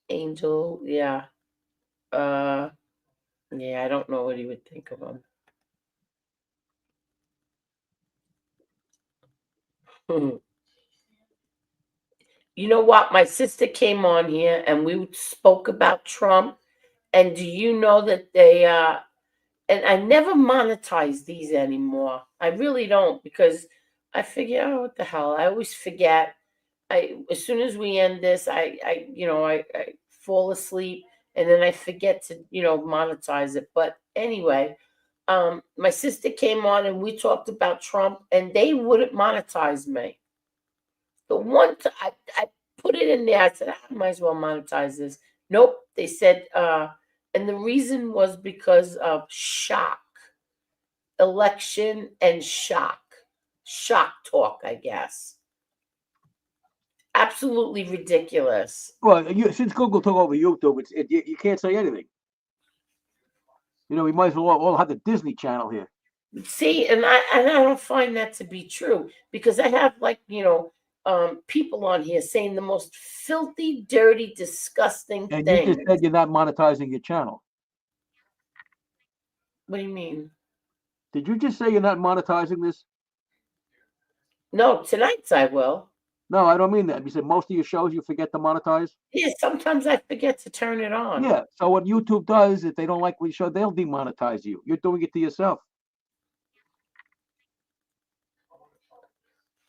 Angel, yeah. Yeah, I don't know what he would think of him. You know what? My sister came on here and we spoke about Trump. And do you know that they and I never monetize these anymore. I really don't, because I figure, oh, what the hell? I always forget. As soon as we end this, I fall asleep and then I forget to, monetize it. But anyway, my sister came on and we talked about Trump and they wouldn't monetize me. The one I put it in there, I said, I might as well monetize this. Nope. They said, and the reason was because of shock, election and shock talk, I guess. Absolutely ridiculous. Well, since Google took over YouTube, you can't say anything. We might as well all have the Disney Channel here. See, and I don't find that to be true, because I have people on here saying the most filthy, dirty, disgusting And things. you just said you're not monetizing your channel. What do you mean? Did you just say you're not monetizing this? No, tonight's I will. No, I don't mean that. You said most of your shows you forget to monetize? Yeah, sometimes I forget to turn it on. Yeah, so what YouTube does, if they don't like what you show, they'll demonetize you. You're doing it to yourself.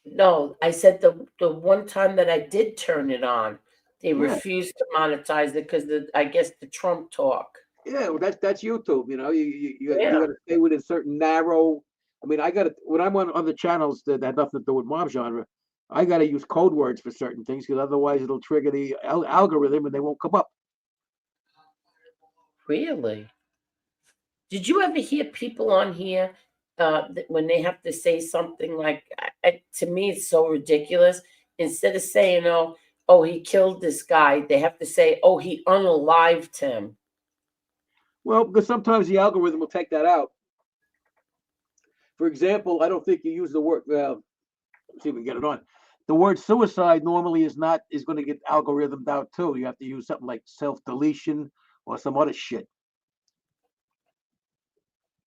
No, I said the one time that I did turn it on, they refused to monetize it because I guess the Trump talk. Yeah, well, that's YouTube. You got to stay within certain narrow. I mean, when I'm on other channels that have nothing to do with mob genre, I got to use code words for certain things because otherwise it'll trigger the algorithm and they won't come up. Really? Did you ever hear people on here when they have to say something like, to me, it's so ridiculous. Instead of saying, oh, he killed this guy, they have to say, oh, he unalived him. Well, because sometimes the algorithm will take that out. For example, I don't think you use the word. Let's see if we can get it on. The word suicide normally is going to get algorithmed out too. You have to use something like self-deletion or some other shit.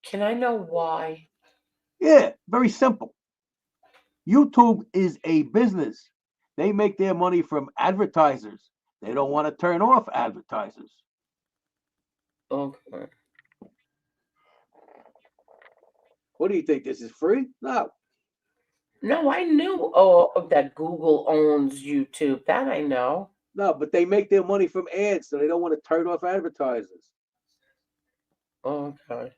Can I know why? Yeah, very simple. YouTube is a business. They make their money from advertisers. They don't want to turn off advertisers. Okay. What do you think? This is free? No. No, I knew that Google owns YouTube. That I know. No, but they make their money from ads, so they don't want to turn off advertisers. Okay.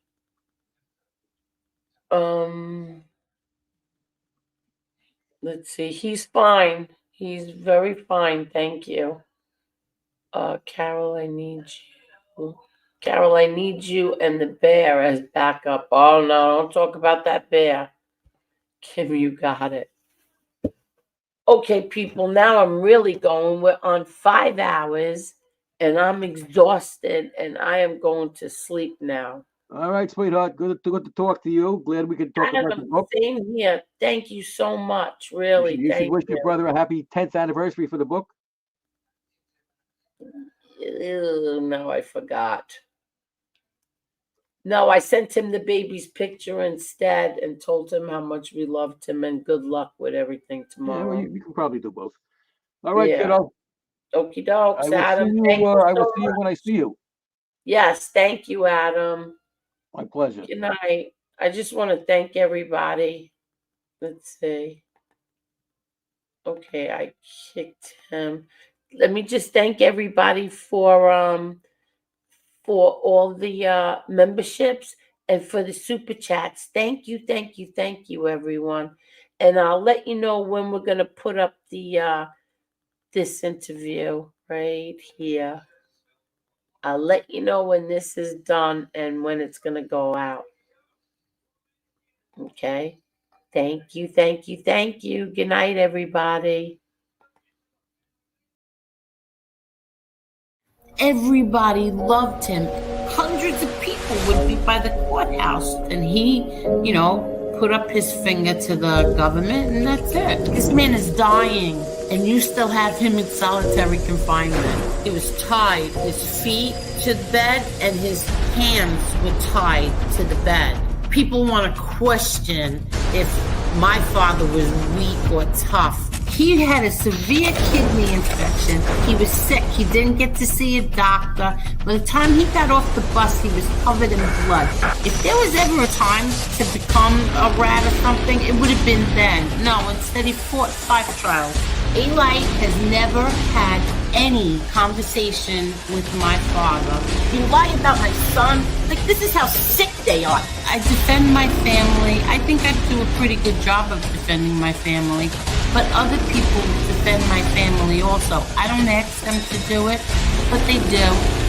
Let's see. He's fine. He's very fine. Thank you. Carol, I need you. Carol, I need you and the bear as backup. Oh, no, don't talk about that bear. Kim, you got it. Okay, people, now I'm really going. We're on 5 hours, and I'm exhausted, and I am going to sleep now. All right, sweetheart. Good to talk to you. Glad we could talk about the book. Same here. Thank you so much. Really, you should wish your brother a happy 10th anniversary for the book. Ew, no, I forgot. No, I sent him the baby's picture instead and told him how much we loved him and good luck with everything Yeah, tomorrow. well, you can probably do both. All right, Yeah. kiddo. Okie dokes, I will Adam. see you. Thank you I will so see you when I see you. Yes, thank you, Adam. My pleasure. Good night. I just want to thank everybody. Let's see. Okay, I kicked him. Let me just thank everybody for all the memberships and for the super chats. Thank you, thank you, thank you, everyone. And I'll let you know when we're gonna put up the this interview right here. I'll let you know when this is done and when it's gonna go out. Okay. Thank you, thank you, thank you. Good night, everybody. Everybody loved him. Hundreds of people would be by the courthouse, and he, put up his finger to the government, and that's it. This man is dying, and you still have him in solitary confinement. He was tied, his feet to the bed, and his hands were tied to the bed. People want to question if my father was weak or tough. He had a severe kidney infection. He was sick. He didn't get to see a doctor. By the time he got off the bus, he was covered in blood. If there was ever a time to become a rat or something, it would have been then. No, instead he fought 5 trials. Eli has never had any conversation with my father. He lied about my son. Like, this is how sick they are. I defend my family. I think I do a pretty good job of defending my family. But other people defend my family also. I don't ask them to do it, but they do.